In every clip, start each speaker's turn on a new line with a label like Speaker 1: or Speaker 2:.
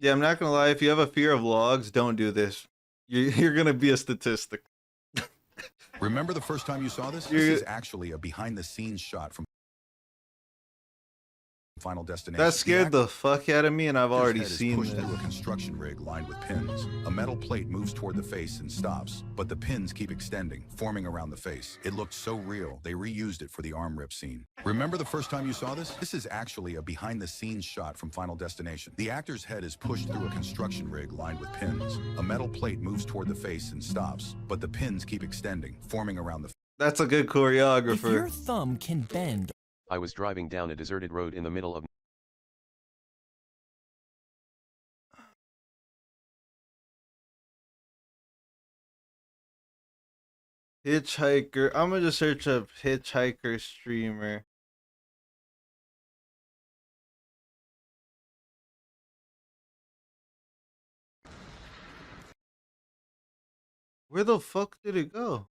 Speaker 1: Yeah, I'm not gonna lie. If you have a fear of logs, don't do this. You're gonna be a statistic.
Speaker 2: Remember the first time you saw this? This
Speaker 1: You're,
Speaker 2: is actually a behind-the-scenes shot from Final Destination.
Speaker 1: that scared the fuck out of me, and I've already
Speaker 2: Head is
Speaker 1: seen
Speaker 2: pushed
Speaker 1: this.
Speaker 2: through a construction rig lined with pins. A metal plate moves toward the face and stops, but the pins keep extending, forming around the face. It looked so real, they reused it for the arm rip scene. Remember the first time you saw this? This is actually a behind-the-scenes shot from Final Destination. The actor's head is pushed through a construction rig lined with pins. A metal plate moves toward the face and stops, but the pins keep extending, forming around the face.
Speaker 1: That's a good choreographer.
Speaker 3: If your thumb can bend.
Speaker 4: I was driving down a deserted road in the middle of
Speaker 1: Hitchhiker. I'm gonna just search up hitchhiker streamer. Where the fuck did it go?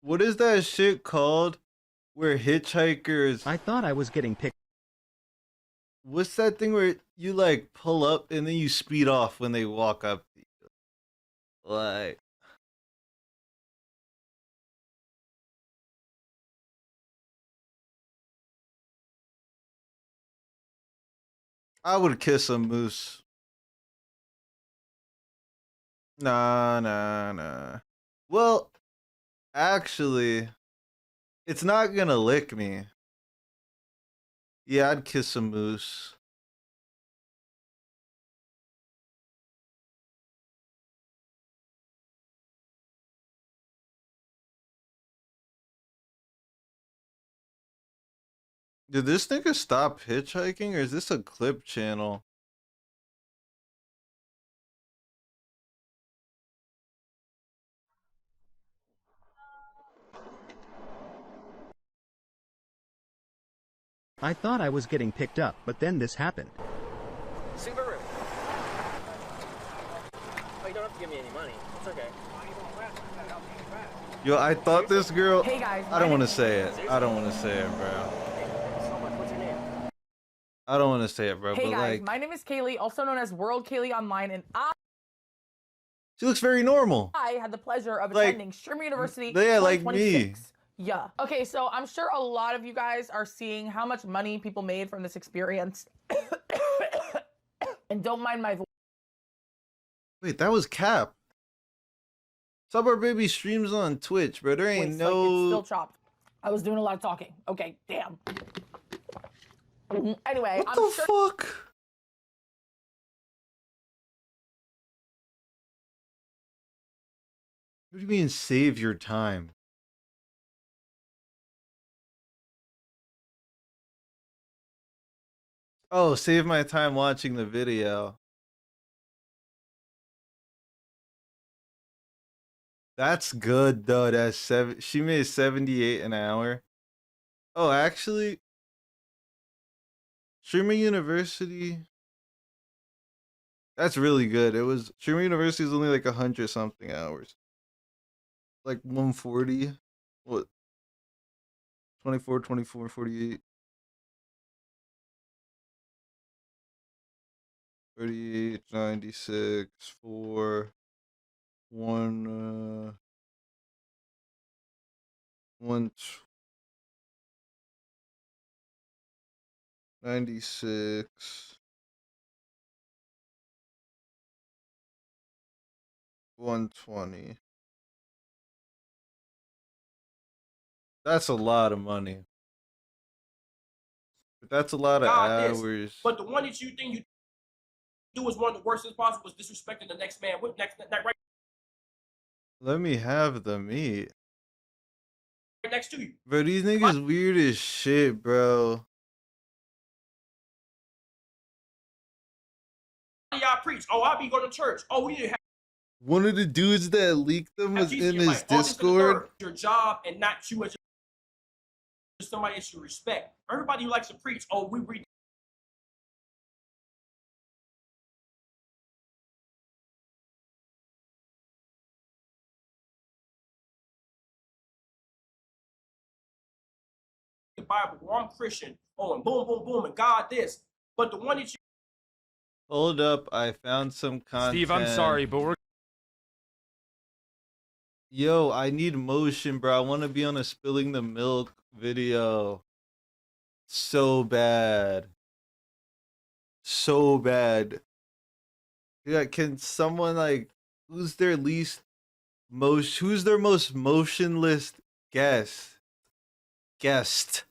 Speaker 1: What is that shit called? Where hitchhikers...
Speaker 5: I thought I was getting picked.
Speaker 1: What's that thing where you like pull up and then you speed off when they walk up to you? Like... I would kiss a moose. Nah. Well, actually, it's not gonna lick me. Yeah, I'd kiss a moose. Did this nigga stop hitchhiking, or is this a clip channel?
Speaker 5: I thought I was getting picked up, but then this happened.
Speaker 6: Subaru. Oh, you don't have to give me any money. It's okay.
Speaker 1: Yo, I thought this girl...
Speaker 7: Hey guys,
Speaker 1: I don't want to say it. I don't want to say it, bro.
Speaker 6: So much. What's your name?
Speaker 1: I don't want to say it, bro.
Speaker 7: Hey
Speaker 1: but
Speaker 7: guys,
Speaker 1: like,
Speaker 7: my name is Kaylee, also known as World Kaylee Online, and
Speaker 1: she looks very normal.
Speaker 7: I had the pleasure of
Speaker 1: Like,
Speaker 7: attending Streamer University
Speaker 1: yeah, like me.
Speaker 7: 2026. Yeah. Okay, so I'm sure a lot of you guys are seeing how much money people made from this experience. And don't mind my voice.
Speaker 1: Wait, that was Cap. Suburb Baby streams on Twitch, bro. There ain't
Speaker 7: Like,
Speaker 1: no...
Speaker 7: it's still chopped. I was doing a lot of talking. Okay, damn. Anyway,
Speaker 1: What the fuck? What do you mean save your time? Oh, save my time watching the video. That's good though. That's she made 78 an hour. Oh, actually, Streamer University. That's really good. It was Streamer University is only like 100 something hours. Like 140. What? 24, 24, 48. 38, 96, 4, 1, 1, 96, 120. That's a lot of money. But that's a lot of hours.
Speaker 8: But the one that you think you do is one of the worst things possible was disrespecting the next man. What next? Right
Speaker 1: Let me have the meat.
Speaker 8: next to you.
Speaker 1: Bro, these niggas weird as shit, bro.
Speaker 8: do y'all preach? Oh, I'll be going to church. Oh, we need to have
Speaker 1: One of the dudes that leaked them was
Speaker 8: Jesus
Speaker 1: in
Speaker 8: in your
Speaker 1: his
Speaker 8: life. Oh, this and the
Speaker 1: Discord.
Speaker 8: third. Your job and not you as just somebody that you respect. Everybody who likes to preach, oh, we read the Bible. Well, I'm Christian. Oh, and boom, boom, boom, and God this. But the one that you
Speaker 1: Hold up, I found some content.
Speaker 9: Steve, I'm sorry, but we're
Speaker 1: Yo, I need motion, bro. I want to be on a spilling the milk video. So bad. So bad. Yeah, can someone like who's their most motionless guest? Guest.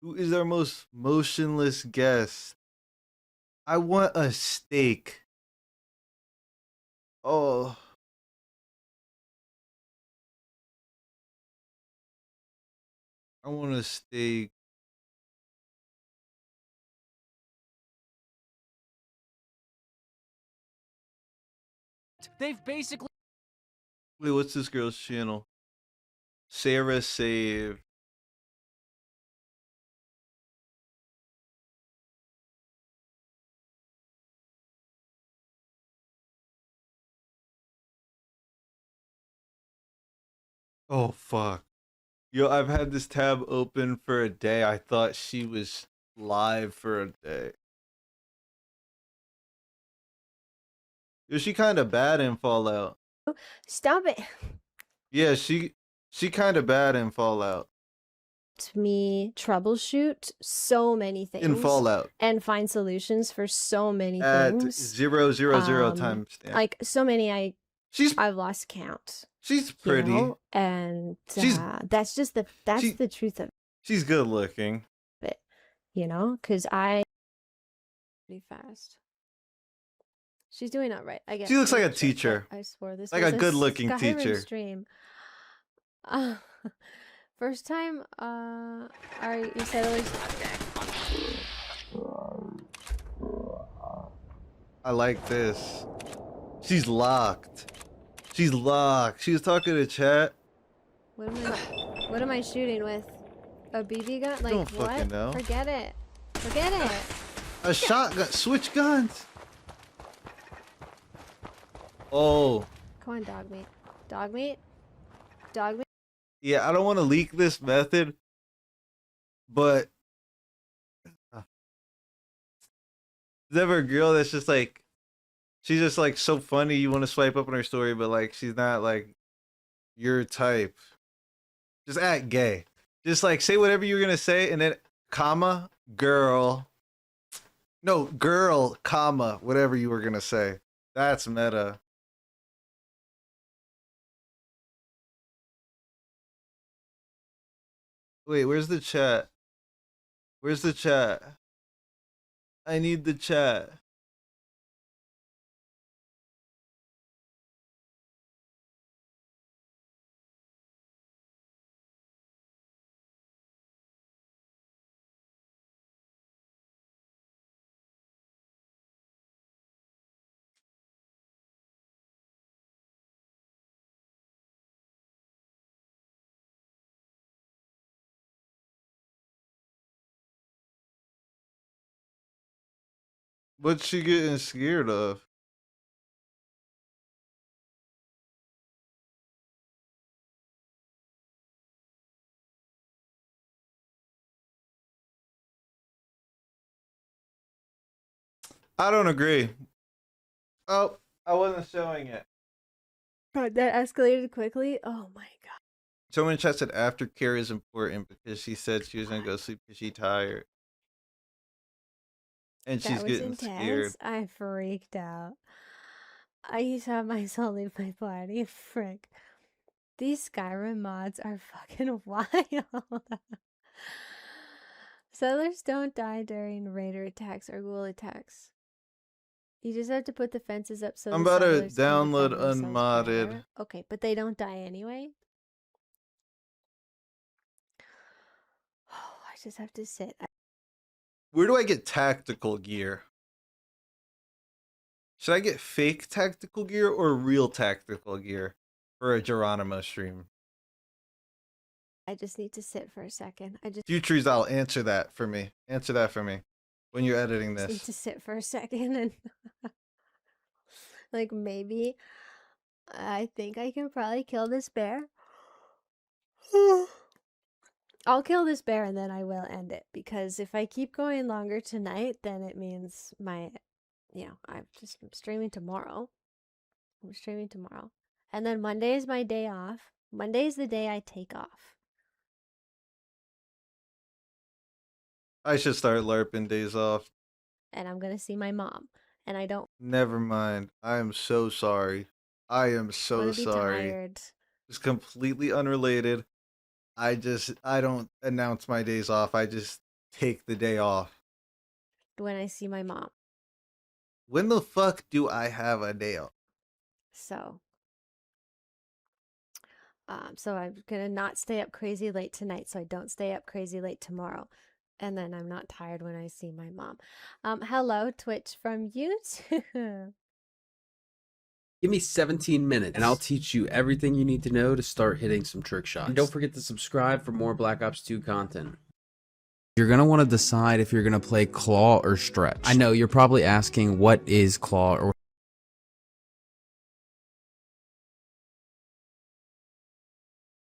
Speaker 1: Who is our most motionless guest? I want a steak. Oh. I want a steak.
Speaker 3: They've basically
Speaker 1: Wait, what's this girl's channel? Sarah Save. Oh, fuck. Yo, I've had this tab open for a day. I thought she was live for a day. Yo, she kind of bad in Fallout.
Speaker 10: Stop it.
Speaker 1: Yeah, she kind of bad in Fallout.
Speaker 10: Me troubleshoot so many things
Speaker 1: In Fallout.
Speaker 10: and find solutions for so many
Speaker 1: At
Speaker 10: things.
Speaker 1: 000 timestamp.
Speaker 10: Like so many I've lost count.
Speaker 1: She's
Speaker 10: you
Speaker 1: pretty.
Speaker 10: know? And
Speaker 1: She's-
Speaker 10: that's just the truth of
Speaker 1: She's good looking.
Speaker 10: it, you know, because I pretty fast. She's doing all right. I guess
Speaker 1: She looks like a
Speaker 10: Sure,
Speaker 1: teacher.
Speaker 10: I swore this
Speaker 1: Like
Speaker 10: was
Speaker 1: a good-looking
Speaker 10: Skyrim
Speaker 1: teacher.
Speaker 10: stream. First time. Are you said it
Speaker 1: I like this. She's locked. She's locked. She was talking to chat.
Speaker 10: What am I shooting with? A BB gun? Like
Speaker 1: Don't
Speaker 10: what?
Speaker 1: fucking know.
Speaker 10: Forget it. Forget it.
Speaker 1: A shotgun. Switch guns. Oh.
Speaker 10: Come on, dog meat. Dog meat. Dog meat.
Speaker 1: Yeah, I don't want to leak this method, but there's ever a girl that's just like, she's just like so funny. You want to swipe up on her story, but like she's not like your type. Just act gay. Just like say whatever you're gonna say, and then comma girl. No, girl, comma whatever you were gonna say. That's meta. Wait, where's the chat? Where's the chat? I need the chat. What's she getting scared of? I don't agree. Oh, I wasn't showing it.
Speaker 10: God, that escalated quickly. Oh my god.
Speaker 1: Someone in chat said aftercare is important because she said she was gonna go sleep because she's tired. And
Speaker 10: That
Speaker 1: she's
Speaker 10: was
Speaker 1: getting
Speaker 10: intense.
Speaker 1: scared.
Speaker 10: I freaked out. I used to have my soul leave my body. Frick. These Skyrim mods are fucking wild. Settlers don't die during raider attacks or ghoul attacks. You just have to put the fences up so
Speaker 1: I'm
Speaker 10: the
Speaker 1: about to
Speaker 10: settlers can
Speaker 1: download
Speaker 10: defend themselves
Speaker 1: unmodded.
Speaker 10: better. Okay, but they don't die anyway. Oh, I just have to sit.
Speaker 1: Where do I get tactical gear? Should I get fake tactical gear or real tactical gear for a Geronimo stream?
Speaker 10: I just need to sit for a second. I just
Speaker 1: Futures, I'll answer that for me. Answer that for me when you're editing
Speaker 10: need
Speaker 1: this.
Speaker 10: to sit for a second and like maybe I think I can probably kill this bear. I'll kill this bear and then I will end it because if I keep going longer tonight, then it means I'm streaming tomorrow. I'm streaming tomorrow. And then Monday is my day off. Monday is the day I take off.
Speaker 1: I should start LARPing days off.
Speaker 10: And I'm gonna see my mom. And I don't
Speaker 1: Never mind. I am so sorry. I am so
Speaker 10: want to be
Speaker 1: sorry.
Speaker 10: tired.
Speaker 1: It's completely unrelated. I don't announce my days off. I just take the day off.
Speaker 10: When I see my mom.
Speaker 1: When the fuck do I have a day off?
Speaker 10: So so I'm gonna not stay up crazy late tonight so I don't stay up crazy late tomorrow. And then I'm not tired when I see my mom. Hello, Twitch from YouTube.
Speaker 9: Give me 17 minutes and I'll teach you everything you need to know to start hitting some trick shots. And don't forget to subscribe for more Black Ops 2 content. You're going to want to decide if you're going to play claw or stretch. I know you're probably asking what is claw or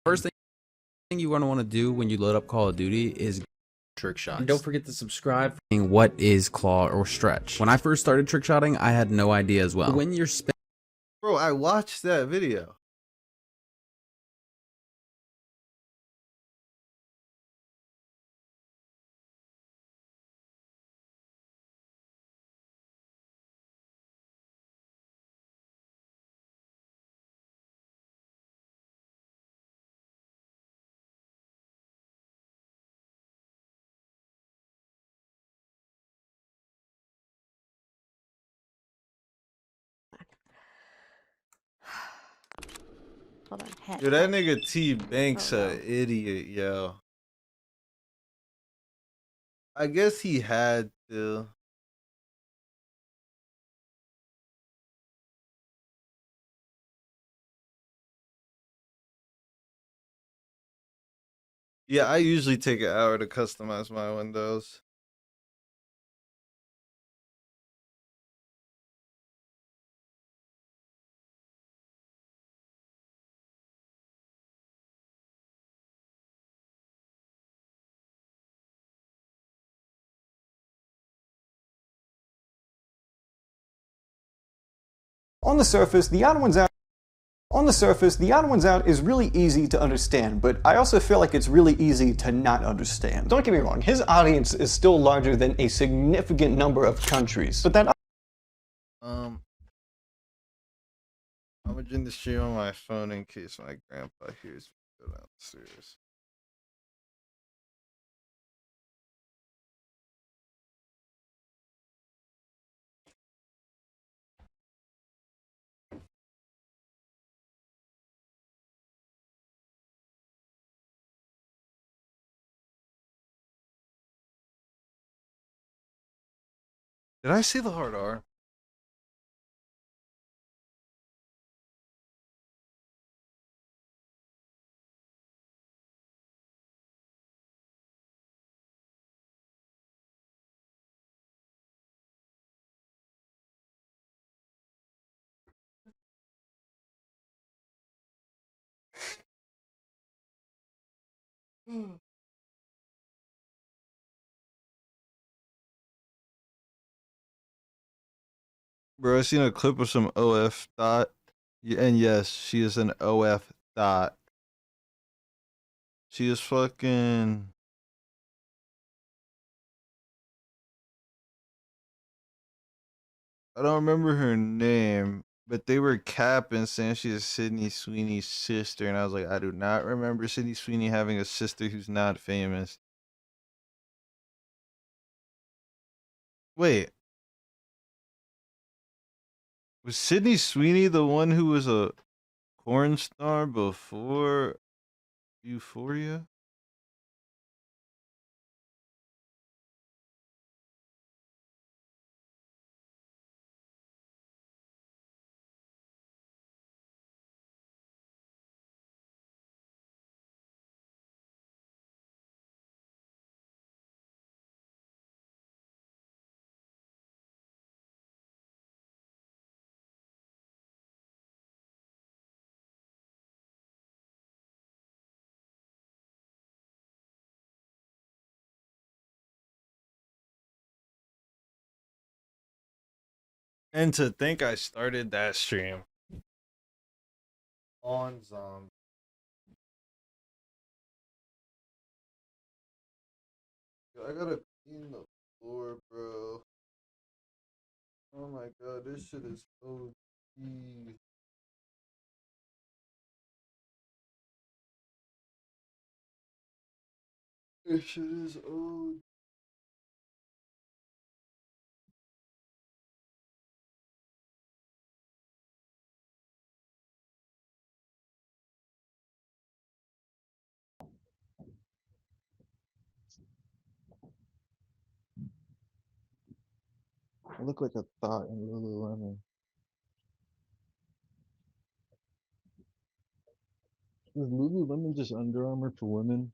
Speaker 9: first thing you want to do when you load up Call of Duty is trick shots. And don't forget to subscribe for what is claw or stretch. When I first started trick shotting, I had no idea as well. When you're
Speaker 1: Bro, I watched that video.
Speaker 10: Hold on. Head.
Speaker 1: Dude, that nigga T Banks
Speaker 10: Oh,
Speaker 1: a
Speaker 10: no.
Speaker 1: idiot, yo. I guess he had to. Yeah, I usually take an hour to customize my windows.
Speaker 11: On the surface, the odd ones out. On the surface, the odd ones out is really easy to understand, but I also feel like it's really easy to not understand. Don't get me wrong, his audience is still larger than a significant number of countries, but that
Speaker 1: I'm gonna join the stream on my phone in case my grandpa hears me go downstairs. Did I see the hard R? Bro, I seen a clip of some OF dot. And yes, she is an OF dot. She is fucking. I don't remember her name, but they were capping saying she is Sydney Sweeney's sister, and I was like, I do not remember Sydney Sweeney having a sister who's not famous. Wait. Was Sydney Sweeney the one who was a porn star before Euphoria? And to think I started that stream on zombie. I gotta clean the floor, bro. Oh my god, this shit is OP. This shit is OP. I look like a thought in Lululemon. Is Lululemon just Under Armour for women?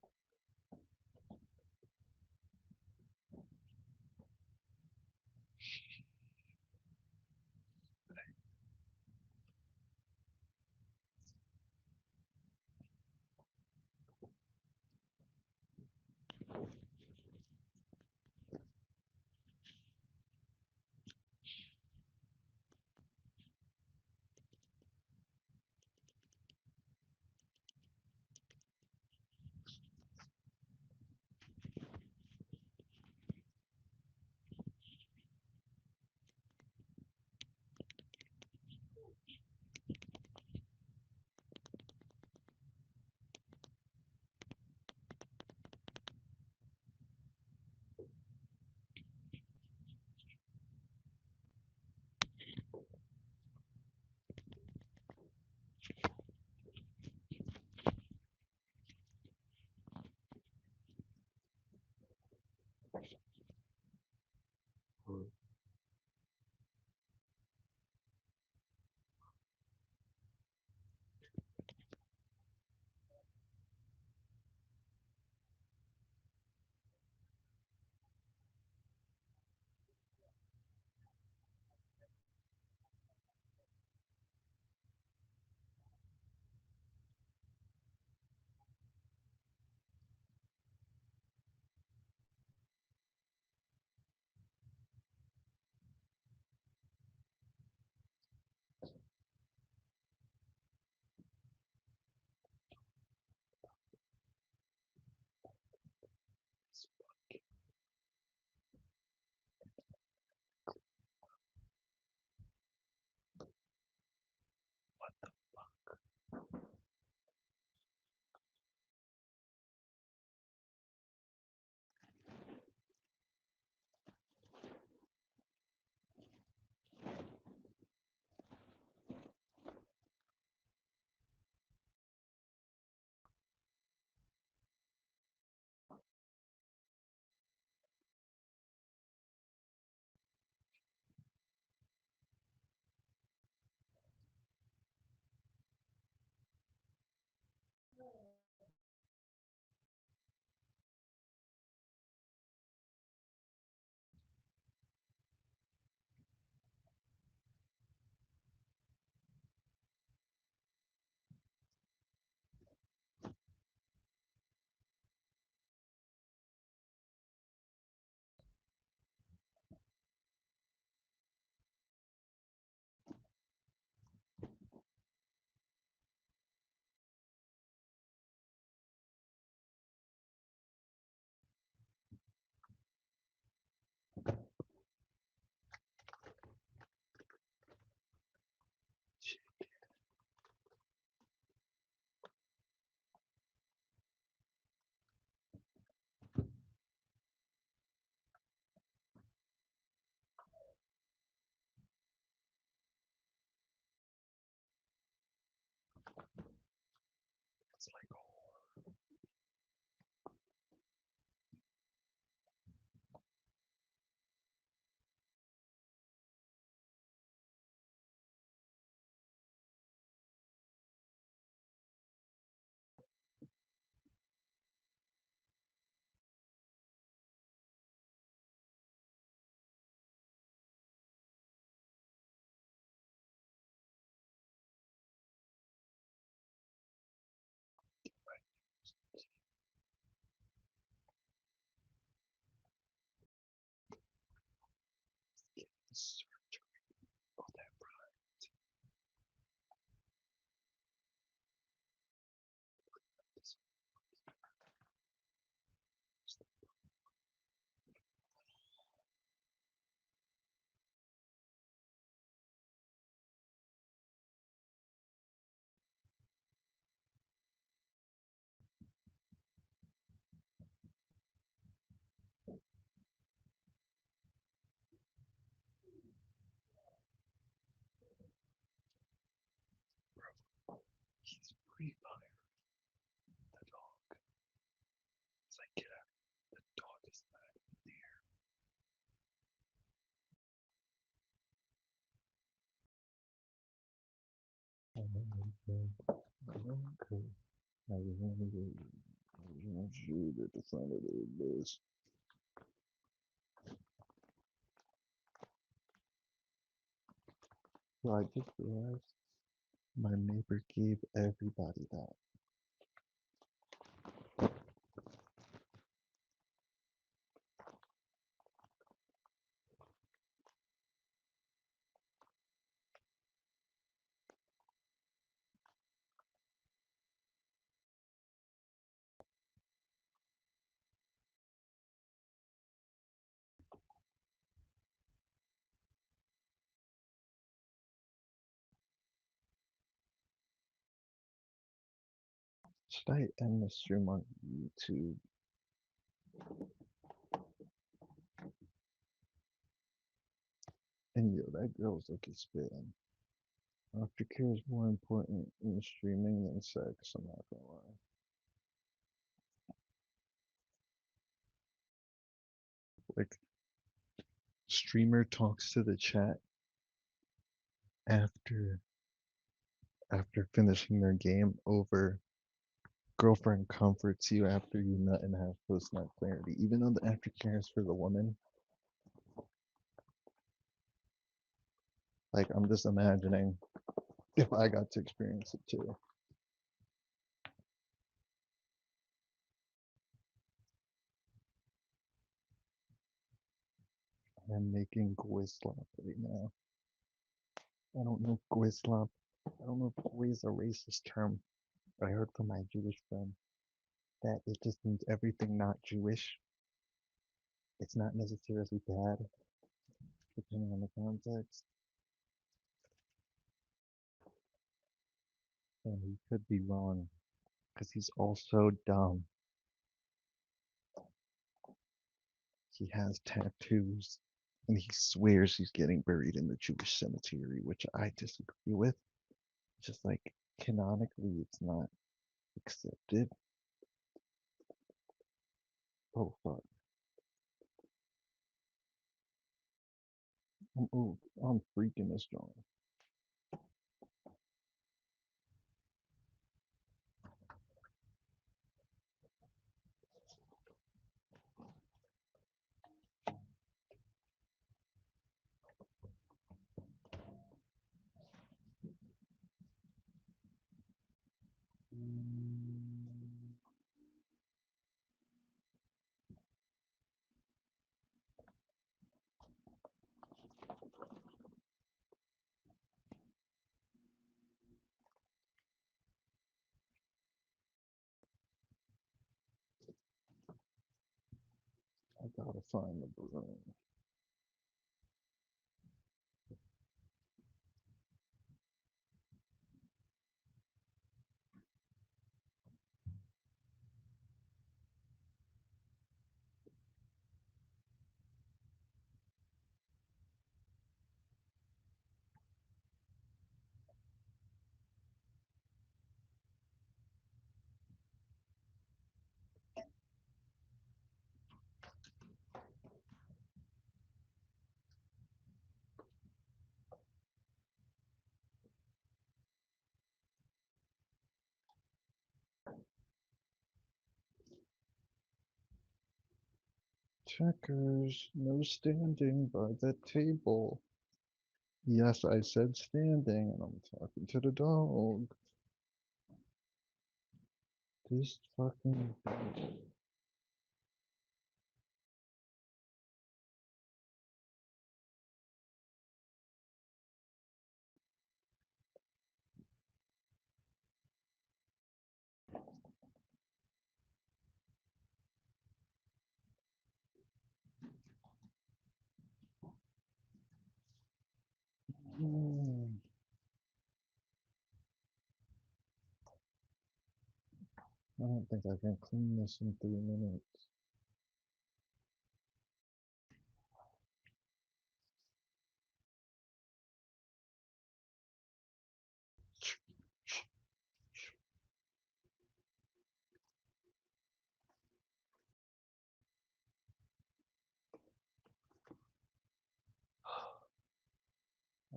Speaker 12: Okay. I want you at the front of the list. So I just realized my neighbor gave everybody that. Should I end the stream on YouTube? And yo, that girl's looking spitting. Aftercare is more important in streaming than sex, I'm not gonna lie. Like, streamer talks to the chat after finishing their game over girlfriend comforts you after you nut and have post nut clarity. Even though the aftercare is for the woman, like I'm just imagining if I got to experience it too. I'm making Gwislop right now. I don't know if Gwislop, I don't know if Gwi is a racist term. I heard from my Jewish friend that it just means everything not Jewish. It's not necessarily bad, depending on the context. And he could be wrong, because he's also dumb. He has tattoos, and he swears he's getting buried in the Jewish cemetery, which I disagree with. Just like, canonically, it's not accepted. Oh, fuck. I'm freaking this drawing. I gotta find the balloon. Checkers, no standing by the table. Yes, I said standing, and I'm talking to the dog. This fucking dog. I don't think I can clean this in 3 minutes.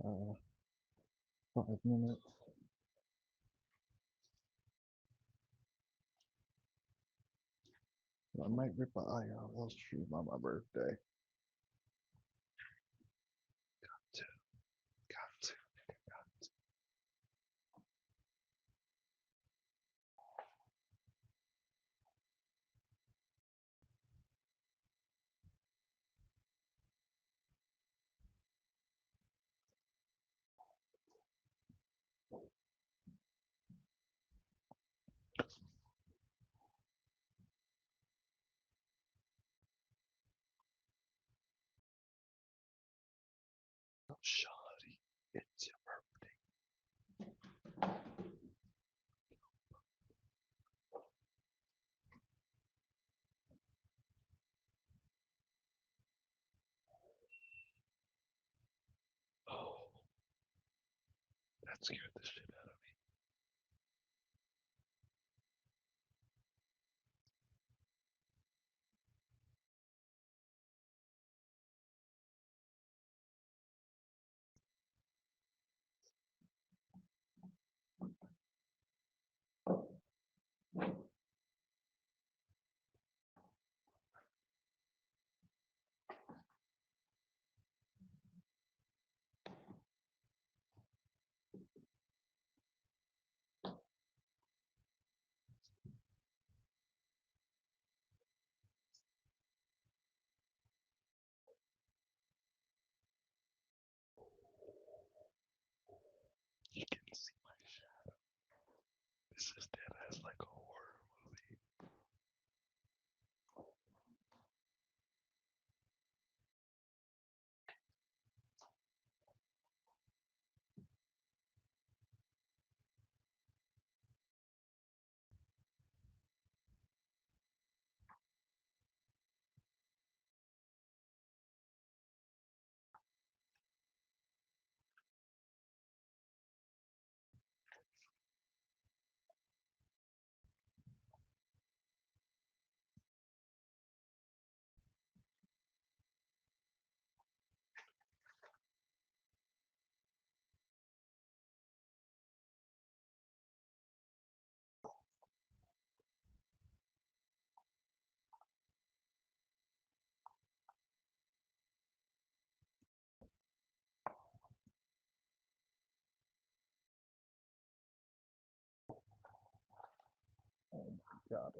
Speaker 12: Uh, 5 minutes. I might rip an eye out. I'll stream on my birthday. Got to. Got to. Got to. Oh, Shawty, it's your birthday. Oh, that scared the shit out of me. You can see my shadow. This is dead as like a horror movie. Oh my god.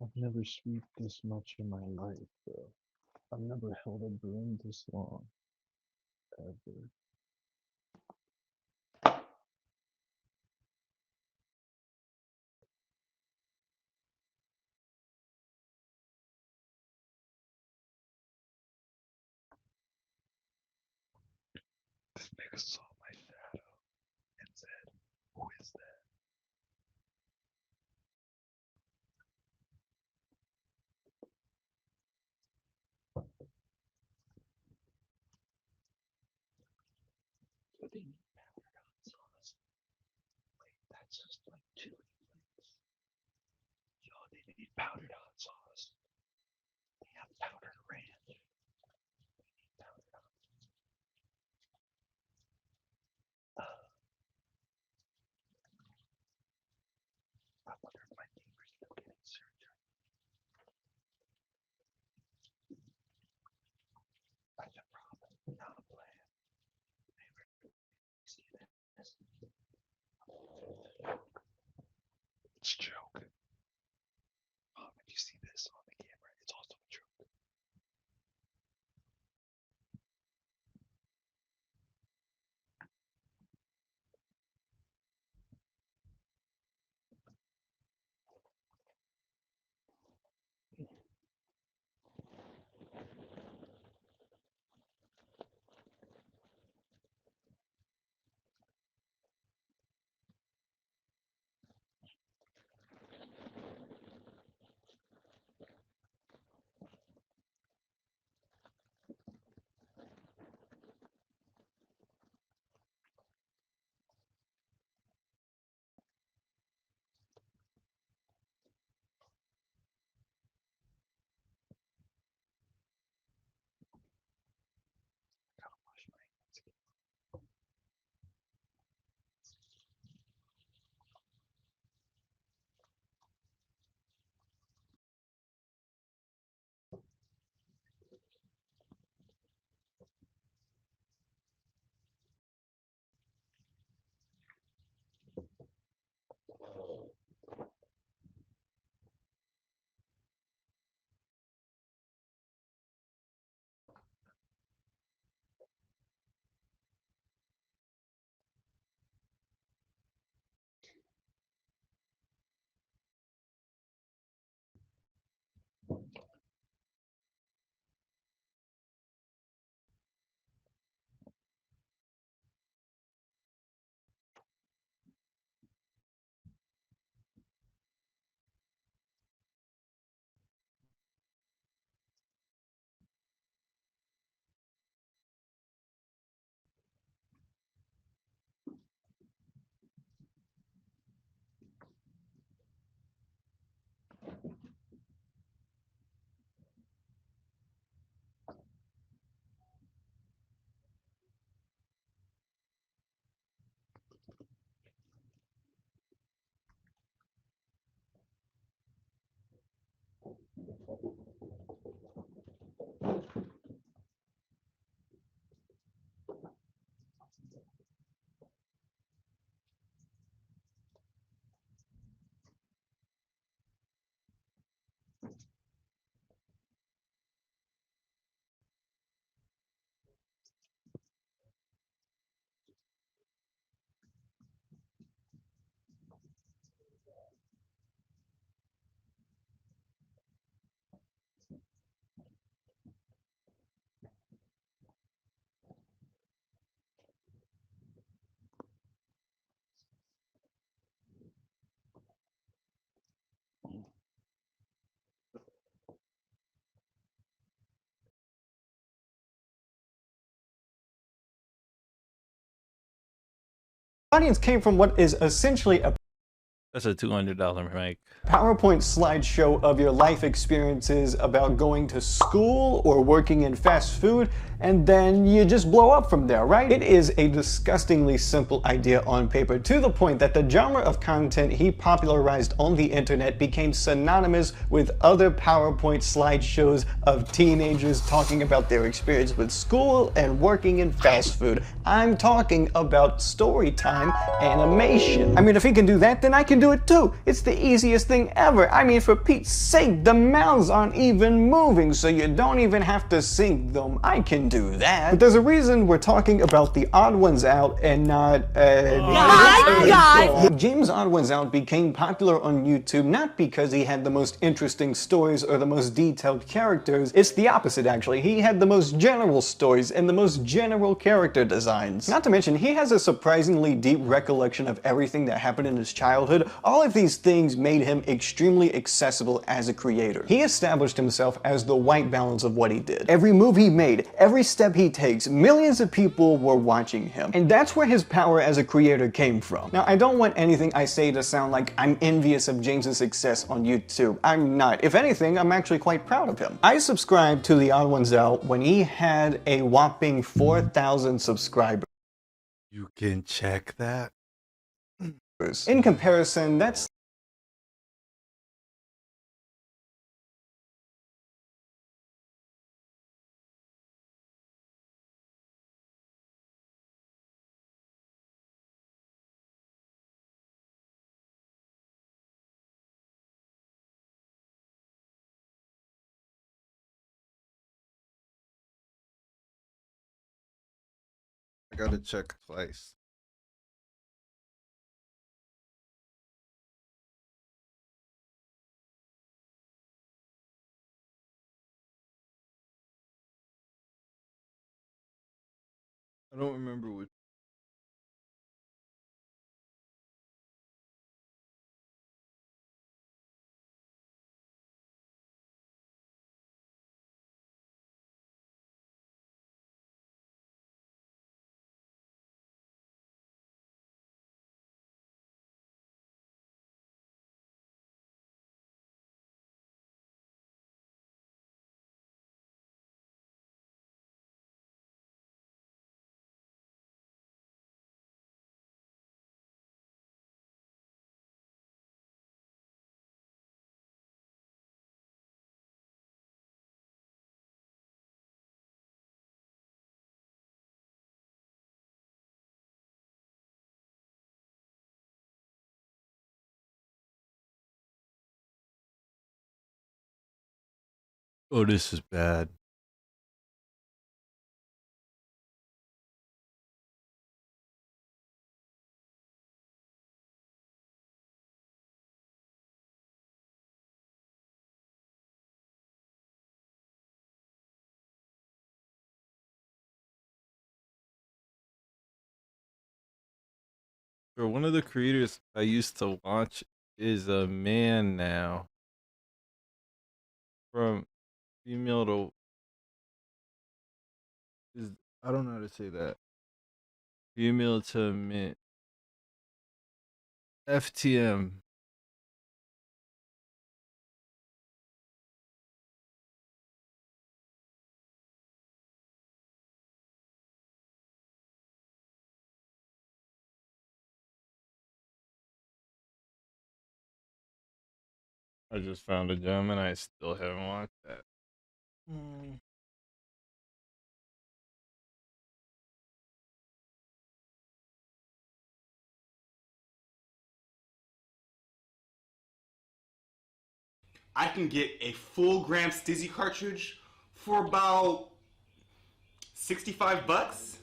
Speaker 12: I've never sweeped this much in my life, bro. I've never held a broom this long. Ever. This nigga saw my shadow and said, "Who is that?" So they need powdered hot sauce. Wait, that's just like chili flakes. Yo, they need powdered hot sauce. They have powdered ranch. They need powdered hot sauce. I wonder if my neighbor's still getting surgery. I should probably not plan. Neighbor, see this? It's a joke. Mom, did you see this on the
Speaker 11: audience came from what is essentially a
Speaker 1: That's a $200 mic.
Speaker 11: PowerPoint slideshow of your life experiences about going to school or working in fast food, and then you just blow up from there, right? It is a disgustingly simple idea on paper, to the point that the genre of content he popularized on the internet became synonymous with other PowerPoint slideshows of teenagers talking about their experience with school and working in fast food. I'm talking about storytime animation. I mean, if he can do that, then I can do it too. It's the easiest thing ever. I mean, for Pete's sake, the mouths aren't even moving, so you don't even have to sync them. I can do that. But there's a reason we're talking about the Odd Ones Out and not, James Odd Ones Out became popular on YouTube not because he had the most interesting stories or the most detailed characters. It's the opposite, actually. He had the most general stories and the most general character designs. Not to mention, he has a surprisingly deep recollection of everything that happened in his childhood. All of these things made him extremely accessible as a creator. He established himself as the white balance of what he did. Every move he made, every step he takes, millions of people were watching him. And that's where his power as a creator came from. Now, I don't want anything I say to sound like I'm envious of James's success on YouTube. I'm not. If anything, I'm actually quite proud of him. I subscribed to The Odd Ones Out when he had a whopping 4,000 subscribers.
Speaker 1: You can check that.
Speaker 11: In comparison, that's
Speaker 1: I gotta check twice. I don't remember which. Oh, this is bad. Bro, one of the creators I used to watch is a man now. From female to is I don't know how to say that. Female to mid. FTM. I just found a gem and I still haven't watched that.
Speaker 13: I can get a full gram Stizzy cartridge for about 65 bucks.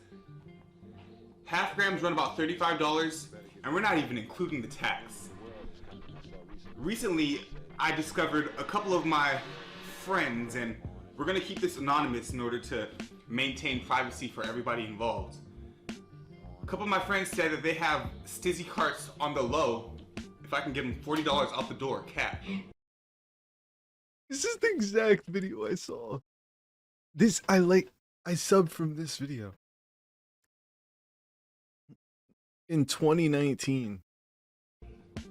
Speaker 13: Half grams run about $35, and we're not even including the tax. Recently, I discovered a couple of my friends, and we're gonna keep this anonymous in order to maintain privacy for everybody involved. A couple of my friends said that they have Stizzy carts on the low if I can give them $40 out the door cash.
Speaker 1: This is the exact video I saw. I subbed from this video. in 2019.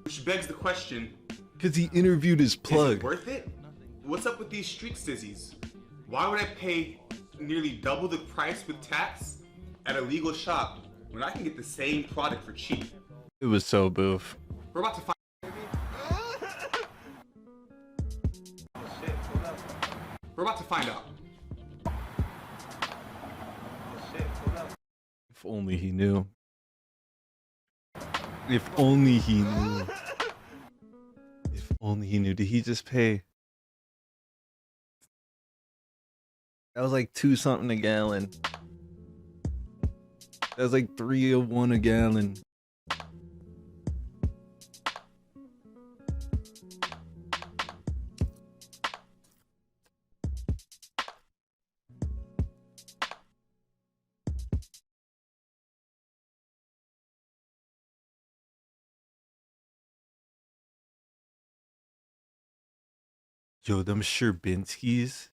Speaker 13: Which begs the question,
Speaker 1: Because he interviewed his
Speaker 13: is
Speaker 1: plug.
Speaker 13: it worth it? What's up with these street stizzies? Why would I pay nearly double the price with tax at a legal shop when I can get the same product for cheap?
Speaker 1: It was so boof.
Speaker 13: We're about to find. We're about to find out.
Speaker 1: If only he knew. If only he knew. If only he knew. Did he just pay? That was like 2 something a gallon. That was like 301 a gallon. Yo, them Sherbinskis.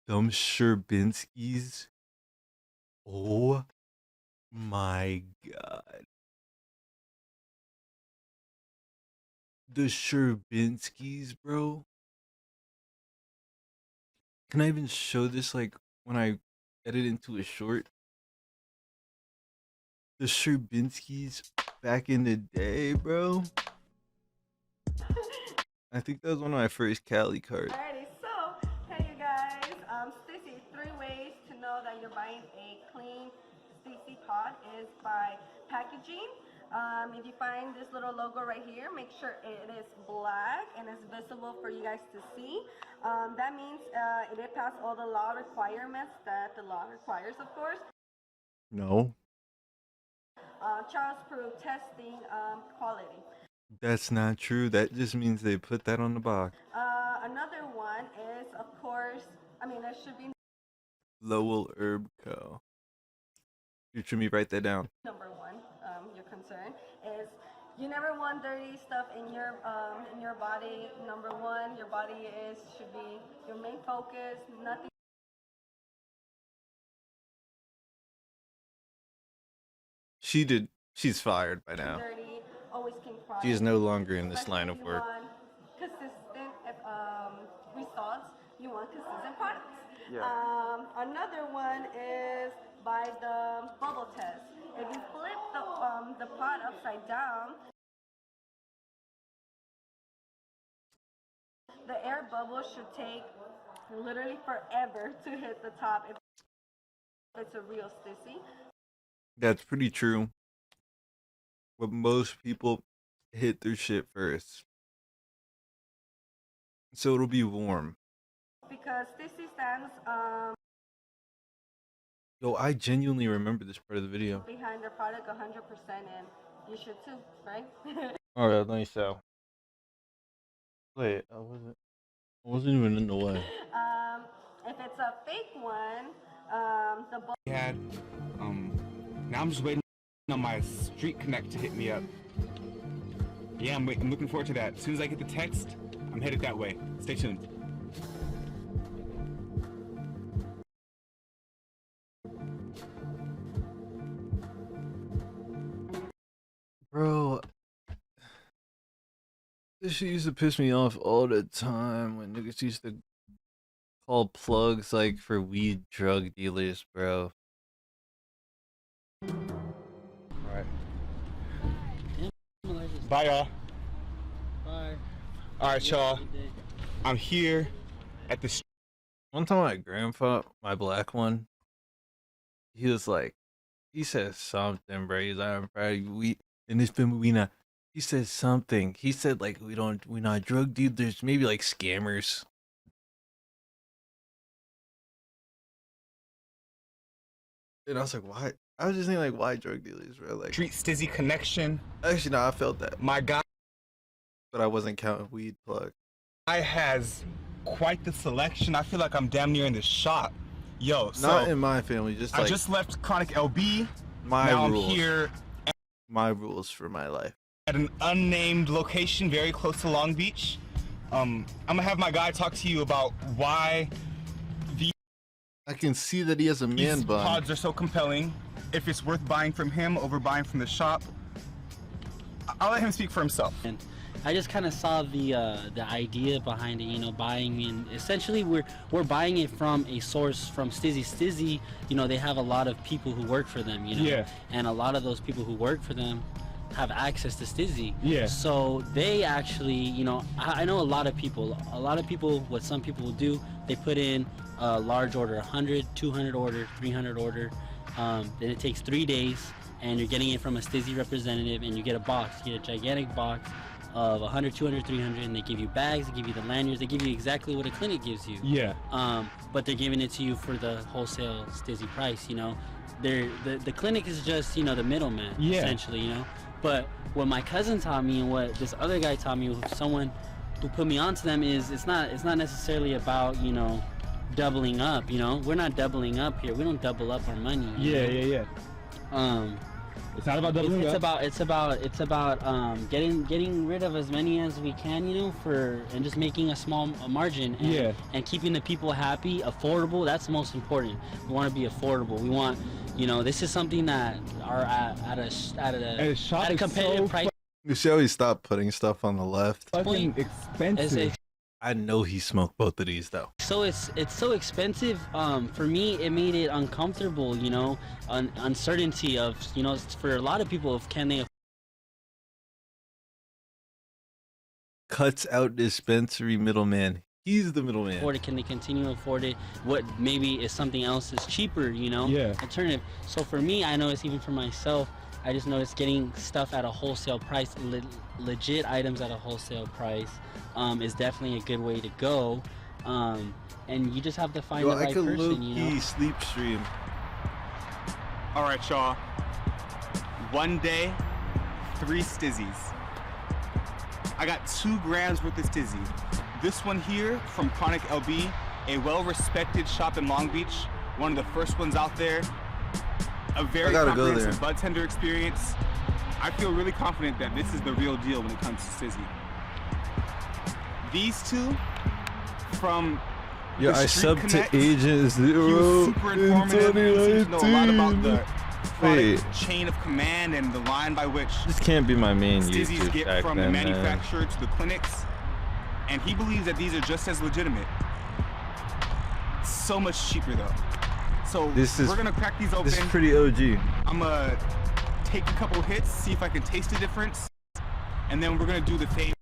Speaker 1: Them Sherbinskis. Oh my god. The Sherbinskis, bro. Can I even show this like when I edit into a short? The Sherbinskis back in the day, bro. I think that was one of my first Cali cards.
Speaker 14: Alrighty, so hey you guys, Stacy, 3 ways to know that you're buying a clean Stacy pod is by packaging. If you find this little logo right here, make sure it is black and it's visible for you guys to see. That means it passed all the law requirements that the law requires, of course.
Speaker 1: No,
Speaker 14: Child's-proof testing, quality.
Speaker 1: that's not true. That just means they put that on the box.
Speaker 14: Another one is, of course, there should be
Speaker 1: Lowell Herb Co. Should me write that down.
Speaker 14: number 1. Your concern is you never want dirty stuff in your body. Number 1, your body should be your main focus. Nothing.
Speaker 1: She's fired by now.
Speaker 14: Dirty, always clean product.
Speaker 1: She is no longer in this line of work.
Speaker 14: You want consistent results. You want consistent products.
Speaker 1: Yeah.
Speaker 14: Another one is by the bubble test. If you flip the pot upside down, the air bubble should take literally forever to hit the top if it's a real stissy.
Speaker 1: That's pretty true. But most people hit their shit first. So it'll be warm.
Speaker 14: Because stissy stands
Speaker 1: Yo, I genuinely remember this part of the video.
Speaker 14: behind their product 100%, and you should too, right?
Speaker 1: Alright, let me show. Wait, I wasn't even in the way.
Speaker 14: If it's a fake one, the bubble.
Speaker 13: Now I'm just waiting on my Street Connect to hit me up. Yeah, I'm looking forward to that. As soon as I get the text, I'm headed that way. Stay tuned.
Speaker 1: Bro, this shit used to piss me off all the time when niggas used to call plugs like for weed drug dealers, bro.
Speaker 13: Alright. Bye, y'all.
Speaker 6: Bye.
Speaker 13: Alright, y'all. I'm here at the.
Speaker 1: One time my grandpa, my black one, he was like, he said something, bro. He's like, I'm proud of you. We in this film, we not. He said something. He said like we're not drug dealers, maybe like scammers. And I was like, why? I was just thinking like, why drug dealers, bro? Like
Speaker 13: Street Stizzy Connection.
Speaker 1: Actually, no, I felt that,
Speaker 13: My guy
Speaker 1: but I wasn't counting weed plug.
Speaker 13: has quite the selection. I feel like I'm damn near in the shop. Yo, so
Speaker 1: Not in my family, just
Speaker 13: I
Speaker 1: like
Speaker 13: just left Chronic LB.
Speaker 1: my
Speaker 13: now
Speaker 1: rules.
Speaker 13: I'm here
Speaker 1: My rules for my life.
Speaker 13: at an unnamed location very close to Long Beach. I'm gonna have my guy talk to you about why
Speaker 1: I can see that he has a man
Speaker 13: these
Speaker 1: bun.
Speaker 13: pods are so compelling. if it's worth buying from him over buying from the shop, I'll let him speak for himself.
Speaker 15: And I just kind of saw the idea behind it, you know, buying, and essentially we're buying it from a source from Stizzy. Stizzy, you know, they have a lot of people who work for them, you know,
Speaker 16: Yeah.
Speaker 15: and a lot of those people who work for them have access to Stizzy.
Speaker 16: Yeah.
Speaker 15: So they actually, you know, I know a lot of people, what some people will do, they put in a large order, 100, 200 order, 300 order, then it takes 3 days, and you're getting it from a Stizzy representative, and you get a box, you get a gigantic box of 100, 200, 300, and they give you bags, they give you the lanyards, they give you exactly what a clinic gives you.
Speaker 16: Yeah.
Speaker 15: But they're giving it to you for the wholesale Stizzy price, you know. The clinic is just, you know, the middleman,
Speaker 16: Yeah.
Speaker 15: essentially, you know. But what my cousin taught me and what this other guy taught me, someone who put me onto them, is it's not necessarily about, you know, doubling up, you know. We're not doubling up here. We don't double up our money.
Speaker 16: Yeah. It's not about doubling
Speaker 15: it's
Speaker 16: up.
Speaker 15: It's about getting rid of as many as we can, you know, and just making a small margin, and keeping the people happy, affordable. That's the most important. We want to be affordable. We want, you know, this is something that are at a competitive price.
Speaker 1: You see how he stopped putting stuff on the left?
Speaker 16: Fucking expensive.
Speaker 1: I know he smoked both of these though.
Speaker 15: So it's so expensive. For me, it made it uncomfortable, you know, uncertainty of, you know, for a lot of people, of can they
Speaker 1: Cuts out dispensary middleman. He's the middleman.
Speaker 15: afford it? Can they continue to afford it? What maybe is something else is cheaper, you know?
Speaker 16: Yeah.
Speaker 15: Alternative. So for me, I noticed, even for myself, I just noticed getting stuff at a wholesale price, legit items at a wholesale price, is definitely a good way to go. And you just have to find the right person, you know?
Speaker 1: Sleep stream.
Speaker 13: All right, y'all. One day, 3 Stizzies. I got 2 grams worth of Stizzy. This one here from Chronic LB, a well-respected shop in Long Beach, one of the first ones out there. A very comprehensive bud tender experience. I feel really confident that this is the real deal when it comes to Stizzy. These 2 from
Speaker 1: Yeah,
Speaker 13: the
Speaker 1: I
Speaker 13: Street
Speaker 1: subbed
Speaker 13: Connect.
Speaker 1: to Agent
Speaker 13: He was
Speaker 1: Zero
Speaker 13: super
Speaker 1: in
Speaker 13: informative. He seems to know a lot about the
Speaker 1: 2019.
Speaker 13: product chain of command and the line by which
Speaker 1: This can't be my main
Speaker 13: Stizzies
Speaker 1: YouTube
Speaker 13: get
Speaker 1: back
Speaker 13: from
Speaker 1: then,
Speaker 13: the
Speaker 1: man.
Speaker 13: manufacturer to the clinics, and he believes that these are just as legitimate. So much cheaper though. So we're gonna crack these open.
Speaker 1: This is pretty OG.
Speaker 13: I'm gonna take a couple hits, see if I can taste the difference, and then we're gonna do the fade.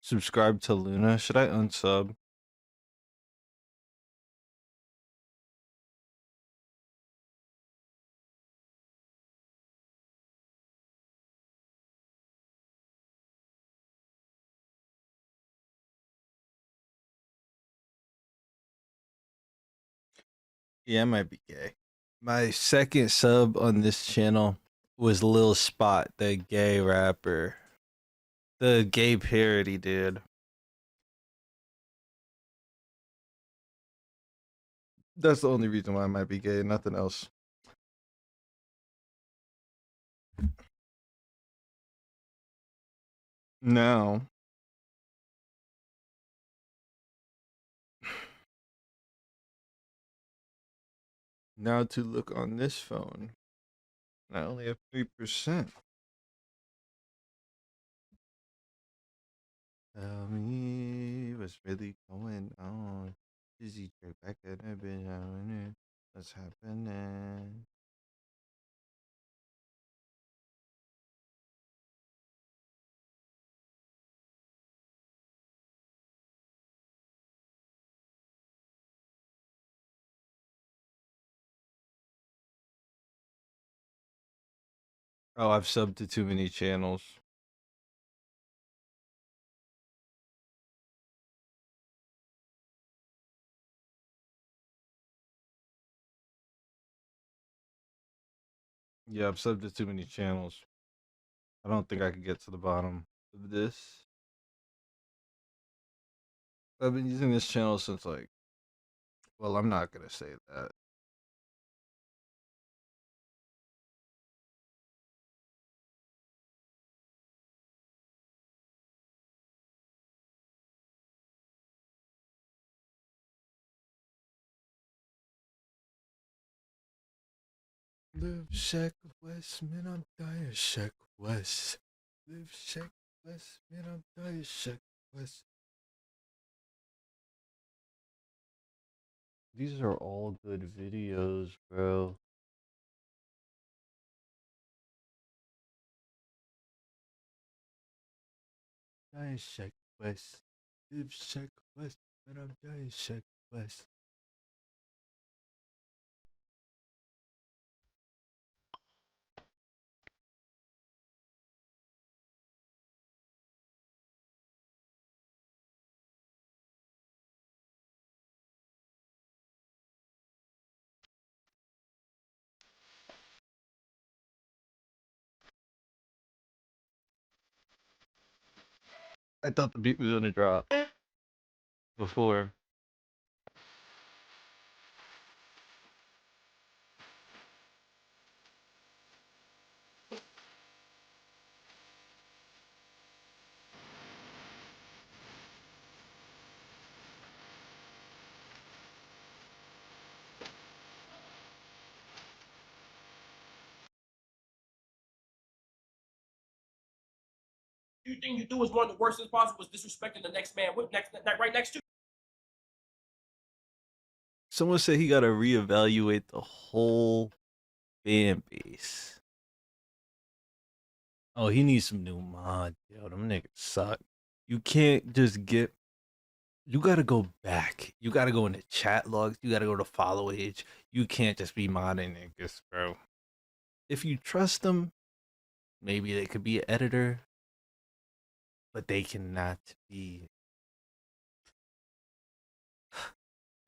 Speaker 1: Subscribe to Luna. Should I unsub? Yeah, I might be gay. My second sub on this channel was Lil Spot, the gay rapper. The gay parody dude. That's the only reason why I might be gay, nothing else. Now, to look on this phone, I only have 3%. Tell me what's really going on. Dizzy check back at that bitch. What's happening? Oh, I've subbed to too many channels. Yeah, I've subbed to too many channels. I don't think I could get to the bottom of this. I've been using this channel since like, well, I'm not gonna say that. Live Shack West, man, I'm dying. Shack West. Live Shack West, man, I'm dying. Shack West. These are all good videos, bro. Dying Shack West. Live Shack West, man, I'm dying. Shack West. I thought the beat was gonna drop before.
Speaker 8: You think you do is one of the worst things possible is disrespecting the next man with right next to you.
Speaker 1: Someone said he gotta reevaluate the whole fan base. Oh, he needs some new mods. Yo, them niggas suck. You can't just get. You gotta go back. You gotta go into chat logs. You gotta go to follow age. You can't just be modding niggas, bro. If you trust them, maybe they could be an editor, but they cannot be.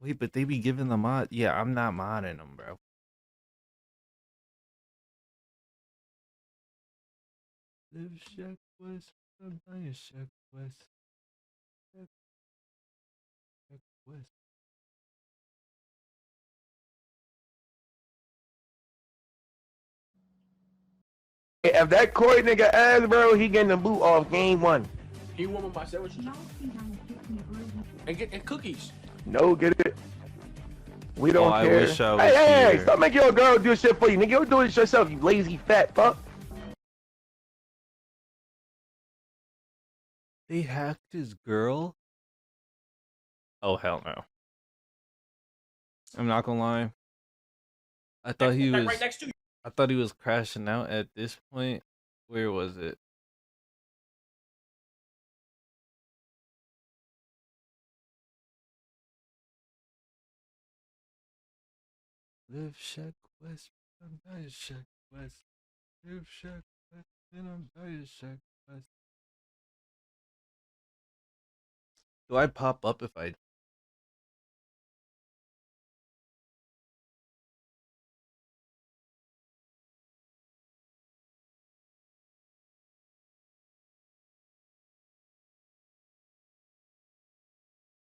Speaker 1: Wait, but they be giving the mod. Yeah, I'm not modding them, bro. Live Shack West. I'm dying Shack West. Shack West.
Speaker 17: If that Corey nigga ass, bro, he getting the boot off game one.
Speaker 8: You want my sandwiches? And cookies.
Speaker 17: No, get it. We
Speaker 1: Oh,
Speaker 17: don't
Speaker 1: I
Speaker 17: care.
Speaker 1: wish I was
Speaker 17: Hey,
Speaker 1: here.
Speaker 17: stop making your girl do shit for you, nigga. You're doing it yourself, you lazy fat fuck.
Speaker 1: They hacked his girl? Oh, hell no. I'm not gonna lie. I thought he was
Speaker 8: right next to you.
Speaker 1: I thought he was crashing out at this point. Where was it? Live Shack West, I'm dying Shack West. Live Shack West, and I'm dying Shack West. Do I pop up if I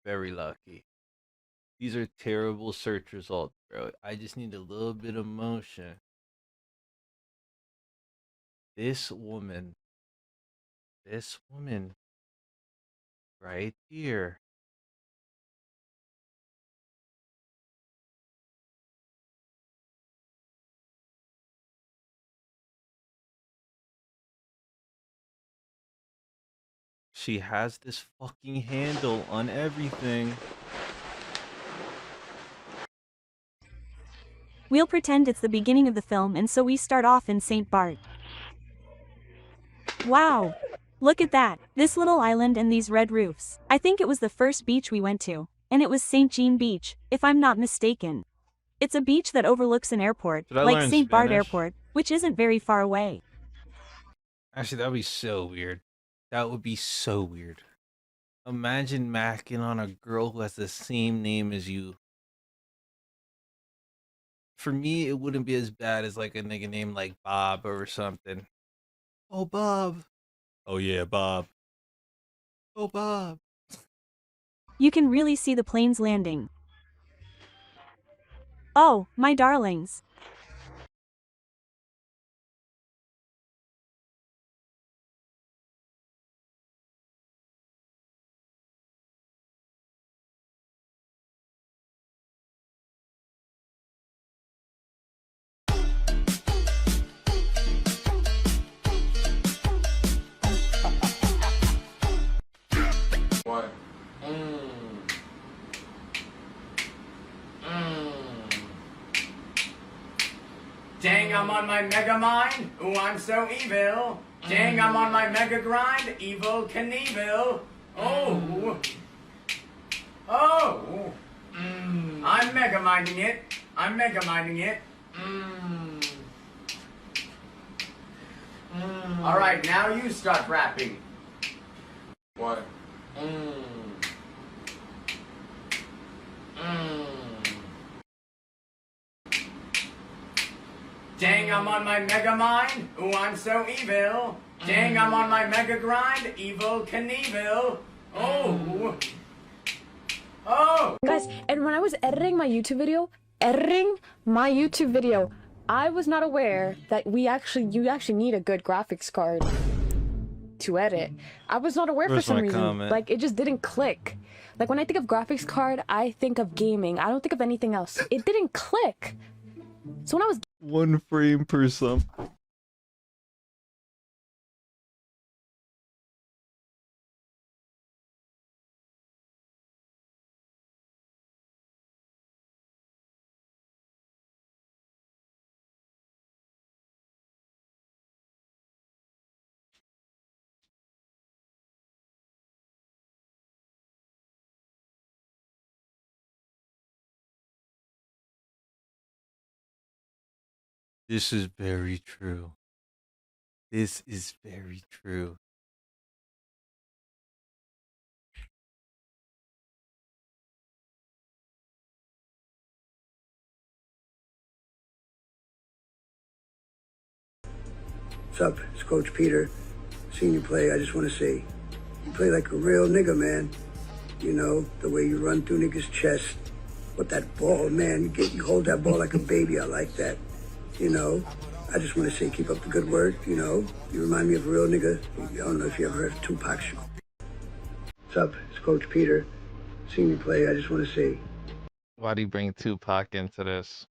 Speaker 1: very lucky? These are terrible search results, bro. I just need a little bit of motion. This woman right here. She has this fucking handle on everything.
Speaker 18: We'll pretend it's the beginning of the film and so we start off in St. Bart. Wow! Look at that, this little island and these red roofs. I think it was the first beach we went to, and it was St. Jean Beach, if I'm not mistaken. It's a beach that overlooks an airport,
Speaker 1: Should I
Speaker 18: like
Speaker 1: learn
Speaker 18: St. Bart
Speaker 1: Spanish?
Speaker 18: Airport, which isn't very far away.
Speaker 1: Actually, that would be so weird. That would be so weird. Imagine macking on a girl who has the same name as you. For me, it wouldn't be as bad as like a nigga named like Bob or something. Oh, Bob. Oh, yeah, Bob. Oh, Bob.
Speaker 18: You can really see the planes landing. Oh, my darlings.
Speaker 6: What?
Speaker 19: Dang, I'm on my mega mind. Ooh, I'm so evil. Dang, I'm on my mega grind. Evil Knievel. Oh. Oh. I'm mega minding it. I'm mega minding it. All right, now you start rapping.
Speaker 6: What?
Speaker 19: Dang, I'm on my mega mind. Ooh, I'm so evil. Dang, I'm on my mega grind. Evil Knievel. Oh. Oh.
Speaker 20: Guys, and when I was editing my YouTube video, I was not aware that you actually need a good graphics card to edit. I was not aware for
Speaker 1: Where's
Speaker 20: some
Speaker 1: my
Speaker 20: reason.
Speaker 1: comment?
Speaker 20: Like, it just didn't click. Like, when I think of graphics card, I think of gaming. I don't think of anything else. It didn't click. So when I was
Speaker 1: 1 frame per sum. This is very true. This is very true.
Speaker 21: What's up? It's Coach Peter. Seeing you play, I just want to say, you play like a real nigga, man. You know, the way you run through niggas' chest. With that ball, man, you hold that ball like a baby. I like that. You know, I just want to say, keep up the good work. You know, you remind me of a real nigga. I don't know if you ever heard of Tupac Shakur. What's up? It's Coach Peter. Seeing you play, I just want to say,
Speaker 22: Why do you bring Tupac into this?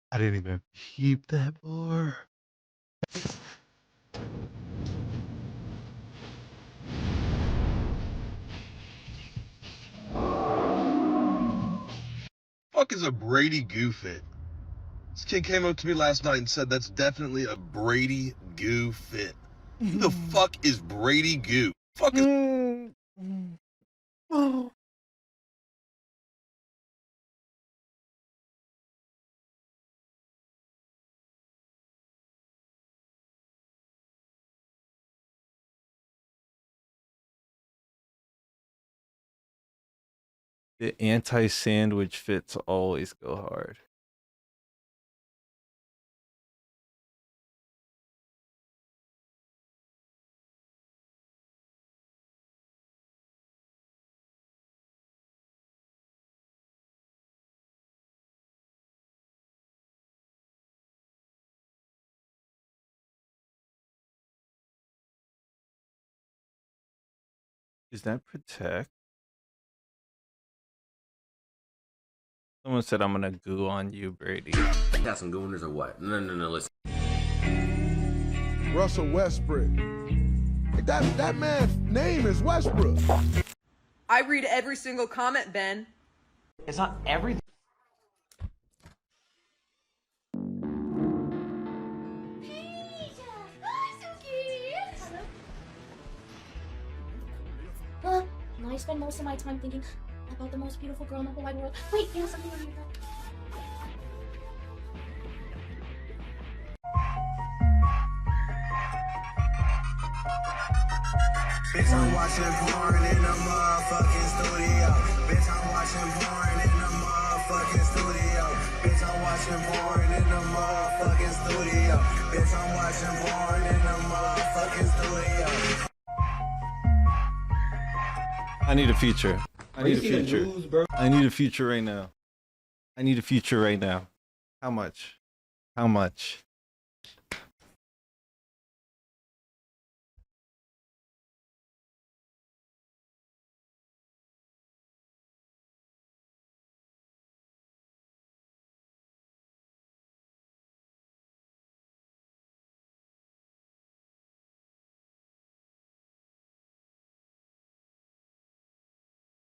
Speaker 1: I didn't even peep that bar.
Speaker 23: Fuck is a Brady Goo fit? This kid came up to me last night and said that's definitely a Brady Goo fit. Who the fuck is Brady Goo? Fuck is...
Speaker 1: Oh. The anti-sandwich fits always go hard. Is that protect? Someone said I'm gonna goo on you, Brady.
Speaker 2: Got some gooners or what? No, listen.
Speaker 4: Russell Westbrook. That man's name is Westbrook.
Speaker 5: I read every single comment, Ben.
Speaker 19: It's not everything.
Speaker 24: Now I spend most of my time thinking about the most beautiful girl in the whole wide world. Wait, there's something on your girl.
Speaker 25: Bitch, I'm watching porn in the motherfucking studio. Bitch, I'm watching porn in the motherfucking studio. Bitch, I'm watching porn in the motherfucking studio. Bitch, I'm watching porn in the motherfucking studio.
Speaker 1: I need a feature. I need a feature. I need a feature right now. I need a feature right now. How much? How much?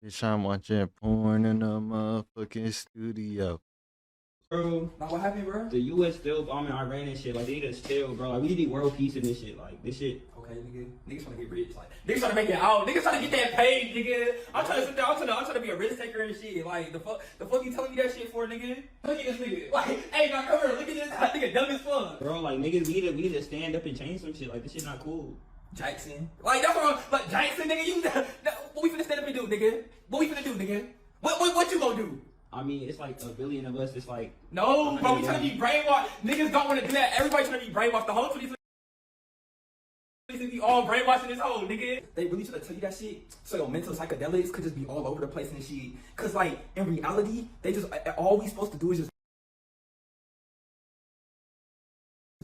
Speaker 1: Bitch, I'm watching porn in the motherfucking studio.
Speaker 26: Bro, like what happened, bro? The U.S. still bombing Iran and shit. Like they need to still, bro. Like we need world peace in this shit. Like this shit. Okay, nigga. Niggas wanna get rich. Like niggas trying to make it out. Niggas trying to get that paid, nigga. I'm trying to sit there. I'm trying to be a risk taker and shit. Like the fuck you telling me that shit for, nigga? Look at this nigga. Like, hey, now come here. Look at this nigga dumb as fuck. Bro, like niggas, we need to stand up and change some shit. Like this shit not cool. Jackson. Like that's what I'm like Jackson, nigga. You what we finna stand up and do, nigga? What we finna do, nigga? What you gonna do? I mean, it's like a billion of us. It's like no, bro. We trying to be brainwashed. Niggas don't want to do that. Everybody trying to be brainwashed. The whole 2020 be all brainwashing this whole nigga. They really trying to tell you that shit. So your mental psychedelics could just be all over the place and shit. Cause like in reality, they just all we supposed to do is just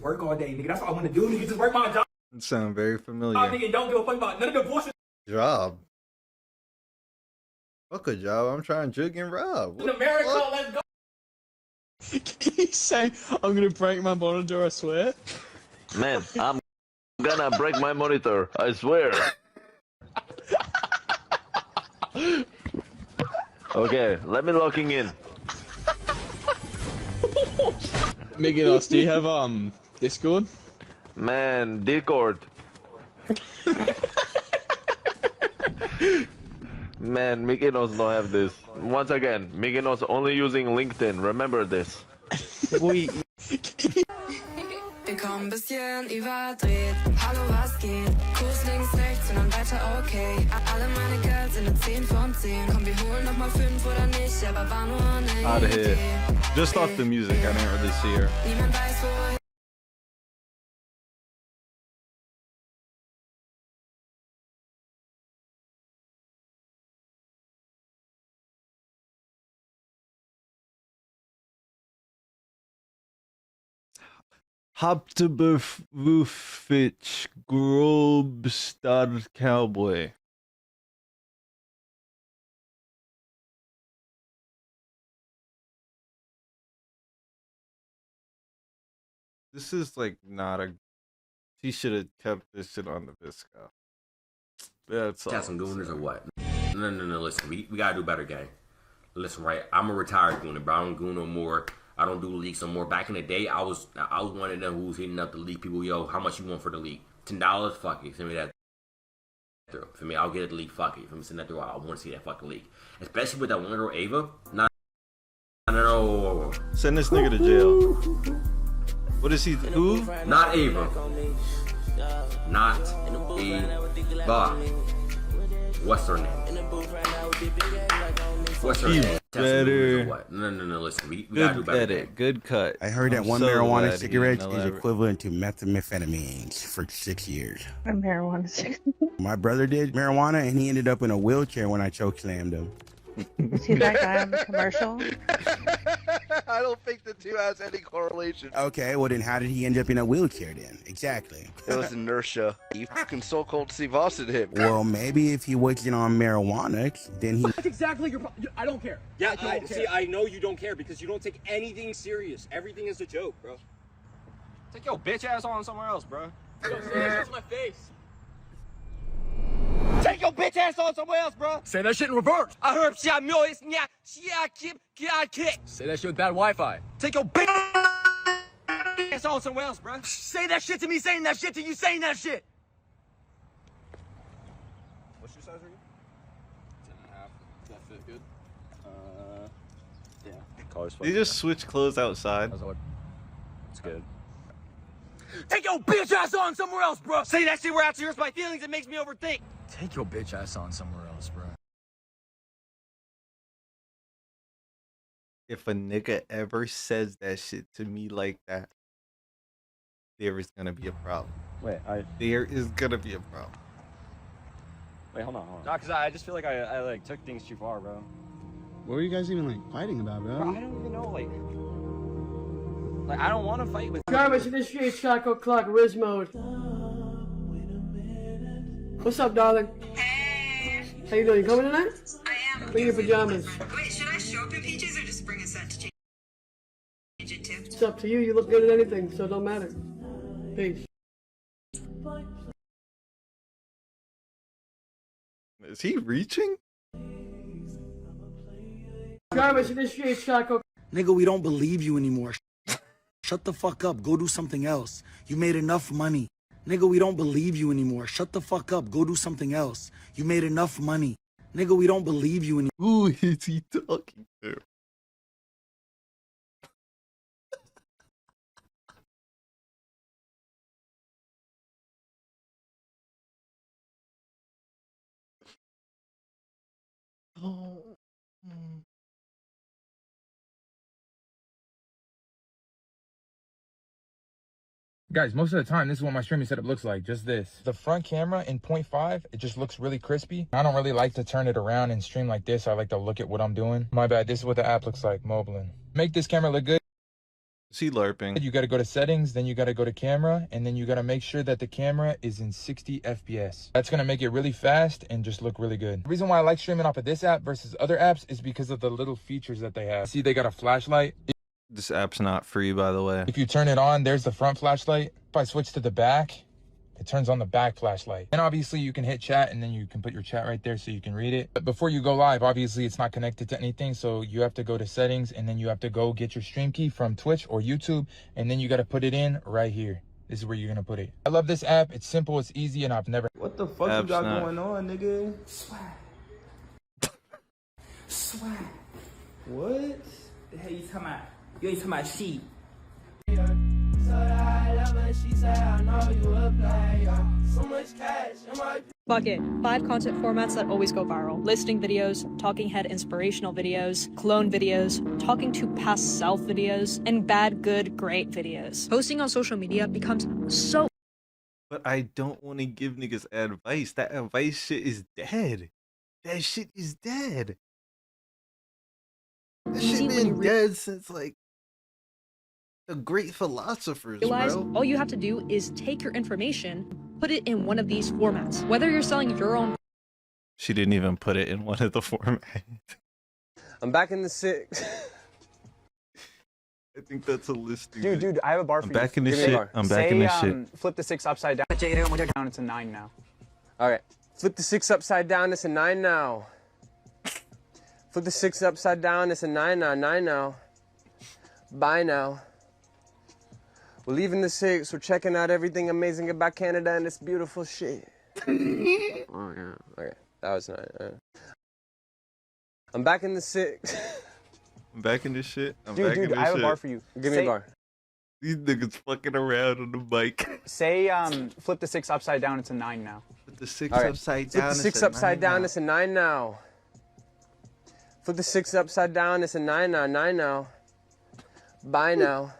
Speaker 26: work all day, nigga. That's what I want to do, nigga. Just work my job.
Speaker 1: It sounds very familiar.
Speaker 8: Nigga, don't give a fuck about none of the bullshit.
Speaker 1: Job. Fuck a job. I'm trying to jig and rob.
Speaker 8: In America, let's go.
Speaker 27: He's saying, I'm gonna break my monitor, I swear.
Speaker 28: Man, I'm gonna break my monitor, I swear. Okay, let me locking in.
Speaker 27: Miguelos, do you have Discord?
Speaker 28: Man, Discord. Man, Miguelos don't have this. Once again, Miguelos only using LinkedIn. Remember this.
Speaker 29: Komm bisschen überdreht. Hallo, was geht? Kurs links, rechts und dann weiter, okay. Alle meine Girls sind eine 10 von 10. Komm, wir holen noch mal 5 oder nicht, aber war nur eine
Speaker 1: Out of here. Just off the music, I didn't really see her.
Speaker 29: Niemand weiß, wohin.
Speaker 1: Hoptobufich Grobstad Cowboy. This is like not a. He should have kept this shit on the Visco. That's all.
Speaker 2: Got some gooners or what? No. Listen, we gotta do better, gang. Listen, right? I'm a retired gooner, but I don't goon no more. I don't do leaks no more. Back in the day, I was one of them who was hitting up the leak people. Yo, how much you want for the leak? $10. Fuck it. Send me that through. For me, I'll get the leak. Fuck it. For me, send that through. I want to see that fucking leak. Especially with that one girl, Ava. No.
Speaker 1: Send this nigga to jail. What is he? Who?
Speaker 2: Not Ava. Not Ava. What's her name? What's her name?
Speaker 1: Better.
Speaker 2: What? No. Listen, we gotta do better.
Speaker 1: Edit. Good cut.
Speaker 3: I heard that
Speaker 1: I'm
Speaker 3: one
Speaker 1: so
Speaker 3: marijuana
Speaker 1: glad he
Speaker 3: cigarette
Speaker 1: didn't
Speaker 3: is
Speaker 1: elaborate.
Speaker 3: equivalent to methamphetamines for 6 years.
Speaker 7: A marijuana cigarette.
Speaker 3: My brother did marijuana and he ended up in a wheelchair when I chokeslammed him.
Speaker 7: See that guy on the commercial?
Speaker 23: I don't think the two has any correlation.
Speaker 3: Okay, well then how did he end up in a wheelchair then? Exactly.
Speaker 23: It was inertia. You fucking so-called Steve Austin him.
Speaker 3: Well, maybe if he wasn't on marijuana, then he...
Speaker 8: That's exactly your problem. I don't care. Yeah, see, I know you don't care because you don't take anything serious. Everything is a joke, bro. Take your bitch ass on somewhere else, bro. Say that shit to my face. Take your bitch ass on somewhere else, bro. Say that shit in reverse. I heard Say that shit with bad Wi-Fi. Take your bitch ass on somewhere else, bro. Say that shit to me saying that shit to you saying that shit. What's your size again? 10.5. Does that fit good? Yeah.
Speaker 1: You just switch clothes outside.
Speaker 8: It's good. Take your bitch ass on somewhere else, bro. Say that shit where it hurts my feelings. It makes me overthink. Take your bitch ass on somewhere else, bro.
Speaker 1: If a nigga ever says that shit to me like that, there is gonna be a problem. There is gonna be a problem.
Speaker 8: Wait, hold on. Nah, cause I just feel like I like took things too far, bro.
Speaker 27: What were you guys even like fighting about, bro?
Speaker 8: Bro, I don't even know, like I don't want to fight with.
Speaker 9: Garbage initiate Shaco Clock Riz mode. What's up, darling? Hey. How you doing? You coming tonight? I am. Bring your pajamas.
Speaker 10: Wait, should I show up in PJs or just bring a set to change it to?
Speaker 9: It's up to you. You look good at anything, so it don't matter. Peace.
Speaker 1: Is he reaching?
Speaker 9: Garbage initiate Shaco.
Speaker 11: Nigga, we don't believe you anymore. Shut the fuck up. Go do something else. You made enough money. Nigga, we don't believe you anymore. Shut the fuck up. Go do something else. You made enough money. Nigga, we don't believe you anymore.
Speaker 1: Who is he talking to? Oh.
Speaker 12: Guys, most of the time, this is what my streaming setup looks like, just this. The front camera in 0.5, it just looks really crispy. I don't really like to turn it around and stream like this. I like to look at what I'm doing. My bad, this is what the app looks like, Moblin. Make this camera look good.
Speaker 1: Is he LARPing?
Speaker 12: You gotta go to settings, then you gotta go to camera, and then you gotta make sure that the camera is in 60 FPS. That's gonna make it really fast and just look really good. The reason why I like streaming off of this app versus other apps is because of the little features that they have. See, they got a flashlight.
Speaker 1: This app's not free, by the way.
Speaker 12: If you turn it on, there's the front flashlight. If I switch to the back, it turns on the back flashlight. And obviously you can hit chat and then you can put your chat right there so you can read it. But before you go live, obviously it's not connected to anything. So you have to go to settings and then you have to go get your stream key from Twitch or YouTube. And then you got to put it in right here. This is where you're going to put it. I love this app. It's simple. It's easy. And I've never...
Speaker 27: What the fuck you got going on, nigga?
Speaker 26: Swag. Swag.
Speaker 27: What?
Speaker 26: The hell you talking about? You ain't talking about sheep.
Speaker 14: Fuck it. 5 content formats that always go viral. Listing videos, talking head inspirational videos, clone videos, talking to past self videos, and bad, good, great videos. Posting on social media becomes so...
Speaker 1: But I don't want to give niggas advice. That advice shit is dead. That shit is dead. That shit been dead since like the great philosophers,
Speaker 14: realize
Speaker 1: bro.
Speaker 14: all you have to do is take your information, put it in one of these formats. Whether you're selling your own...
Speaker 1: She didn't even put it in one of the formats.
Speaker 15: I'm back in the 6.
Speaker 1: I think that's a listing.
Speaker 15: Dude, I have a bar for you.
Speaker 1: I'm back in this shit. I'm back in this shit.
Speaker 15: Flip the 6 upside down. It's a 9 now. Alright. Flip the 6 upside down, it's a 9 now. Flip the 6 upside down, it's a 9 now, 9 now. Bye now. We're leaving the 6, we're checking out everything amazing about Canada and this beautiful shit. Oh yeah. Okay, that was 9. I'm back in the 6.
Speaker 1: I'm back in this shit.
Speaker 15: Dude, I have a bar for you. Give me a bar.
Speaker 1: These niggas fucking around on the bike.
Speaker 4: Say, flip the 6 upside down, it's a 9 now.
Speaker 1: Flip the 6
Speaker 15: All right.
Speaker 1: upside
Speaker 15: Flip
Speaker 1: down.
Speaker 15: the 6 upside down, it's a 9 now. Flip the 6 upside down, it's a 9 now, 9 now. Bye now.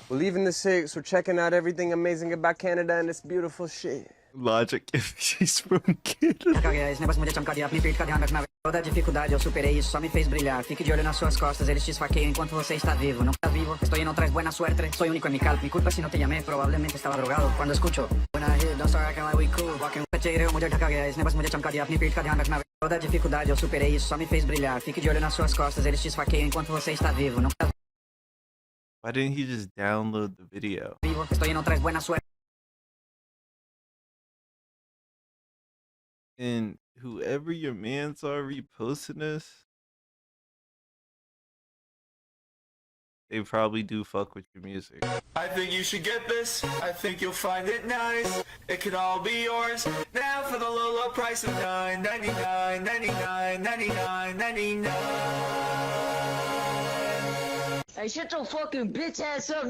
Speaker 15: We're leaving the 6, we're checking out everything amazing about Canada and this beautiful shit.
Speaker 1: Logic if she's from Canada.
Speaker 6: Esse negócio muda chama cadeia, me perdi cadeia, mas toda dificuldade eu superei, isso só me fez brilhar. Fique de olho nas suas costas, eles te esfaqueiam enquanto você está vivo. Não está vivo, estoy no traes buena suerte. Soy único en mi cal, mi culpa si no te llamé, probablemente estaba drogado. Cuando escucho, when I hit, don't start acting like we cool. Walking with a mulher da cadeia, esse negócio muda chama cadeia, me perdi cadeia, mas toda dificuldade eu superei, isso só me fez brilhar. Fique de olho nas suas costas, eles te esfaqueiam enquanto você está vivo. Não está
Speaker 1: Why didn't he just download the video?
Speaker 6: vivo, estoy no traes buena suerte.
Speaker 1: And whoever your mans are reposting this, they probably do fuck with your music.
Speaker 13: I think you should get this. I think you'll find it nice. It could all be yours now for the low, low price of $9.99, $99, $99, $99.
Speaker 6: Hey, shut your fucking bitch ass up.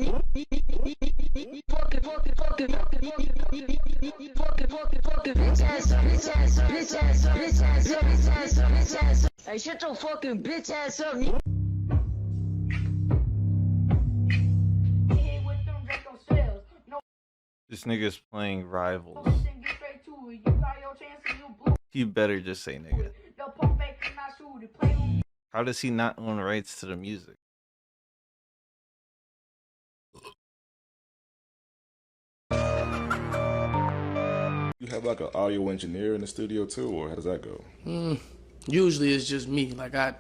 Speaker 6: Hey, shut your fucking bitch ass up.
Speaker 1: This nigga's playing Rivals. He better just say nigga. How does he not own rights to the music?
Speaker 16: You have like an audio engineer in the studio too, or how does that go?
Speaker 17: Usually it's just me. Like I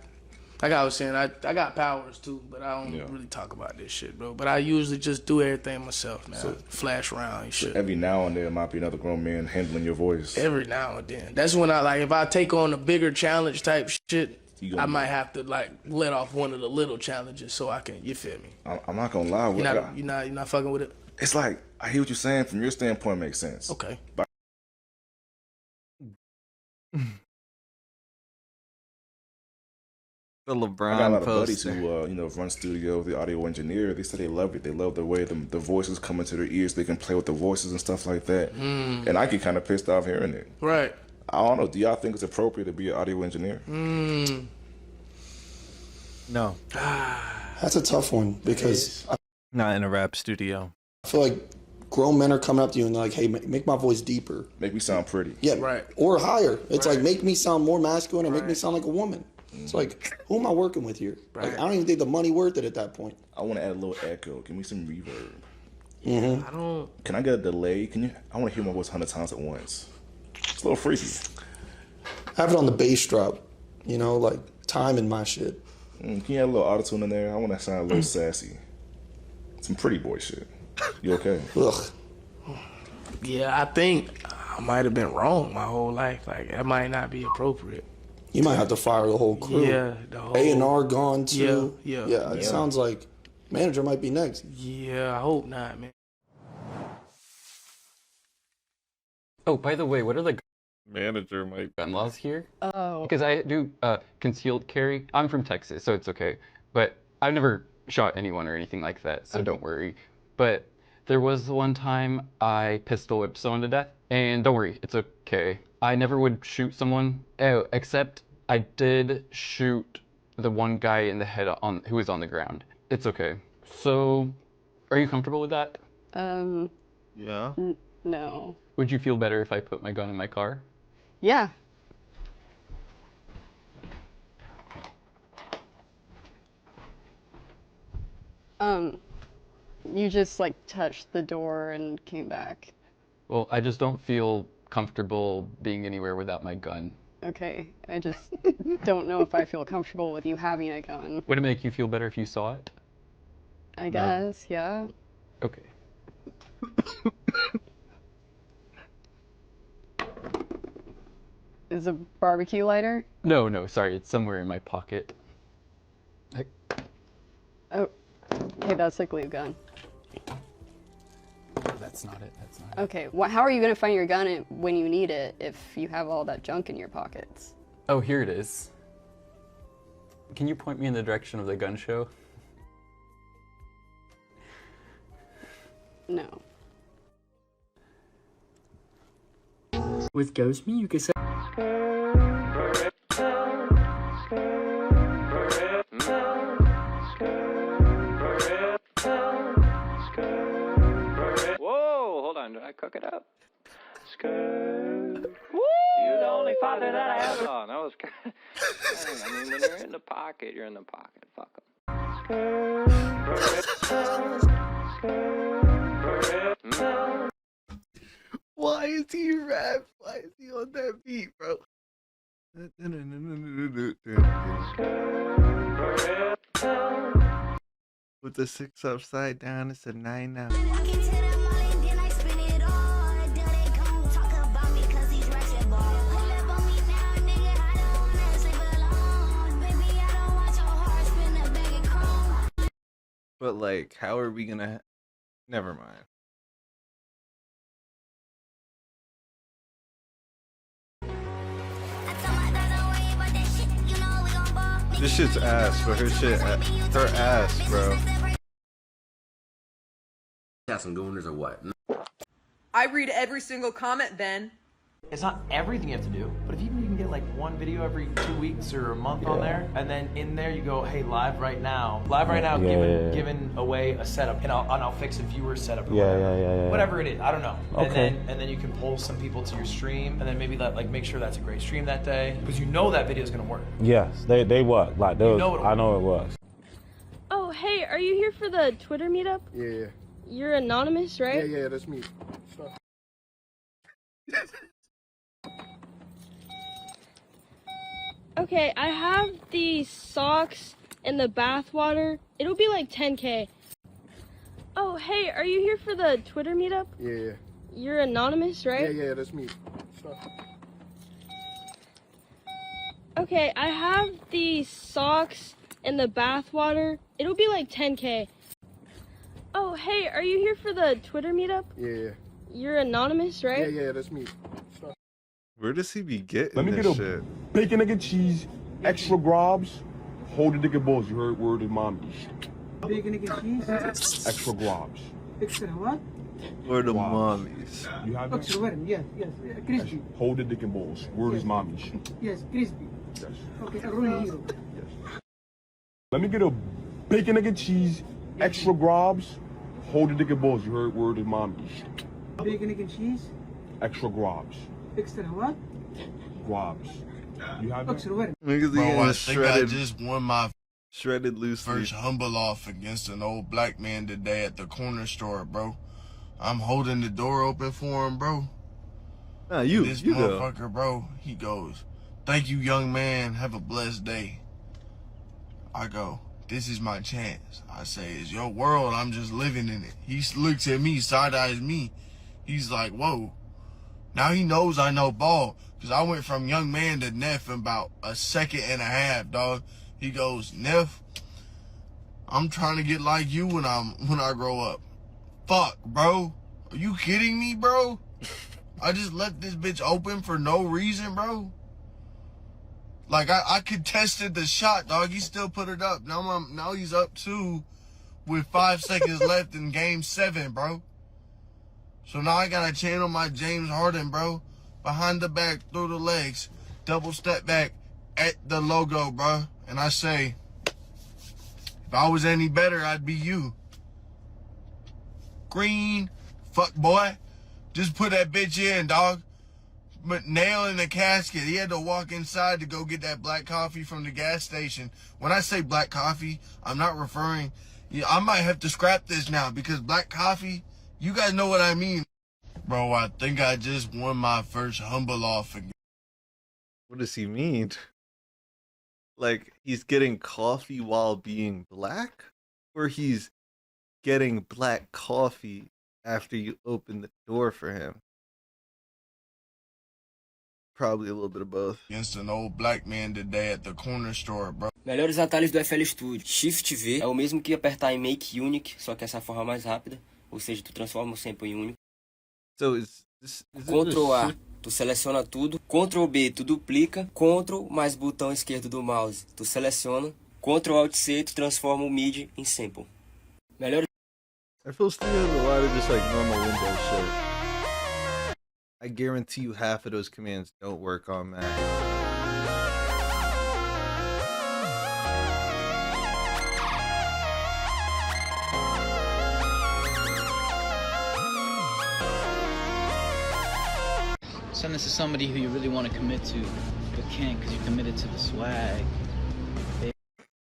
Speaker 17: was saying, I got powers too, but I don't really talk about this shit, bro. But I usually just do everything myself, man.
Speaker 16: So-
Speaker 17: Flash around and shit.
Speaker 16: Every now and then, there might be another grown man handling your voice.
Speaker 17: Every now and then. That's when I like, if I take on a bigger challenge type shit, I might have to like let off one of the little challenges so I can, you feel me?
Speaker 16: I'm not gonna lie.
Speaker 17: You're not fucking with it?
Speaker 16: It's like, I hear what you're saying. From your standpoint, it makes sense.
Speaker 17: Okay.
Speaker 16: But
Speaker 1: The
Speaker 16: I got a
Speaker 1: LeBron
Speaker 16: lot of buddies
Speaker 1: poster.
Speaker 16: who, run studio, the audio engineer. They say they love it. They love the way the voices come into their ears. They can play with the voices and stuff like that. And I get kind of pissed off hearing it.
Speaker 17: Right.
Speaker 16: I don't know. Do y'all think it's appropriate to be an audio engineer?
Speaker 1: No.
Speaker 18: That's a tough one because
Speaker 1: Not in a rap studio.
Speaker 18: I feel like grown men are coming up to you and they're like, hey, make my voice deeper.
Speaker 16: Make me sound pretty.
Speaker 18: Yeah,
Speaker 17: right.
Speaker 18: Or higher. It's like, make me sound more masculine or make me sound like a woman. It's like, who am I working with here? Like, I don't even think the money worth it at that point.
Speaker 16: I want to add a little echo. Give me some reverb.
Speaker 18: Mm-hmm.
Speaker 17: I don't.
Speaker 16: Can I get a delay? I want to hear my voice 100 times at once. It's a little freaky.
Speaker 18: Have it on the bass drop, like time in my shit.
Speaker 16: Can you add a little autotune in there? I want to sound a little sassy. Some pretty boy shit. You okay?
Speaker 18: Ugh.
Speaker 17: Yeah, I think I might have been wrong my whole life. Like, that might not be appropriate.
Speaker 18: You might have to fire the whole crew.
Speaker 17: Yeah, the whole
Speaker 18: A&R gone too.
Speaker 17: Yeah.
Speaker 18: Yeah, it sounds like manager might be next.
Speaker 17: Yeah, I hope not, man.
Speaker 20: Oh, by the way, what are the
Speaker 1: Manager might
Speaker 20: gun laws here?
Speaker 7: Oh.
Speaker 20: Because I do concealed carry. I'm from Texas, so it's okay. But I've never shot anyone or anything like that, so don't worry. But there was the one time I pistol whipped someone to death, and don't worry, it's okay. I never would shoot someone, except I did shoot the one guy in the head who was on the ground. It's okay. So, are you comfortable with that?
Speaker 1: Yeah.
Speaker 7: No.
Speaker 20: Would you feel better if I put my gun in my car?
Speaker 7: Yeah. You just like touched the door and came back.
Speaker 20: Well, I just don't feel comfortable being anywhere without my gun.
Speaker 7: Okay, I just don't know if I feel comfortable with you having a gun.
Speaker 20: Would it make you feel better if you saw it?
Speaker 7: I guess, yeah.
Speaker 20: Okay.
Speaker 7: Is a barbecue lighter?
Speaker 20: No, sorry, it's somewhere in my pocket.
Speaker 7: Oh, okay, that's a glue gun.
Speaker 20: That's not it, that's not it.
Speaker 7: Okay, how are you gonna find your gun when you need it if you have all that junk in your pockets?
Speaker 20: Oh, here it is. Can you point me in the direction of the gun show?
Speaker 9: with ghost me, you could say.
Speaker 2: Whoa, hold on, did I cook it up? Skirt. You're the only father that I have. Oh, that was good. I mean, when you're in the pocket, you're in the pocket. Fuck 'em.
Speaker 1: Why is he rap? Why is he on that beat, bro? With the 6 upside down, it's a 9 now. But like, how are we gonna? Never mind. This shit's ass, but her ass, bro.
Speaker 5: Got some gooners or what?
Speaker 19: I read every single comment, Ben.
Speaker 21: It's not everything you have to do, but if you can get like one video every 2 weeks or a month on there, and then in there you go, hey, live right now, giving away a setup, and I'll fix a viewer setup or whatever it is, I don't know.
Speaker 22: Okay.
Speaker 21: And then you can pull some people to your stream, and then maybe make sure that's a great stream that day, because you know that video is gonna work.
Speaker 22: Yes, they work. Like those, I know it works.
Speaker 24: Oh, hey, are you here for the Twitter meetup?
Speaker 25: Yeah.
Speaker 24: You're anonymous, right?
Speaker 25: Yeah, that's me.
Speaker 24: Okay, I have the socks and the bath water. It'll be like 10K. Oh, hey, are you here for the Twitter meetup?
Speaker 25: Yeah.
Speaker 24: You're anonymous, right?
Speaker 25: Yeah, that's me.
Speaker 24: Okay, I have the socks and the bath water. It'll be like 10K. Oh, hey, are you here for the Twitter meetup?
Speaker 25: Yeah.
Speaker 24: You're anonymous, right?
Speaker 25: Yeah, that's me.
Speaker 1: Where does he be getting
Speaker 23: Let me
Speaker 1: this
Speaker 23: get a
Speaker 1: shit?
Speaker 23: bacon, egg, and cheese, extra grobs. Hold the dick and balls. You heard word of mommy.
Speaker 9: Bacon, egg, and cheese.
Speaker 23: Extra grobs.
Speaker 9: Extra what?
Speaker 1: Or the mommies.
Speaker 23: You have
Speaker 9: Extra what? Yes, crispy.
Speaker 23: Hold the dick and balls. Word is mommy.
Speaker 9: Yes, crispy.
Speaker 23: Yes.
Speaker 9: Okay, a roll hero.
Speaker 23: Let me get a bacon, egg, and cheese, extra grobs. Hold the dick and balls. You heard word of mommy.
Speaker 9: Bacon, egg, and cheese.
Speaker 23: Extra grobs.
Speaker 9: Extra what?
Speaker 23: Grobs. You have
Speaker 9: Extra what?
Speaker 1: Niggas
Speaker 28: Bro, I
Speaker 1: getting
Speaker 28: think I just won my
Speaker 1: shredded loose
Speaker 28: first humble off against an old black man today at the corner store, bro. I'm holding the door open for him, bro.
Speaker 1: Nah,
Speaker 28: This
Speaker 1: you go.
Speaker 28: motherfucker, bro, he goes, "Thank you, young man. Have a blessed day." I go, "This is my chance." I say, "It's your world. I'm just living in it." He looks at me, side-eyes me. He's like, "Whoa." Now he knows I know ball, because I went from young man to Neff in about a second and a half, dog. He goes, "Neff, I'm trying to get like you when I grow up." Fuck, bro. Are you kidding me, bro? I just left this bitch open for no reason, bro. Like, I contested the shot, dog. He still put it up. Now he's up 2 with 5 seconds left in game 7, bro. So now I gotta channel my James Harden, bro. Behind the back, through the legs. Double step back at the logo, bro. And I say, if I was any better, I'd be you. Green, fuck boy. Just put that bitch in, dog. But nail in the casket. He had to walk inside to go get that black coffee from the gas station. When I say black coffee, I'm not referring... Yeah, I might have to scrap this now because black coffee... You guys know what I mean. Bro, I think I just won my first humble off again.
Speaker 1: What does he mean? Like, he's getting coffee while being black? Or he's getting black coffee after you open the door for him? Probably a little bit of both.
Speaker 28: Against an old black man today at the corner store, bro.
Speaker 29: Melhores atalhos do FL Studio. Shift V é o mesmo que apertar em Make Unique, só que essa forma mais rápida. Ou seja, tu transforma o sample em único.
Speaker 1: So is
Speaker 29: Ctrl A, tu seleciona tudo. Ctrl B, tu duplica. Ctrl mais botão esquerdo do mouse, tu seleciona. Ctrl Alt C, tu transforma o MIDI em sample. Melhor.
Speaker 1: FL Studio has a lot of just like normal Windows shit. I guarantee you half of those commands don't work on Mac.
Speaker 3: Send this to somebody who you really want to commit to, but can't because you're committed to the swag.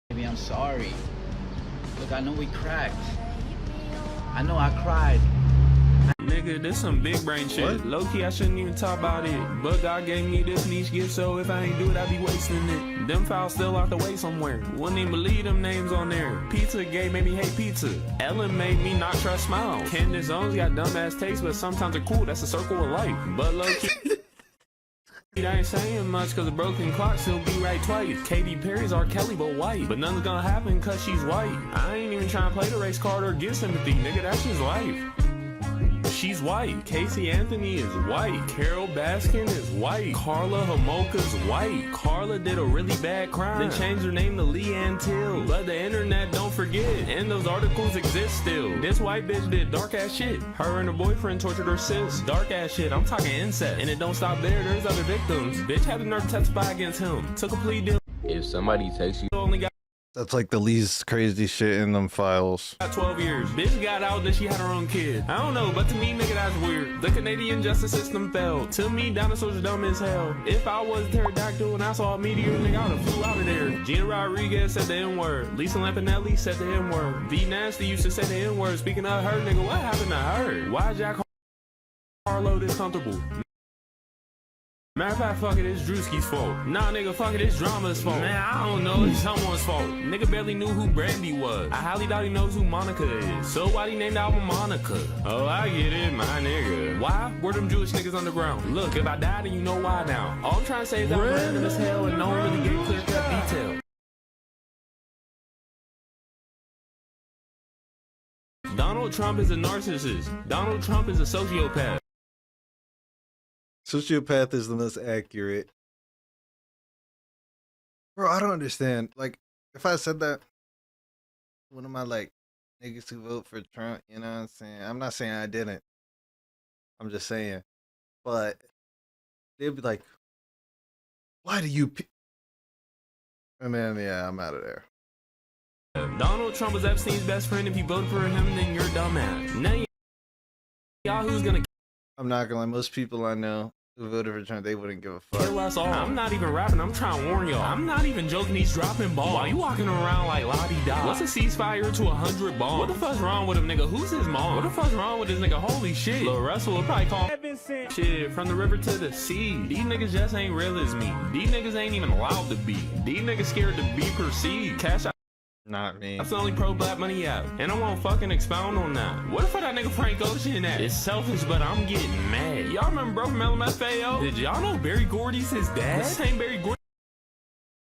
Speaker 3: Baby, I'm sorry. Look, I know we cracked. I know I cried.
Speaker 8: Nigga, this some big brain shit. Low key, I shouldn't even talk about it. But God gave me this niche gift, so if I ain't do it, I'd be wasting it. Them files still out the way somewhere. Wouldn't even believe them names on there. Pizza Gate made me hate pizza. Ellen made me not trust Smiles. Candace Owens got dumbass taste, but sometimes they're cool. That's the circle of life. But low key. I ain't saying much cause a broken clock still be right twice. Katy Perry's R. Kelly but white. But nothing's gonna happen cause she's white. I ain't even trying to play the race card or get sympathy, nigga, that's just life. She's white. Casey Anthony is white. Carol Baskin is white. Carla Homolka's white. Carla did a really bad crime. Then changed her name to Leanne Till. But the internet don't forget. And those articles exist still. This white bitch did dark ass shit. Her and her boyfriend tortured her sis. Dark ass shit. I'm talking incest. And it don't stop there. There's other victims. Bitch had the nerve to testify against him. Took a plea deal.
Speaker 10: If somebody takes you,
Speaker 8: only got
Speaker 1: That's like the least crazy shit in them files.
Speaker 8: 12 years. Bitch got out that she had her own kid. I don't know, but to me, nigga, that's weird. The Canadian justice system failed. To me, dinosaurs are dumb as hell. If I was a pterodactyl and I saw a meteor, nigga, I would've flew out of there. Gina Rodriguez said the N-word. Lisa Lampanelli said the N-word. V Nasty used to say the N-word. Speaking of her, nigga, what happened to her? Why Jack Harlow this comfortable? Matter of fact, fuck it, it's Drewski's fault. Nah, nigga, fuck it, it's Drama's fault. Man, I don't know, it's someone's fault. Nigga barely knew who Brandy was. I highly doubt he knows who Monica is. So why he named the album Monica? Oh, I get it, my nigga. Why? Were them Jewish niggas underground? Look, if I died, then you know why now. All I'm trying to say is that I'm random as hell and no one really gave clear-cut detail. Donald Trump is a narcissist. Donald Trump is a sociopath.
Speaker 1: Sociopath is the most accurate. Bro, I don't understand. Like, if I said that, one of my, like, niggas who vote for Trump, you know what I'm saying? I'm not saying I didn't. I'm just saying. But they'd be like, why do you... And then, yeah, I'm out of there.
Speaker 8: Donald Trump was Epstein's best friend. If you voted for him, then you're dumbass. Now y'all who's gonna...
Speaker 1: I'm not gonna lie, most people I know who voted for Trump, they wouldn't give a fuck.
Speaker 8: Kill us all. I'm not even rapping, I'm trying to warn y'all. I'm not even joking, he's dropping balls. Why you walking around like la-di-da? What's a ceasefire to 100 bombs? What the fuck's wrong with him, nigga? Who's his mom? What the fuck's wrong with this nigga? Holy shit. Lil Russell will probably call shit from the river to the sea. These niggas just ain't real as me. These niggas ain't even allowed to be. These niggas scared to be perceived. Cash out.
Speaker 1: Not me.
Speaker 8: That's the only pro-black money app. And I won't fucking expound on that. What if that nigga Frank Ocean at? It's selfish, but I'm getting mad. Y'all remember Bro from LMFAO? Did y'all know Barry Gordy's his dad? The same Barry Gordy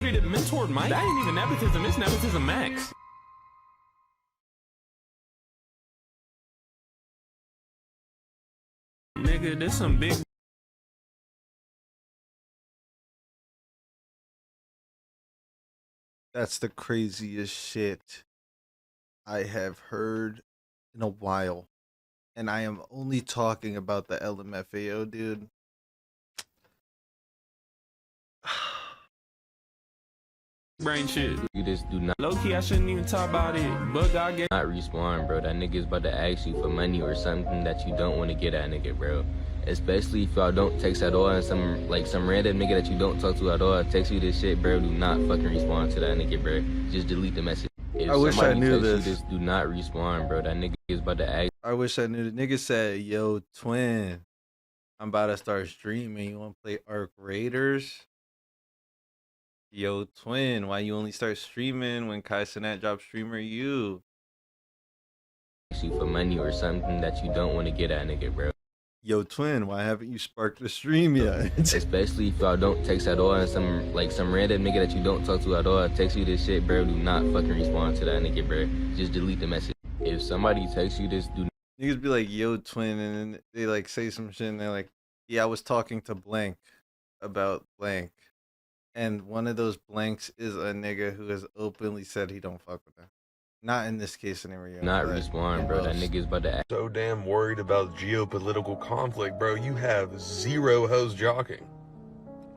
Speaker 8: that mentored Mike? That ain't even nepotism, it's nepotism max. Nigga, this some big...
Speaker 1: That's the craziest shit I have heard in a while. And I am only talking about the LMFAO, dude.
Speaker 8: Brain shit.
Speaker 10: You just do not.
Speaker 8: Low key, I shouldn't even talk about it. But God gave.
Speaker 10: Not respawn, bro. That nigga's about to ask you for money or something that you don't want to get at, nigga, bro. Especially if y'all don't text at all and some random nigga that you don't talk to at all text you this shit, bro. Do not fucking respond to that nigga, bro. Just delete the message. If
Speaker 1: I wish I knew this.
Speaker 10: You, just do not respond, bro. That nigga is about to ask.
Speaker 1: I wish I knew. The nigga said, "Yo, twin, I'm about to start streaming. You want to play Arc Raiders?" Yo, twin, why you only start streaming when Kai Cenat drops Streamer U?
Speaker 10: You for money or something that you don't want to get at, nigga, bro.
Speaker 1: Yo, twin, why haven't you sparked the stream yet?
Speaker 10: Especially if y'all don't text at all and some random nigga that you don't talk to at all text you this shit, bro. Do not fucking respond to that nigga, bro. Just delete the message. If somebody texts you this, do not.
Speaker 1: Niggas be like, yo, twin, and then they like say some shit and they're like, yeah, I was talking to blank about blank. And one of those blanks is a nigga who has openly said he don't fuck with her. Not in this case scenario.
Speaker 10: Not
Speaker 1: but
Speaker 10: respawn, bro. That nigga's about to act.
Speaker 23: So damn worried about geopolitical conflict, bro. You have 0 hoes jockeying.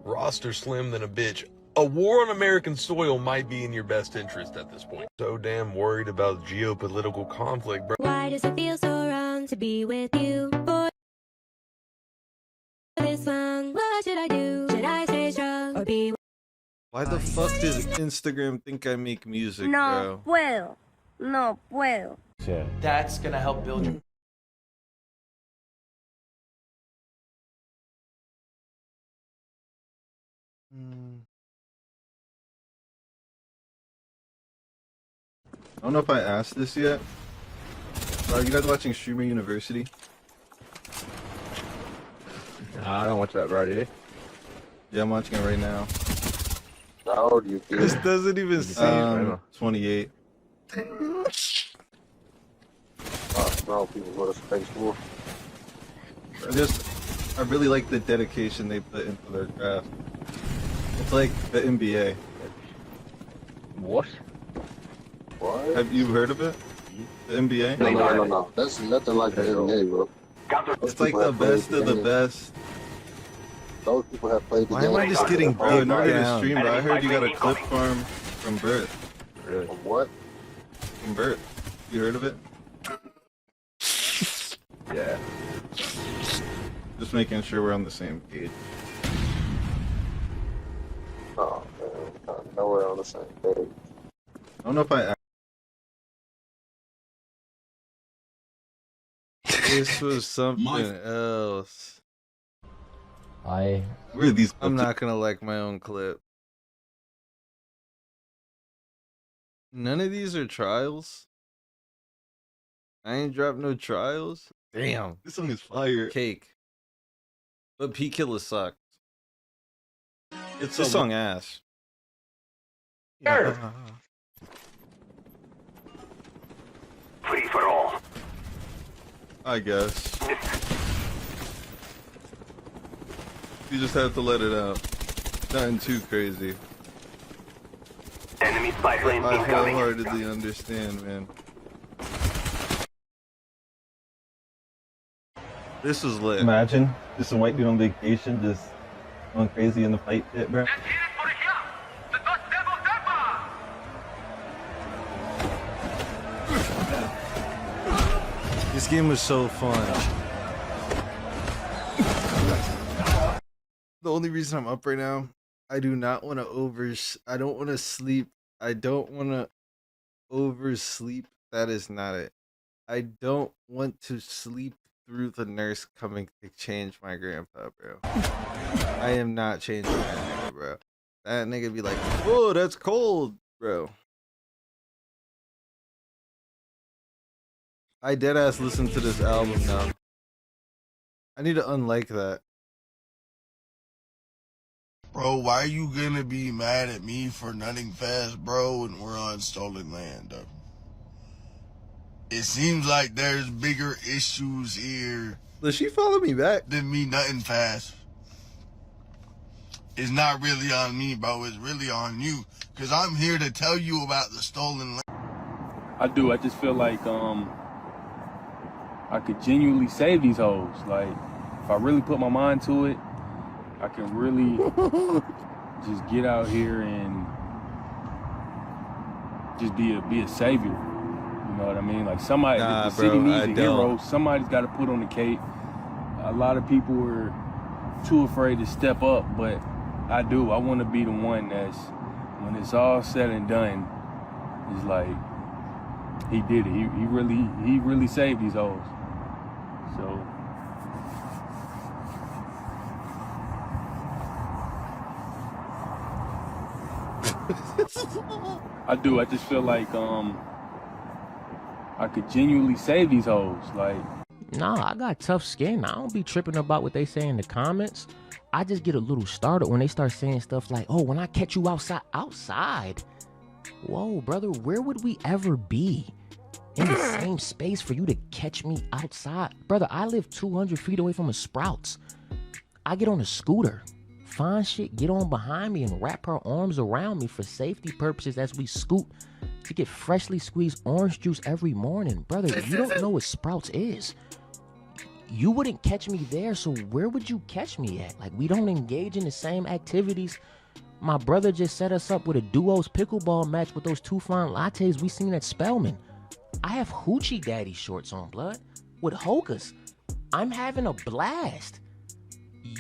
Speaker 23: Roster slim than a bitch. A war on American soil might be in your best interest at this point. So damn worried about geopolitical conflict, bro.
Speaker 4: Why does it feel so wrong to be with you for this long? What should I do? Should I stay strong or be?
Speaker 1: Why the fuck does Instagram think I make music,
Speaker 24: No
Speaker 1: bro?
Speaker 24: puedo. No puedo.
Speaker 22: Yeah.
Speaker 21: That's gonna help build your.
Speaker 1: I don't know if I asked this yet. Are you guys watching Streamer University?
Speaker 11: Nah, I don't watch that variety.
Speaker 1: Yeah, I'm watching it right now.
Speaker 11: How old are you?
Speaker 1: This doesn't even seem 28.
Speaker 11: No, people go to space war.
Speaker 1: I really like the dedication they put into their craft. It's like the NBA.
Speaker 11: What? What?
Speaker 1: Have you heard of it? The NBA?
Speaker 11: No. That's nothing like the NBA, bro.
Speaker 1: It's like the best of the best.
Speaker 11: Those people have played the
Speaker 1: Why
Speaker 11: game.
Speaker 1: am I just getting bro in order to stream, bro? I heard you got a clip farm from Bert.
Speaker 11: From what?
Speaker 1: From Bert. You heard of it?
Speaker 11: Yeah.
Speaker 1: Just making sure we're on the same page.
Speaker 11: Oh, man. Nowhere on the same page.
Speaker 1: I don't know if I. This was something else.
Speaker 11: Where
Speaker 1: are these? I'm not gonna like my own clip. None of these are trials. I ain't dropped no trials. Damn, this song is fire. Cake. But P Killer sucked. It's this song ass.
Speaker 11: Sure.
Speaker 12: Free for all.
Speaker 1: I guess. You just have to let it out. Nothing too crazy.
Speaker 12: Enemy spy plane
Speaker 1: I
Speaker 12: incoming.
Speaker 1: wholeheartedly understand, man. This was lit.
Speaker 22: Imagine just a white dude on vacation just going crazy in the fight pit, bro.
Speaker 1: This game was so fun. The only reason I'm up right now, I do not want to I don't want to sleep. I don't want to oversleep. That is not it. I don't want to sleep through the nurse coming to change my grandpa, bro. I am not changing that nigga, bro. That nigga be like, "Whoa, that's cold, bro." I deadass listen to this album now. I need to unlike that.
Speaker 28: Bro, why are you gonna be mad at me for nutting fast, bro, when we're on stolen land, though? It seems like there's bigger issues here.
Speaker 1: Does she follow me back?
Speaker 28: Than me nutting fast. It's not really on me, bro. It's really on you. Because I'm here to tell you about the stolen land.
Speaker 8: I do. I just feel like I could genuinely save these hoes. Like, if I really put my mind to it, I can really just get out here and just be a savior. You know what I mean? Like, somebody, the city needs a hero. Somebody's got to put on the cape. A lot of people are too afraid to step up, but I do. I want to be the one that's, when it's all said and done, it's like, he did it. He really saved these hoes. So. I do. I just feel like I could genuinely save these hoes. Like,
Speaker 13: nah, I got tough skin. I don't be tripping about what they say in the comments. I just get a little startled when they start saying stuff like, "Oh, when I catch you outside." Whoa, brother, where would we ever be in the same space for you to catch me outside? Brother, I live 200 feet away from a Sprouts. I get on a scooter fine shit get on behind me and wrap her arms around me for safety purposes as we scoot to get freshly squeezed orange juice every morning. Brother, you don't know what Sprouts is. You wouldn't catch me there, so where would you catch me at? Like, we don't engage in the same activities. My brother just set us up with a duos pickleball match with those 2 fine lattes we seen at Spellman. I have Hoochie Daddy shorts on, blood, with Hokas. I'm having a blast.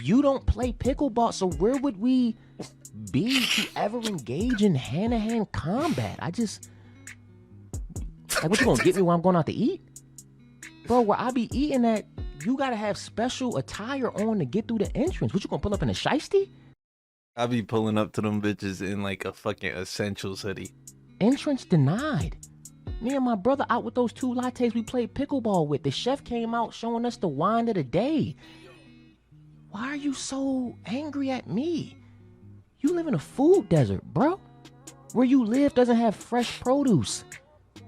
Speaker 13: You don't play pickleball, so where would we be to ever engage in hand-to-hand combat? Like, what, you gonna get me while I'm going out to eat? Bro, where I be eating at, you gotta have special attire on to get through the entrance. What, you gonna pull up in a shiesty?
Speaker 1: I be pulling up to them bitches in like a fucking essentials hoodie.
Speaker 13: Entrance denied. Me and my brother out with those 2 lattes we played pickleball with. The chef came out showing us the wine of the day. Why are you so angry at me? You live in a food desert, bro. Where you live doesn't have fresh produce.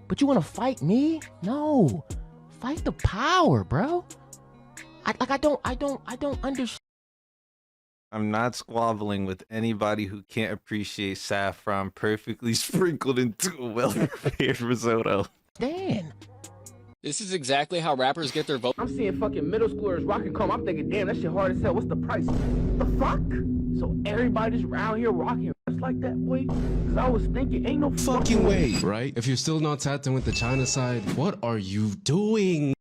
Speaker 13: But you wanna fight me? No. Fight the power, bro. I don't understand.
Speaker 1: I'm not squabbling with anybody who can't appreciate saffron perfectly sprinkled into a well-prepared risotto.
Speaker 13: Dan.
Speaker 6: This is exactly how rappers get their vote.
Speaker 9: I'm seeing fucking middle schoolers rocking comb. I'm thinking, damn, that shit hard as hell. What's the price? The fuck? So everybody's around here rocking just like that, boy? Cause I was thinking, ain't no
Speaker 14: fucking way, right? If you're still not tapped in with the China side, what are you doing?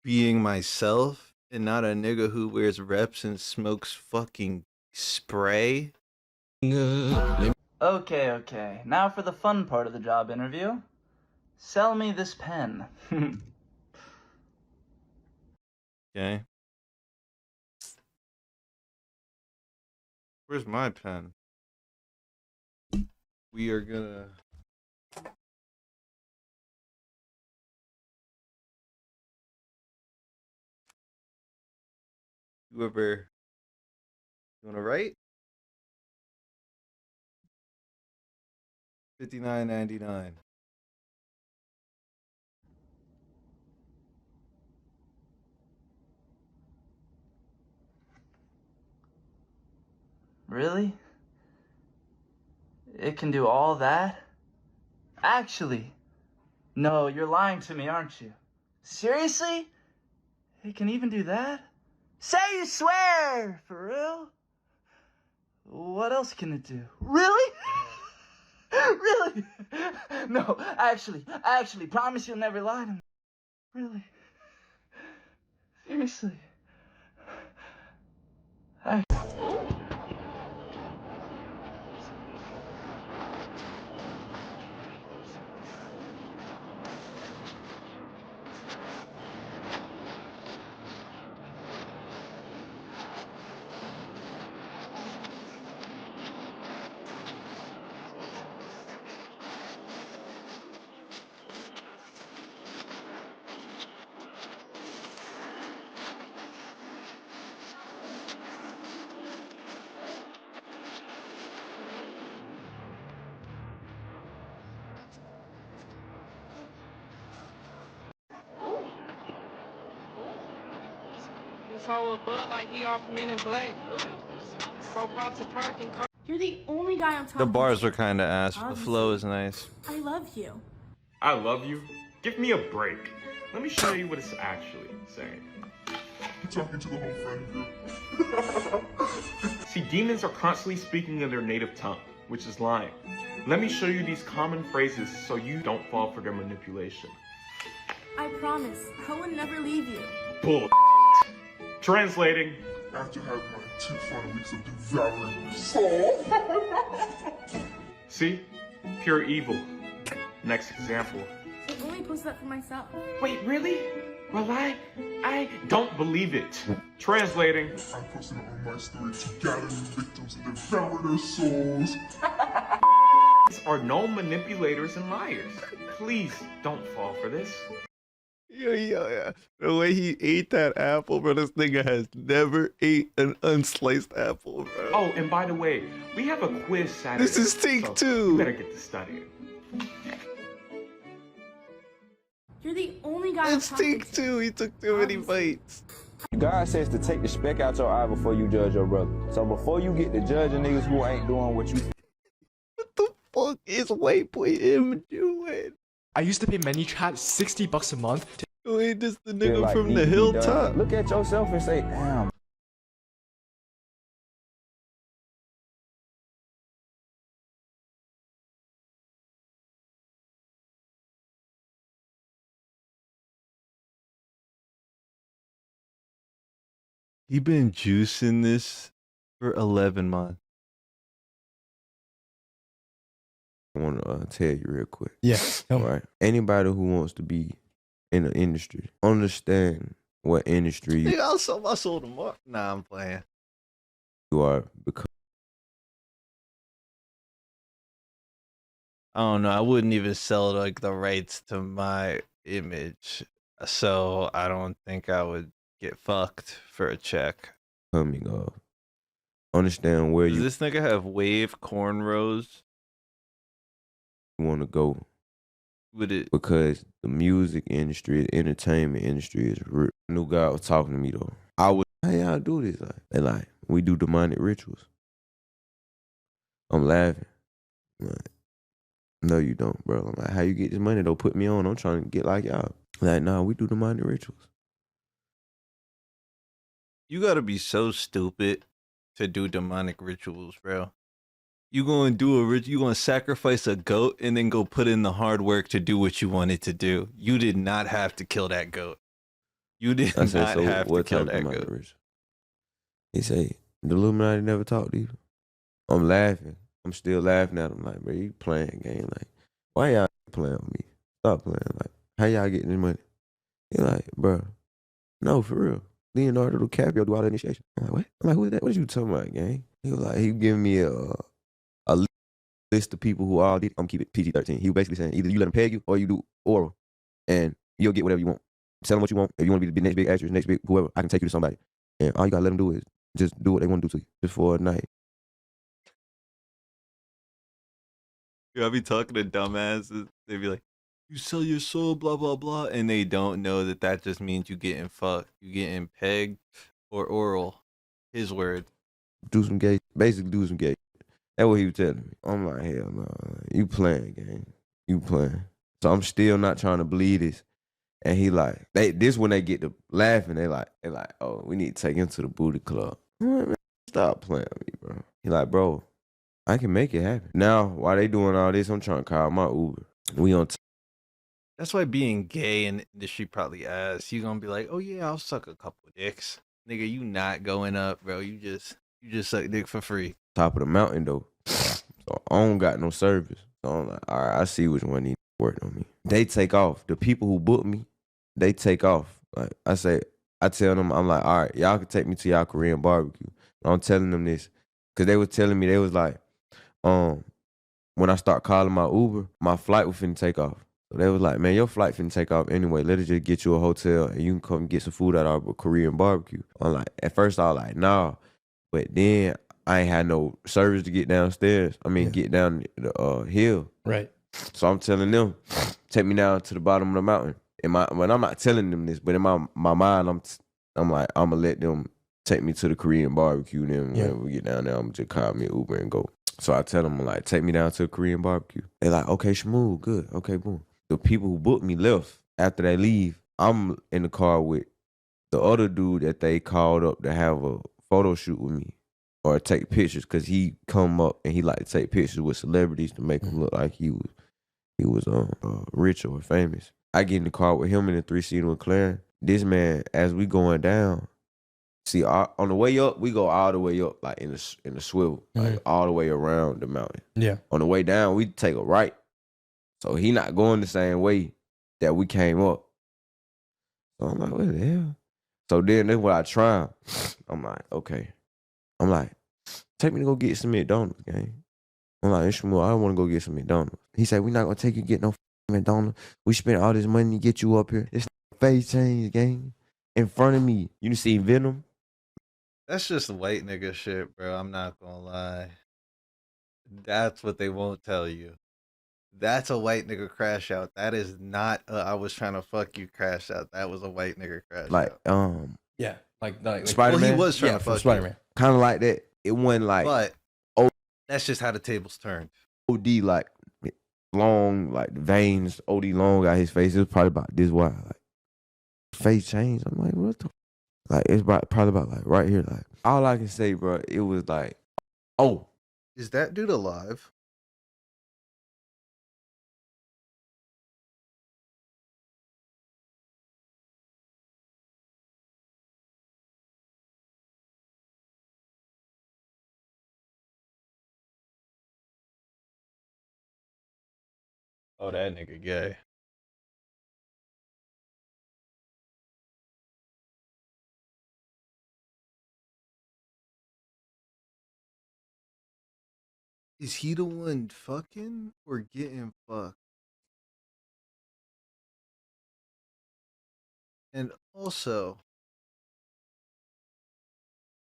Speaker 1: Being myself and not a nigga who wears reps and smokes fucking spray.
Speaker 3: Okay. Now for the fun part of the job interview. Sell me this pen.
Speaker 1: Okay. Where's my pen? We are gonna... Whoever... You wanna write? $59.99.
Speaker 3: Really? It can do all that? Actually, no, you're lying to me, aren't you? Seriously? It can even do that? Say you swear! For real? What else can it do? Really? Really? No, actually, promise you'll never lie to me. Really? Seriously?
Speaker 15: This whole butt like he off Men in Black. You're the only guy I'm talking
Speaker 1: The bars
Speaker 15: to.
Speaker 1: are kind of ass, but the flow is nice.
Speaker 15: I love you.
Speaker 16: I love you? Give me a break. Let me show you what it's actually saying.
Speaker 28: You're talking to the whole friend group.
Speaker 16: See, demons are constantly speaking in their native tongue, which is lying. Let me show you these common phrases so you don't fall for their manipulation.
Speaker 15: I promise, I will never leave you.
Speaker 16: Bull. Translating.
Speaker 28: After having my 2 final weeks of devouring your soul.
Speaker 16: See? Pure evil. Next example.
Speaker 15: I only post that for myself.
Speaker 16: Wait, really? Well, I don't believe it. Translating.
Speaker 28: I posted it on my story to gather new victims and devour their souls.
Speaker 16: Are known manipulators and liars. Please don't fall for this.
Speaker 1: Yeah. The way he ate that apple, bro, this nigga has never ate an unsliced apple, bro.
Speaker 16: Oh, and by the way, we have a quiz Saturday.
Speaker 1: This is take
Speaker 16: so
Speaker 1: 2.
Speaker 16: You better get to studying.
Speaker 15: You're the only guy
Speaker 1: It's take 2. He took too many bites.
Speaker 2: God says to take the speck out your eye before you judge your brother. So before you get to judging niggas who ain't doing what you
Speaker 1: Fuck is white boy M doing?
Speaker 5: I used to pay ManyChat $60 a month to
Speaker 1: Wait, this the
Speaker 2: feel
Speaker 1: nigga
Speaker 2: like
Speaker 1: from
Speaker 2: need
Speaker 1: the
Speaker 2: to be done,
Speaker 1: hilltop.
Speaker 2: look at yourself and say, damn.
Speaker 1: He been juicing this for 11 months.
Speaker 7: I want to tell you real quick.
Speaker 5: Yeah.
Speaker 7: All right. Anybody who wants to be in the industry, understand what industry
Speaker 1: Nigga, I'll sell my soul tomorrow. Nah, I'm playing.
Speaker 7: you are because
Speaker 1: I don't know. I wouldn't even sell like the rights to my image, so I don't think I would get fucked for a check.
Speaker 7: coming off. Understand where
Speaker 1: Does
Speaker 7: you
Speaker 1: this nigga have wave cornrows?
Speaker 7: want to go.
Speaker 1: Would it?
Speaker 7: Because the music industry, the entertainment industry is real. New guy was talking to me though. I was, how y'all do this? Like, they like, we do demonic rituals. I'm laughing. I'm like, no, you don't, bro. I'm like, how you get this money though? Put me on. I'm trying to get like y'all. Like, nah, we do demonic rituals.
Speaker 1: You gotta be so stupid to do demonic rituals, bro. You gonna do a ritual? You gonna sacrifice a goat and then go put in the hard work to do what you wanted to do? You did not have to kill that goat. You did
Speaker 7: I said,
Speaker 1: not
Speaker 7: so
Speaker 1: have to
Speaker 7: what
Speaker 1: kill
Speaker 7: type of
Speaker 1: that
Speaker 7: demonic
Speaker 1: goat.
Speaker 7: ritual? He say, the Illuminati never talked to you. I'm laughing. I'm still laughing at him. Like, bro, you playing a game. Like, why y'all playing with me? Stop playing. Like, how y'all getting this money? He like, bro, no, for real. Leonardo DiCaprio do all the initiation. I'm like, what? I'm like, who is that? What are you talking about, gang? He was like, he giving me a list of people who all did. I'm keep it PG-13. He was basically saying either you let him peg you or you do oral, and you'll get whatever you want. Tell them what you want. If you want to be the next big actress, next big whoever, I can take you to somebody. And all you gotta let them do is just do what they want to do to you, just for a night.
Speaker 1: You know, I be talking to dumbasses. They be like, "You sell your soul, blah blah blah," and they don't know that that just means you getting fucked, you getting pegged or oral. His word.
Speaker 7: Do some gay, basically do some gay. That's what he was telling me. I'm like, hell no, you playing, gang. You playing. So I'm still not trying to believe this. And he like, this when they get to laughing, they like, oh, we need to take him to the booty club. I'm like, man, stop playing with me, bro. He like, bro, I can make it happen. Now, while they doing all this, I'm trying to call my Uber. We on
Speaker 1: That's why being gay in the industry probably ass. You gonna be like, "Oh yeah, I'll suck a couple dicks." Nigga, you not going up, bro. You just suck dick for free.
Speaker 7: top of the mountain though. So I don't got no service. So I'm like, all right, I see which one need to work on me. They take off. The people who book me, they take off. Like I tell them, I'm like, all right, y'all can take me to y'all Korean barbecue. I'm telling them this because they was telling me, they was like, when I start calling my Uber, my flight was finna take off. So they was like, man, your flight finna take off anyway. Let us just get you a hotel and you can come get some food at our Korean barbecue. I'm like, at first I was like, nah. But then I ain't had no service to get downstairs. I mean, get down the hill.
Speaker 5: Right.
Speaker 7: So I'm telling them, take me down to the bottom of the mountain. When I'm not telling them this, but in my mind, I'm like, I'm gonna let them take me to the Korean barbecue. Then when we get down there, I'm gonna just call me an Uber and go. So I tell them, I'm like, take me down to a Korean barbecue. They like, okay, Shmoo, good, okay, boom. The people who booked me left. After they leave, I'm in the car with the other dude that they called up to have a photo shoot with me or take pictures, because he come up and he like to take pictures with celebrities to make him look like he was rich or famous. I get in the car with him in the 3-seater with Claire. This man, as we going down, see, on the way up, we go all the way up, like in the swivel, like all the way around the mountain.
Speaker 5: Yeah.
Speaker 7: On the way down, we take a right. So he not going the same way that we came up. So I'm like, what the hell? So then that's what I try. I'm like, okay. I'm like, take me to go get some McDonald's, gang. I'm like, Ishmael, I want to go get some McDonald's. He said, we not going to take you to get no McDonald's. We spent all this money to get you up here. This face change, gang. In front of me. You see Venom?
Speaker 1: That's just white nigga shit, bro. I'm not gonna lie. That's what they won't tell you. That's a white nigga crash out. That is not I was trying to fuck you crash out. That was a white nigga crash
Speaker 7: Like,
Speaker 1: out.
Speaker 5: Yeah.
Speaker 7: Spider-Man.
Speaker 1: Well, he was trying to
Speaker 5: from
Speaker 1: fuck
Speaker 5: Spider-Man.
Speaker 7: Kind of like that. It wasn't like
Speaker 1: But that's just how the tables turned.
Speaker 7: OD like long, like the veins OD long got his face. It was probably about this wide. Like face changed. I'm like, what the? Like it's probably about like right here. Like all I can say, bro, it was like, oh,
Speaker 1: Is that dude alive? Oh, that nigga gay. Is he the one fucking or getting fucked? And also,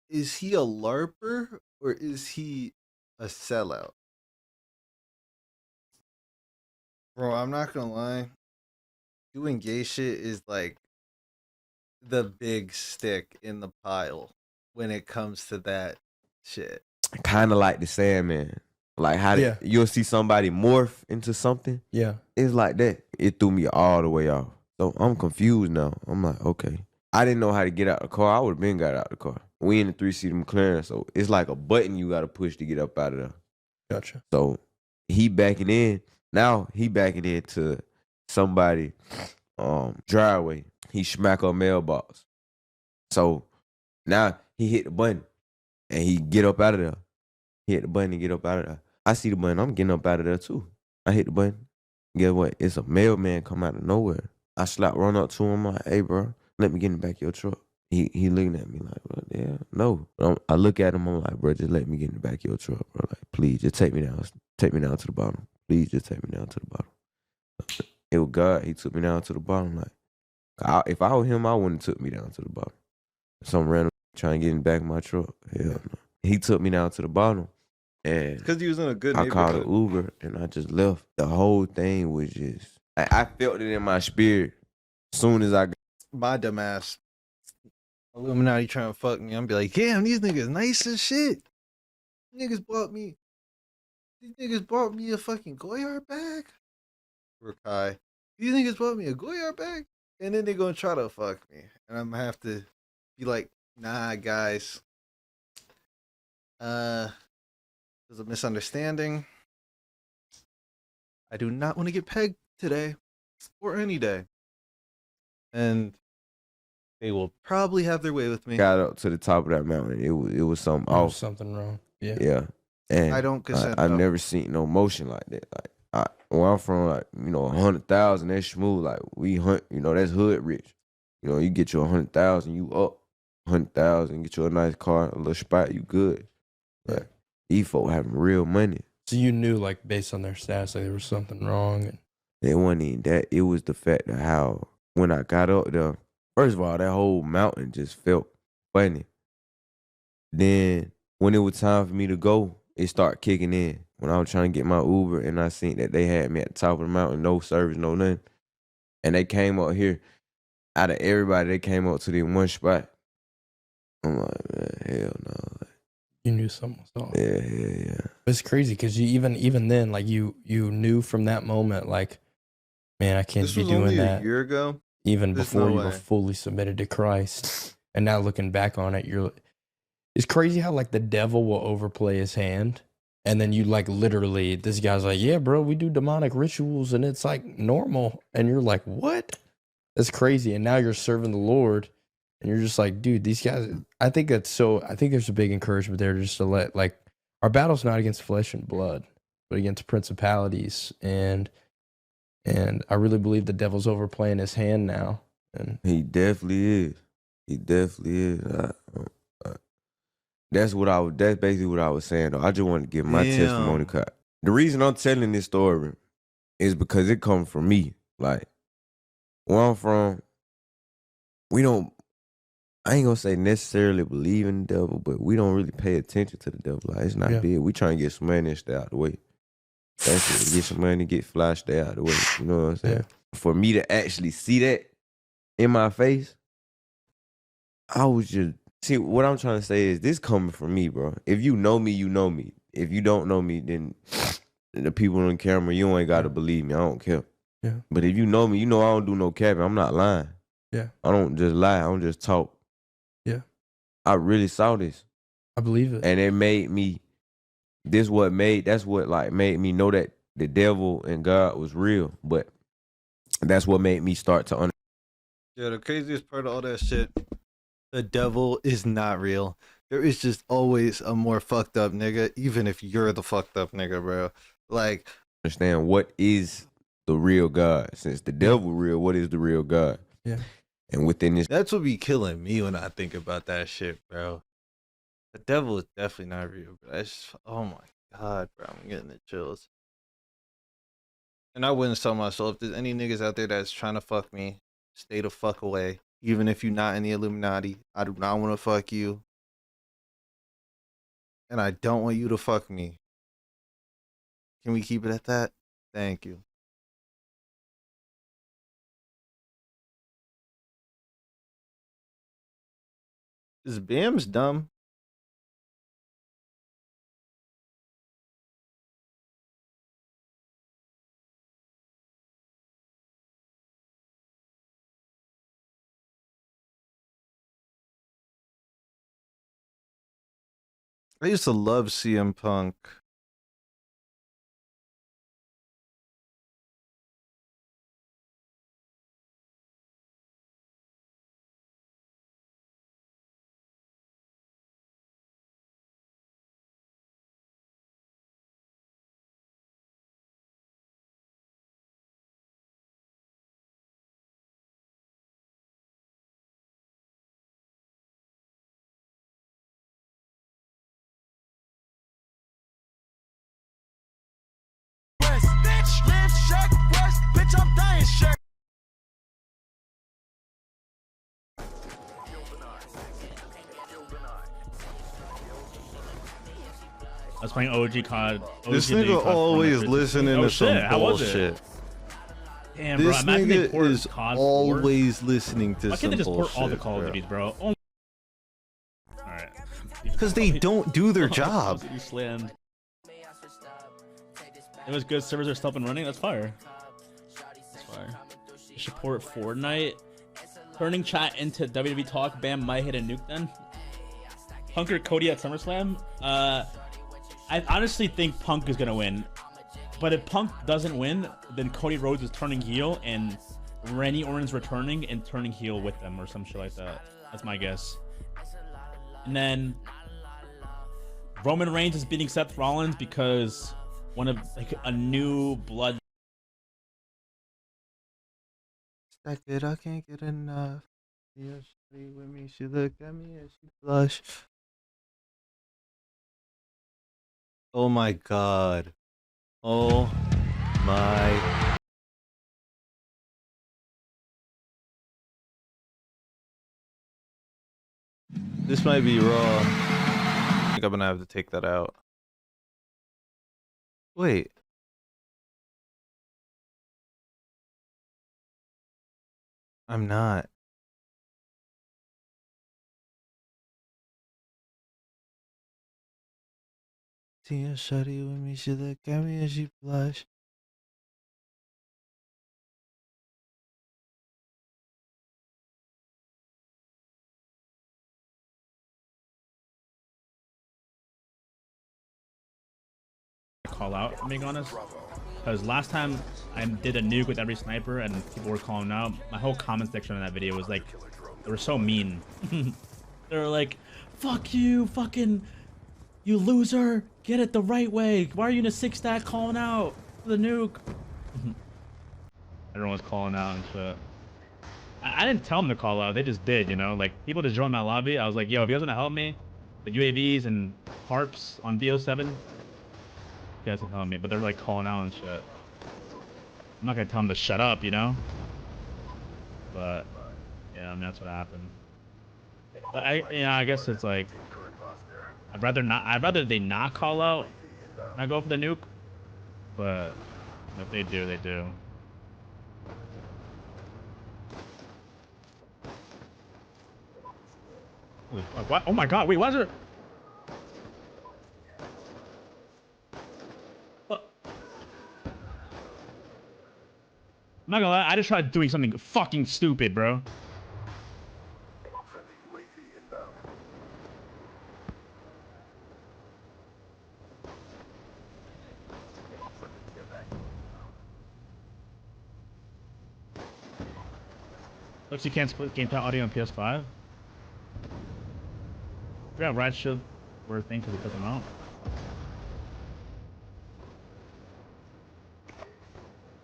Speaker 1: is he a LARPer or is he a sellout? Bro, I'm not gonna lie. Doing gay shit is like the big stick in the pile when it comes to that shit.
Speaker 7: kind of like the Sandman. Like how
Speaker 5: Yeah.
Speaker 7: you'll see somebody morph into something.
Speaker 5: Yeah.
Speaker 7: It's like that. It threw me all the way off. So I'm confused now. I'm like, okay. I didn't know how to get out the car. I would have been got out the car. We in the 3-seater McLaren, so it's like a button you got to push to get up out of there.
Speaker 5: Gotcha.
Speaker 7: So he backing in. Now he backing into somebody driveway. He smack a mailbox. So now he hit the button and he get up out of there. He hit the button and get up out of there. I see the button. I'm getting up out of there too. I hit the button. Guess what? It's a mailman come out of nowhere. I run up to him. I'm like, hey, bro, let me get in the back of your truck. He looking at me like, well, yeah, no. I look at him. I'm like, bro, just let me get in the back of your truck, bro. Like, please, just take me down. Take me down to the bottom. Please, just take me down to the bottom. It was God. He took me down to the bottom. Like, if I were him, I wouldn't have took me down to the bottom. Some random trying to get in the back of my truck. Hell no. He took me down to the bottom. And
Speaker 1: because he was in a good
Speaker 7: I called
Speaker 1: neighborhood.
Speaker 7: an Uber and I just left. The whole thing was just, I felt it in my spirit as soon as I got.
Speaker 1: My dumb ass. Illuminati trying to fuck me. I'm be like, damn, these niggas nice as shit. These niggas bought me a fucking Goyard bag. Rakai. These niggas bought me a Goyard bag. And then they gonna try to fuck me. And I'm gonna have to be like, nah, guys. There's a misunderstanding. I do not want to get pegged today or any day. And they will probably have their way with me.
Speaker 7: Got up to the top of that mountain. It was something
Speaker 5: There
Speaker 7: off.
Speaker 5: was something wrong. Yeah.
Speaker 7: Yeah. And
Speaker 1: I don't consent,
Speaker 7: I've
Speaker 1: though.
Speaker 7: never seen no motion like that. Like where I'm from, like, 100,000, that's smooth. Like we hunt, that's hood rich. You get you 100,000, you up 100,000, get you a nice car, a little spot, you good. But these folk having real money.
Speaker 5: So you knew, like, based on their stats, like there was something wrong. And
Speaker 7: It wasn't even that. It was the fact of how when I got up there, first of all, that whole mountain just felt funny. Then when it was time for me to go, it started kicking in. When I was trying to get my Uber and I seen that they had me at the top of the mountain, no service, no nothing. And they came up here. Out of everybody, they came up to the one spot. I'm like, man, hell no.
Speaker 5: you knew something was off.
Speaker 7: Yeah.
Speaker 5: It's crazy because you even then, like you knew from that moment, like, man, I can't
Speaker 1: This
Speaker 5: be
Speaker 1: was
Speaker 5: doing
Speaker 1: only
Speaker 5: that.
Speaker 1: a year ago.
Speaker 5: Even
Speaker 1: There's
Speaker 5: before
Speaker 1: no
Speaker 5: you were
Speaker 1: way.
Speaker 5: fully submitted to Christ. And now looking back on it, it's crazy how like the devil will overplay his hand. And then you like literally, this guy's like, yeah, bro, we do demonic rituals and it's like normal. And you're like, what? That's crazy. And now you're serving the Lord and you're just like, dude, these guys, I think there's a big encouragement there just to let, like, our battle's not against flesh and blood, but against principalities. And I really believe the devil's overplaying his hand now. And
Speaker 7: He definitely is. That's basically what I was saying though. I just wanted to give my
Speaker 1: Damn.
Speaker 7: testimony. The reason I'm telling this story is because it comes from me. Like, where I'm from, I ain't gonna say necessarily believe in the devil, but we don't really pay attention to the devil. Like, it's not big. We trying to get some money and stay out the way. That's it. Get some money, get fly, stay out the way. You know what I'm saying? For me to actually see that in my face, I was just see what I'm trying to say is this coming from me, bro. If you know me, you know me. If you don't know me, then the people on camera, you ain't gotta believe me. I don't care.
Speaker 5: Yeah.
Speaker 7: But if you know me, you know I don't do no capping. I'm not lying.
Speaker 5: Yeah.
Speaker 7: I don't just lie. I don't just talk.
Speaker 5: Yeah.
Speaker 7: I really saw this.
Speaker 5: I believe it.
Speaker 7: And it made me. That's what like made me know that the devil and God was real. But that's what made me start to understand.
Speaker 1: Yeah, the craziest part of all that shit, the devil is not real. There is just always a more fucked up nigga, even if you're the fucked up nigga, bro. Like,
Speaker 7: Understand what is the real God. Since the devil real, what is the real God?
Speaker 5: Yeah.
Speaker 7: And within this,
Speaker 1: that's what be killing me when I think about that shit, bro. The devil is definitely not real, bro. That's just, oh my god, bro. I'm getting the chills. And I wouldn't tell myself, if there's any niggas out there that's trying to fuck me, stay the fuck away. Even if you're not in the Illuminati, I do not want to fuck you. And I don't want you to fuck me. Can we keep it at that? Thank you. Is Bam's dumb? I used to love CM Punk.
Speaker 10: I was playing OG COD.
Speaker 1: This nigga always listening to some bullshit.
Speaker 10: Damn, bro,
Speaker 1: this
Speaker 10: imagine they
Speaker 1: nigga
Speaker 10: port
Speaker 1: is
Speaker 10: COD
Speaker 1: always listening to
Speaker 10: Why
Speaker 1: some
Speaker 10: can't they just
Speaker 1: bullshit,
Speaker 10: port all the Call of
Speaker 1: bro.
Speaker 10: Duties, bro? Oh. Alright.
Speaker 1: Because they don't do their job.
Speaker 10: You slammed. It was good. Servers are still up and running. That's fire. That's fire. You should port Fortnite. Turning chat into WWE talk. Bam might hit a nuke then. Punk or Cody at SummerSlam? I honestly think Punk is gonna win. But if Punk doesn't win, then Cody Rhodes is turning heel and Randy Orton's returning and turning heel with them or some shit like that. That's my guess. And then Roman Reigns is beating Seth Rollins because one of like a new blood.
Speaker 1: Stack it, I can't get enough. Yeah, she with me. She looked at me and she blushed. Oh my god. Oh my. This might be raw. I think I'm gonna have to take that out. Wait. I'm not. See a shawty with me, she look at me and she blush.
Speaker 10: Call out, I'm being honest. Because last time I did a nuke with every sniper and people were calling out, my whole comment section on that video was like, they were so mean. They were like, fuck you, fucking, you loser, get it the right way. Why are you in a 6-stack calling out for the nuke? Everyone was calling out and shit. I didn't tell them to call out, they just did, you know? Like, people just joined my lobby. I was like, yo, if you guys want to help me, the UAVs and harps on VO7, you guys can help me. But they're like calling out and shit. I'm not gonna tell them to shut up, you know? But, yeah, I mean, that's what happened. But I guess it's like, I'd rather they not call out and I go for the nuke. But, if they do, they do. Holy fuck, what? Oh my god, wait, what is it? What? I'm not gonna lie, I just tried doing something fucking stupid, bro. Looks you can't split game chat audio on PS5. Yeah, Ride Shield were a thing because we took them out.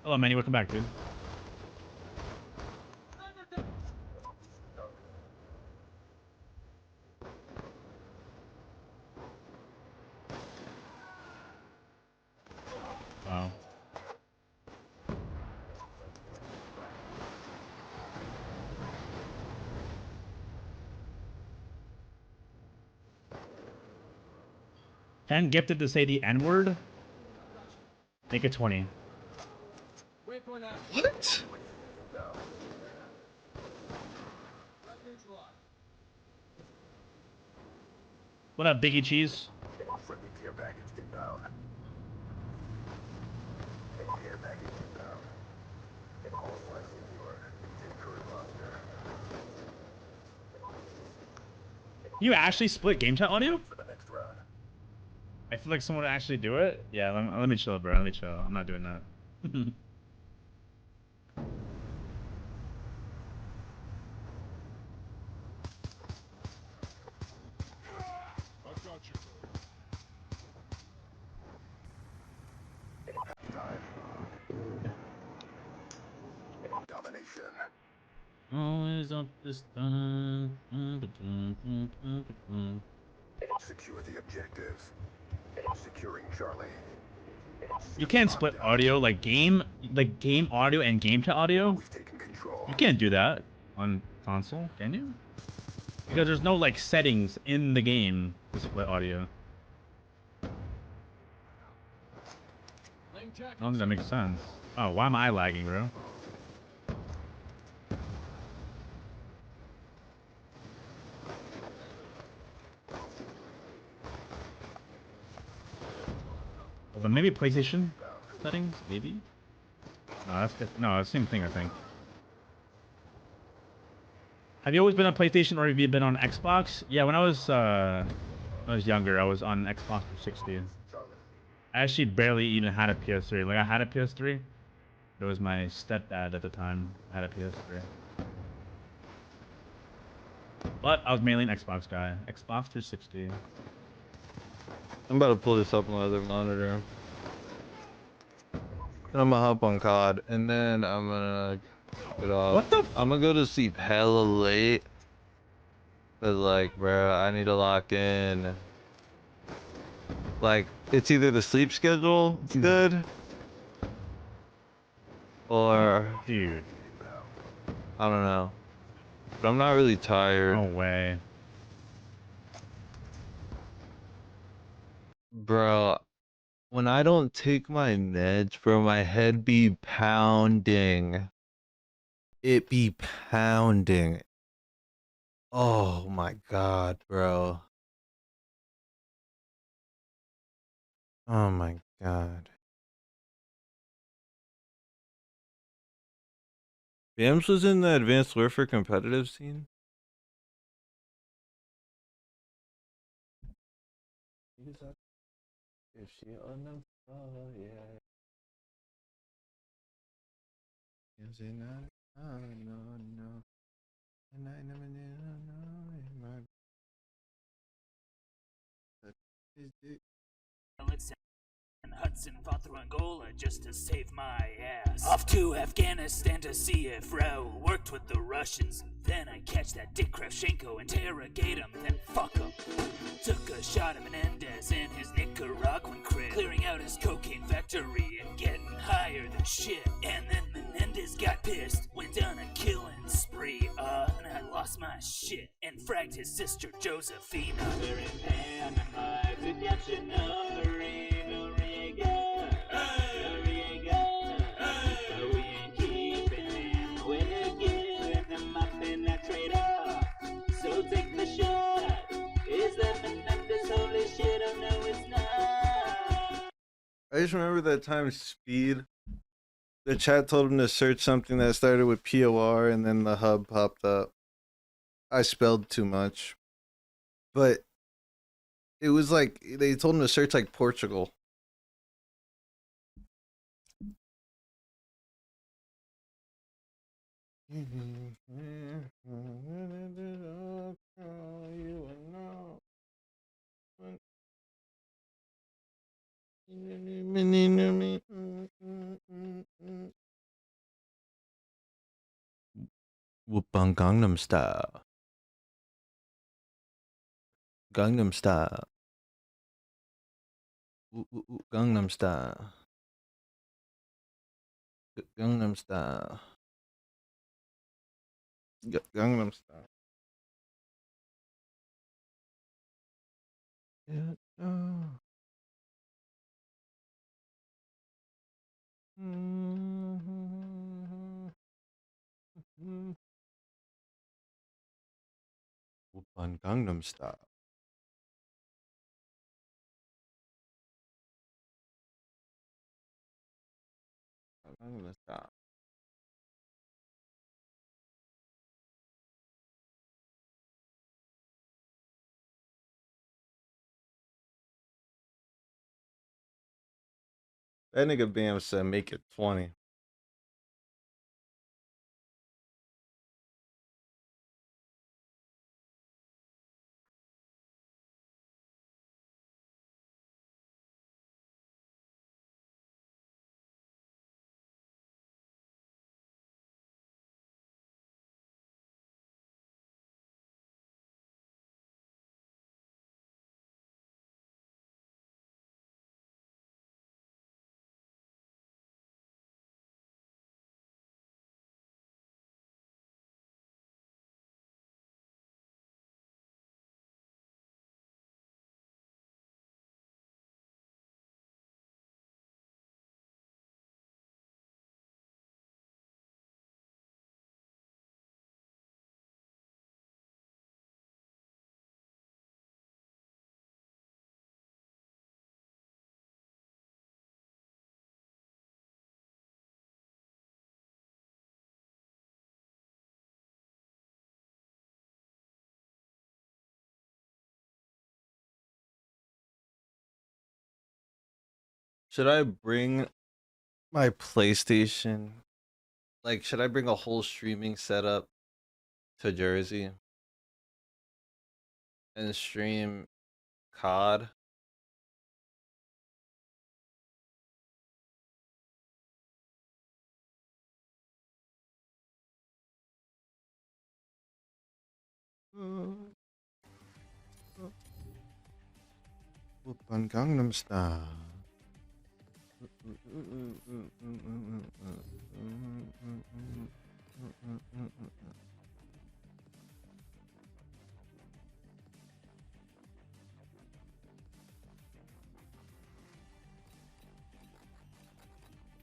Speaker 10: Hello, Manny. Welcome back, dude. Wow. Ken gifted to say the N-word. Make it 20.
Speaker 1: What?
Speaker 10: What up, Biggie Cheese?
Speaker 12: Friendly care package inbound. Care package inbound. All flights secure. Take current roster.
Speaker 10: You actually split game chat audio?
Speaker 12: For the next round.
Speaker 10: I feel like someone would actually do it. Yeah, let me chill, bro. Let me chill. I'm not doing that.
Speaker 12: Domination.
Speaker 10: Always up this time.
Speaker 12: Secure the objectives. Securing Charlie.
Speaker 10: You can't split audio like game audio and game chat audio.
Speaker 12: We've taken control.
Speaker 10: You can't do that on console, can you? Because there's no like settings in the game to split audio. I don't think that makes sense. Oh, why am I lagging, bro? Well, then maybe PlayStation settings, maybe. No, that's good. No, it's the same thing, I think. Have you always been on PlayStation, or have you been on Xbox? Yeah, when I was younger, I was on Xbox 360. I actually barely even had a PS3. Like, I had a PS3. It was my stepdad at the time had a PS3. But I was mainly an Xbox guy. Xbox 360.
Speaker 1: I'm about to pull this up on the other monitor. Then I'm gonna hop on COD, and then I'm gonna get off.
Speaker 10: What the?
Speaker 1: I'm gonna go to sleep hella late. Cause like, bro, I need to lock in. Like, it's either the sleep schedule good, or
Speaker 10: dude,
Speaker 1: I don't know. But I'm not really tired.
Speaker 10: No way,
Speaker 1: bro. When I don't take my meds, bro, my head be pounding. It be pounding. Oh my god, bro. Oh my god. Bams was in the Advanced Warfare competitive scene. If she on them, oh yeah. Is it not? Oh no, no. And I never knew, no, in my.
Speaker 17: And Hudson fought through Angola just to save my ass. Off to Afghanistan to see if Raoul worked with the Russians. Then I catch that Dick Kravchenko, interrogate him, then fuck him. Took a shot at Menendez in his Nicaraguan crib, clearing out his cocaine factory and getting higher than shit. And then Menendez got pissed, went on a killing spree, and I lost my shit and fragged his sister Josephina. They're in Panama, redemption of the so take the shot.
Speaker 1: I just remember that time Speed, the chat told him to search something that started with POR and then the hub popped up. I spelled too much. But it was like, they told him to search like Portugal. Whoopang Gangnam Style. Gangnam Style. Gangnam Style. Gangnam Style. Gangnam Style. Yeah. Oh. Whoopang Gangnam Style. Gangnam Style. That nigga Bam said make it 20. Should I bring my PlayStation? Like, should I bring a whole streaming setup to Jersey and stream COD? Whoopin' Gangnam Style.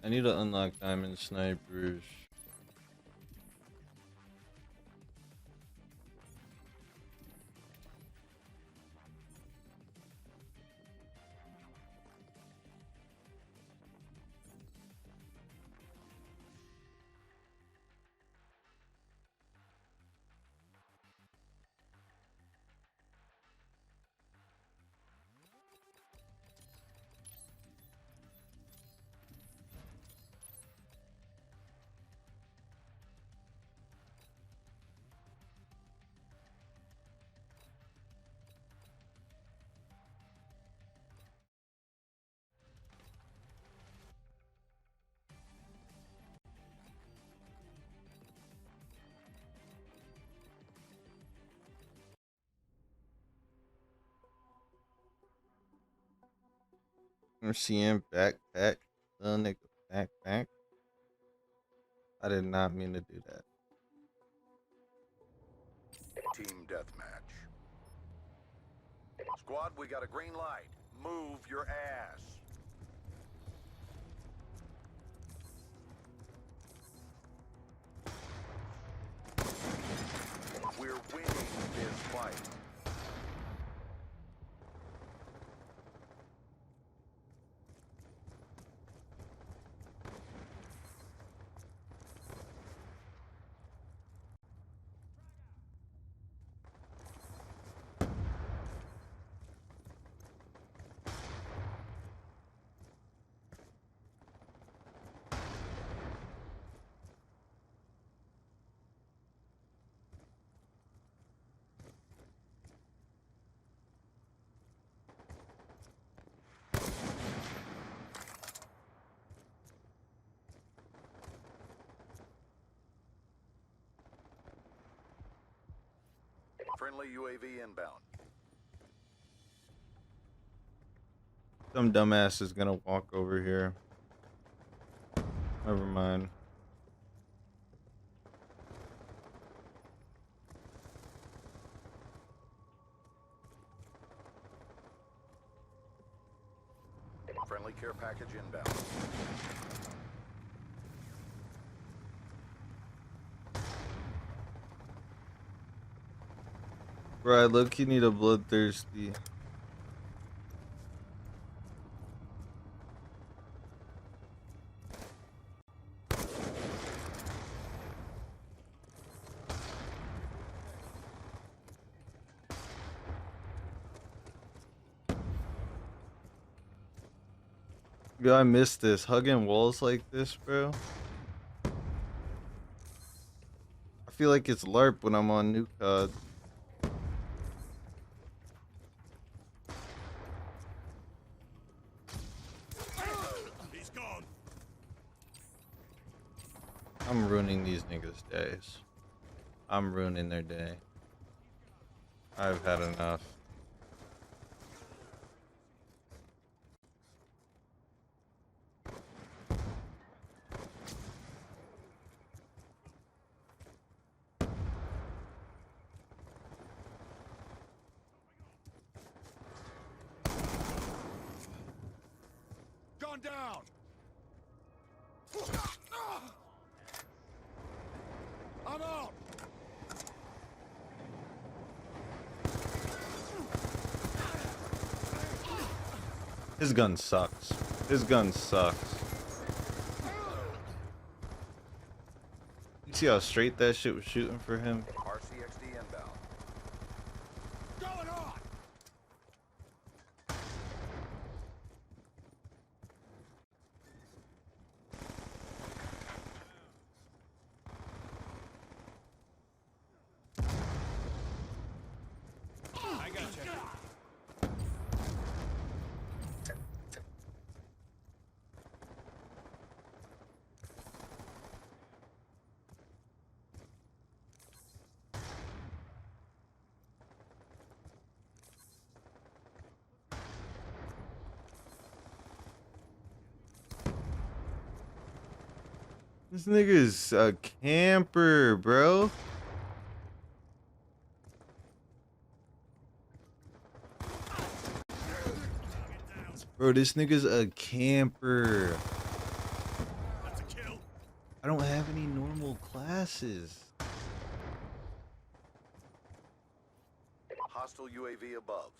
Speaker 1: I need to unlock Diamond Snipers. CM backpack. Little nigga backpack. I did not mean to do that.
Speaker 4: Team deathmatch. Squad, we got a green light. Move your ass. We're winning this fight. Friendly UAV inbound.
Speaker 1: Some dumbass is gonna walk over here. Never mind.
Speaker 4: Friendly care package inbound.
Speaker 1: Bro, I low-key need a bloodthirsty. Yo, I missed this. Hugging walls like this, bro. I feel like it's LARP when I'm on New COD.
Speaker 4: He's gone.
Speaker 1: I'm ruining these niggas' days. I'm ruining their day. I've had enough.
Speaker 4: Gone down. I'm out.
Speaker 1: His gun sucks. His gun sucks. You see how straight that shit was shooting for him?
Speaker 4: RCXD inbound. Going on. I got you.
Speaker 1: This nigga's a camper, bro. Bro, this nigga's a camper. I don't have any normal classes.
Speaker 4: Hostile UAV above.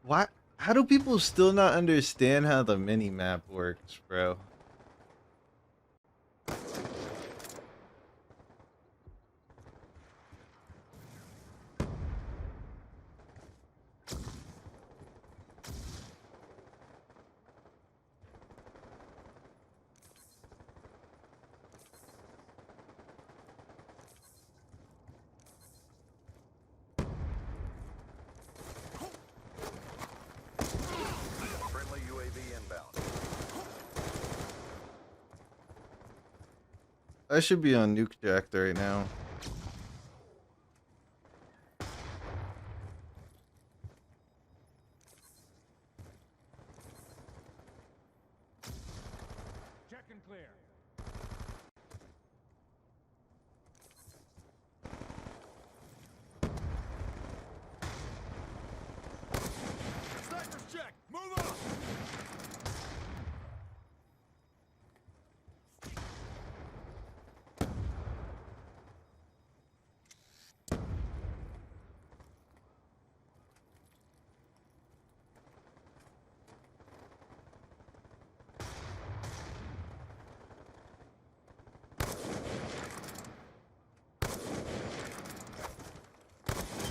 Speaker 1: Why? How do people still not understand how the mini map works, bro?
Speaker 4: Friendly UAV inbound.
Speaker 1: I should be on Nuke Jack right now.
Speaker 4: Check and clear. Sniper's check. Move up.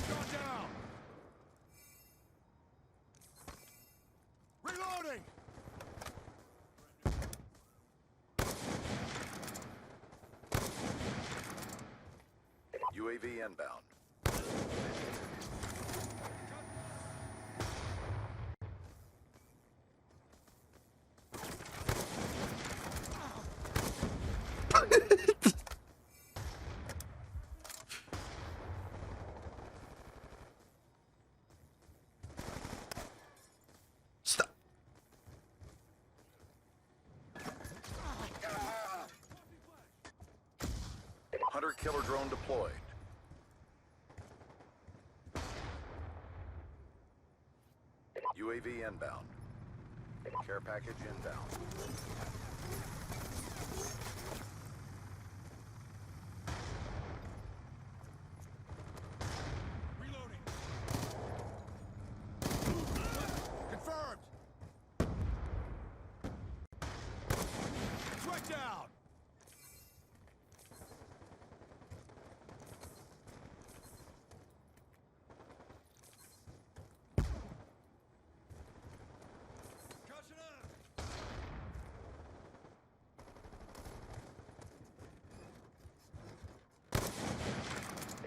Speaker 4: Gone down. Reloading. UAV inbound.
Speaker 18: Killer drone deployed. UAV inbound. Care package inbound.
Speaker 4: Reloading. Confirmed. Threat down.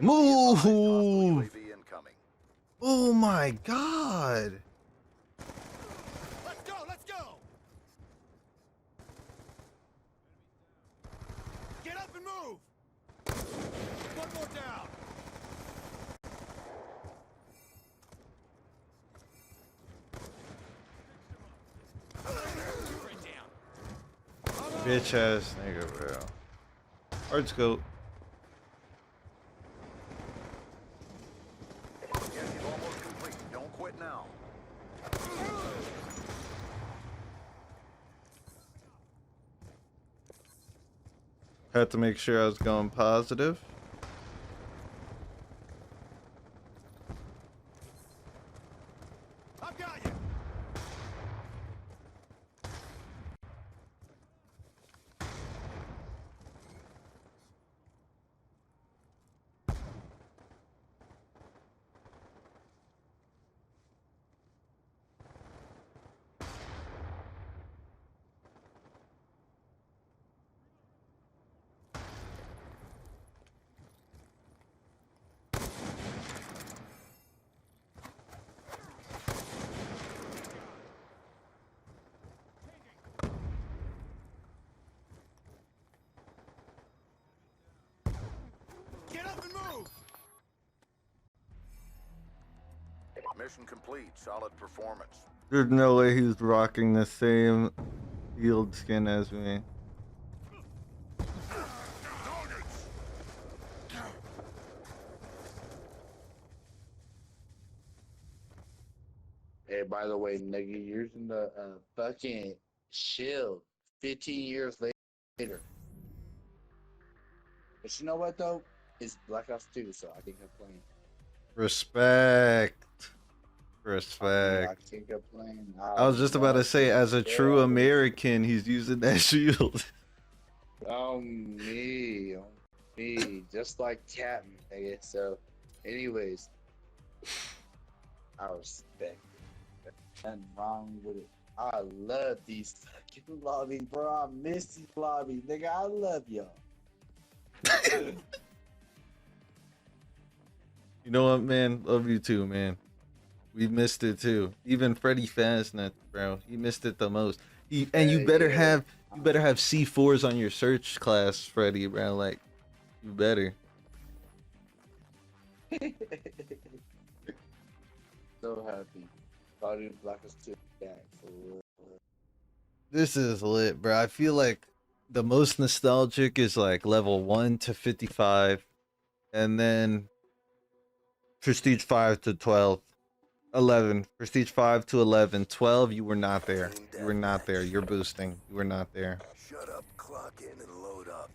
Speaker 1: Move!
Speaker 18: UAV incoming.
Speaker 1: Oh my god!
Speaker 4: Let's go, let's go! Get up and move! One more down!
Speaker 1: Bitch ass nigga, bro. Hard scope.
Speaker 18: Objective almost complete. Don't quit now.
Speaker 1: Had to make sure I was going positive.
Speaker 4: I've got you! Get up and move!
Speaker 18: Mission complete. Solid performance.
Speaker 1: There's no way he's rocking the same field skin as me.
Speaker 19: Hey, by the way, nigga, you're using the fucking shield 15 years later. But you know what, though? It's Black Ops 2, so I can't complain.
Speaker 1: Respect.
Speaker 19: I
Speaker 1: Respect.
Speaker 19: can't complain.
Speaker 1: I was just about to say, as a true American, he's using that shield.
Speaker 19: Me. Just like Captain, nigga. So, anyways, I respect it. Nothing wrong with it. I love these fucking lobbies, bro. I miss these lobbies, nigga. I love y'all.
Speaker 1: You know what, man? Love you too, man. We missed it too. Even Freddy Faznet, bro. He missed it the most. And you better have C4s on your search class, Freddy, bro. Like, you better.
Speaker 19: So happy. Body Black Ops 2 back for real.
Speaker 1: This is lit, bro. I feel like the most nostalgic is like level 1 to 55, and then Prestige 5 to 12. 11. Prestige 5 to 11. 12, you were not there. You were not there. You're boosting. You were not there.
Speaker 18: Shut up, clock in, and load up.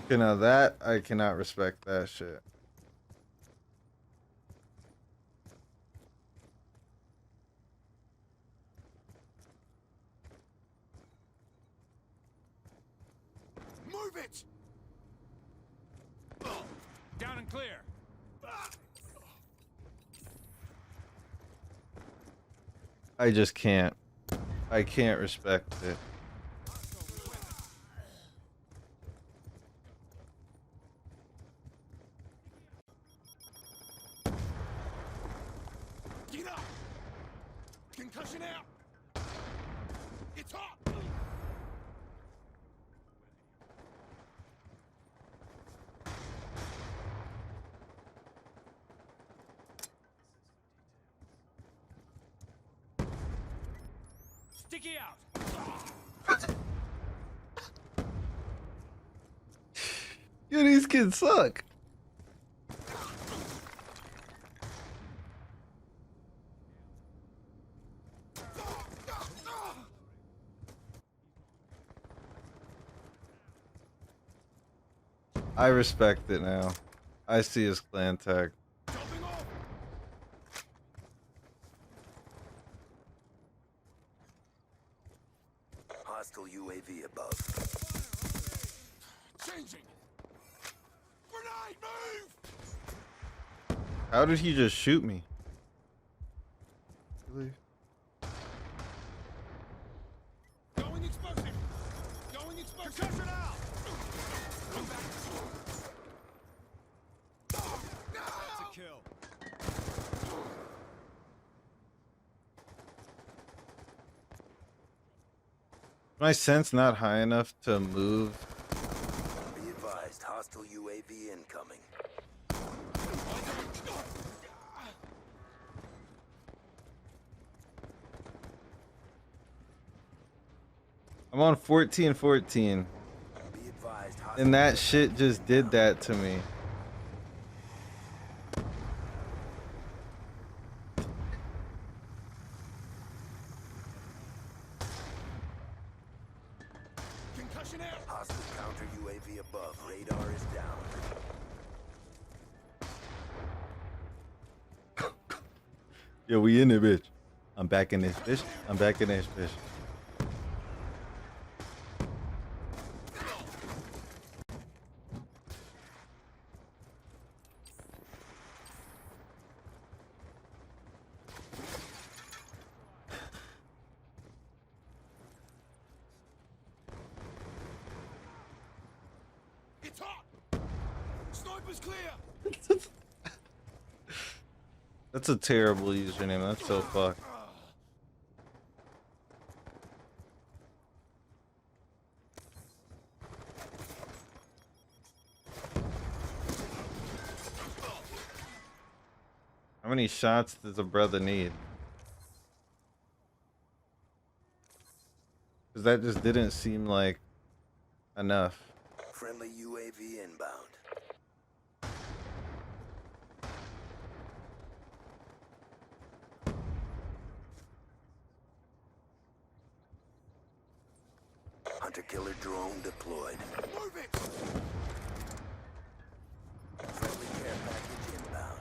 Speaker 1: You know that I cannot respect that shit.
Speaker 4: Move it! Down and clear.
Speaker 1: I just can't. I can't respect it.
Speaker 4: Get up! Sticky out.
Speaker 1: Yo, these kids suck. I respect it now. I see his clan tag.
Speaker 18: Hostile UAV above.
Speaker 4: Changing. Grenade, move!
Speaker 1: How did he just shoot me? Really?
Speaker 4: Going explosive. Going explosive. Concussion out. Come back. That's a kill.
Speaker 1: My sense not high enough to move.
Speaker 18: Be advised, hostile UAV incoming.
Speaker 1: I'm on 14-14. And that shit just did that to me.
Speaker 4: Concussion out.
Speaker 18: Hostile counter UAV above. Radar is down.
Speaker 1: Yo, we in it, bitch. I'm back in this bitch. I'm back in this bitch.
Speaker 4: It's hot. Sniper's clear.
Speaker 1: That's a terrible username. That's so fucked. How many shots does a brother need? Because that just didn't seem like enough.
Speaker 18: Friendly UAV inbound. Hunter-killer drone deployed.
Speaker 4: Move it.
Speaker 18: Friendly care package inbound.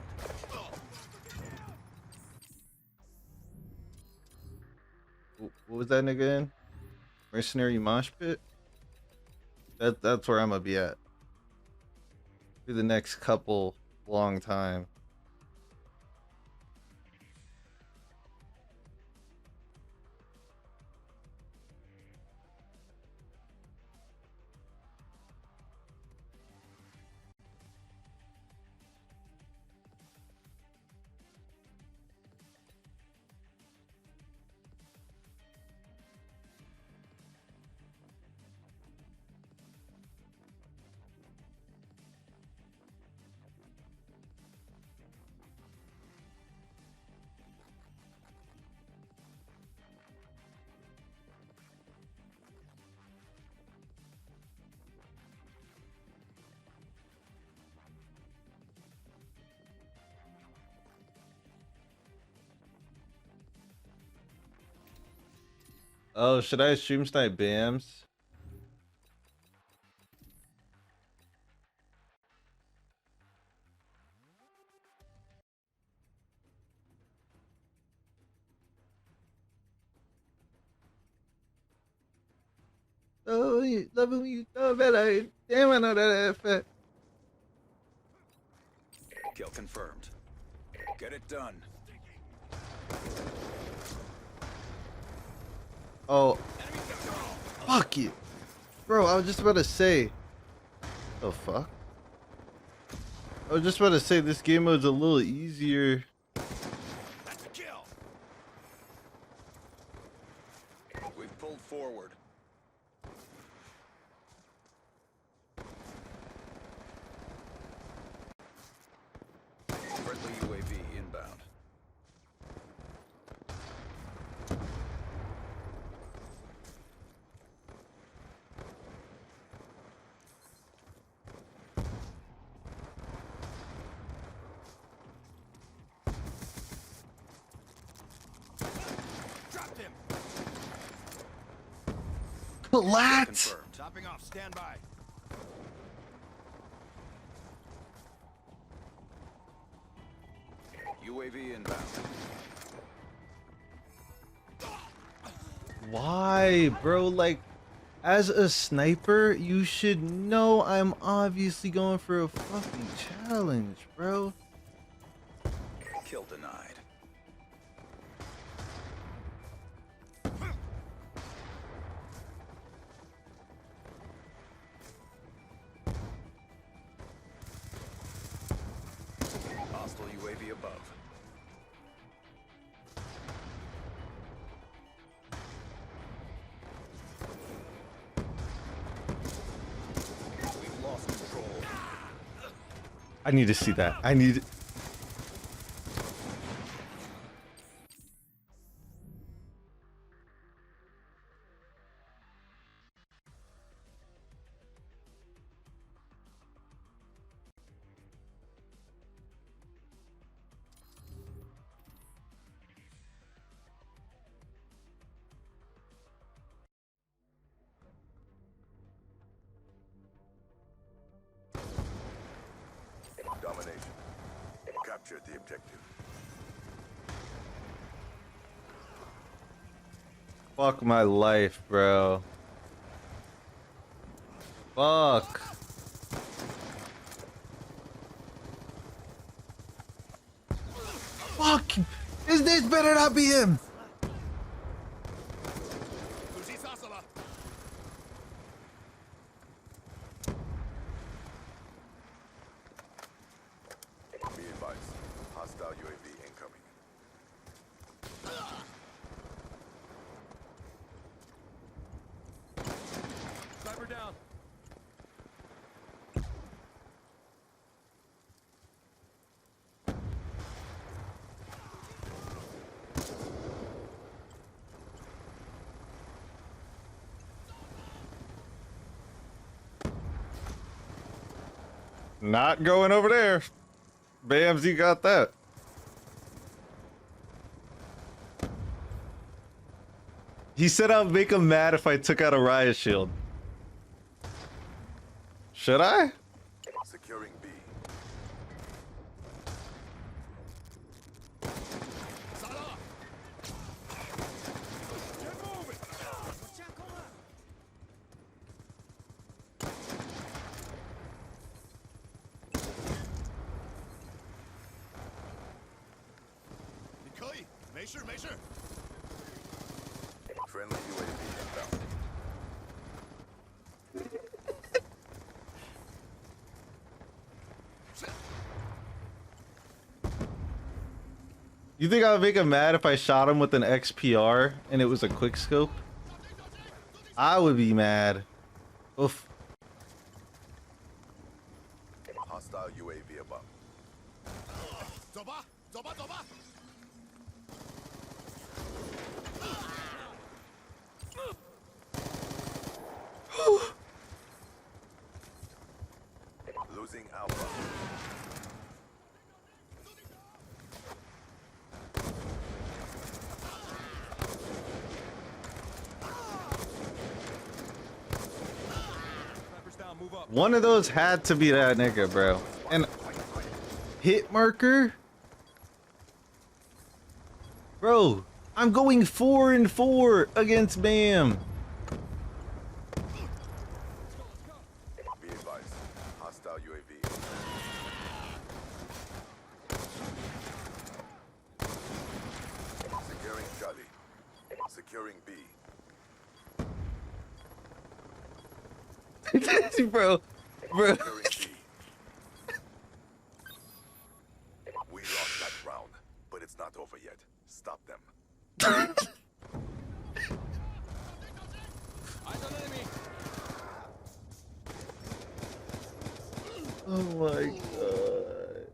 Speaker 1: What was that nigga in? Mercenary mosh pit? That's where I'm gonna be at. For the next couple long time. Oh, should I stream snipe BAMs? Oh, you love when you throw better. Damn, I know that effect.
Speaker 18: Kill confirmed. Get it done.
Speaker 1: Oh, fuck you, bro. I was just about to say. The fuck? I was just about to say this game mode's a little easier.
Speaker 4: That's a kill.
Speaker 18: We've pulled forward. Friendly UAV inbound.
Speaker 1: Splat!
Speaker 18: Confirmed.
Speaker 4: Topping off. Stand by.
Speaker 18: UAV inbound.
Speaker 1: Why, bro? Like, as a sniper, you should know I'm obviously going for a fucking challenge, bro.
Speaker 18: Kill denied. Hostile UAV above. We've lost control.
Speaker 1: I need to see that. I need.
Speaker 18: Domination. Captured the objective.
Speaker 1: Fuck my life, bro. Fuck. Fuck. This better not be him.
Speaker 18: Be advised. Hostile UAV incoming.
Speaker 4: Sniper down.
Speaker 1: Not going over there. Bamsy got that. He said I'd make him mad if I took out a riot shield. Should I?
Speaker 18: Securing B.
Speaker 4: Measure.
Speaker 18: Friendly UAV inbound.
Speaker 1: You think I would make him mad if I shot him with an XPR and it was a quick scope? I would be mad. Oof.
Speaker 18: Hostile UAV above. Losing Alpha.
Speaker 1: One of those had to be that nigga, bro. And hit marker? Bro, I'm going 4-4 against Bam.
Speaker 18: Be advised. Hostile UAV. Securing Charlie. Securing B.
Speaker 1: Bro.
Speaker 18: Securing B. We lost that round, but it's not over yet. Stop them.
Speaker 1: Oh my god.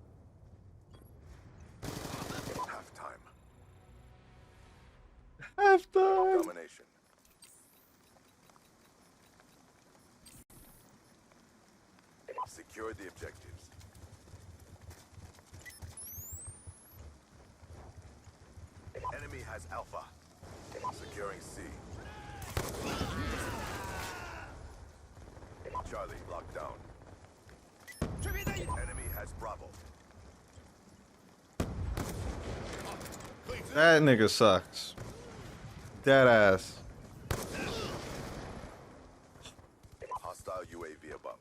Speaker 1: Halftime.
Speaker 18: Domination. Secure the objectives. Enemy has Alpha. Securing C. down. Enemy has Bravo.
Speaker 1: That nigga sucks. Dead ass.
Speaker 18: Hostile UAV above.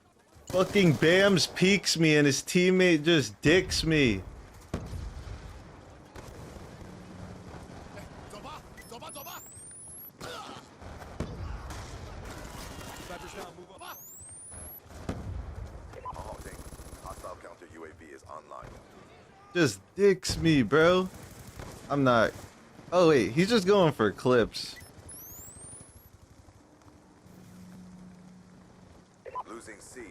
Speaker 1: Fucking Bams peeks me and his teammate just dicks me.
Speaker 18: Halting. Hostile counter UAV is online.
Speaker 1: Just dicks me, bro. I'm not. Oh wait, he's just going for clips.
Speaker 18: Losing C.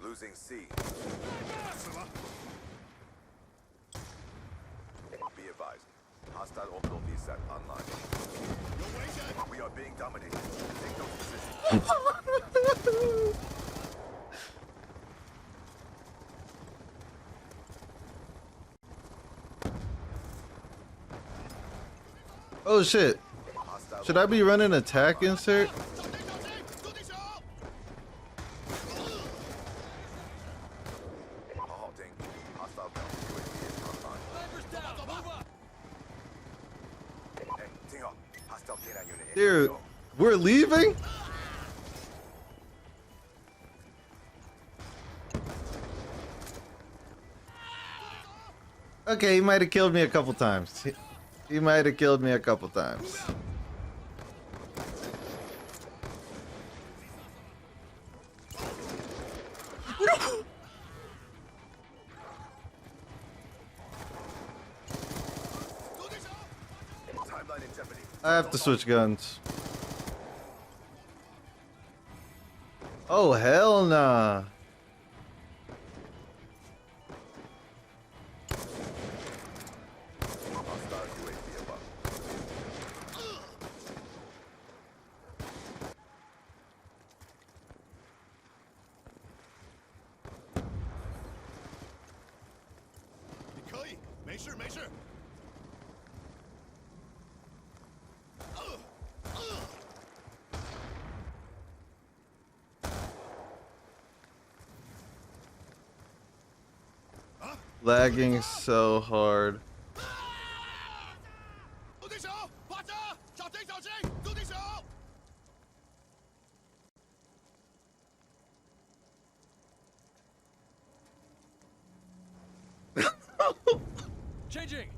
Speaker 18: Losing C. Be advised. Hostile orbital VSAT online. We are being dominated. Take those positions.
Speaker 1: Oh shit. Should I be running attack insert?
Speaker 18: Halting. Hostile counter UAV is online. Hey, Ting Hawk. Hostile K9 unit.
Speaker 1: Dude, we're leaving? Okay, he might have killed me a couple times. He might have killed me a couple times.
Speaker 18: Timeline in jeopardy.
Speaker 1: I have to switch guns. Oh, hell nah.
Speaker 18: Hostile UAV above.
Speaker 4: Make sure.
Speaker 1: Lagging so hard.
Speaker 4: Changing.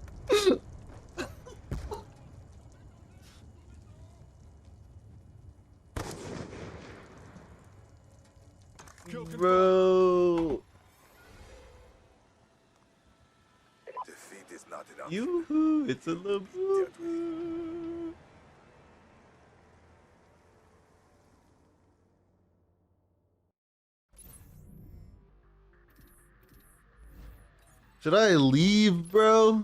Speaker 1: Bro.
Speaker 18: Defeat is not enough.
Speaker 1: Yoo-hoo, it's a little. Should I leave, bro?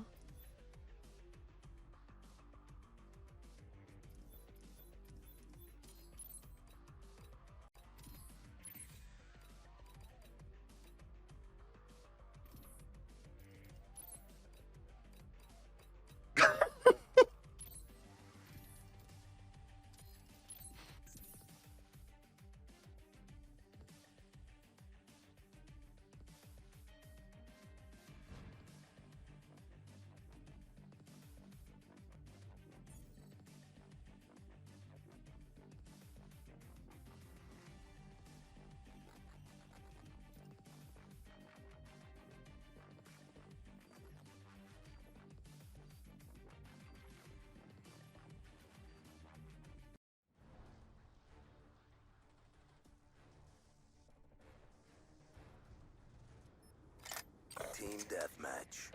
Speaker 18: Team deathmatch.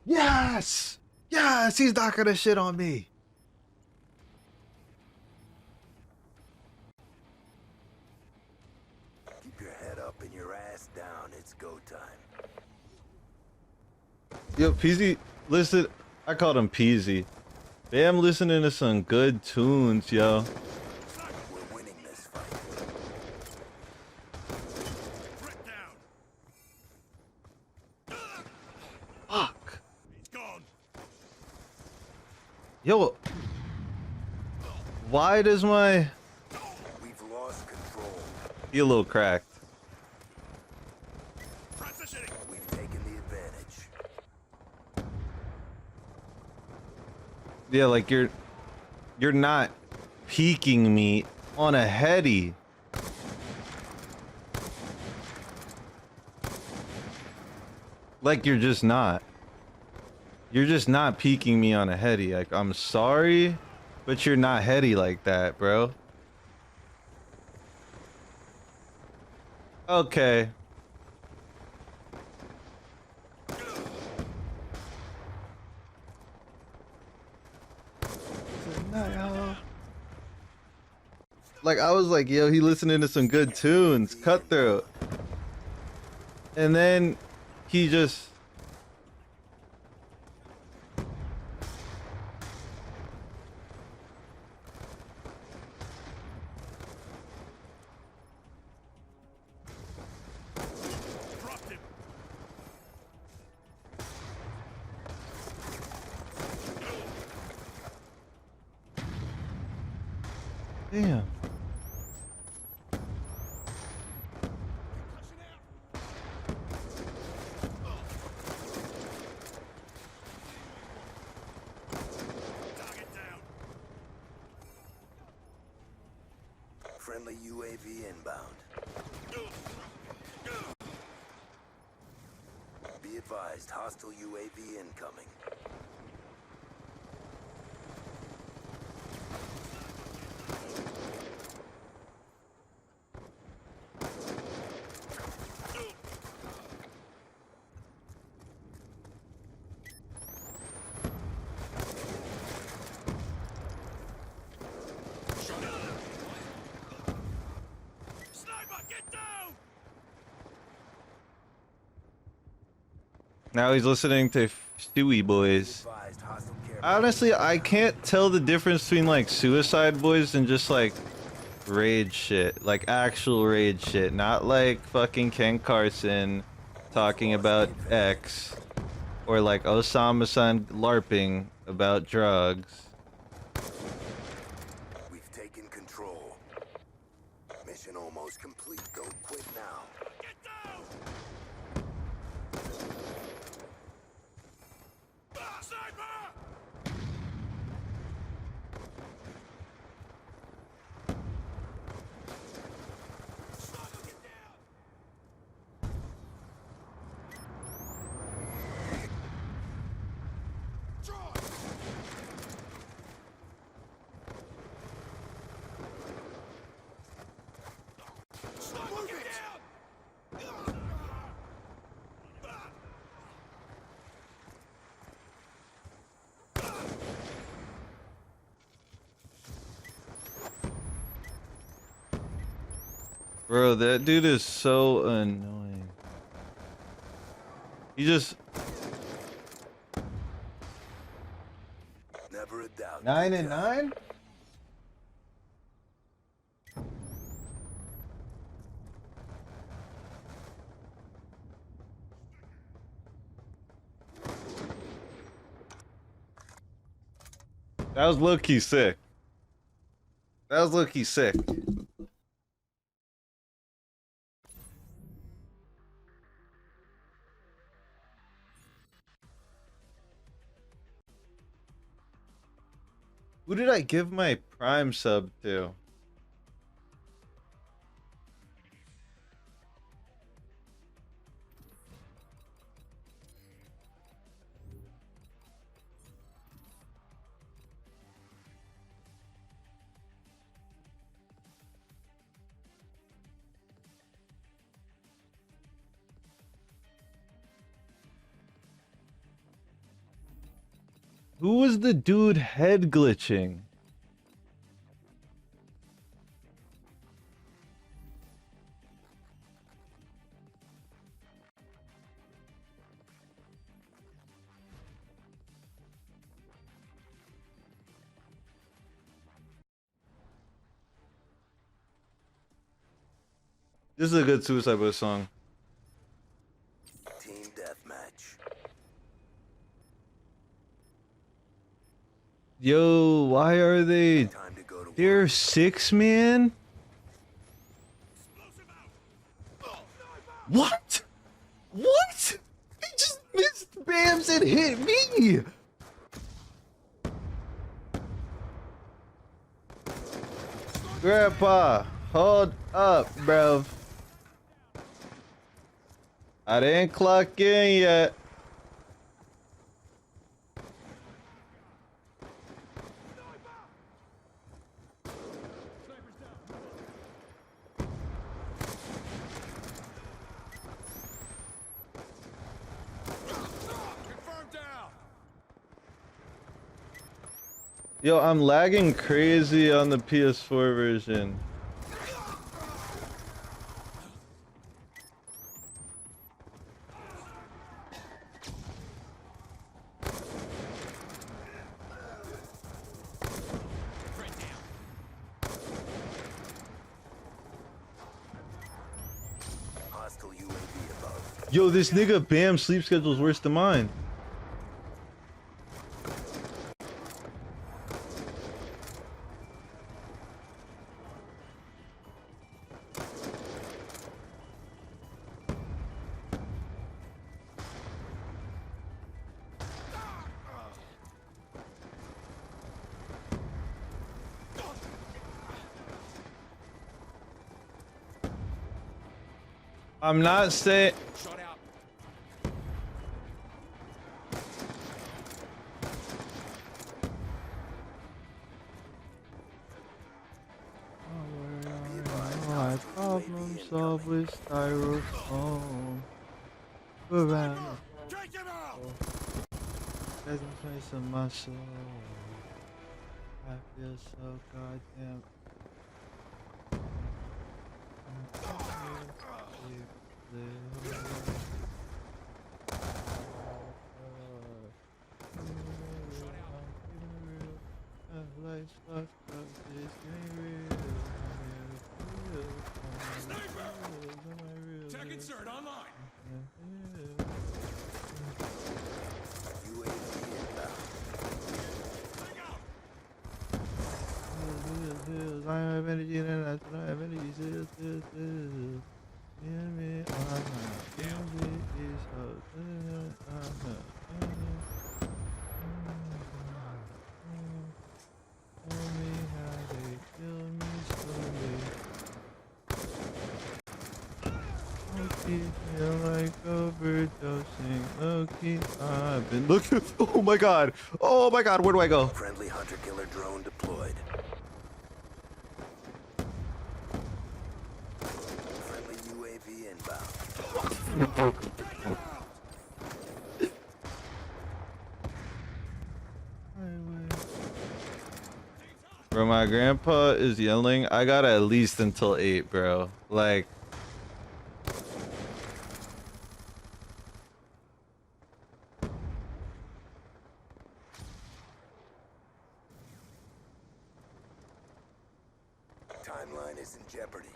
Speaker 1: Yes! Yes! He's not gonna shit on me.
Speaker 18: Keep your head up and your ass down. It's go time.
Speaker 1: Yo, Peasy, listen. I called him Peasy. Bam, listening to some good tunes, yo.
Speaker 18: We're winning this fight.
Speaker 1: Fuck.
Speaker 4: He's gone.
Speaker 1: Yo, Why does my...
Speaker 18: We've lost control.
Speaker 1: Be a little cracked.
Speaker 18: We've taken the advantage.
Speaker 1: Yeah, like you're not peeking me on a heady. Like you're just not. You're just not peeking me on a heady. Like, I'm sorry, but you're not heady like that, bro. Okay. Like, I was like, yo, he listening to some good tunes, Cutthroat. And then he just... Damn.
Speaker 18: Friendly UAV inbound. Be advised, hostile UAV incoming.
Speaker 1: Now he's listening to Stewie Boys. Honestly, I can't tell the difference between like Suicide Boys and just like rage shit. Like actual rage shit. Not like fucking Ken Carson talking about X. Or like Osama-san LARPing about drugs.
Speaker 18: We've taken control. Mission almost complete. Don't quit now. Get down!
Speaker 1: Bro, that dude is so annoying. He just...
Speaker 18: Never a doubt.
Speaker 1: 9 and 9? That was low-key sick. That was low-key sick. Who did I give my Prime sub to? Who was the dude head glitching? This is a good Suicide Boys song.
Speaker 18: Team deathmatch.
Speaker 1: Yo, why are they...
Speaker 18: Time to go to
Speaker 1: They're 6-man? What? What? He just missed Bams and hit me! Grandpa, hold up, bruv. I didn't clock in yet. Yo, I'm lagging crazy on the PS4 version. Yo, this nigga Bam sleep schedule is worse than mine. I'm not saying. My problem solved with styrofoam. Around the place of my soul. I feel so goddamn.
Speaker 4: Tech insert online.
Speaker 1: I have energy and I have energy. Feel like overdosing, low-key. I've been looking. Oh my god! Oh my god! Where do I go?
Speaker 18: Friendly hunter-killer drone deployed. Friendly UAV inbound.
Speaker 1: Bro, my grandpa is yelling. I got at least until 8, bro. Like.
Speaker 18: Timeline is in jeopardy.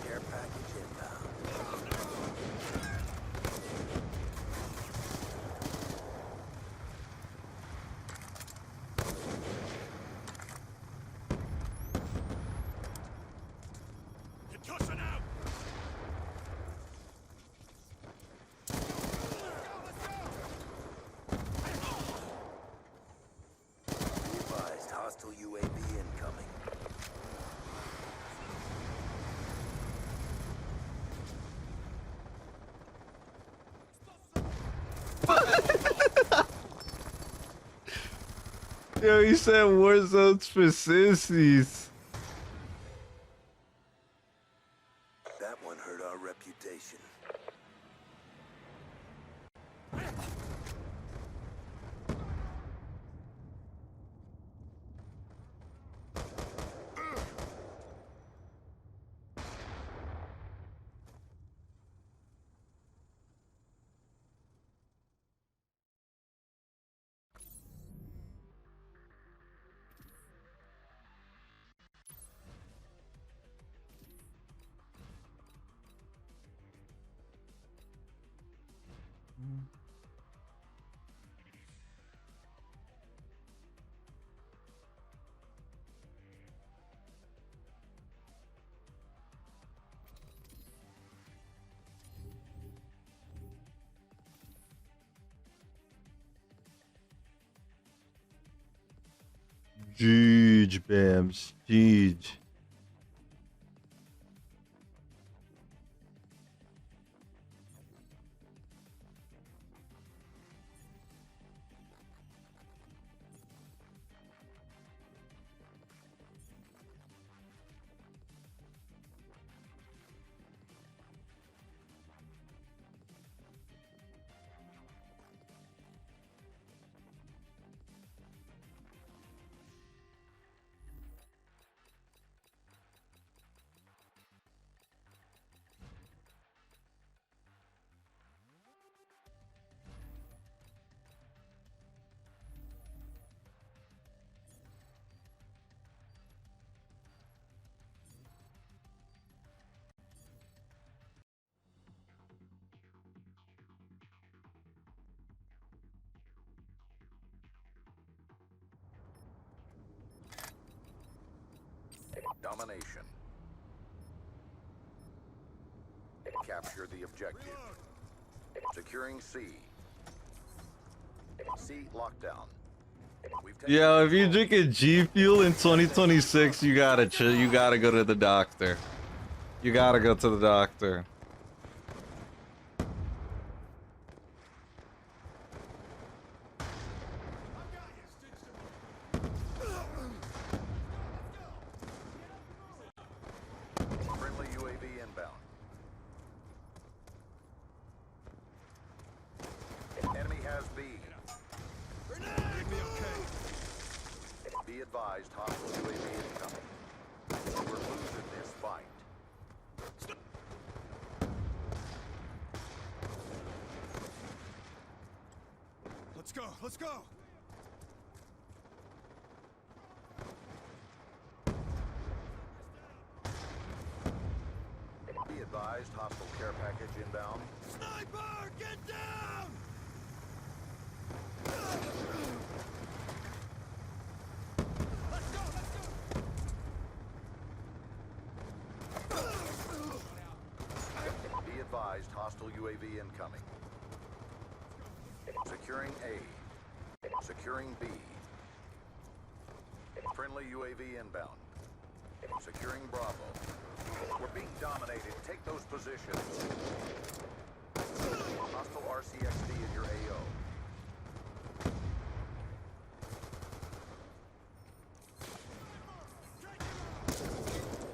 Speaker 18: Care package inbound.
Speaker 4: Concussion out.
Speaker 18: Be advised, hostile UAV incoming.
Speaker 1: Yo, he said war zones for sissies.
Speaker 18: That one hurt our reputation.
Speaker 1: Jeej, Bams. Jeej.
Speaker 18: Domination. Capture the objective. Securing C. C lockdown.
Speaker 1: Yo, if you're drinking G Fuel in 2026, you gotta chill. You gotta go to the doctor. You gotta go to the doctor.
Speaker 18: Friendly UAV inbound. Enemy has B. Be advised, hostile UAV incoming. We're losing this fight.
Speaker 4: Let's go, let's go!
Speaker 18: Be advised, hostile care package inbound.
Speaker 4: Sniper, get down!
Speaker 18: Be advised, hostile UAV incoming. Securing A. Securing B. Friendly UAV inbound. Securing Bravo. We're being dominated. Take those positions. Hostile RCXD in your AO.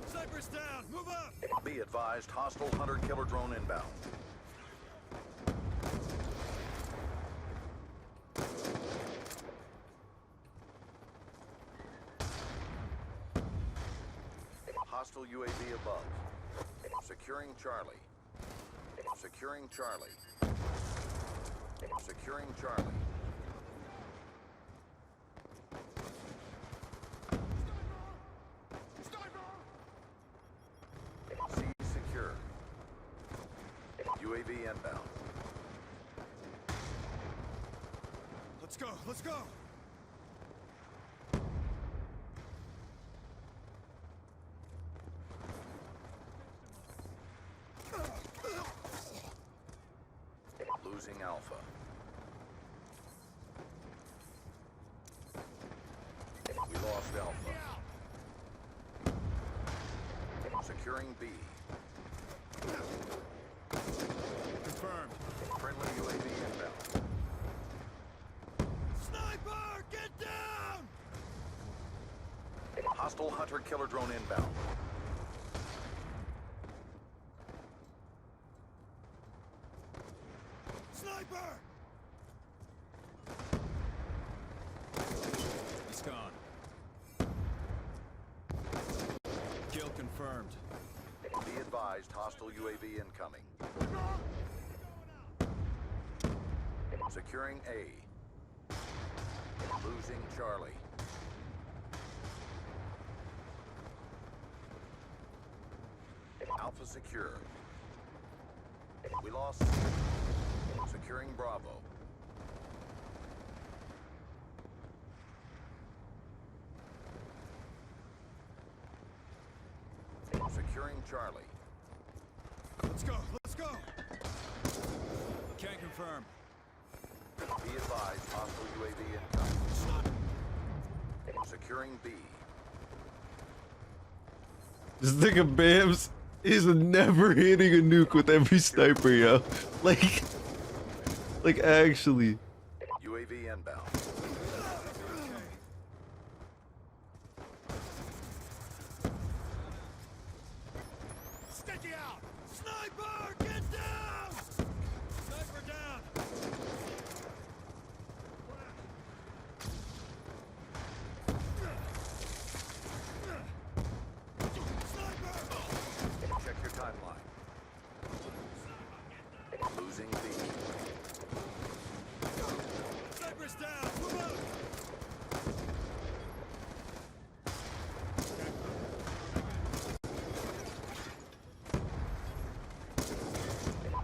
Speaker 4: Sniper's down, move up!
Speaker 18: Be advised, hostile hunter-killer drone inbound. Hostile UAV above. Securing Charlie. Securing Charlie. Securing Charlie. C secure. UAV inbound.
Speaker 4: Let's go, let's go!
Speaker 18: Losing Alpha. We lost Alpha. Securing B.
Speaker 4: Confirmed.
Speaker 18: Friendly UAV inbound.
Speaker 4: Sniper, get down!
Speaker 18: Hostile hunter-killer drone inbound.
Speaker 4: Sniper! He's gone. Kill confirmed.
Speaker 18: Be advised, hostile UAV incoming. Securing A. Losing Charlie. Alpha secure. We lost. Securing Bravo. Securing Charlie.
Speaker 4: Let's go, let's go! Can confirm.
Speaker 18: Be advised, hostile UAV incoming. Securing B.
Speaker 1: This nigga Bams is never hitting a nuke with every sniper, yo. Like actually.
Speaker 18: UAV inbound.
Speaker 4: Sticky out! Sniper! Get down! Sniper down!
Speaker 18: Check your timeline. Losing B.
Speaker 4: Sniper's down! Move out!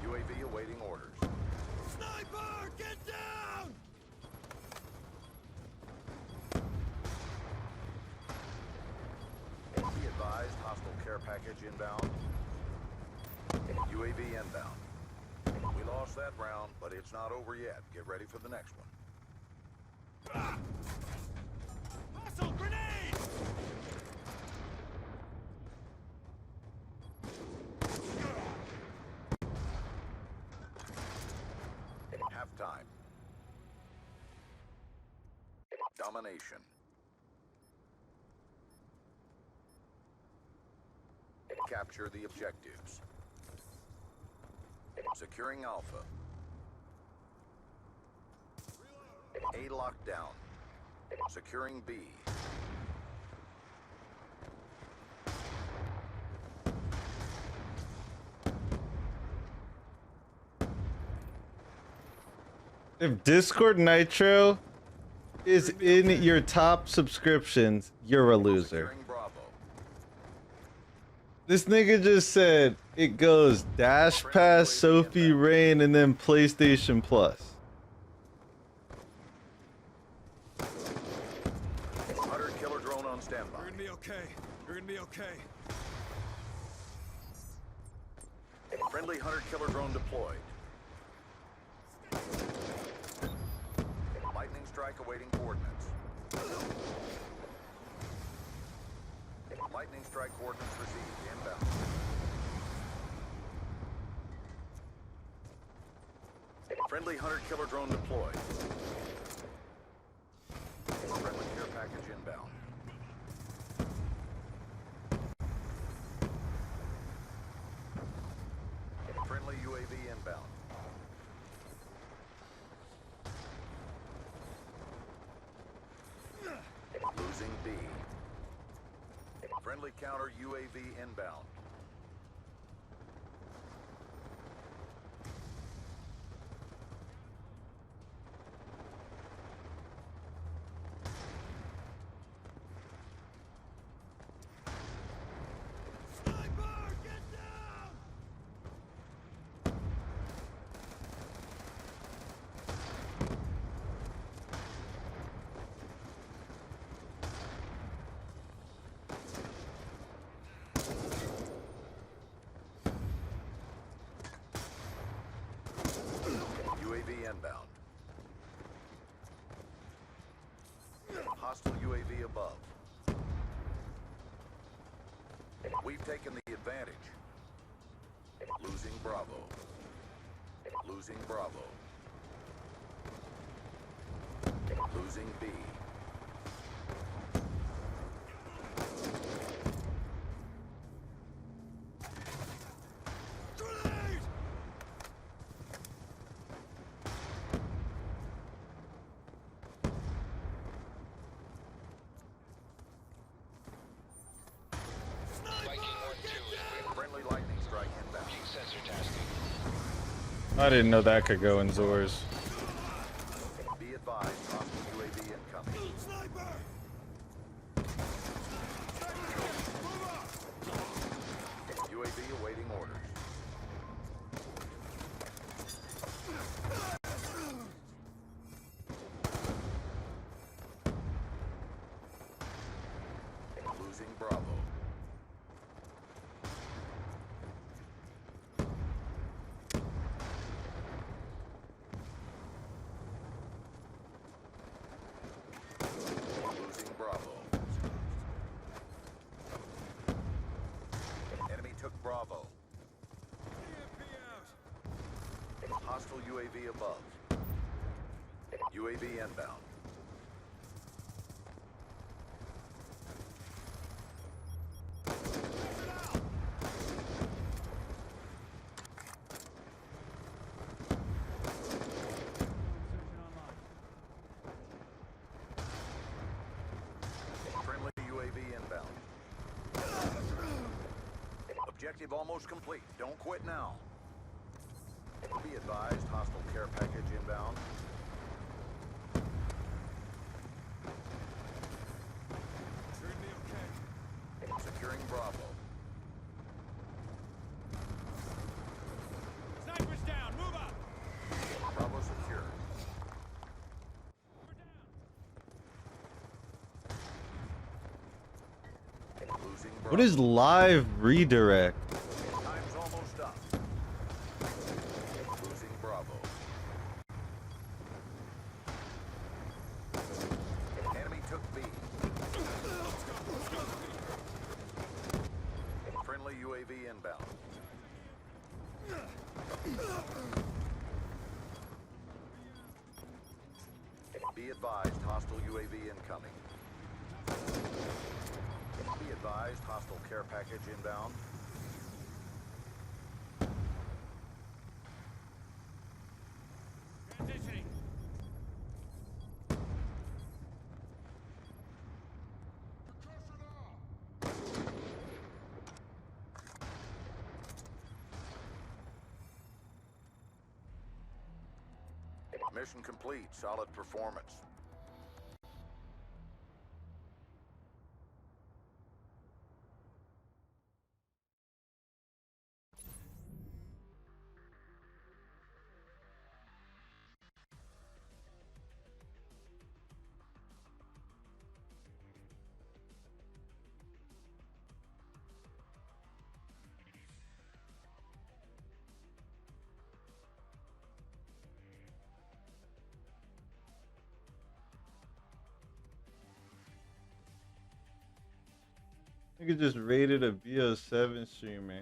Speaker 18: UAV awaiting orders.
Speaker 4: Sniper! Get down!
Speaker 18: Be advised, hostile care package inbound. UAV inbound. We lost that round, but it's not over yet. Get ready for the next one.
Speaker 4: Hostile grenade!
Speaker 18: Halftime. Domination. Capture the objectives. Securing Alpha. A lockdown. Securing B.
Speaker 1: If Discord Nitro is in your top subscriptions, you're a loser. This nigga just said it goes Dash Pass, Sophie Rain, and then PlayStation Plus.
Speaker 18: Hunter killer drone on standby.
Speaker 4: You're gonna be okay. You're gonna be okay.
Speaker 18: Friendly hunter killer drone deployed. Lightning strike awaiting coordinates. Lightning strike coordinates received. Inbound. Friendly hunter killer drone deployed. Friendly care package inbound. Friendly UAV inbound. Losing B. Friendly counter UAV inbound.
Speaker 4: Sniper! Get down!
Speaker 18: UAV inbound. Hostile UAV above. We've taken the advantage. Losing Bravo. Losing Bravo. Losing B.
Speaker 4: Grenade!
Speaker 18: Friendly lightning strike inbound.
Speaker 1: I didn't know that could go in Zors.
Speaker 18: Be advised, hostile UAV incoming.
Speaker 4: Sniper!
Speaker 18: UAV awaiting orders. Losing Bravo. Hostile UAV above. UAV inbound. Friendly UAV inbound. Objective almost complete. Don't quit now. Be advised, hostile care package inbound. Securing Bravo.
Speaker 4: Snipers down. Move up.
Speaker 18: Bravo secure. Losing Bravo.
Speaker 1: What is live redirect?
Speaker 18: Time's almost up. Losing Bravo. Enemy took B. Friendly UAV inbound. Be advised, hostile UAV incoming. Be advised, hostile care package inbound.
Speaker 4: Transitioning.
Speaker 18: Mission complete. Solid performance.
Speaker 1: I could just rated a BO7 streamer.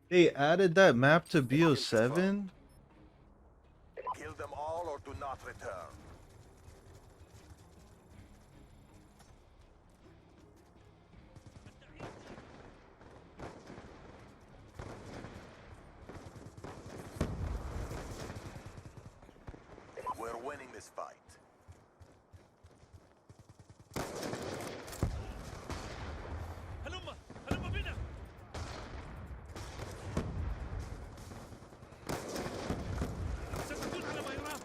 Speaker 1: They added that map to BO7?
Speaker 18: Kill them all or do not return. We're winning this fight.
Speaker 4: هلم هلم بنا. ستكون على ما يرام.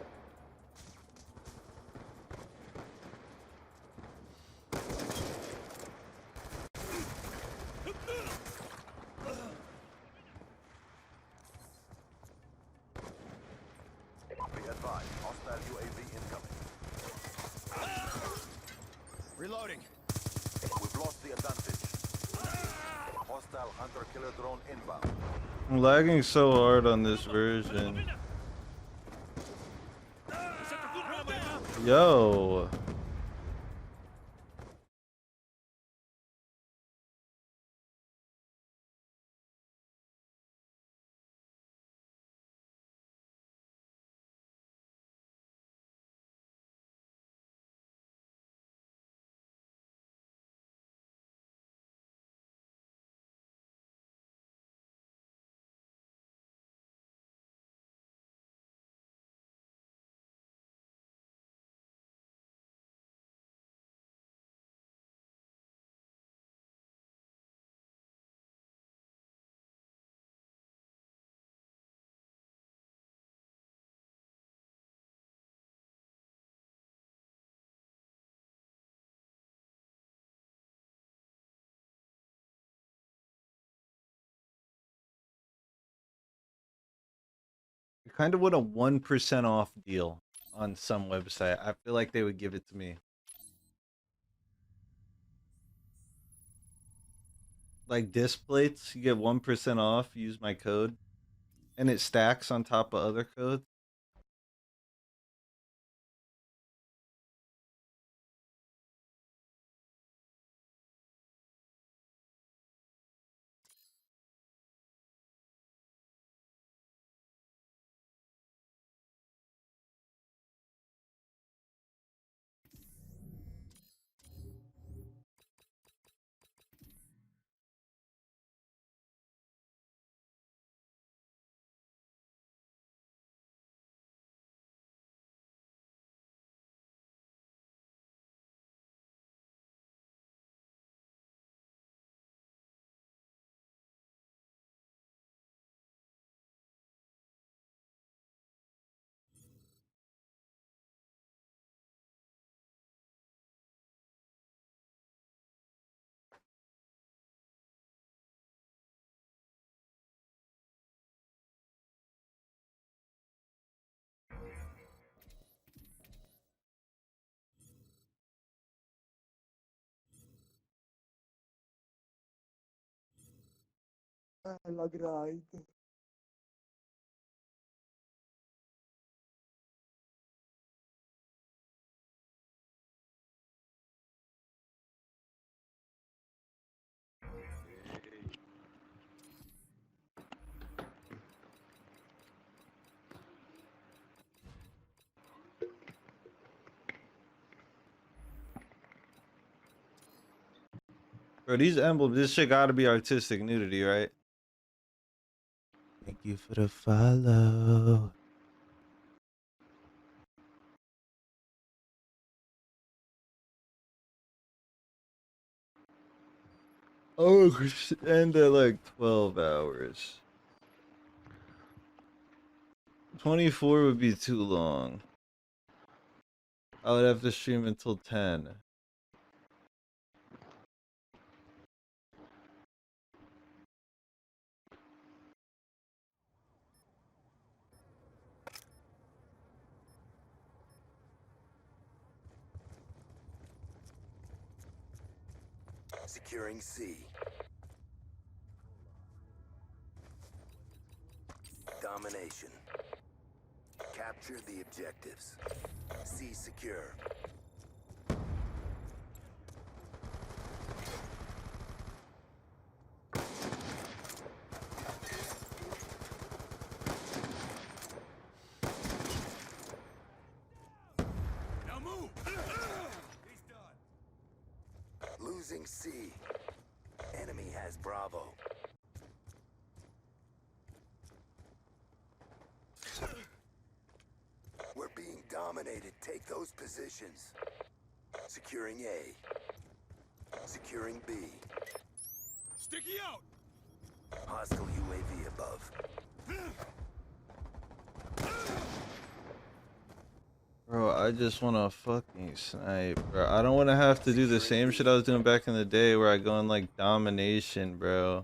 Speaker 18: Be advised, hostile UAV incoming.
Speaker 4: Reloading.
Speaker 18: We've lost the advantage. Hostile hunter-killer drone inbound.
Speaker 1: I'm lagging so hard on this version. Yo. kind of want a 1% off deal on some website. I feel like they would give it to me. Like disc plates, you get 1% off. Use my code, and it stacks on top of other codes.
Speaker 19: La grind.
Speaker 1: Bro, these emblems, this shit gotta be artistic nudity, right? Thank you for the follow. Oh, end at like 12 hours. 24 would be too long. I would have to stream until 10.
Speaker 18: Securing C. Domination. Capture the objectives. C secure.
Speaker 4: Now move! He's done.
Speaker 18: Losing C. Enemy has Bravo. We're being dominated. Take those positions. Securing A. Securing B.
Speaker 4: Sticky out!
Speaker 18: Hostile UAV above.
Speaker 1: Bro, I just want to fucking snipe, bro. I don't want to have to do the same shit I was doing back in the day where I go in like domination, bro.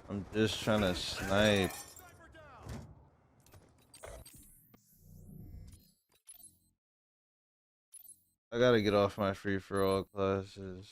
Speaker 1: I'm just trying to snipe. I gotta get off my free-for-all classes.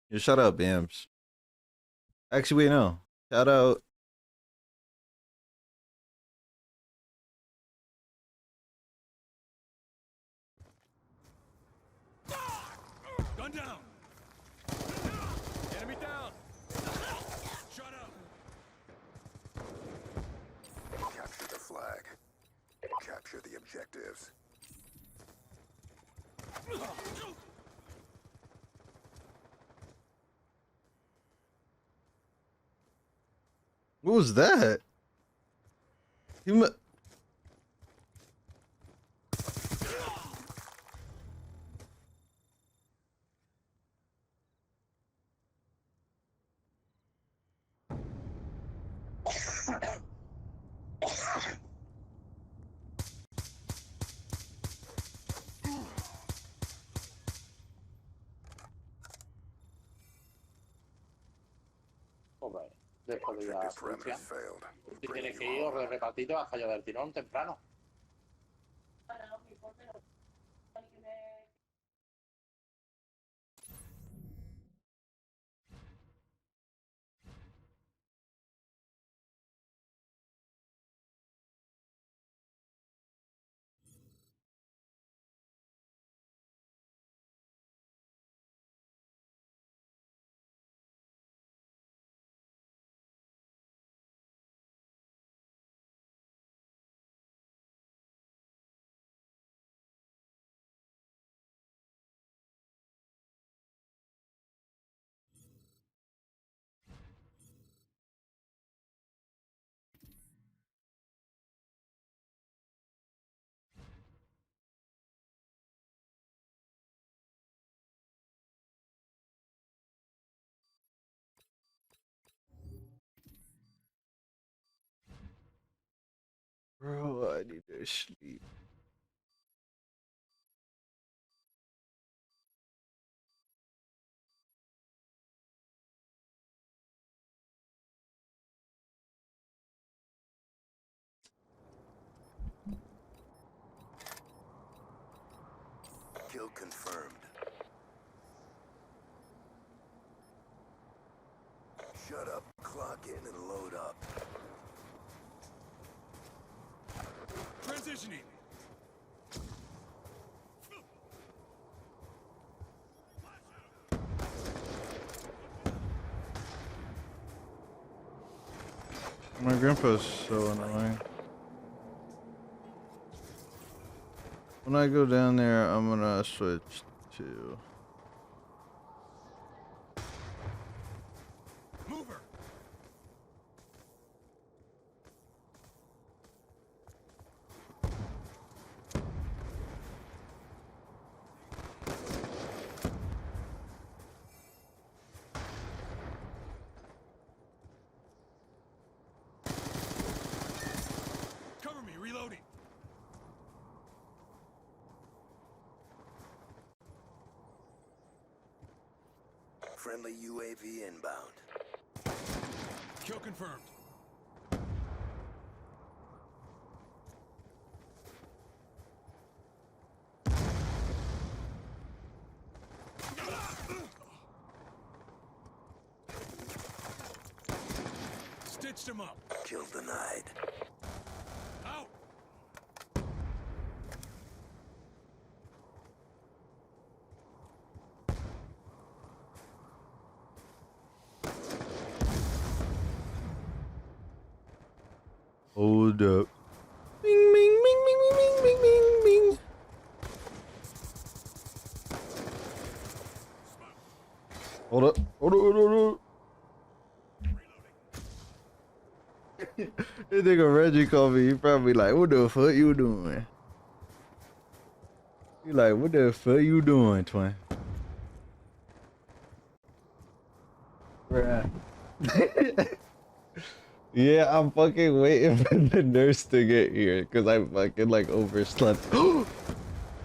Speaker 1: Yo, shout out Bams. Actually, wait, no. Shout out.
Speaker 4: Gun down. Enemy down. Shut up.
Speaker 18: Capture the flag. Capture the objectives.
Speaker 1: What was that?
Speaker 11: Joder, después de la solución. Si tienes que ir repartido a fallo del tirón temprano.
Speaker 1: Bro, I need to sleep.
Speaker 18: Kill confirmed. Shut up, clock in and load up.
Speaker 4: Transitioning.
Speaker 1: My grandpa's so annoying. When I go down there, I'm gonna switch to.
Speaker 4: Mover. Cover me, reloading.
Speaker 18: Friendly UAV inbound.
Speaker 4: Kill confirmed. Stitched him up.
Speaker 18: Kill denied.
Speaker 4: Out.
Speaker 1: Hold up. Bing, bing, bing, bing, bing, bing, bing, bing. Hold up. Hold up, hold up, hold up. This nigga Reggie called me. He probably like, what the fuck you doing? He like, what the fuck you doing, twin? Bruh. Yeah, I'm fucking waiting for the nurse to get here because I fucking like overslept.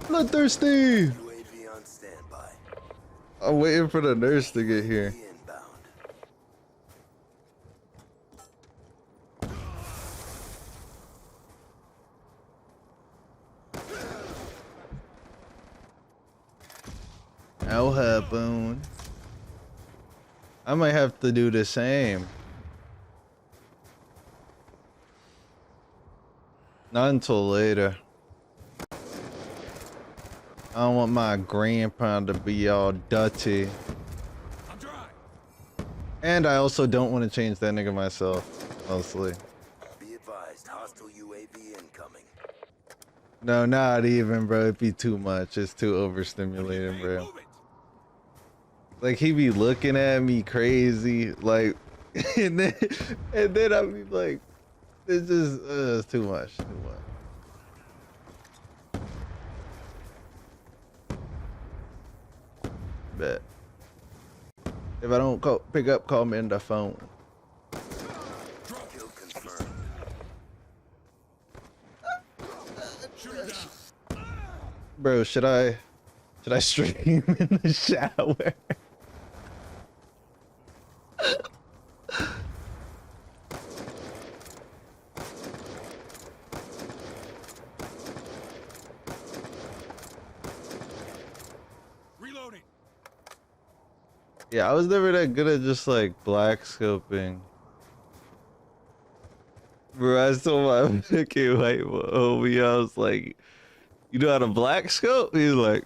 Speaker 1: Bloodthirsty!
Speaker 18: UAV on standby.
Speaker 1: I'm waiting for the nurse to get here. I'll happen. I might have to do the same. Not until later. I don't want my grandpa to be all dirty. And I also don't want to change that nigga myself, mostly.
Speaker 18: Be advised, hostile UAV incoming.
Speaker 1: No, not even, bro. It'd be too much. It's too overstimulating, bro. Like, he be looking at me crazy, like, and then I be like, it's just, it's too much, too much. Bet. If I don't pick up, call me on the phone.
Speaker 18: Kill confirmed.
Speaker 1: Bro, should I stream in the shower?
Speaker 4: Reloading.
Speaker 1: Yeah, I was never that good at just like black scoping. Bro, I told my fucking white homie, I was like, you know how to black scope? He's like,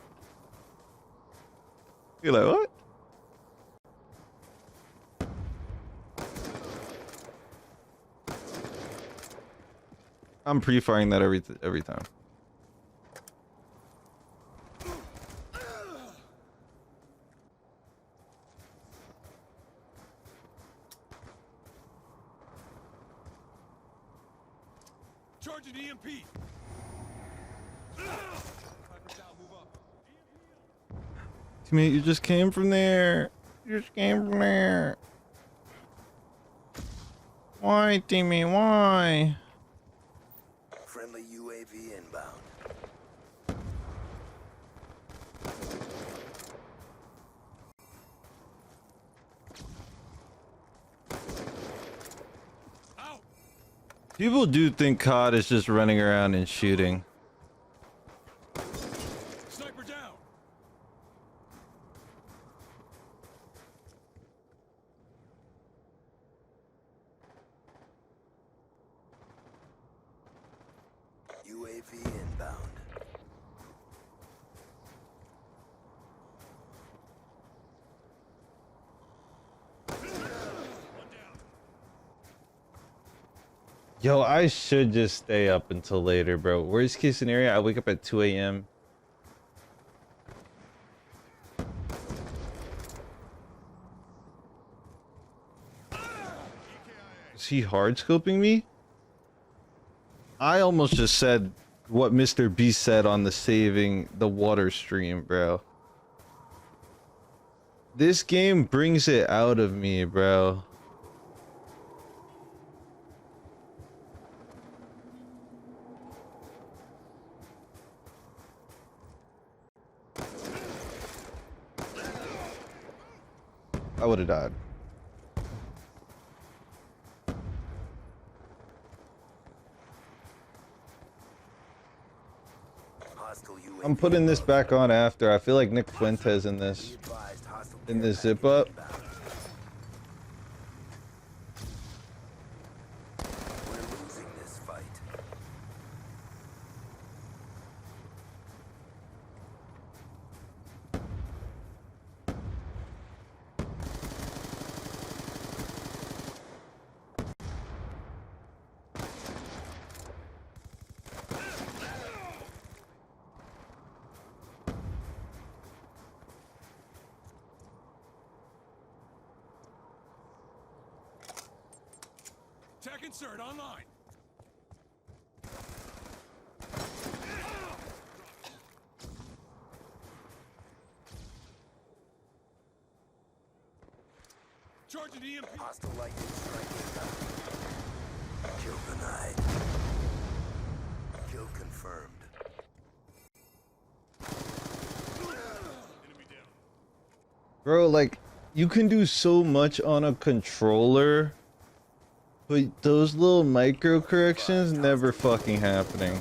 Speaker 1: you're like, what? I'm pre-firing that every time.
Speaker 4: Charging EMP.
Speaker 1: Teammate, you just came from there. You just came from there. Why, teammate? Why?
Speaker 18: Friendly UAV inbound.
Speaker 1: People do think COD is just running around and shooting.
Speaker 4: Sniper down.
Speaker 18: UAV inbound.
Speaker 1: Yo, I should just stay up until later, bro. Worst case scenario, I wake up at 2 a.m. Is he hard scoping me? I almost just said what Mr. Beast said on the saving the water stream, bro. This game brings it out of me, bro. I would have died. I'm putting this back on after. I feel like Nick Fuentes in this zip up.
Speaker 18: We're losing this fight.
Speaker 4: Tech insert online. Charging EMP.
Speaker 18: Hostile lightning strike inbound. Kill denied. Kill confirmed.
Speaker 1: Bro, like, you can do so much on a controller, but those little micro corrections never fucking happening.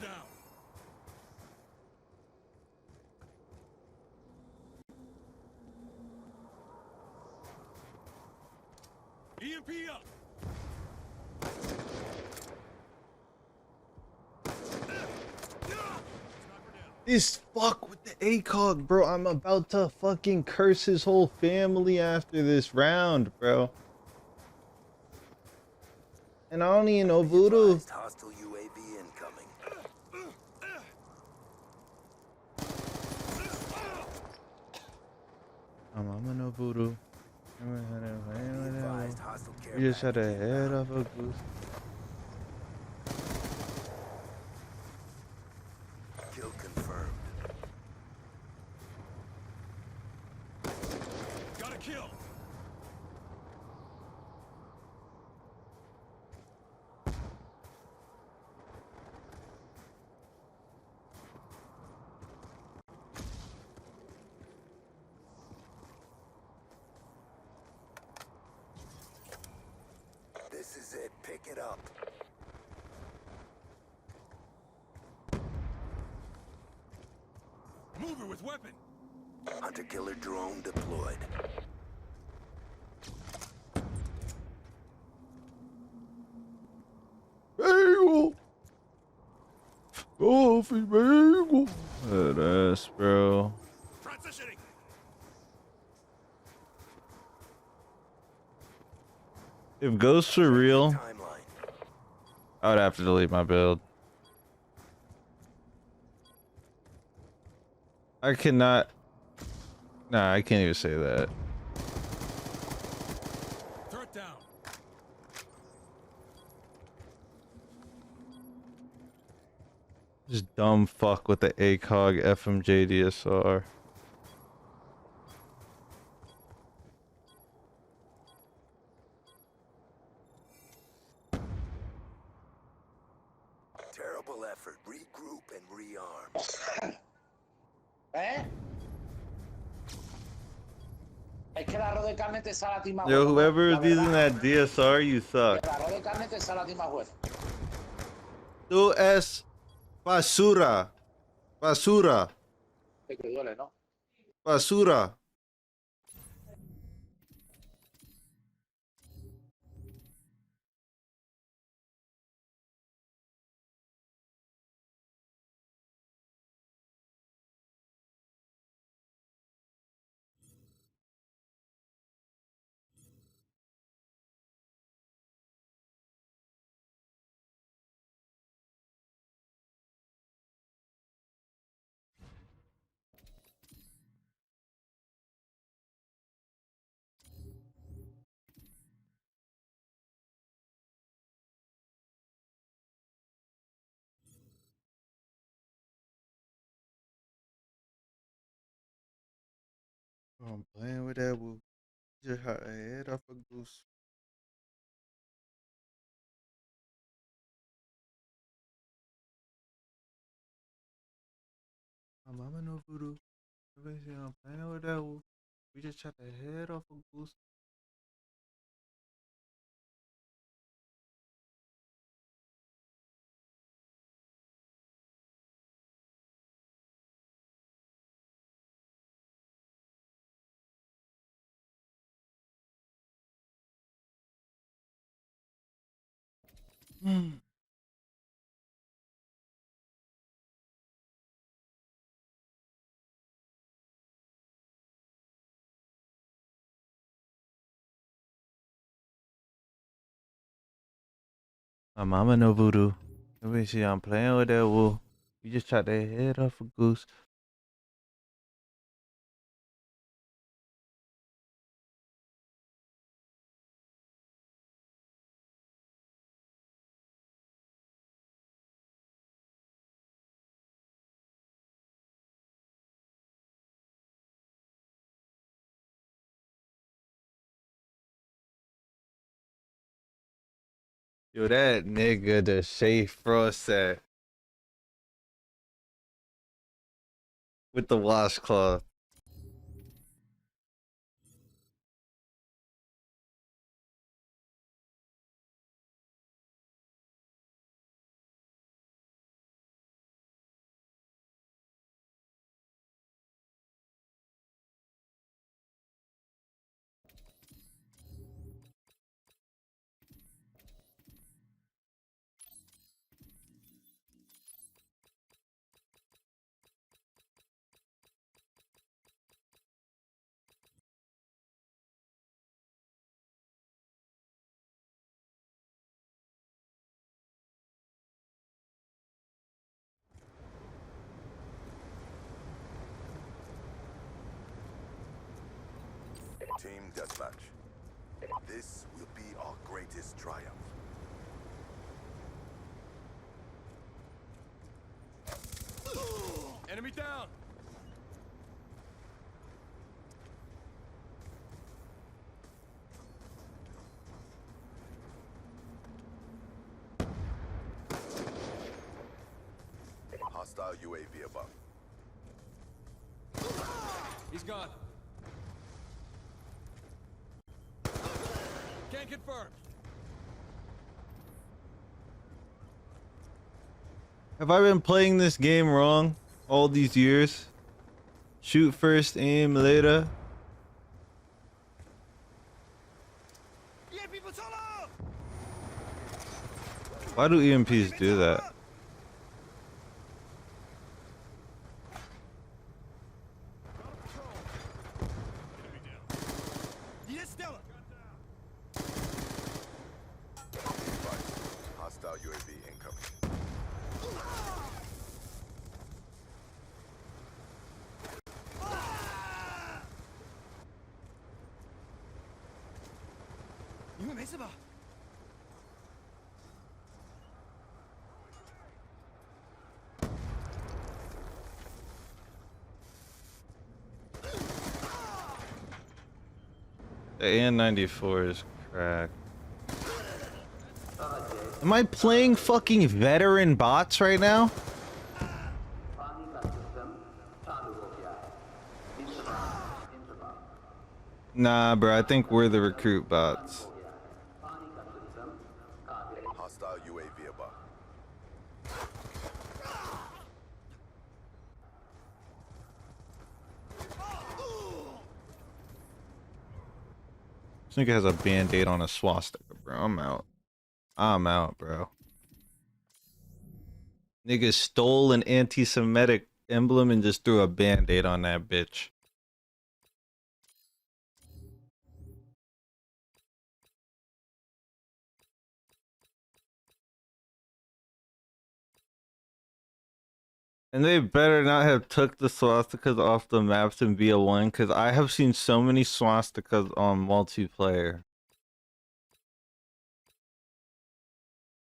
Speaker 4: down. EMP up.
Speaker 1: This fuck with the ACOG, bro. I'm about to fucking curse his whole family after this round, bro. And I don't even know voodoo.
Speaker 18: Hostile UAV incoming.
Speaker 1: I'm no voodoo.
Speaker 18: Advised, hostile care
Speaker 1: We just had a head off a goose.
Speaker 18: kill confirmed.
Speaker 4: Got a kill.
Speaker 18: This is it. Pick it up.
Speaker 4: Mover with weapon.
Speaker 18: Hunter-killer drone deployed.
Speaker 1: Bagel. Coffee bagel. That ass, bro.
Speaker 4: Transitioning.
Speaker 1: If ghosts were real, I would have to delete my build. I cannot. Nah, I can't even say that.
Speaker 4: Threat down.
Speaker 1: Just dumb fuck with the ACOG FMJ DSR.
Speaker 18: Terrible effort. Regroup and rearm.
Speaker 11: ¿Eh? Es que el arroz de carne te sale a ti más
Speaker 1: Yo,
Speaker 11: bueno,
Speaker 1: whoever
Speaker 11: la
Speaker 1: is using
Speaker 11: verdad.
Speaker 1: that DSR, you suck.
Speaker 11: El arroz de carne te sale a ti más bueno.
Speaker 1: Tú es basura. Basura.
Speaker 11: Es que duele, ¿no?
Speaker 1: Basura. I'm playing with that woo. Just had a head off a goose. My mama no voodoo. Everybody say I'm playing with that woo. We just shot the head off a goose. My mama no voodoo. Everybody say I'm playing with that woo. We just shot the head off a goose. Yo, that nigga, the Shea Frost set with the washcloth.
Speaker 18: Team deathmatch. This will be our greatest triumph.
Speaker 4: Enemy down!
Speaker 18: Hostile UAV above.
Speaker 4: He's gone. Can't confirm.
Speaker 1: Have I been playing this game wrong all these years? Shoot first, aim later. Why do EMPs do that?
Speaker 18: Hostile UAV incoming.
Speaker 1: The AN-94 is cracked. Am I playing fucking veteran bots right now? Nah, bro, I think we're the recruit bots.
Speaker 18: Hostile UAV above.
Speaker 1: This nigga has a band-aid on a swastika, bro. I'm out. I'm out, bro. Nigga stole an anti-Semitic emblem and just threw a band-aid on that bitch. And they better not have took the swastikas off the maps in VO1, because I have seen so many swastikas on multiplayer.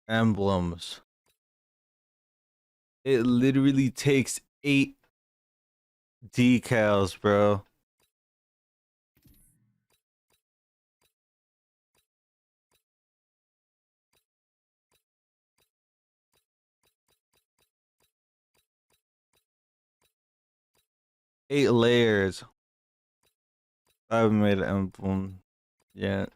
Speaker 1: Emblems. It literally takes 8 decals, bro. Eight layers. I haven't made an emblem yet.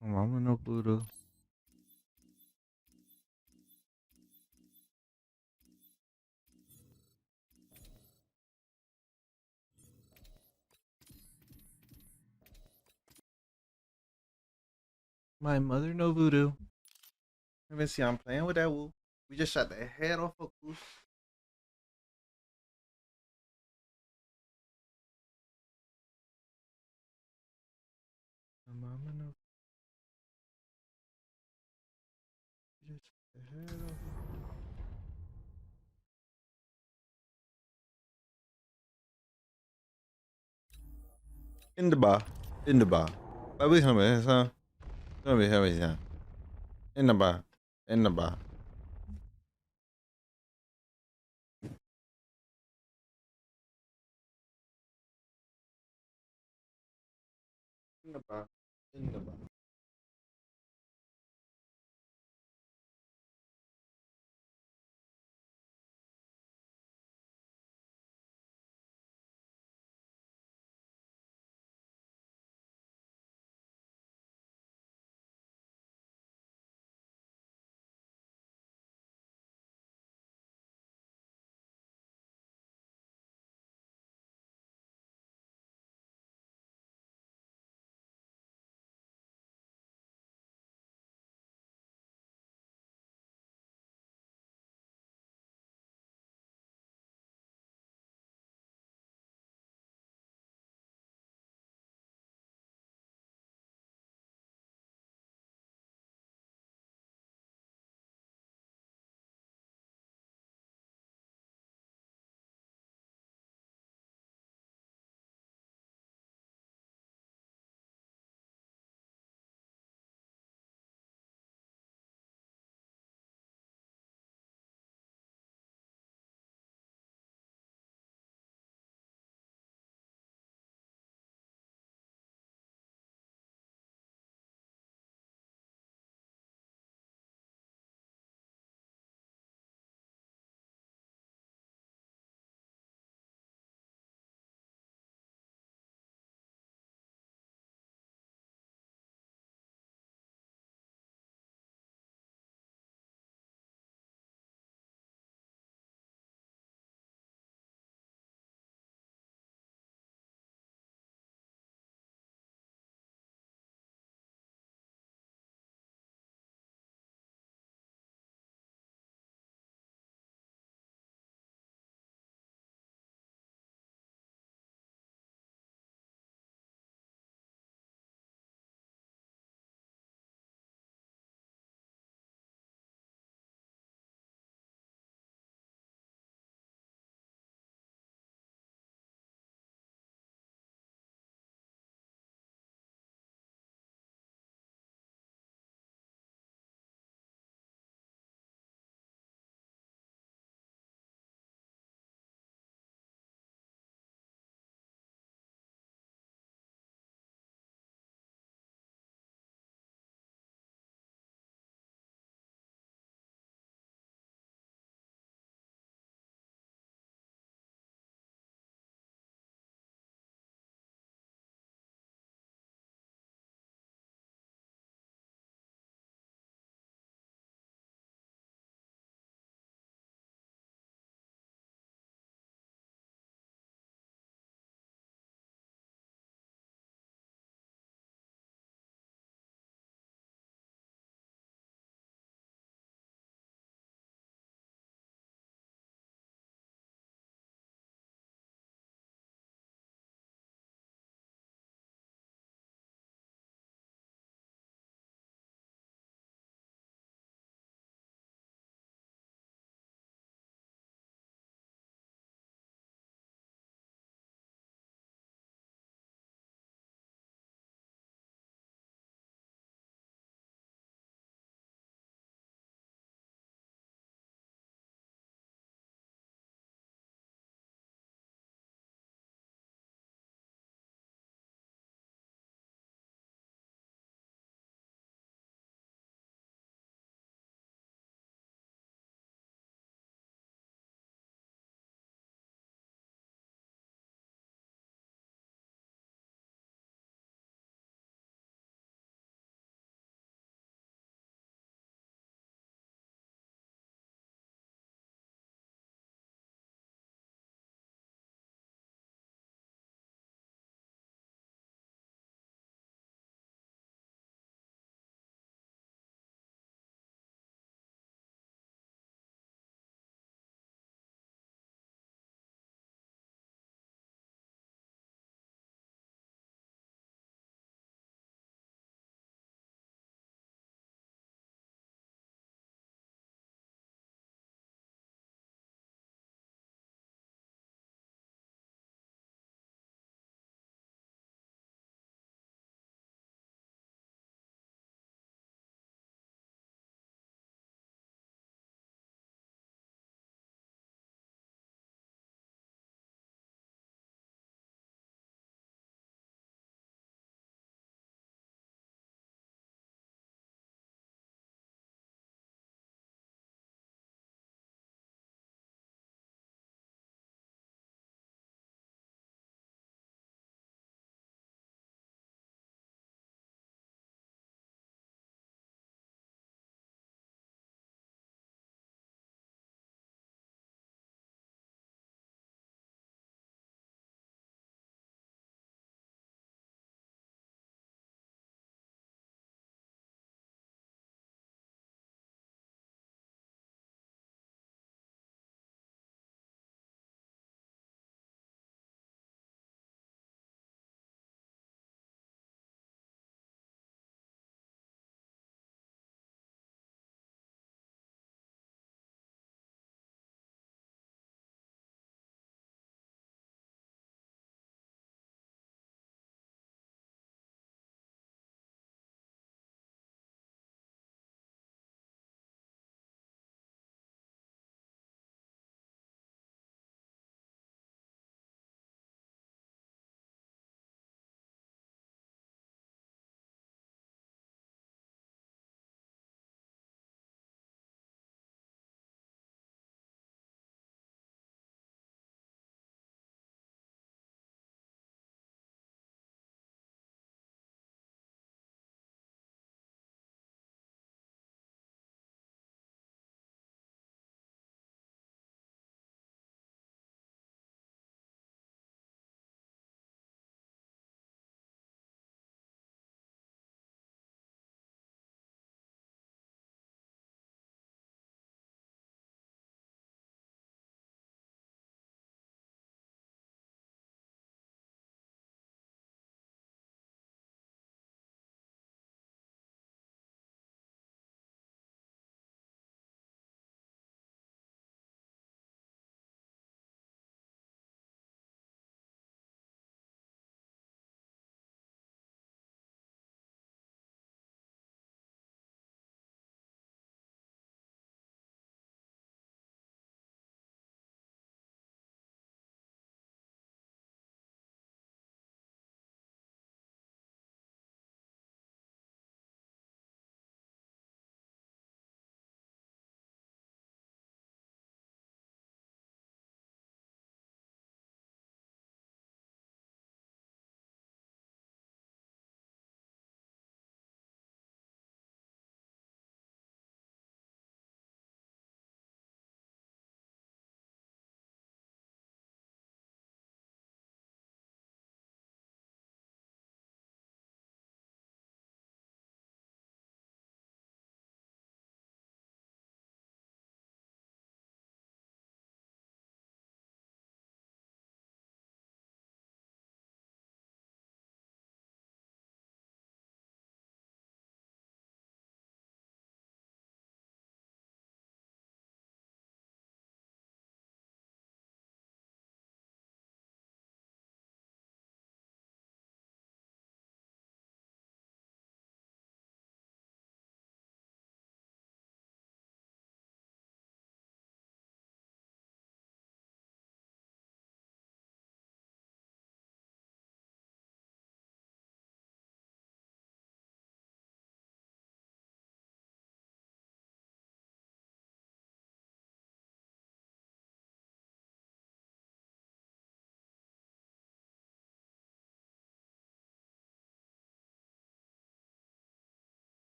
Speaker 1: Mama no Buddha. My mother no voodoo. Let me see, I'm playing with that wolf. We just shot the head off a goose. My mama no. We just shot the head off in the bar. In the bar. Why we coming, huh? Don't be heavy, yeah. In the bar. In the bar. In the bar. In the bar.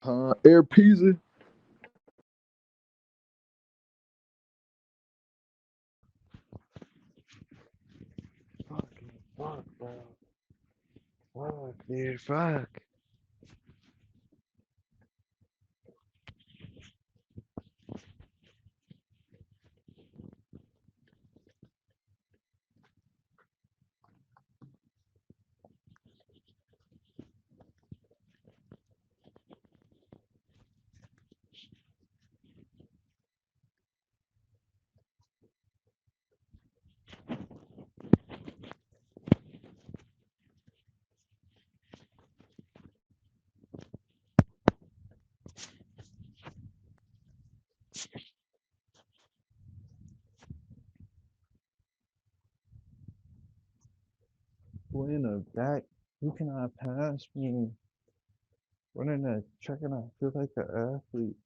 Speaker 1: Air pizza. Fuck, bro. Fuck, dude. Fuck. We're in the back. You cannot pass me. Running a check and I feel like an athlete.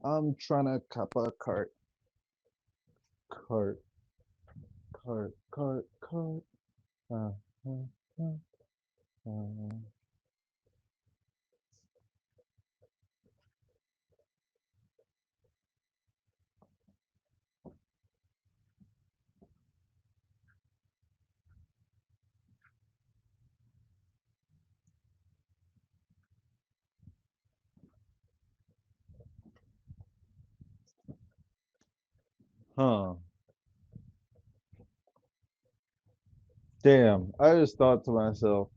Speaker 1: I'm trying to cop a cart. Cart. Cart. Cart. Cart. Uh, uh, uh. Huh. Damn. I just thought to myself,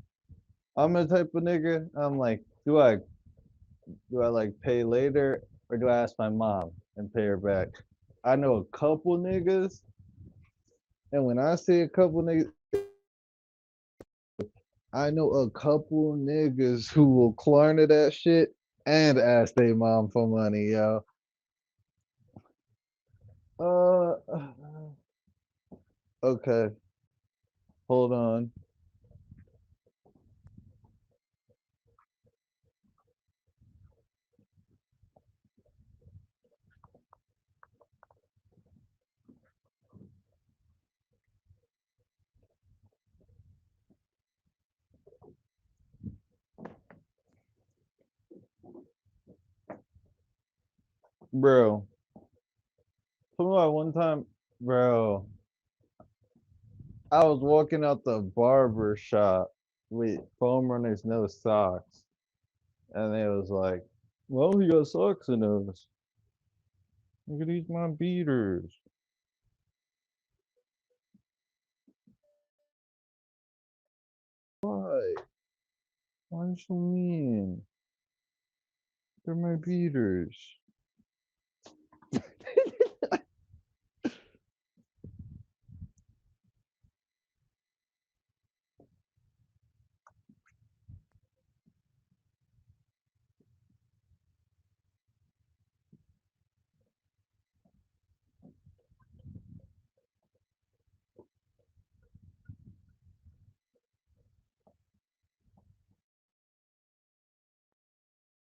Speaker 1: I'm the type of nigga, I'm like, do I like pay later or do I ask my mom and pay her back? I know a couple niggas, and when I say a couple niggas, I know a couple niggas who will Klarna that shit and ask their mom for money, yo. Uh, okay, hold on. Bro, something about one time, bro, I was walking out the barber shop with foam runners, no socks. And they was like, well, he got socks in those. Look at these my beaters. Why? Why are you so mean? They're my beaters.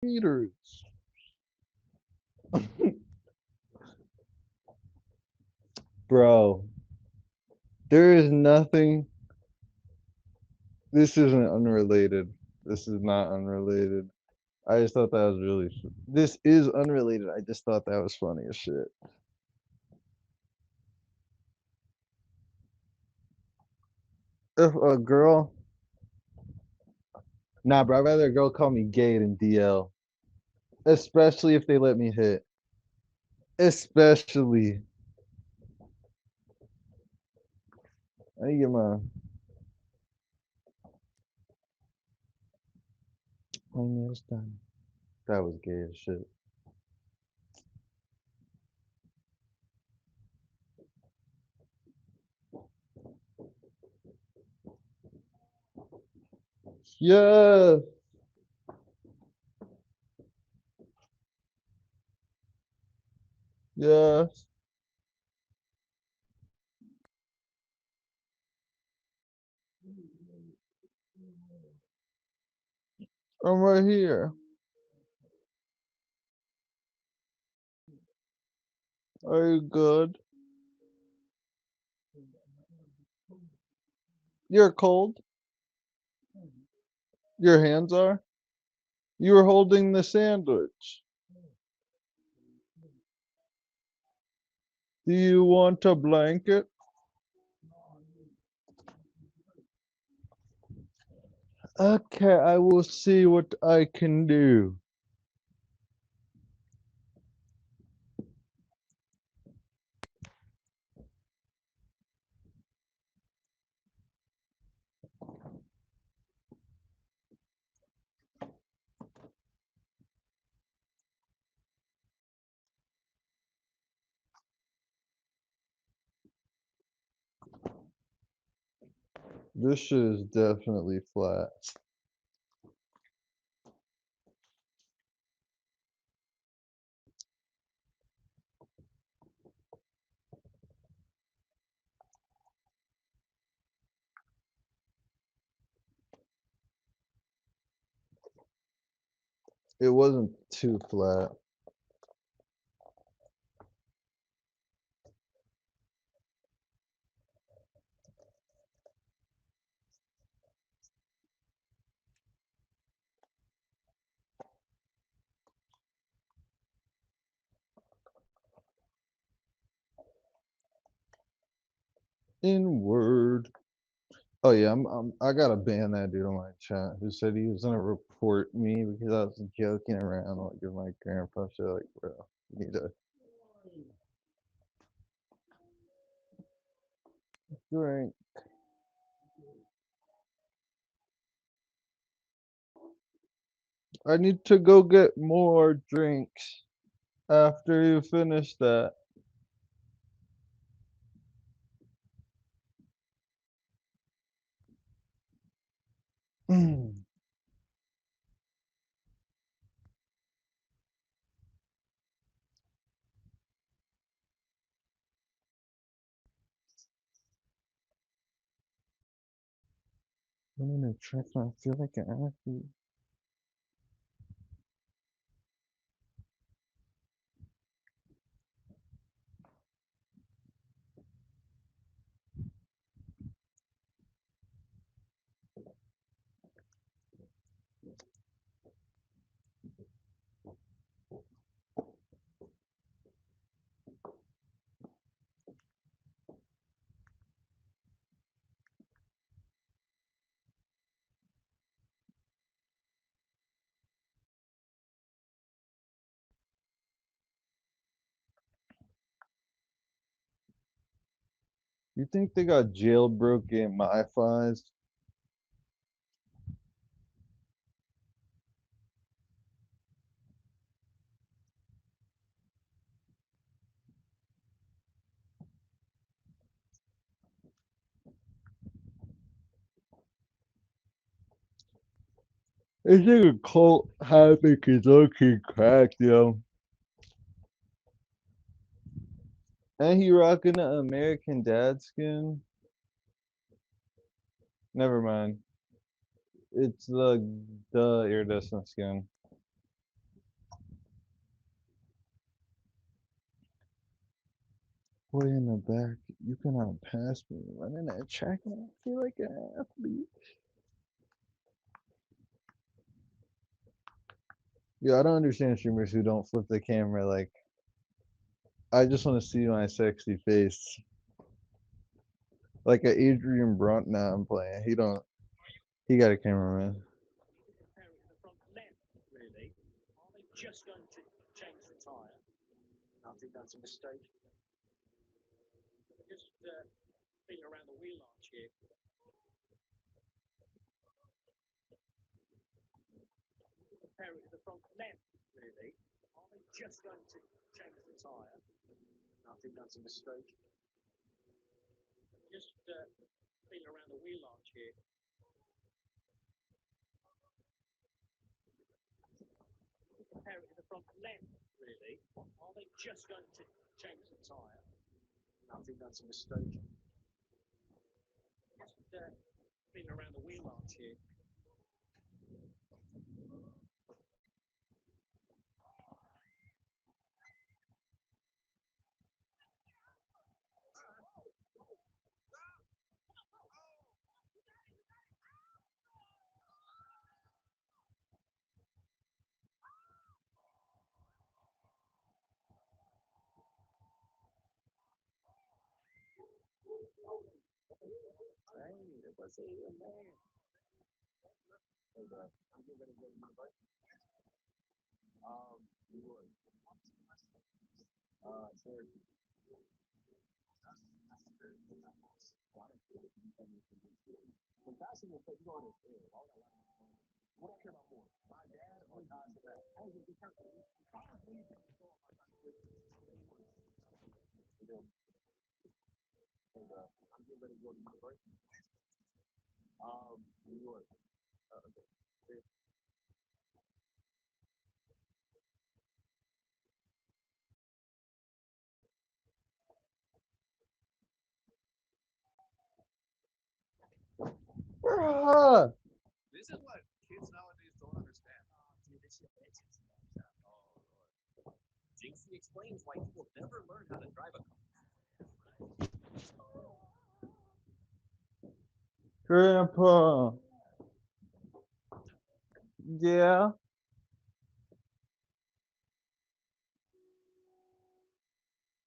Speaker 1: Beaters. Bro, there is nothing. This isn't unrelated. This is not unrelated. I just thought that was really. This is unrelated. I just thought that was funny as shit. If a girl. Nah, bro, I'd rather a girl call me gay than DL. Especially if they let me hit. Especially. I need to get my. Nails done. That was gay as shit. Yeah. Yes. I'm right here. Are you good? You're cold. Your hands are. You were holding the sandwich. Do you want a blanket? Okay, I will see what I can do. This shit is definitely flat. It wasn't too flat. In Word. Oh yeah, I gotta ban that dude on my chat who said he was gonna report me because I was joking around like with my grandpa shit. Like, bro, you need to drink. I need to go get more drinks after you finish that. I'm in a track and I feel like an athlete. You think they got jailbroke in my files? This nigga cult havoc is okay cracked, yo. And he rocking the American Dad skin. Never mind. It's the iridescent skin. Boy in the back, you cannot pass me. Running that track and I feel like an athlete. Yeah, I don't understand streamers who don't flip the camera. Like, I just want to see my sexy face. Like a Adrian Brunt now I'm playing. He got a cameraman.
Speaker 17: Really? Are they just going to change the tyre? I think that's a mistake. Just feel around the wheel arch here. Compare it to the front left, really. Are they just going to change the tyre? I think that's a mistake. Just feel around the wheel arch here. Compare it to the front left, really. Are they just going to change the tyre? I think that's a mistake. Just feel around the wheel arch here.
Speaker 1: Bruh.
Speaker 18: This is what kids nowadays don't understand. Dude, this shit bitches. JC explains why he will never learn how to drive a car.
Speaker 1: Grandpa. Yeah.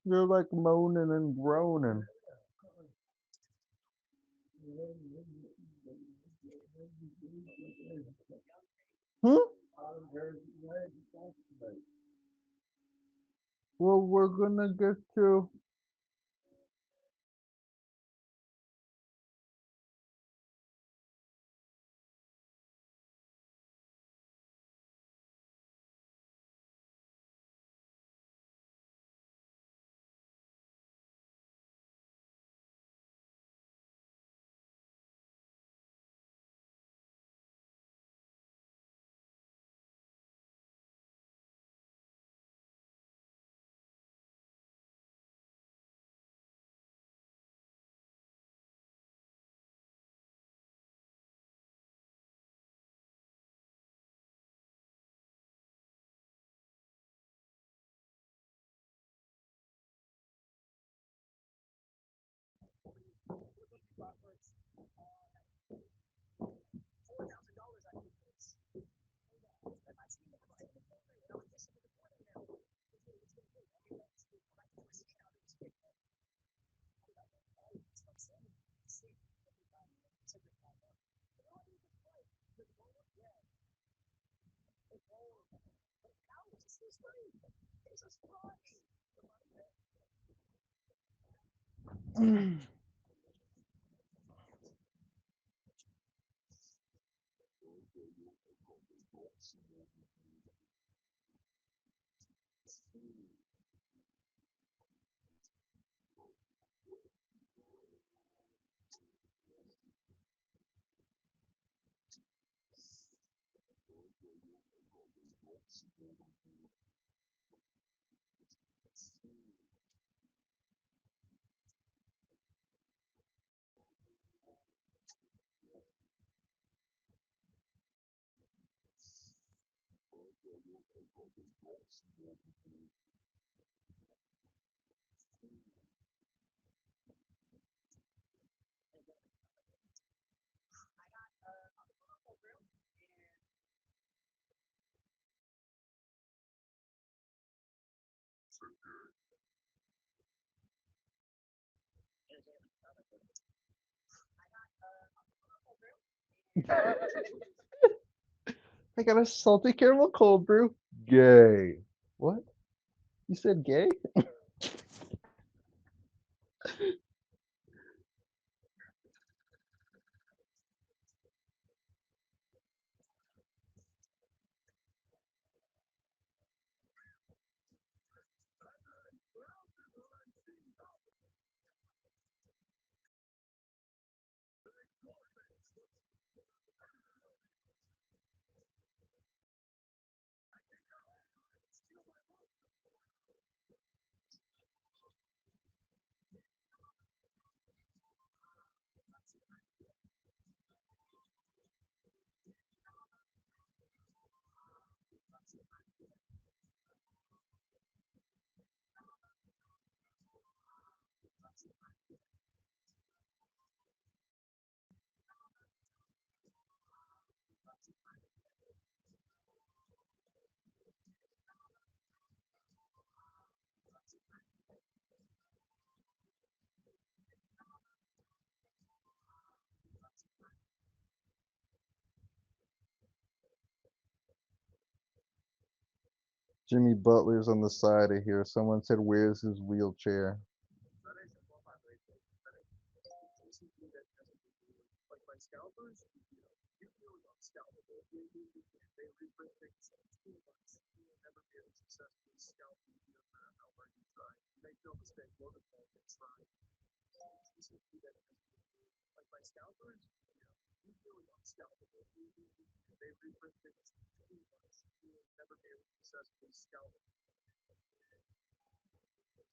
Speaker 1: You're like moaning and groaning. Hmm? Well, we're gonna get to. I got a salty caramel cold brew. Gay. What? You said gay? Jimmy Butler's on the side of here. Someone said, "Where's his wheelchair?"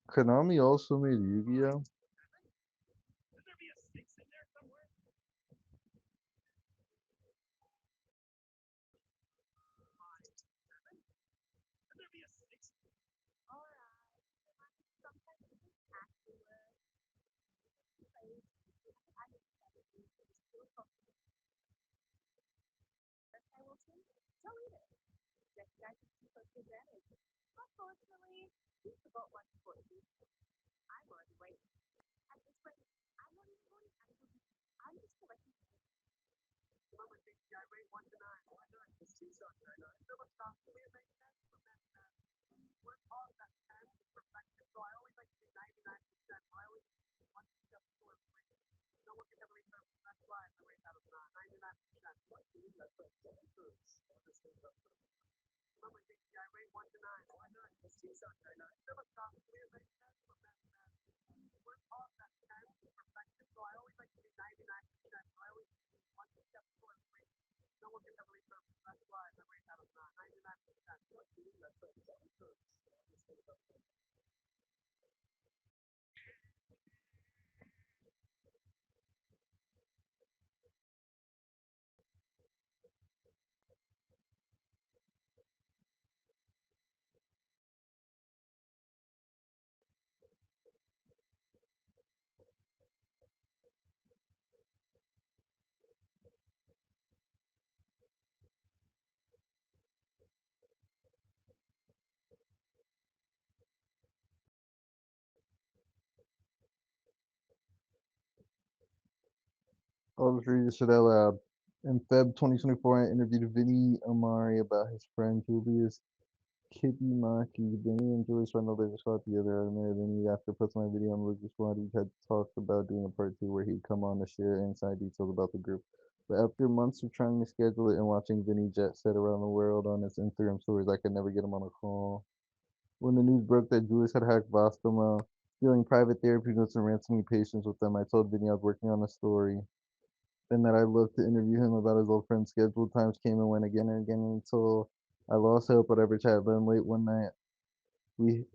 Speaker 1: Konami also made Yu-Gi-Oh. I'll just read this shit out loud. In Feb 2024, I interviewed Vinny Amari about his friend Julius Kibimaki. Vinny and Julius were another just got together. I married Vinny after posting my video on Lucas Squad. He had talked about doing a part 2 where he'd come on to share inside details about the group. But after months of trying to schedule it and watching Vinny jet set around the world on his Instagram stories, I could never get him on a call. When the news broke that Julius had hacked Vostoma, stealing private therapy notes and ransoming patients with them, I told Vinny I was working on a story and that I loved to interview him about his old friend's scheduled times came and went again and again until I lost hope whatever chat. Then late one night,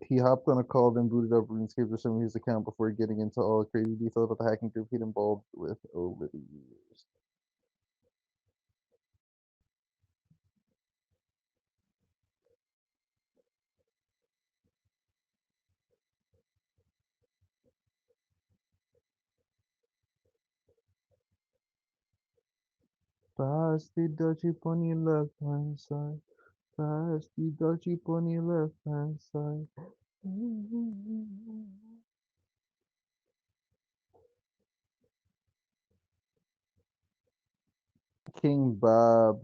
Speaker 1: he hopped on a call, then booted up RuneScape or some of his account before getting into all the crazy details about the hacking group he'd involved with over the years. Pass the dutchie on your left hand side. Pass the dutchie on your left hand side. King Bob.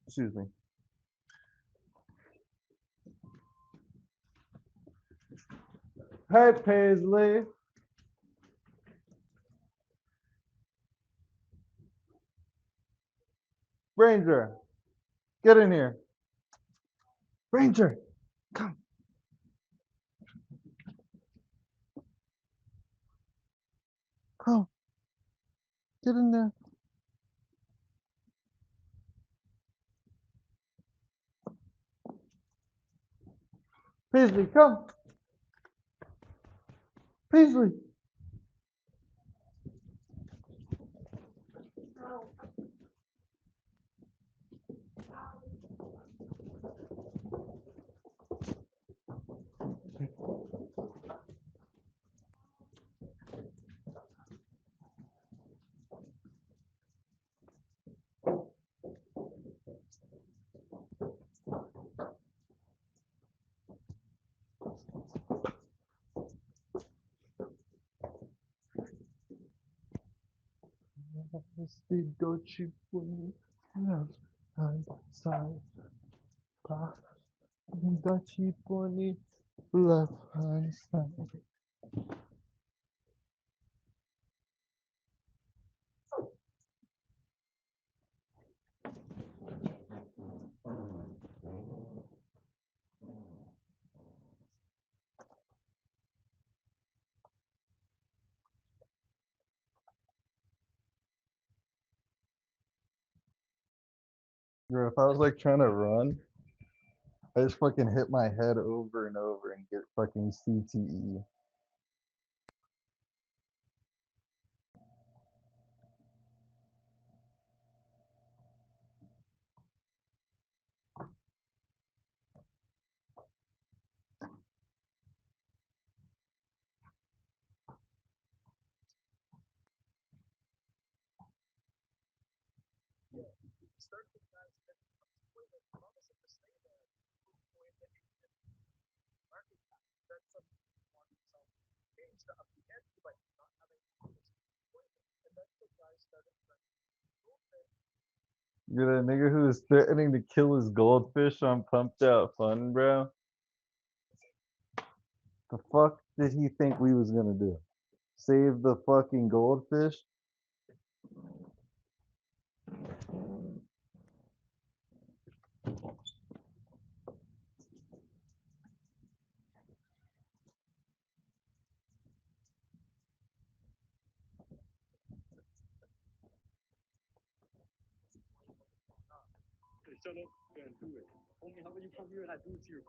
Speaker 1: Excuse me. Hey, Paisley. Ranger, get in here. Ranger, come. Come. Get in there. Paisley, come. Paisley. Don't you put me left hand side, pa. Don't you put me left hand side. Bro, if I was like trying to run, I just fucking hit my head over and over and get fucking CTE. You're the nigga who is threatening to kill his goldfish on Pumped Out Fun, bro. The fuck did he think we was gonna do? Save the fucking goldfish?
Speaker 12: Shut up and do it. Only how you come here and I do it to you.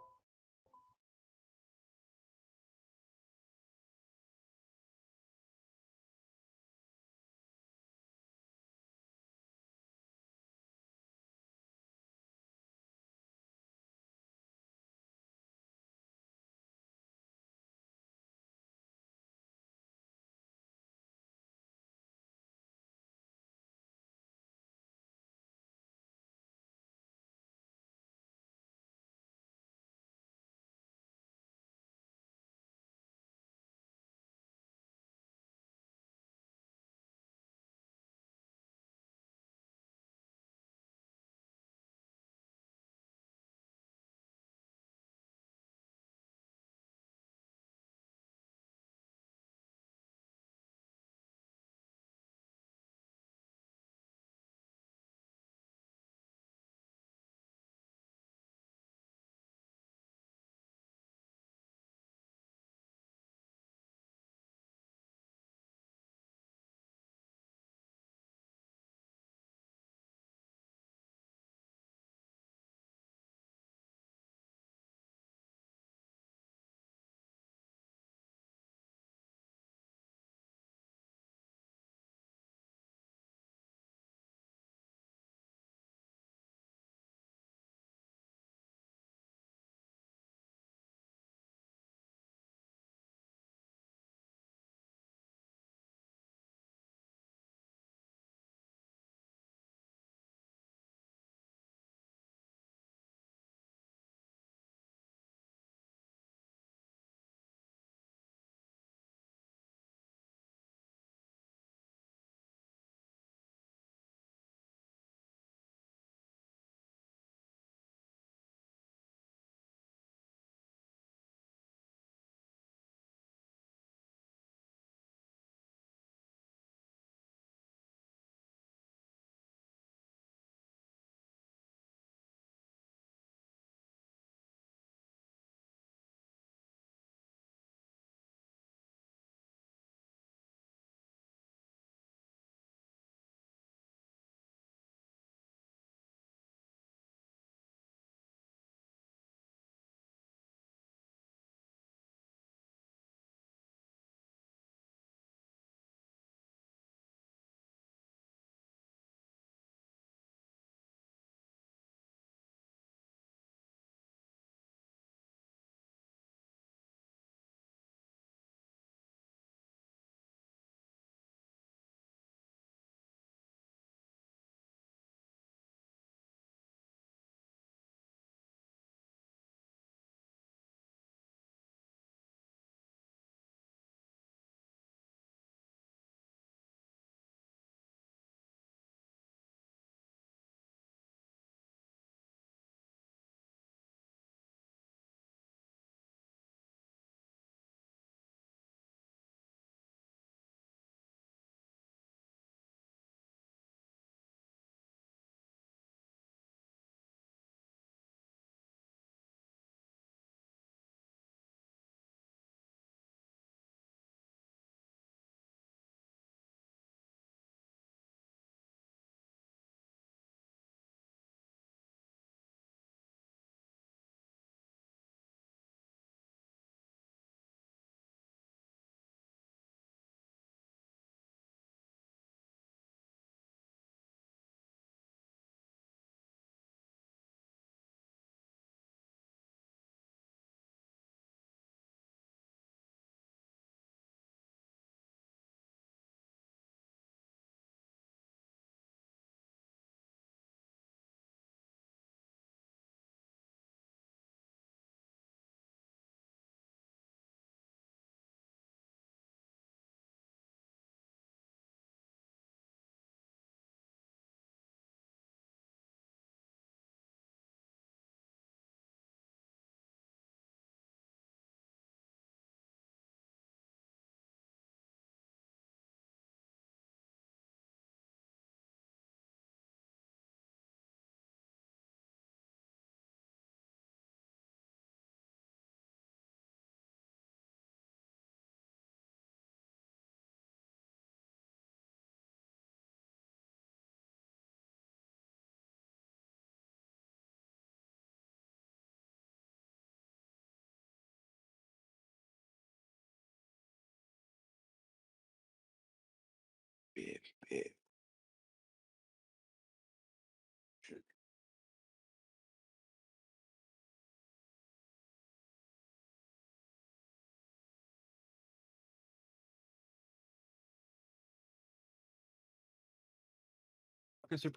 Speaker 20: bed.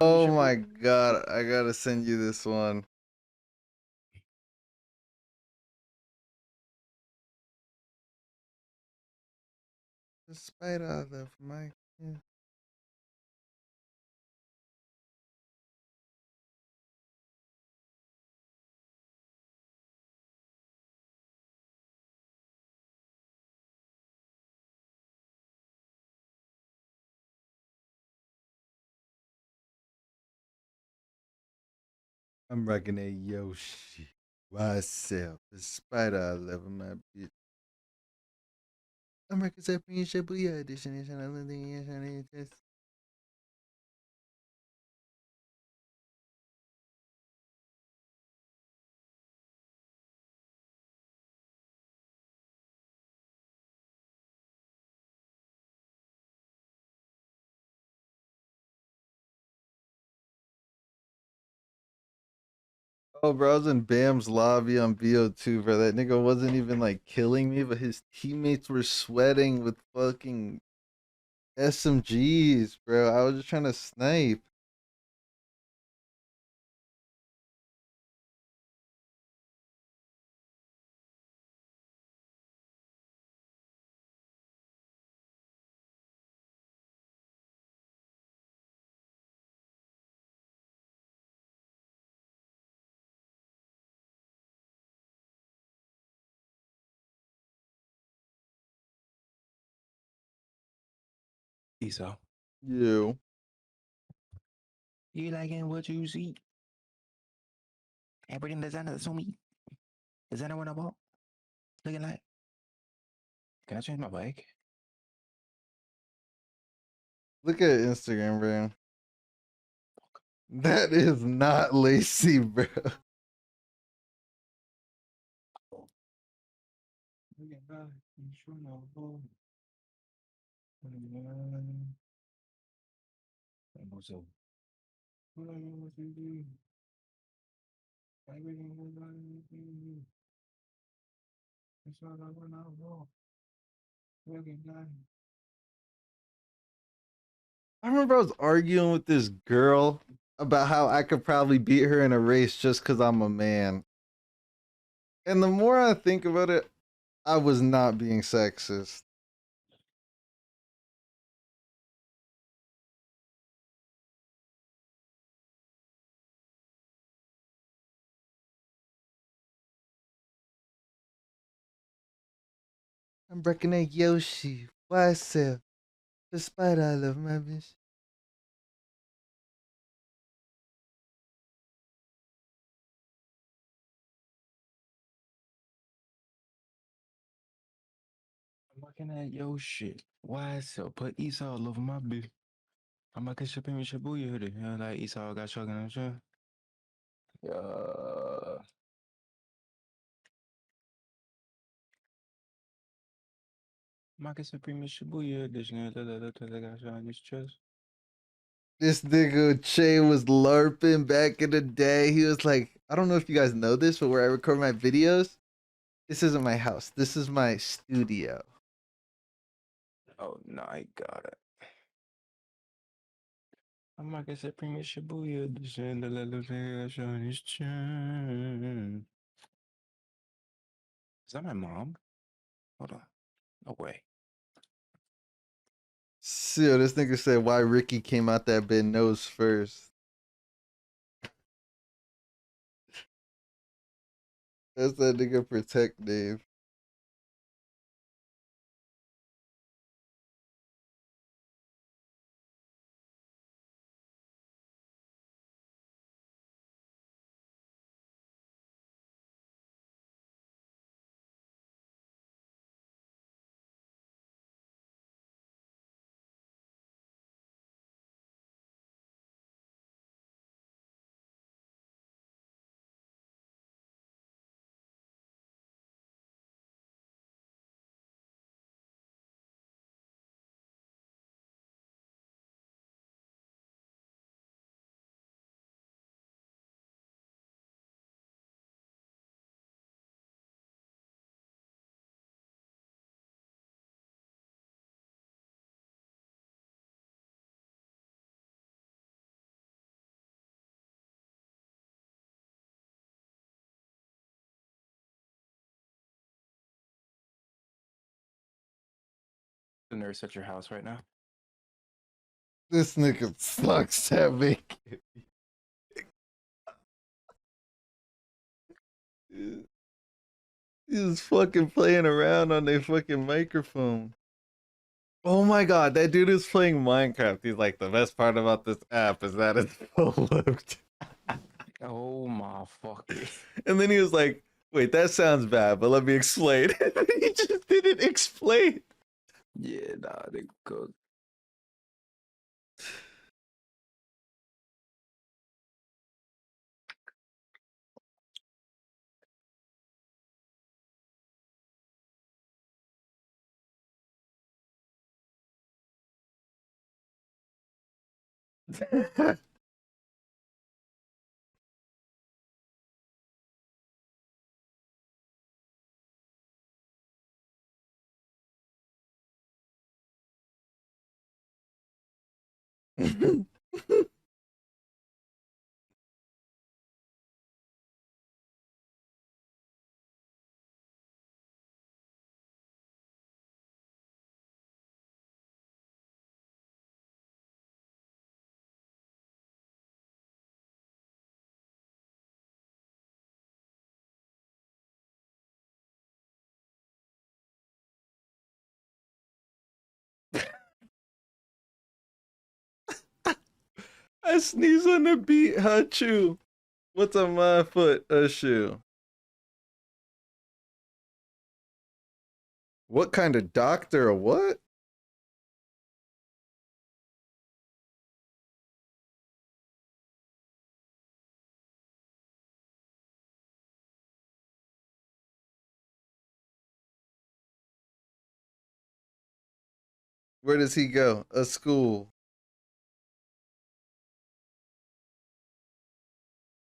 Speaker 1: Oh my god, I gotta send you this one. Despite all of my I'm rocking a Yoshi myself, despite all of my bitch. I'm rocking championship edition. Oh, bro, I was in Bam's lobby on VO2, bro. That nigga wasn't even like killing me, but his teammates were sweating with fucking SMGs, bro. I was just trying to snipe.
Speaker 20: Esau.
Speaker 1: You.
Speaker 20: You liking what you see? Everything designer that's on me. Designer what I bought? Looking like. Can I change my bike?
Speaker 1: Look at Instagram, bro. That is not lacy, bro. I remember I was arguing with this girl about how I could probably beat her in a race just because I'm a man. And the more I think about it, I was not being sexist. I'm breaking a Yoshi myself, despite all of my bitch.
Speaker 20: I'm looking at your shit. Why so? Put Esau all over my bitch. I'm like a shipping with Shibuya hoodie. You know, like Esau got shotgun and shit. Yeah. Marcus Supreme Shibuya edition. Got shot in his chest.
Speaker 1: This nigga Che was LARPing back in the day. He was like, I don't know if you guys know this, but where I record my videos, this isn't my house. This is my studio.
Speaker 20: Oh no, I got it. I'm Marcus Supreme Shibuya edition. Got shot in his chest. Is that my mom? Hold on. No way.
Speaker 1: See, this nigga said why Ricky came out that bed nose first. That's that nigga Protect Dave.
Speaker 20: The nurse at your house right now.
Speaker 1: This nigga sucks at making. He's fucking playing around on their fucking microphone. Oh my god, that dude is playing Minecraft. He's like, the best part about this app is that it's full looped.
Speaker 20: Oh my fucking.
Speaker 1: And then he was like, wait, that sounds bad, but let me explain. He just didn't explain.
Speaker 20: Yeah, nah, they cook.
Speaker 1: I sneeze on the beat, Hachu. What's on my foot? A shoe. What kind of doctor or what? Where does he go? A school.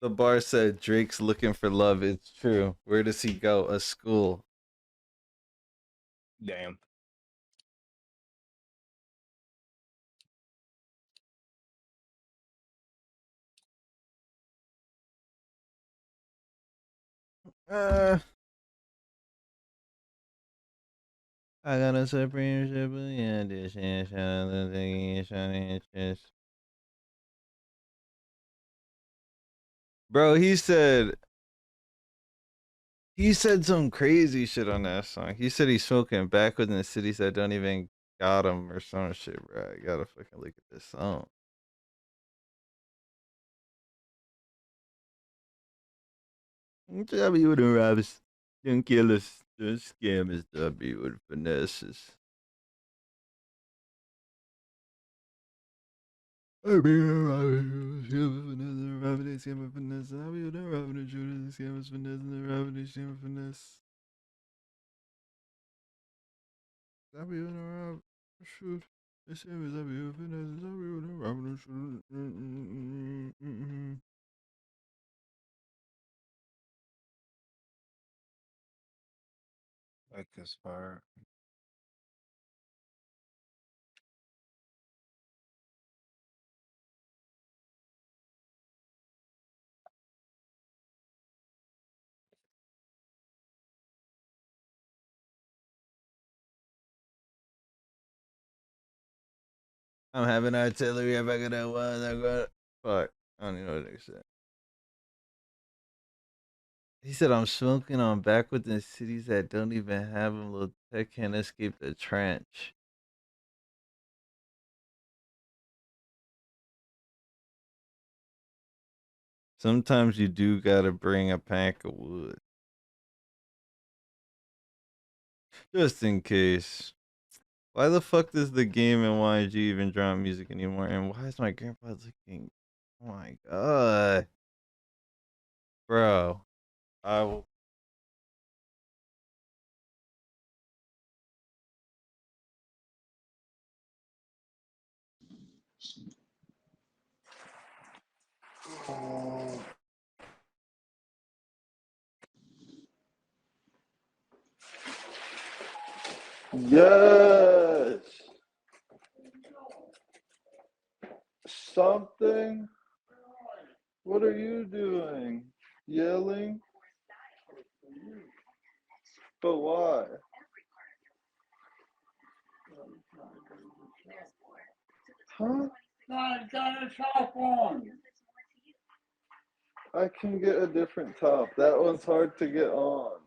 Speaker 1: The bar said Drake's looking for love. It's true. Where does he go? A school.
Speaker 20: Damn.
Speaker 1: I got a supreme yeah, this and bro, he said some crazy shit on that song. He said he's smoking backwards in the cities that don't even got him or some shit, bro. I gotta fucking look at this song. W with the robbers, young killers, the scammers, W with finesses. I be a robber, scammer, finesse. I be a robber, the shooter, the scammers, finesse, and the robber, the scammer, finesse. I be a robber, shoot. The scammers, I be a finesse. I be a robber, the shooter.
Speaker 20: Like this part.
Speaker 1: I'm having artillery. If I got that one, I got. Fuck. I don't even know what they said. He said, I'm smoking on backwards in cities that don't even have them. Little tech can't escape the trench. Sometimes you do gotta bring a pack of wood. Just in case. Why the fuck does the game and YG even drop music anymore? And why is my grandpa looking? Oh my god. Bro. I will. Yes. Something. What are you doing? Yelling? But why? Huh?
Speaker 4: God, got a top on.
Speaker 1: I can get a different top. That one's hard to get on.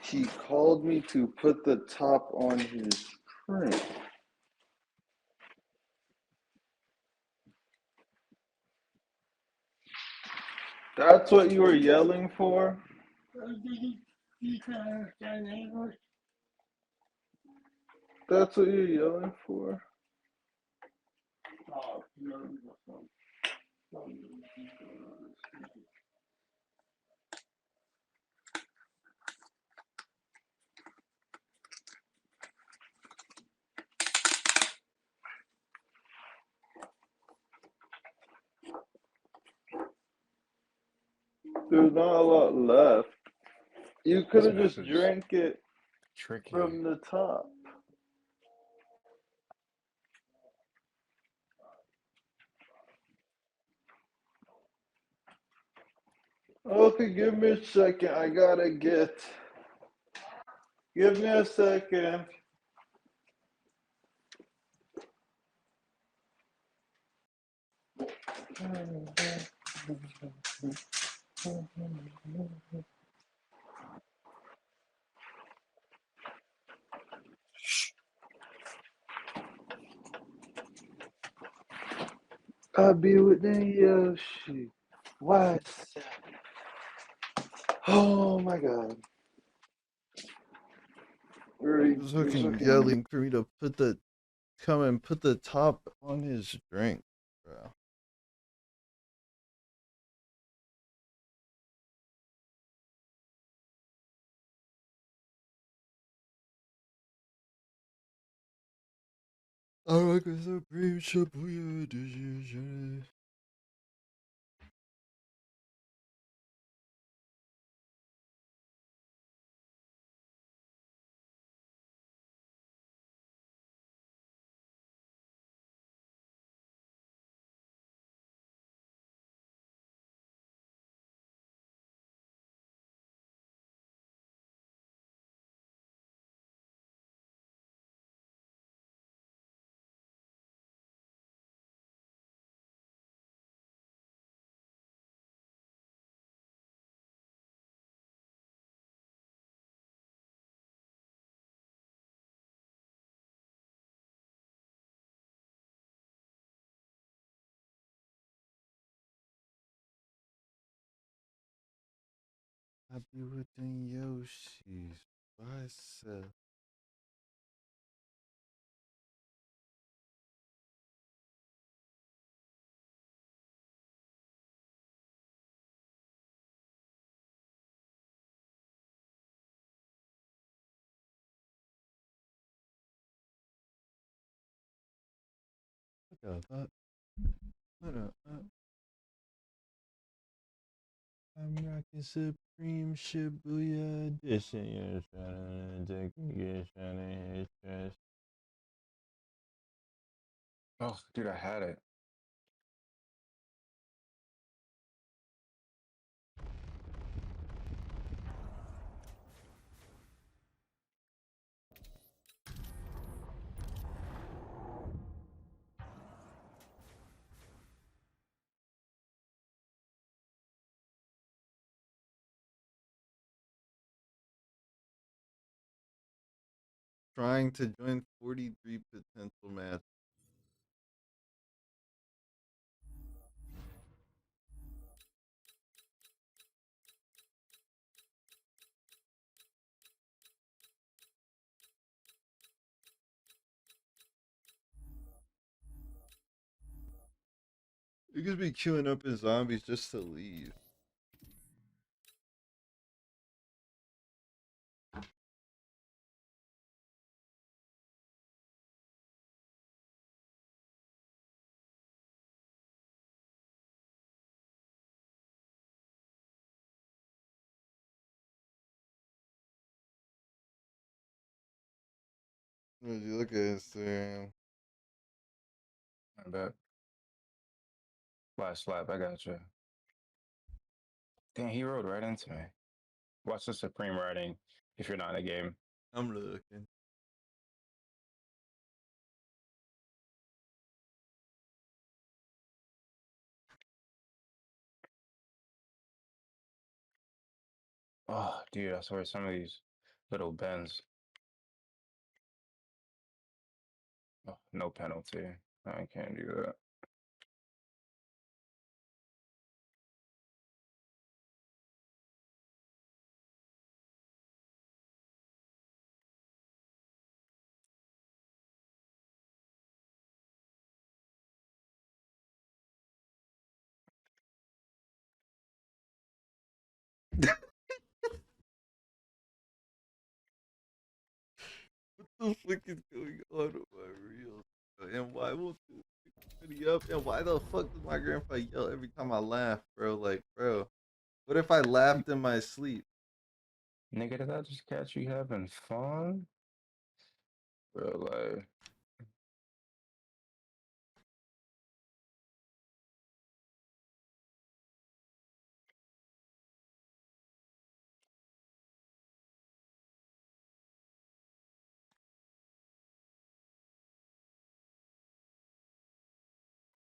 Speaker 1: He called me to put the top on his print. That's what you were yelling for?
Speaker 4: You can understand English?
Speaker 1: That's what you're yelling for?
Speaker 4: Oh, no.
Speaker 1: There's not a lot left. You could have just
Speaker 20: This is
Speaker 1: drank it
Speaker 20: tricky.
Speaker 1: from the top. Okay, give me a second. I gotta get. Give me a second. I'll be with the Yoshi. What's up? Oh my god. He's fucking yelling for me to come and put the top on his drink, bro. I like a supreme Shibuya decision. I'll be with the Yoshis. What's up? What the fuck? What the fuck? I'm rocking Supreme Shibuya edition. You're trying to get shiny his chest.
Speaker 20: Oh, dude, I had it.
Speaker 1: Trying to join 43 potential match. You could be queuing up as zombies just to leave. As you look at Instagram.
Speaker 20: I bet. Last slap, I got you. Damn, he rode right into me. Watch the Supreme riding if you're not in the game.
Speaker 1: I'm looking.
Speaker 20: Oh, dude, I swear some of these little bends. Oh, no penalty. I can't do that.
Speaker 1: What the fuck is going on with my reels? And why won't this video up? And why the fuck does my grandpa yell every time I laugh, bro? Like, bro, what if I laughed in my sleep?
Speaker 20: Nigga, did I just catch you having fun? Bro, like.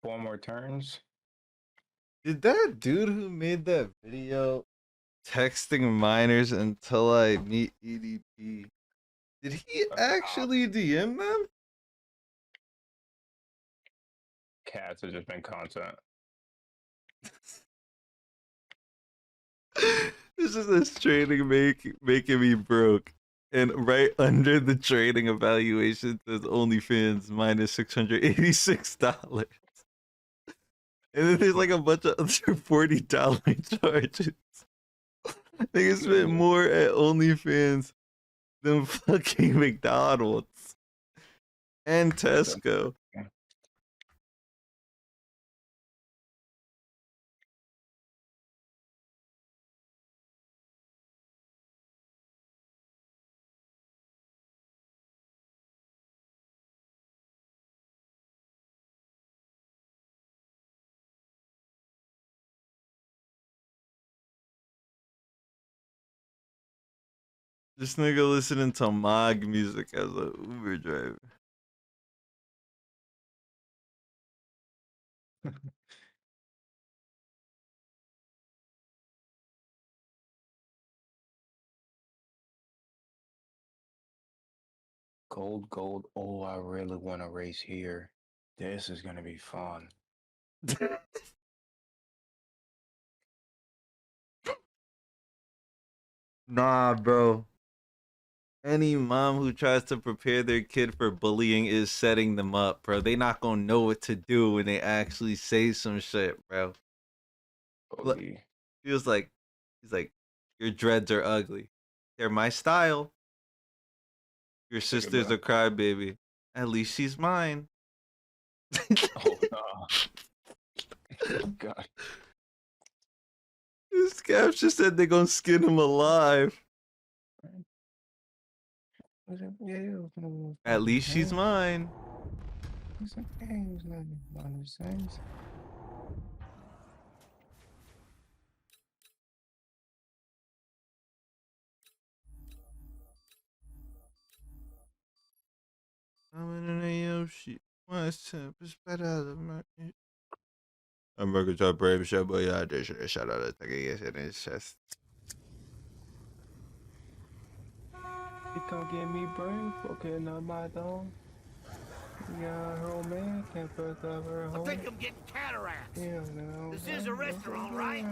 Speaker 20: Four more turns.
Speaker 1: Did that dude who made that video texting minors until I meet EDP, did he actually DM them?
Speaker 20: Cats have just been content.
Speaker 1: This is this training making me broke. And right under the trading evaluation says OnlyFans minus $686. And then there's like a bunch of other $40 charges. They spent more at OnlyFans than fucking McDonald's and Tesco. This nigga listening to Mog music as a Uber driver.
Speaker 20: Gold, gold. Oh, I really want to race here. This is gonna be fun.
Speaker 1: Nah, bro. Any mom who tries to prepare their kid for bullying is setting them up, bro. They not gonna know what to do when they actually say some shit, bro. Look, he's like, your dreads are ugly. They're my style. Your sister's a crybaby. At least she's mine.
Speaker 20: Oh no. Oh, God.
Speaker 1: This caption said they're gonna skin him alive. At least she's mine. I'm in a Yoshi. What's up? It's better than my. I'm working to a brave show, but yeah, I did shout out to Take in his chest.
Speaker 20: You can't get me brave, okay, not my dog. Yeah, her old man can't put up her home.
Speaker 4: I think I'm getting cataracts.
Speaker 20: Yeah, no.
Speaker 4: This is a restaurant, right?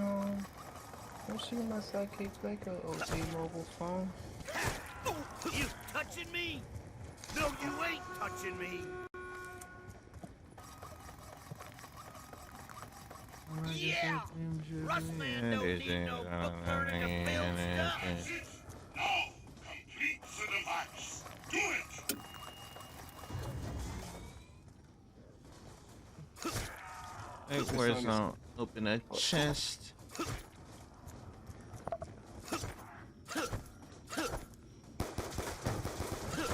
Speaker 20: Don't shoot my sidekick like a OC mobile phone.
Speaker 4: You touching me? No, you ain't touching me. Yeah! Rustman don't need no book burning of film stuff.
Speaker 18: Now, complete the device. Do it!
Speaker 1: Hey, where's not open a chest?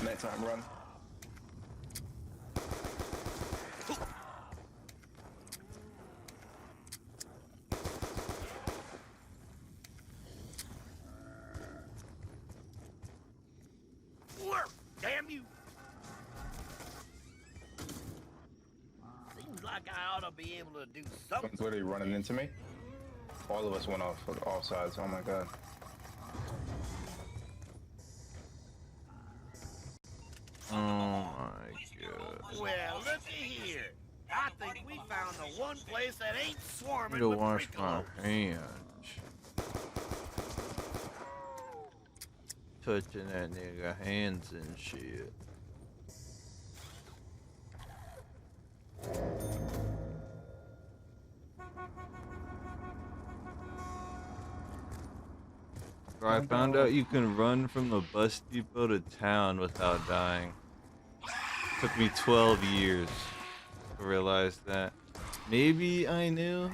Speaker 20: Nighttime run.
Speaker 8: be able to do
Speaker 20: Someone's literally running into me. All of us went off sides. Oh my god.
Speaker 1: Oh my god.
Speaker 8: Well, looky here. I think we found the one place that ain't
Speaker 1: I
Speaker 8: swarming
Speaker 1: need to
Speaker 8: with
Speaker 1: wash my
Speaker 8: freakalos.
Speaker 1: hands. Touching that nigga hands and shit. Bro, I found out you can run from the bus depot to town without dying. Took me 12 years to realize that. Maybe I knew.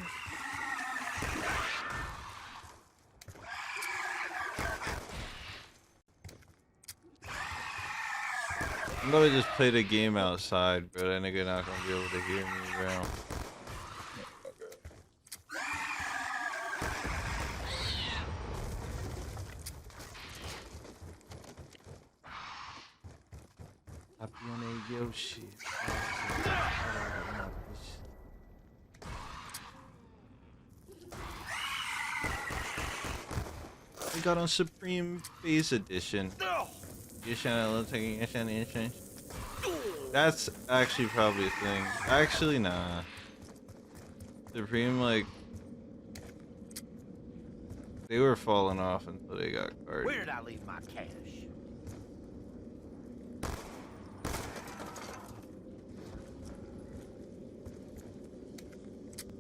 Speaker 1: I'm gonna just play the game outside, bro. That nigga not gonna be able to hear me around. Happy on a Yoshi. We got on Supreme Base Edition. That's actually probably a thing. Actually, nah. Supreme, like, they were falling off until they got carded.
Speaker 8: Where did I leave my cash?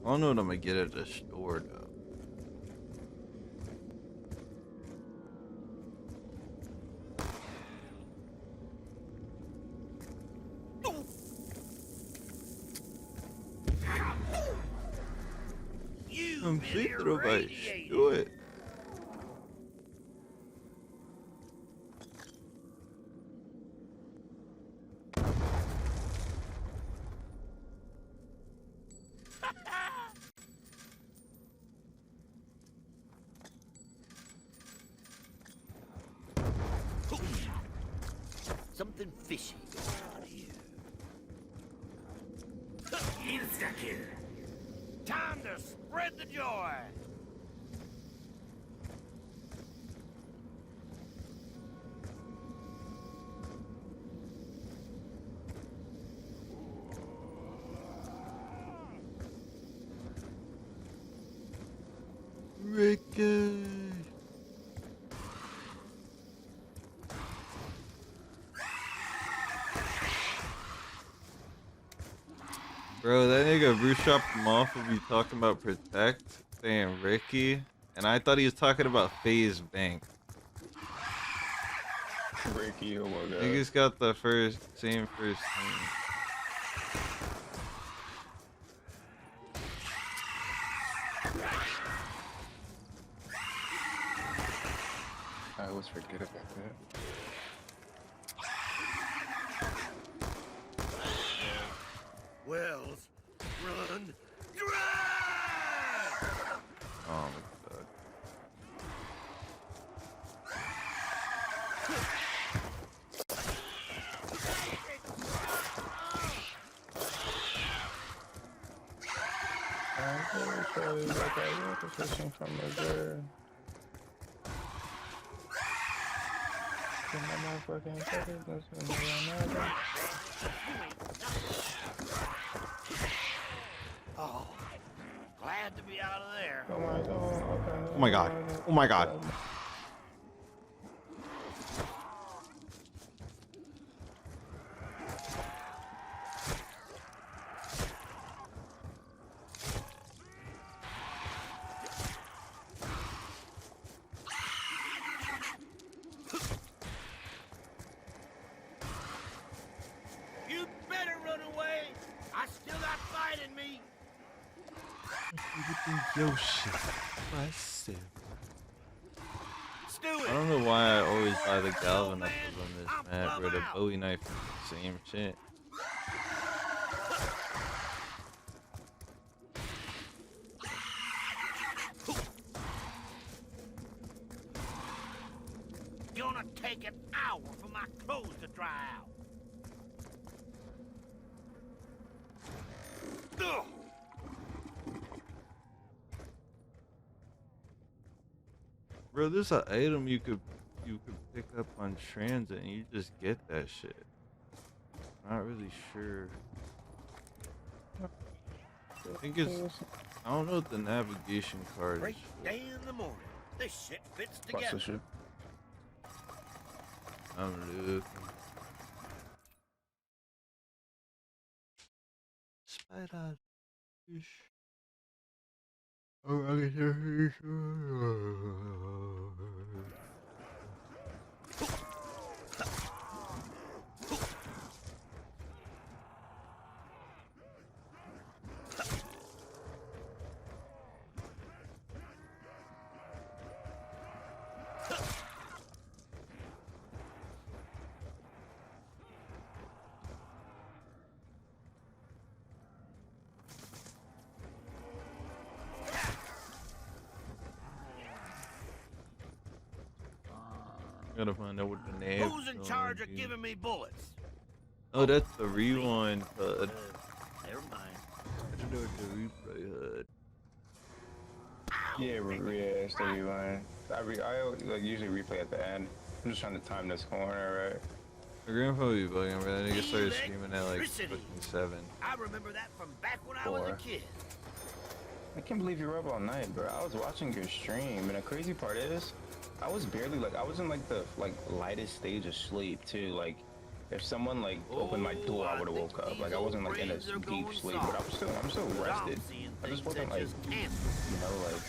Speaker 1: I don't know what I'm gonna get at the store though. Complete the device. Do it.
Speaker 8: Something fishy going on here. Insta-kill. Time to spread the joy.
Speaker 1: Ricky. Bro, that nigga Bruce dropped him off would be talking about Protect, saying Ricky, and I thought he was talking about FaZe Bank.
Speaker 20: Ricky, oh my god.
Speaker 1: Niggas got the same first name.
Speaker 20: I always forget about that.
Speaker 8: Wells, run, drive!
Speaker 1: Oh my god.
Speaker 20: I'm show you like I got the fishing from Missouri. My motherfucking fuckers,
Speaker 8: Oh, glad to be out of there.
Speaker 20: oh my god.
Speaker 1: Oh my god. Oh my god.
Speaker 8: You better run away. I still got fight in me.
Speaker 1: Yoshi. Massive.
Speaker 8: Stew
Speaker 1: I
Speaker 8: it.
Speaker 1: don't know why I always buy the Galvin up on this map, bro. The Bowie knife is the same shit.
Speaker 8: Gonna take an hour for my clothes to dry out. Ugh.
Speaker 1: Bro, there's an item you could pick up on transit and you just get that shit. Not really sure. I think it's, I don't know what the navigation card is.
Speaker 8: Great day in the morning. This shit fits
Speaker 20: Watch
Speaker 8: together.
Speaker 20: this shit.
Speaker 1: I'm looking. Spider fish. Oh, I can gotta find out what the name.
Speaker 8: Who's in charge of giving me bullets?
Speaker 1: Oh, that's the rewind HUD.
Speaker 8: Never mind.
Speaker 1: I don't know what the replay HUD.
Speaker 20: Yeah, it's the rewind. I like usually replay at the end. I'm just trying to time this corner, right?
Speaker 1: My grandpa be bugging, bro. That nigga started screaming at like fucking 7.
Speaker 8: I remember that from back when I was a
Speaker 20: 4.
Speaker 8: kid.
Speaker 20: I can't believe you're up all night, bro. I was watching your stream, and the crazy part is, I was barely I was in like the lightest stage of sleep too. Like, if someone like opened my door, I would have woke up. Like, I wasn't like in a deep sleep, but I'm still rested. I just wasn't like, you know, like,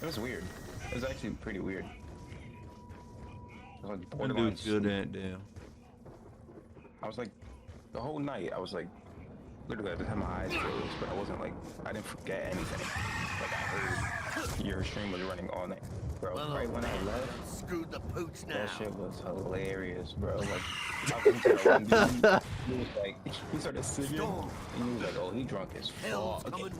Speaker 20: it was weird. It was actually pretty weird. I was like borderline
Speaker 1: feel that damn.
Speaker 20: I was like, the whole night, I was like, literally, I just had my eyes closed, but I wasn't like, I didn't forget anything. Like, I heard your stream was running all night. Bro, right when I left,
Speaker 8: screwed the pooch now.
Speaker 20: That shit was hilarious, bro. Like, I was that one dude, he was like, he started singing, and he was like, oh, he drunk as fuck. He looked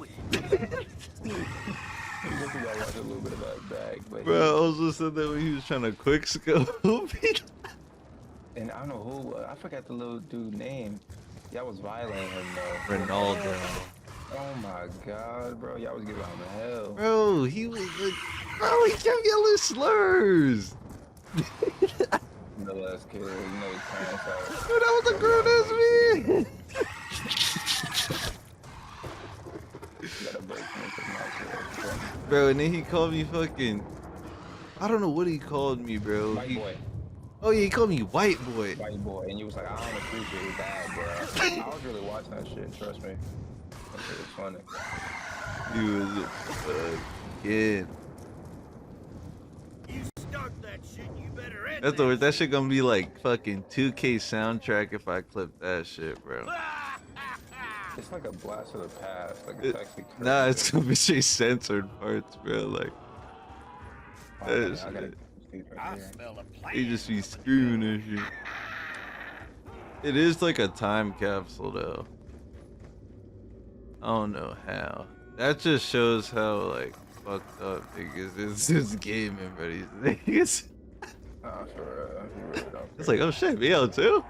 Speaker 20: like I watched a little bit of that bag, but
Speaker 1: Bro, I also said that when he was trying to quick scope.
Speaker 20: And I don't know who, I forgot the little dude name. Y'all was violating him though.
Speaker 1: Ronaldo.
Speaker 20: Oh my god, bro. Y'all was giving him hell.
Speaker 1: Bro, he was like, bro, he kept yelling slurs.
Speaker 20: The last kid, you know, his parents out.
Speaker 1: Dude, that was a grown ass man. Bro, and then he called me fucking, I don't know what he called me, bro.
Speaker 20: White boy.
Speaker 1: Oh yeah, he called me white boy.
Speaker 20: White boy, and you was like, I don't appreciate that, bro. I was really watching that shit, trust me. That shit was funny.
Speaker 1: He was a kid.
Speaker 8: You start that shit, you better end
Speaker 1: That's the worst. That shit gonna be like fucking 2K soundtrack if I clip that shit, bro.
Speaker 20: It's like a blast of the past. Like, it's actually crazy.
Speaker 1: Nah, it's gonna be straight censored parts, bro. Like, that shit. He just be screwing that shit. It is like a time capsule, though. I don't know how. That just shows how, like, fucked up niggas is this gaming, bro. These niggas. It's like, oh shit, me too?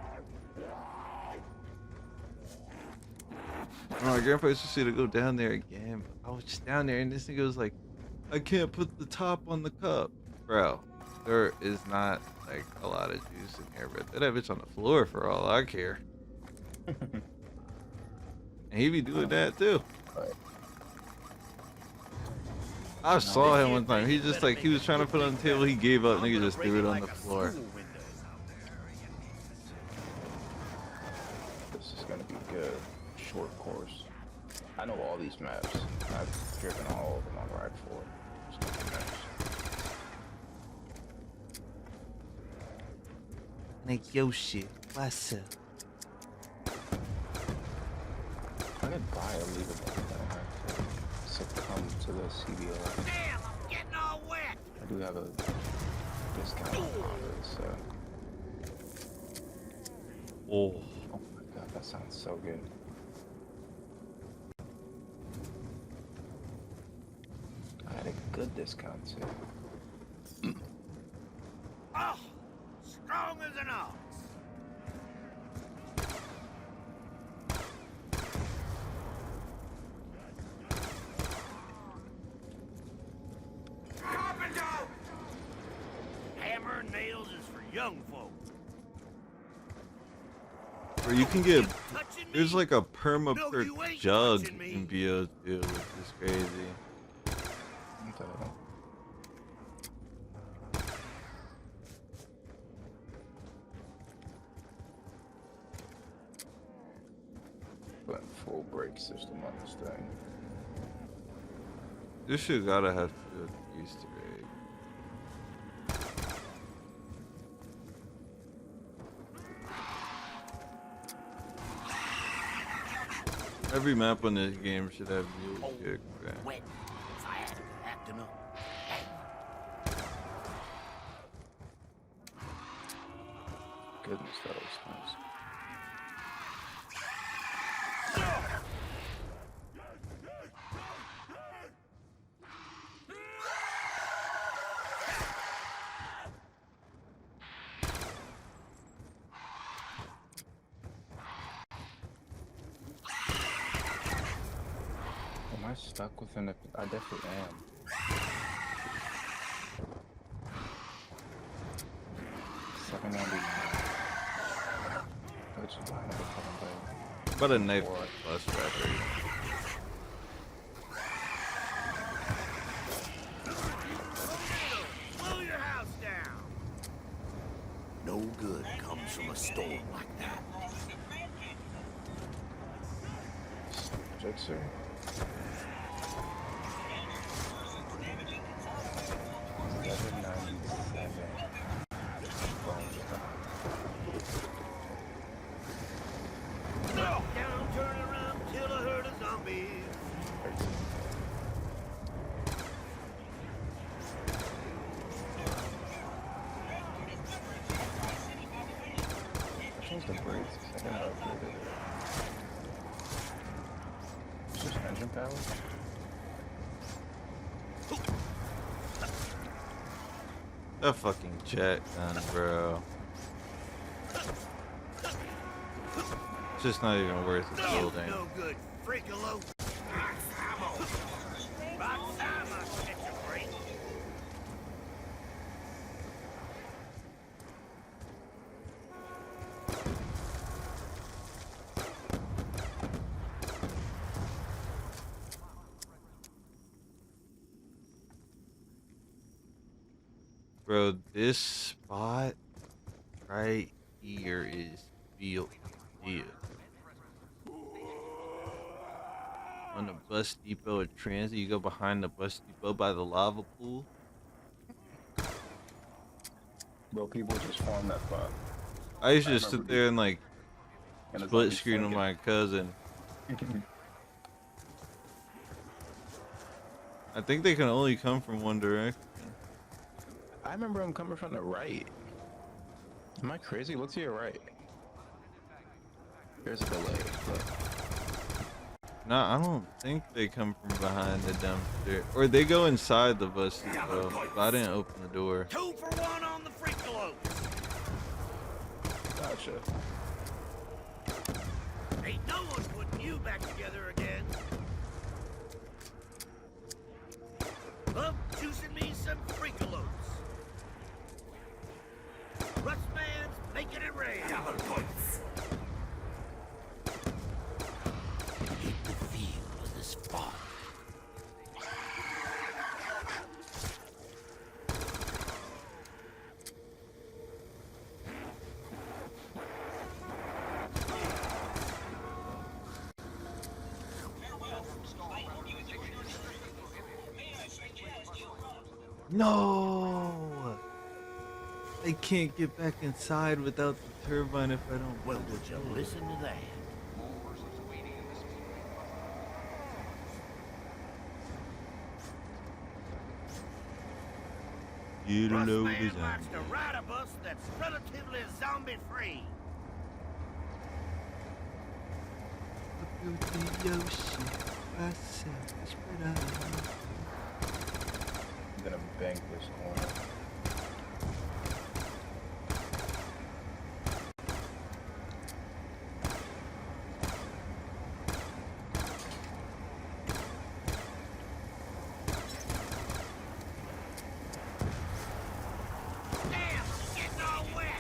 Speaker 1: Oh, my grandpa used to see to go down there again. I was just down there and this nigga was like, I can't put the top on the cup. Bro, there is not like a lot of juice in here, but that bitch on the floor for all I care. And he be doing that too. I saw him one time. He just like, he was trying to put it on the table. He gave up. Nigga just threw it on the floor.
Speaker 20: This is gonna be good. Short course. I know all these maps. I've driven all of them on Ride 4. It's gonna be nice.
Speaker 1: Like, yo shit, what's up?
Speaker 20: I could buy a legal one, but I have to succumb to the CBO.
Speaker 8: Damn, I'm getting all wet.
Speaker 20: I do have a discount on it, so.
Speaker 1: Oh
Speaker 20: my god, that sounds so good. I had a good discount too.
Speaker 8: Oh, strong as an ox. young folk.
Speaker 1: Or you can get, there's like a perma-perk jug in VOD, which is crazy.
Speaker 20: But full brake system on this thing.
Speaker 1: This shit gotta have to do with the Easter egg. Every map on this game should have mule kick, man.
Speaker 8: Wet. I had to be acting up.
Speaker 20: Goodness, that was nice. Am I stuck within a... I definitely am.
Speaker 1: But a knife plus rapper.
Speaker 8: Blow your house down. No good comes from a storm like that.
Speaker 20: Jitsu.
Speaker 8: Down, turn around, kill a herd of zombies.
Speaker 20: Change the brakes. I can upgrade it. Suspension power?
Speaker 1: That fucking jet gun, bro. It's just not even worth the building.
Speaker 8: No good, freakalope. About time I catch a break.
Speaker 1: Bro, this spot right here is field. On the bus depot at Transit, you go behind the bus depot by the lava pool.
Speaker 20: Bro, people just form that spot.
Speaker 1: I used to just sit there and like split screen with my cousin. I think they can only come from one direction.
Speaker 20: I remember them coming from the right. Am I crazy? Look to your right. There's a delay. Look.
Speaker 1: Nah, I don't think they come from behind the dumpster. Or they go inside the bus depot, but I didn't open the door.
Speaker 8: 2 for 1 on the freakalope.
Speaker 20: Gotcha.
Speaker 8: Ain't no one putting you back together again. Love juicing me some freakalopes. Rustman's making it rain. Double points. Hit the feel of the spark.
Speaker 1: No! I can't get back inside without the turbine if I don't.
Speaker 8: Well, would you listen to that?
Speaker 1: Get a load of
Speaker 8: Rustman likes to
Speaker 1: zombies.
Speaker 8: ride a bus that's relatively zombie-free.
Speaker 1: Up to the ocean, myself spread out.
Speaker 20: I'm gonna bank this corner.
Speaker 8: Damn, I'm getting all wet.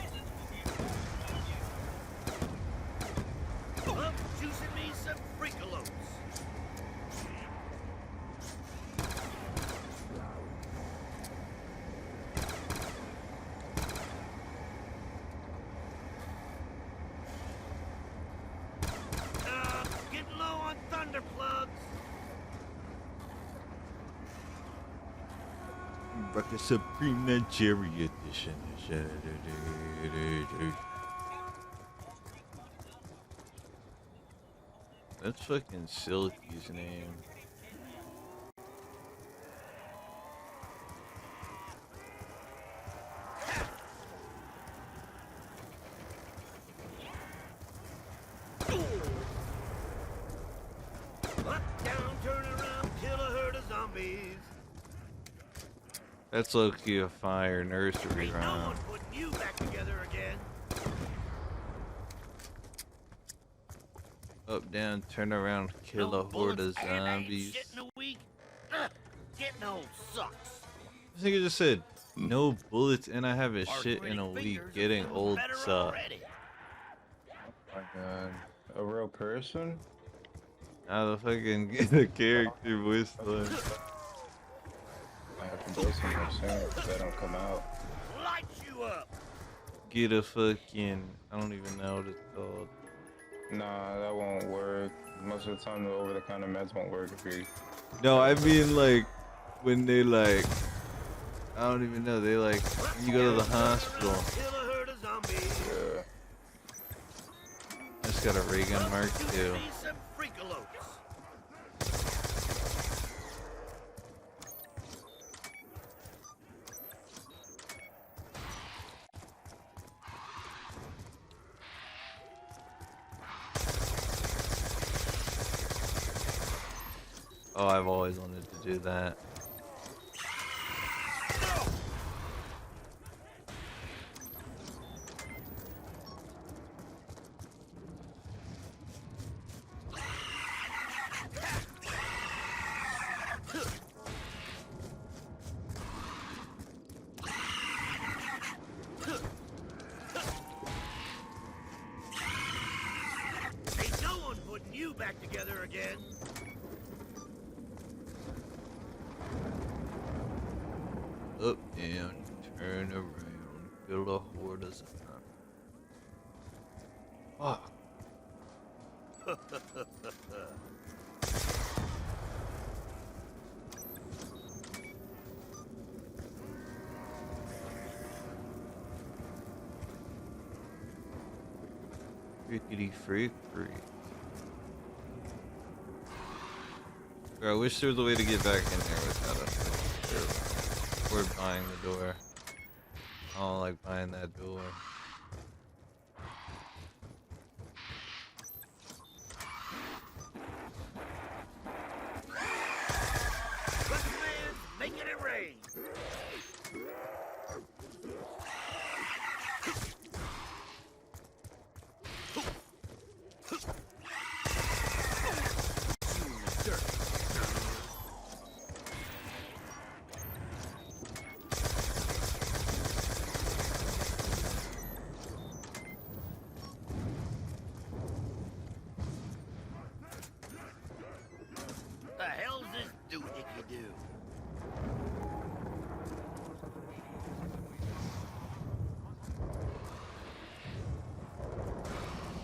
Speaker 1: Ruckus Supreme Nigeria Edition. That's fucking Silky's name.
Speaker 8: Up, down, turn around, kill a herd of zombies.
Speaker 1: That's low-key a fire nursery
Speaker 8: Ain't no
Speaker 1: rhyme.
Speaker 8: one putting you back together again.
Speaker 1: Up, down, turn around, kill a horde of zombies.
Speaker 8: Shit in a week. Getting old sucks.
Speaker 1: I think I just said, no bullets and I haven't shit in a week. Getting old sucks.
Speaker 20: Oh my god. A real person?
Speaker 1: Now the fucking get the character voice line.
Speaker 20: I have to go somewhere soon because they don't come out.
Speaker 8: Light you up.
Speaker 1: Get a fucking, I don't even know what it's called.
Speaker 20: Nah, that won't work. Most of the time the over-the-counter meds won't work if you...
Speaker 1: No, I mean like, when they like, I don't even know, they like, when you go to the hospital.
Speaker 20: Yeah.
Speaker 1: I just got a ray gun mark too. Oh, I've always wanted to do that.
Speaker 8: Ain't no one putting you back together again.
Speaker 1: Up, down, turn around, kill a horde of zombies. Fuck. Freakity freak freak. I wish there was a way to get back in there without a or buying the door. I don't like buying that door.
Speaker 8: Making it rain. The hell's this doohickey do?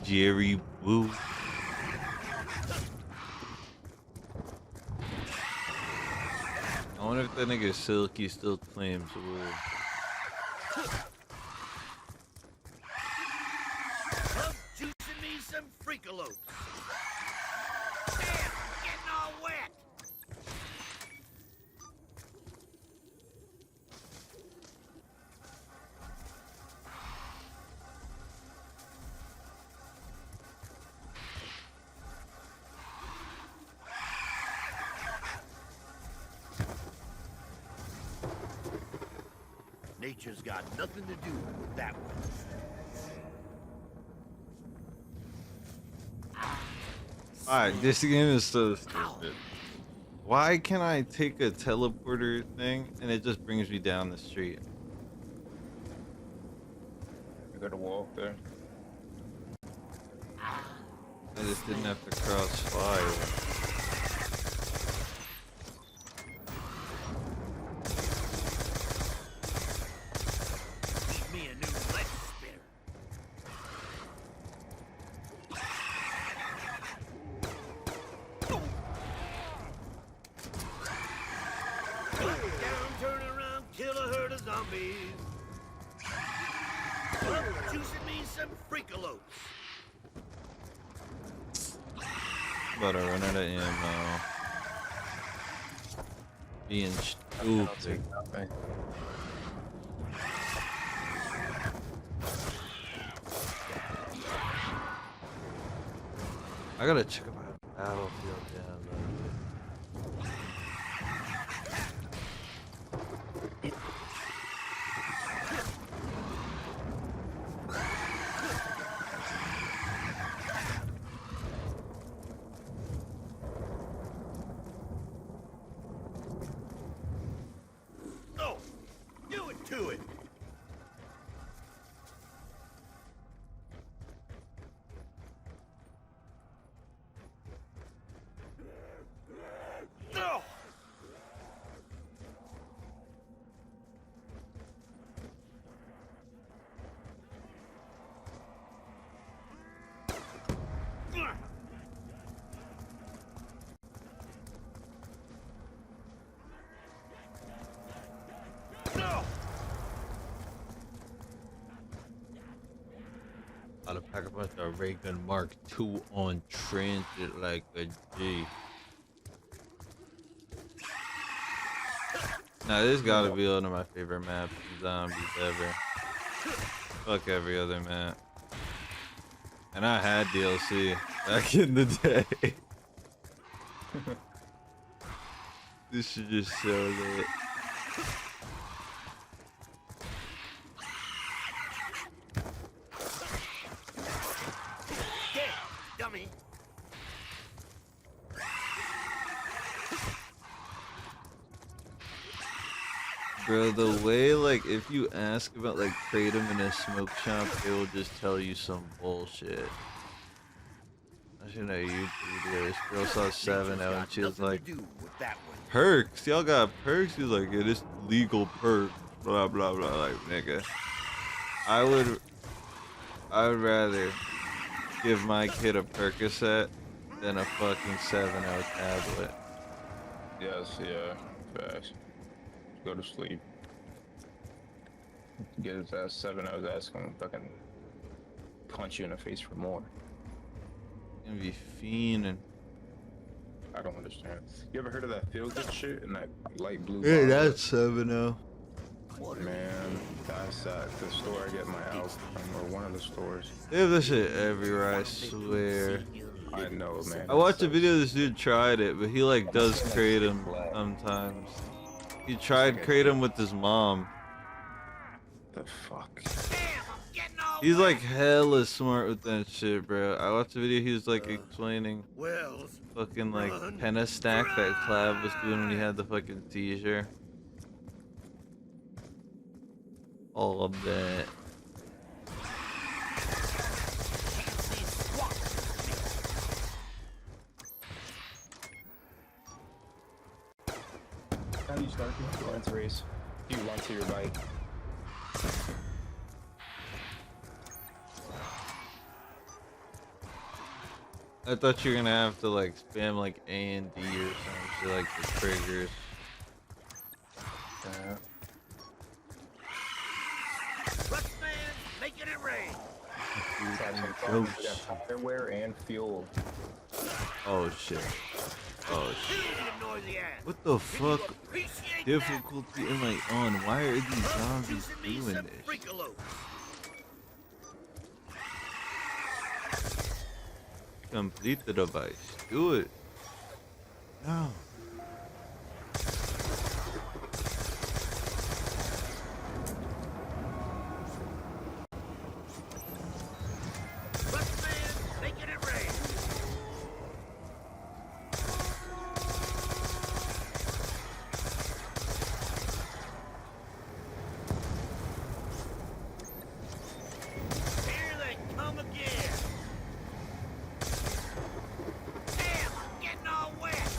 Speaker 1: Jerry Woo. I wonder if that nigga Silky still claims Woo.
Speaker 8: Love juicing me some freakalopes. Damn, getting all wet. Nature's got nothing to do with that one.
Speaker 1: Alright, this game is so stupid. Why can't I take a teleporter thing and it just brings me down the street?
Speaker 20: You gotta walk there.
Speaker 1: I just didn't have to cross fire.
Speaker 8: Me a new leg spinner. Down, turn around, kill a herd of zombies. Well, juicing me some freakalopes.
Speaker 1: About to run out of ammo. Being stupid. I gotta check out Battlefield down though.
Speaker 8: Oh, do it to it. No.
Speaker 1: I'll pack a bunch of Reagan Mark II on transit like a G. Now this gotta be one of my favorite maps in zombies ever. Fuck every other map. And I had DLC back in the day. This shit just so lit.
Speaker 8: Dummy.
Speaker 1: Bro, the way, like, if you ask about, like, kratom in a smoke shop, they will just tell you some bullshit. I should know YouTube video. This girl saw 7 out and she was like, perks? Y'all got perks? She was like, yeah, this legal perk. Blah, blah, blah. Like, nigga. I would rather give my kid a Percocet than a fucking 7-0 tablet.
Speaker 20: Yes, yeah, facts. Go to sleep. Get his ass 7 hours ass gonna fucking punch you in the face for more.
Speaker 1: Gonna be fiending.
Speaker 20: I don't understand. You ever heard of that feel good shit and that light blue?
Speaker 1: Hey,
Speaker 20: bottle?
Speaker 1: that's 7-0.
Speaker 20: Man, that's at the store I get my alcohol from, or one of the stores.
Speaker 1: They have this shit everywhere, I swear.
Speaker 20: I know, man.
Speaker 1: I watched a video of this dude tried it, but he like does kratom sometimes. He tried kratom with his mom.
Speaker 20: The fuck?
Speaker 1: He's like hella smart with that shit, bro. I watched a video, he was like explaining fucking like penna stack that Clav was doing when he had the fucking seizure. All of that.
Speaker 20: How do you start the Lawrence race? You run to your bike.
Speaker 1: I thought you were gonna have to like spam like A and D or something, so like the triggers.
Speaker 8: Making it rain.
Speaker 20: Underwear and fuel.
Speaker 1: Oh shit. Oh shit. What the fuck difficulty am I on? Why are these zombies doing this? Complete the device. Do it. No.
Speaker 8: Making it rain. Here they come again. Damn, I'm getting all wet.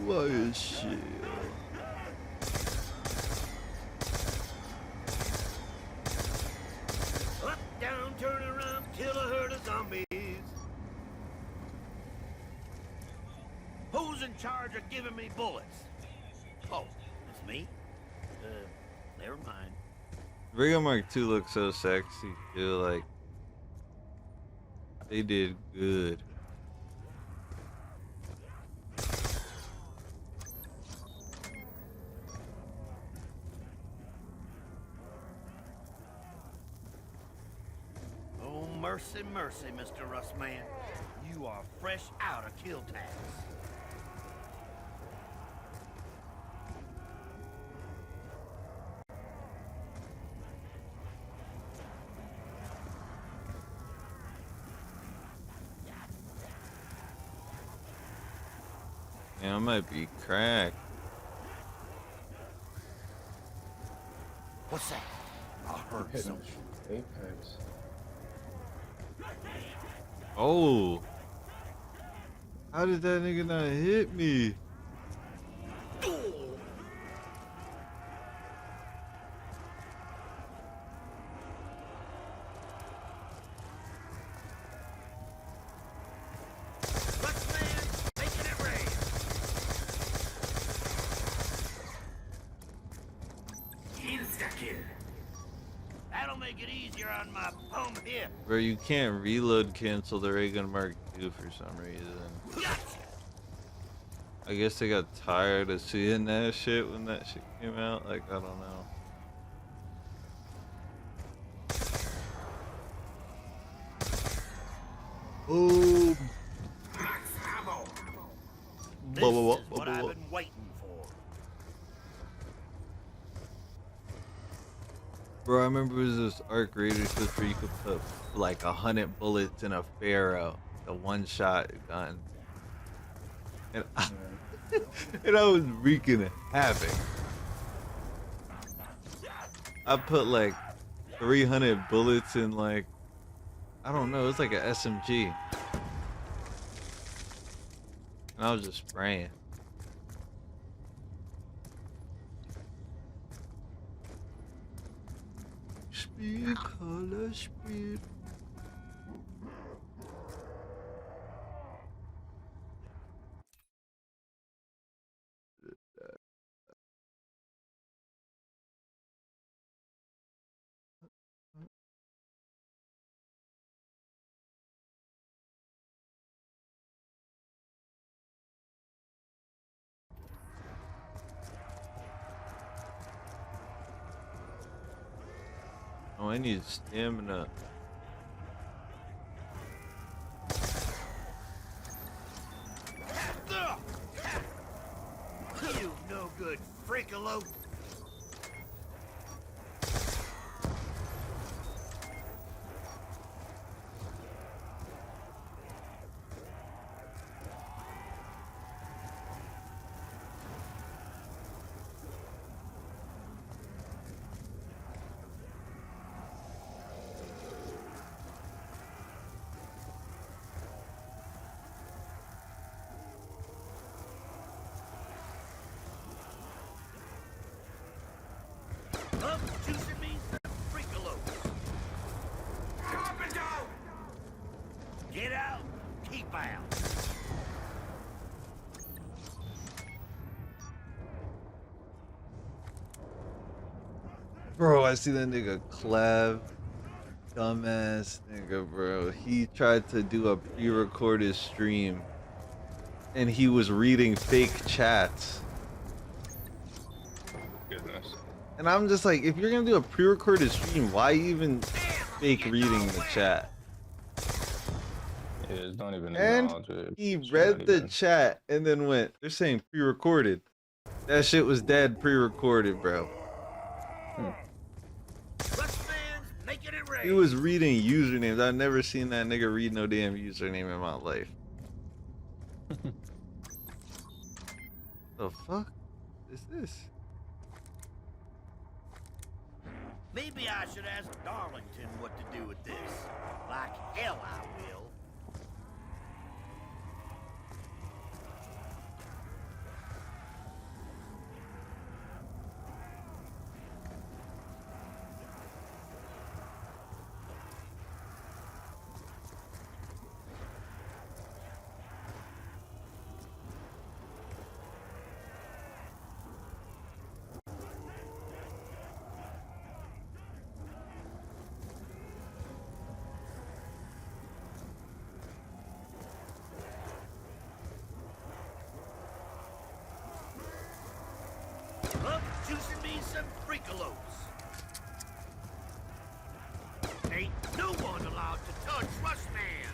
Speaker 1: What is shit?
Speaker 8: Up, down, turn around, kill in charge of giving me bullets? Oh, it's me? Never mind.
Speaker 1: Rig Mark II looks so sexy too. Like they did good.
Speaker 8: Oh, mercy, mercy, Mr. Rustman. You are fresh out of kill tax.
Speaker 1: Yeah, I might be cracked.
Speaker 8: What's that? I heard something.
Speaker 20: Apex.
Speaker 1: Oh, how did that nigga not hit me?
Speaker 8: That'll make it easier on my home here.
Speaker 1: Bro, you can't reload cancel the Ray Gun Mark II for some reason. I guess they got tired of seeing that shit when that shit came out. Like, I don't know. Oh.
Speaker 8: This is what I've been waiting for.
Speaker 1: Bro, I remember it was this Arc Raiders clip where you could put like 100 bullets in a Pharaoh, a one-shot gun. And I was wreaking havoc. I put like 300 bullets in like, I don't know, it was like an SMG. And I was just spraying. Speed, color, speed. Oh, I need stamina.
Speaker 8: You no good freakalope. Up, juicing me some freakalopes. Up and down. Get out, keep out.
Speaker 1: Bro, I see that nigga Clev. Dumbass nigga, bro. He tried to do a pre-recorded stream and he was reading fake chats.
Speaker 20: Goodness.
Speaker 1: And I'm just like, if you're gonna do a pre-recorded stream, why even fake reading the chat?
Speaker 20: Yeah, don't even
Speaker 1: And
Speaker 20: acknowledge it.
Speaker 1: he
Speaker 20: Should
Speaker 1: read
Speaker 20: not
Speaker 1: the
Speaker 20: even.
Speaker 1: chat and then went, they're saying pre-recorded. That shit was dead pre-recorded, bro. He was reading usernames. I've never seen that nigga read no damn username in my life. The fuck is this?
Speaker 8: Maybe I should ask Darlington what to do with this. Like hell I will. me some freakalos. Ain't no one allowed to touch Rushman.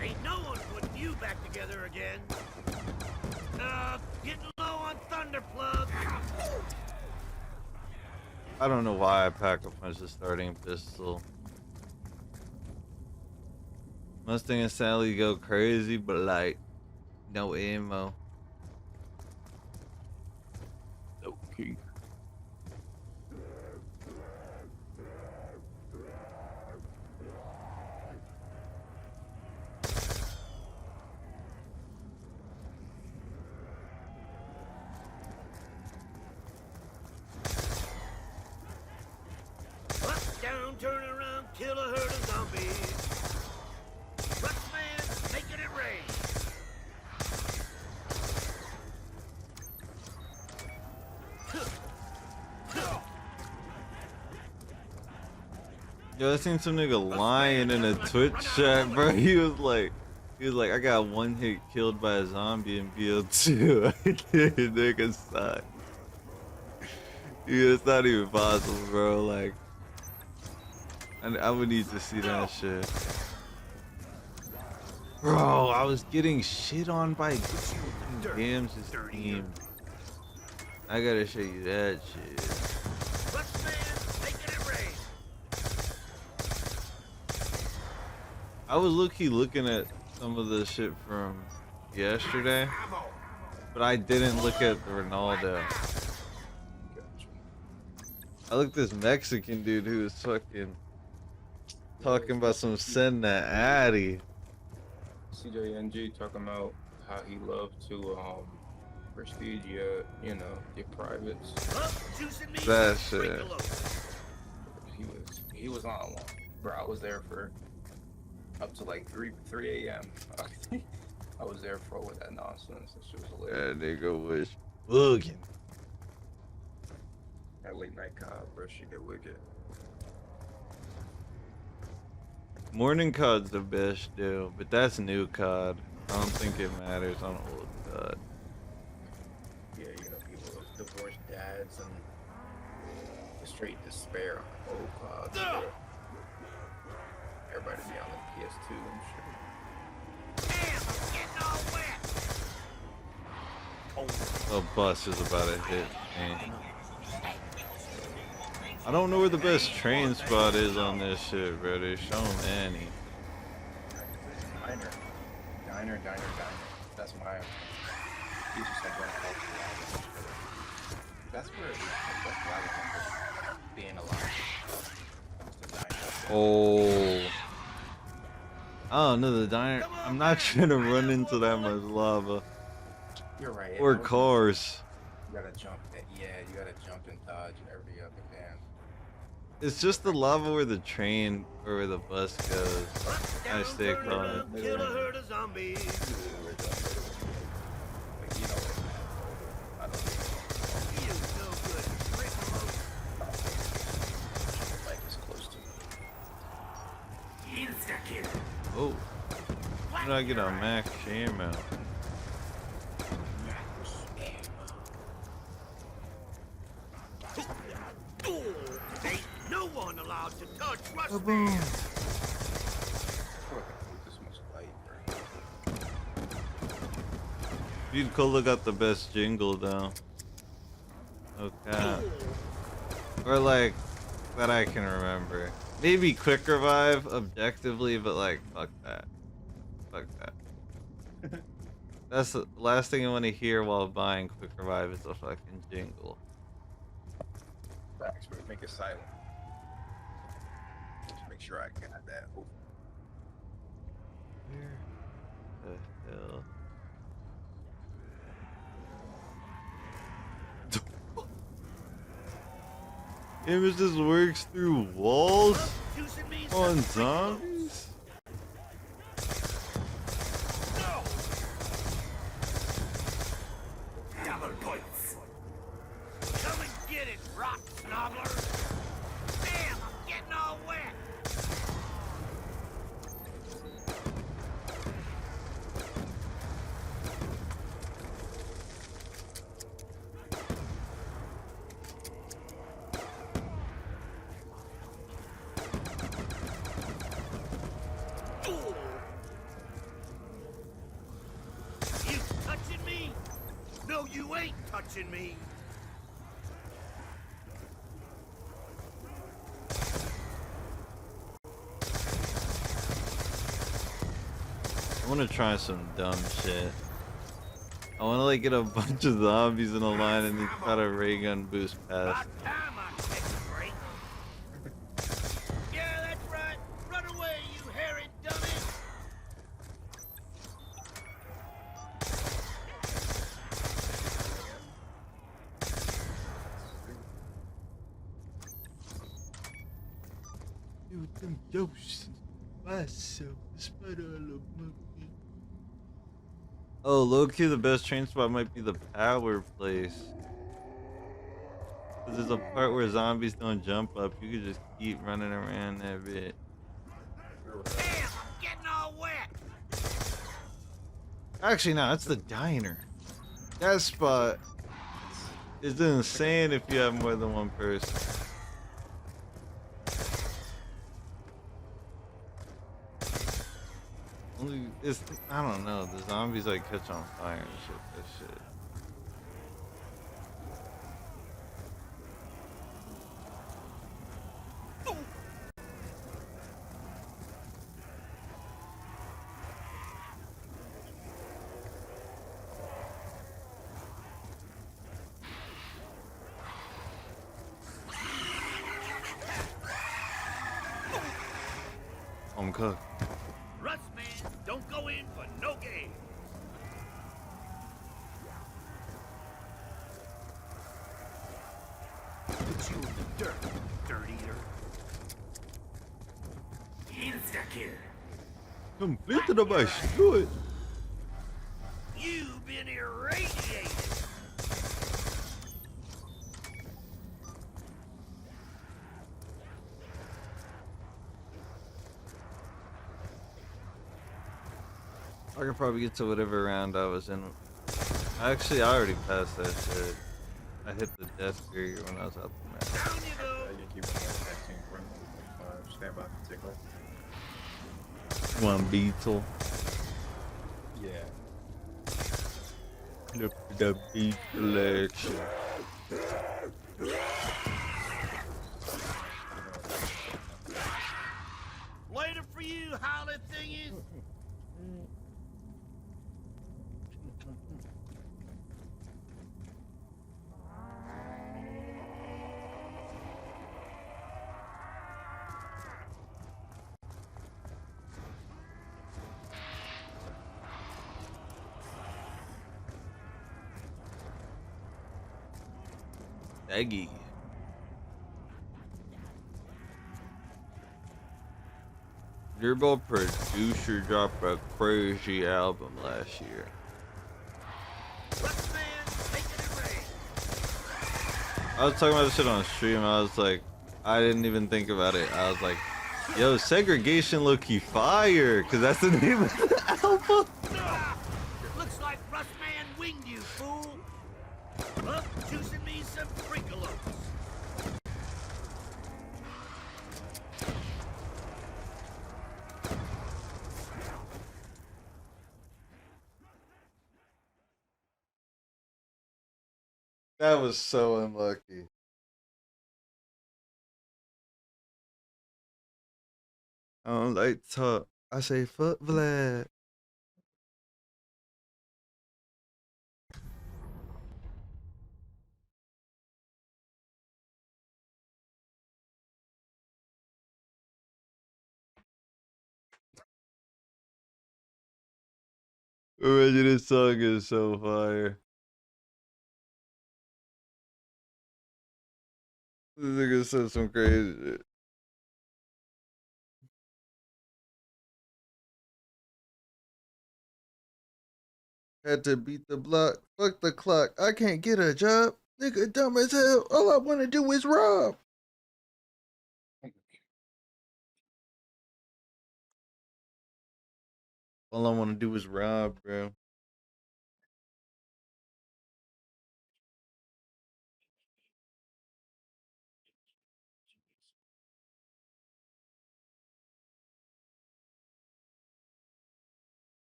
Speaker 8: Ain't no one putting you back together again. Getting low on Thunderplug.
Speaker 1: I don't know why I pack a punch the starting pistol. Mustang and Sally go crazy, but like, no ammo.
Speaker 20: Okay.
Speaker 8: Up, down, turn around, kill a herd of zombies. Rushman, making it rain.
Speaker 1: Yo, I seen some nigga lying in a Twitch chat, bro. He was like, I got one hit killed by a zombie in BO2. Nigga suck. Yeah, it's not even possible, bro. Like, I would need to see that shit. Bro, I was getting shit on by Gams' team. I gotta show you that shit.
Speaker 8: Rushman, making it rain.
Speaker 1: I was low-key looking at some of the shit from yesterday, but I didn't look at the Ronaldo. I looked at this Mexican dude who was fucking talking about some send that Addy.
Speaker 20: CJNG talking about how he loved to prestige your, you know, your privates.
Speaker 1: That shit.
Speaker 20: He was on one. Bro, I was there for up to like 3 a.m. I was there for with that nonsense. That shit was hilarious.
Speaker 1: That nigga was bugging.
Speaker 20: That late night COD, bro, she get wicked.
Speaker 1: Morning COD's the best deal, but that's new COD. I don't think it matters on old COD.
Speaker 20: Yeah, you know, people with divorced dads and the straight despair on old COD. Yeah. Everybody be on the PS2 and shit.
Speaker 1: The bus is about to hit me. I don't know where the best train spot is on this shit, bro. They show any.
Speaker 20: Diner. That's my. You just said that's where that's why I remember being alive.
Speaker 1: Oh. I don't know, the diner. I'm not trying to run into that much lava.
Speaker 20: You're right.
Speaker 1: Or cars.
Speaker 20: You gotta jump. Yeah, you gotta jump and dodge every other damn.
Speaker 1: It's just the lava where the train or where the bus goes. I stay calm.
Speaker 8: Kill a herd of zombies.
Speaker 1: Oh. How did I get a max ammo?
Speaker 8: Ain't no one allowed to touch Rushman.
Speaker 1: Dude, Cola got the best jingle though. Okay. Or like, that I can remember. Maybe Quick Revive objectively, but like, fuck that. Fuck that. That's the last thing I want to hear while buying Quick Revive is a fucking jingle.
Speaker 20: Facts, but make it silent. Just make sure I got that.
Speaker 1: Where the hell? Image just works through walls on zombies?
Speaker 8: Double points. Come and get it, rock snoggler. Damn, I'm getting all wet. No, you ain't touching me.
Speaker 1: I want to try some dumb shit. I want to like get a bunch of zombies in a line and then try to ray gun boost past.
Speaker 8: Yeah, that's right. Run away, you hairy dummy.
Speaker 1: Dude, them ghosts. Myself, despite all of my. Oh, low-key, the best train spot might be the power place. Cause there's a part where zombies don't jump up. You could just keep running around that bit.
Speaker 8: Damn, I'm getting all wet.
Speaker 1: Actually, no, it's the diner. That spot is insane if you have more than one person. Only it's I don't know. The zombies like catch on fire and shit. That shit. I'm cooked.
Speaker 8: Russ, man, don't go in for no game. Put you in the dirt, dirt eater. Insta-kill.
Speaker 1: Completed a by Stuart.
Speaker 8: You've been irradiated.
Speaker 1: I could probably get to whatever round I was in. Actually, I already passed that shit. I hit the death barrier when I was out the map.
Speaker 12: You keep texting for stand by the tickle.
Speaker 1: One beetle.
Speaker 12: Yeah.
Speaker 1: Look at the beetle action.
Speaker 8: Later for you, how that thing is.
Speaker 1: Eggy. Gerbil producer dropped a crazy album last year. I was talking about this shit on stream. I was like, I didn't even think about it. I was like, yo, segregation low-key fire, cause that's the name of the album.
Speaker 8: Looks like Russ Man winged you, fool. Up, juicing me some Frinkolos.
Speaker 1: That was so unlucky. I don't like to talk. I say fuck Vlad. Imagine this song is so fire. This nigga said some crazy shit. Had to beat the block. Fuck the clock. I can't get a job. Nigga dumb as hell. All I want to do is rob. All I want to do is rob, bro.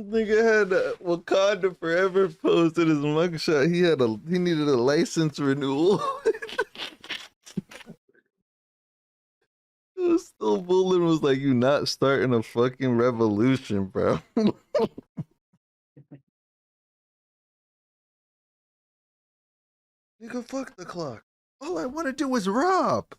Speaker 1: Nigga had a Wakanda Forever post in his mugshot. He needed a license renewal. Still Bullen was like, "You not starting a fucking revolution, bro." Nigga, fuck the clock. All I want to do is rob.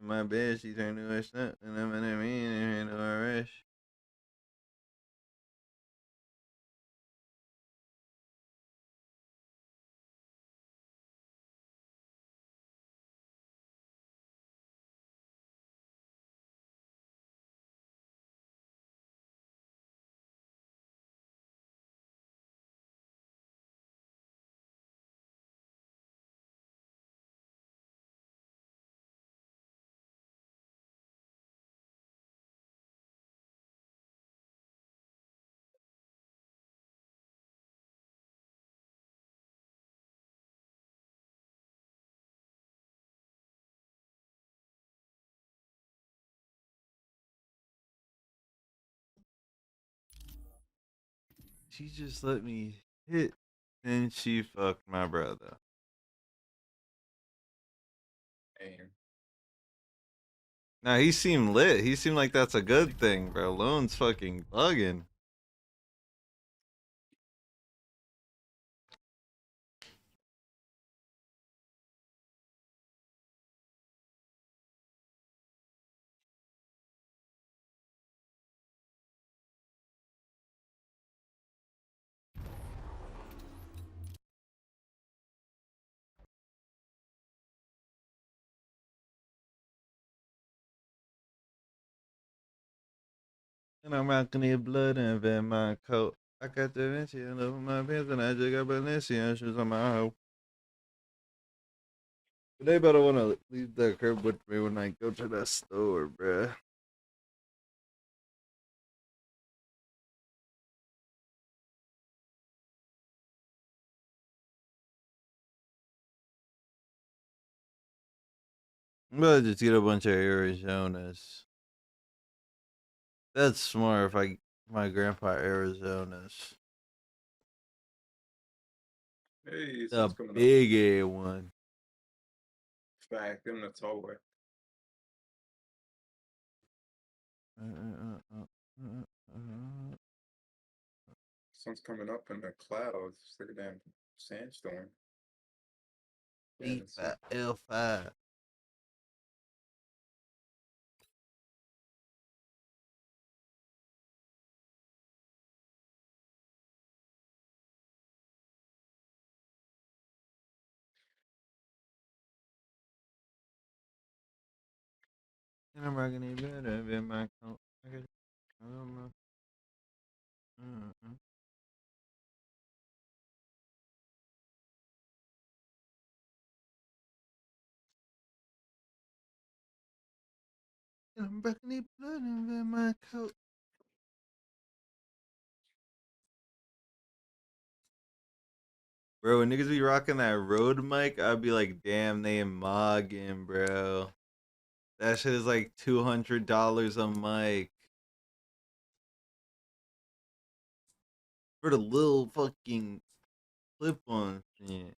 Speaker 1: My bed, she turned to a snap, and I'm in a mean and into a rush. She just let me hit, and she fucked my brother. Nah, he seemed lit. He seemed like that's a good thing, bro. Lone's fucking bugging. And I'm rocking the blood and in my coat. I got Da Vinci all over my pants, and I just got Balenciaga shoes on my hoe. But they better want to leave that crib with me when I go to that store, bruh. I'm gonna just get a bunch of Arizonas. That's smart if I my grandpa Arizonas.
Speaker 13: Hey,
Speaker 1: The
Speaker 13: sun's coming up.
Speaker 1: big A one.
Speaker 13: Back in the hallway. Sun's coming up in the clouds. It's like a damn sandstorm.
Speaker 1: B5, L5. And I'm rocking it better in my coat. I got I'm rocking it better in my coat. Bro, when niggas be rocking that road mic, I'd be like, damn, they mogging, bro. That shit is like $200 a mic. For the little fucking clip on shit.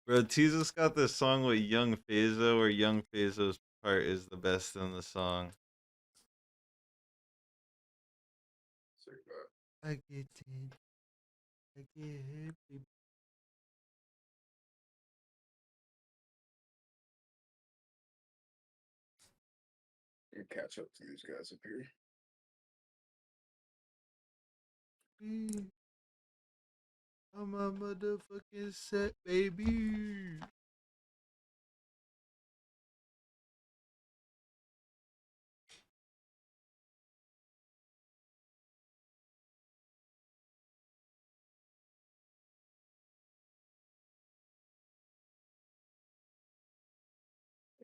Speaker 1: Bro, Jesus got this song with Young Fazo, where Young Fazo's part is the best in the song. I get it. I get happy.
Speaker 13: You can catch up to these guys up here.
Speaker 1: I'm a motherfucking set, baby.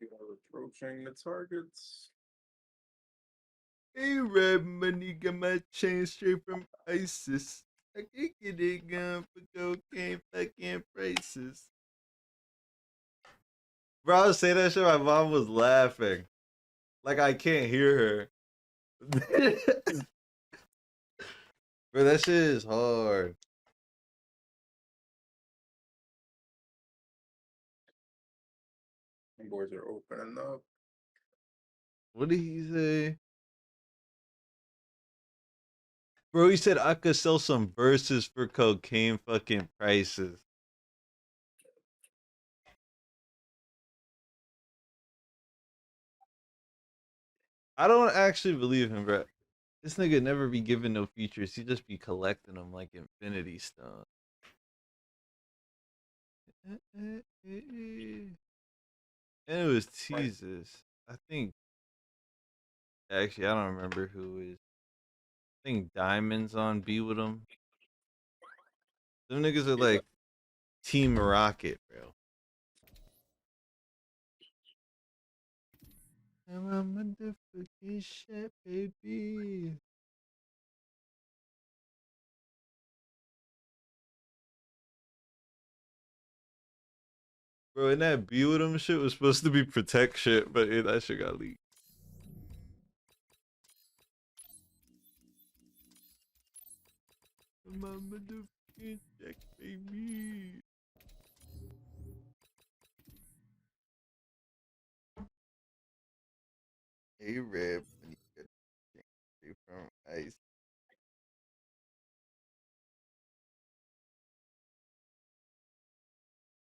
Speaker 13: You are approaching the targets.
Speaker 1: Hey, red money got my chain straight from ISIS. I can get it gun for cocaine fucking prices. Bro, I was saying that shit, my mom was laughing. Like I can't hear her. Bro, that shit is hard.
Speaker 13: Boys are opening up.
Speaker 1: What did he say? Bro, he said I could sell some verses for cocaine fucking prices. I don't actually believe him, bro. This nigga never be giving no features. He just be collecting them like Infinity Stone. And it was teases. I think. Actually, I don't remember who is. I think Diamond's on B with him. Them niggas are like Team Rocket, bro. I'm a motherfucking shit, baby. Bro, and that B with him shit was supposed to be protect shit, but that shit got leaked. I'm a motherfucking check, baby. Hey, Reb, when you get straight from ice.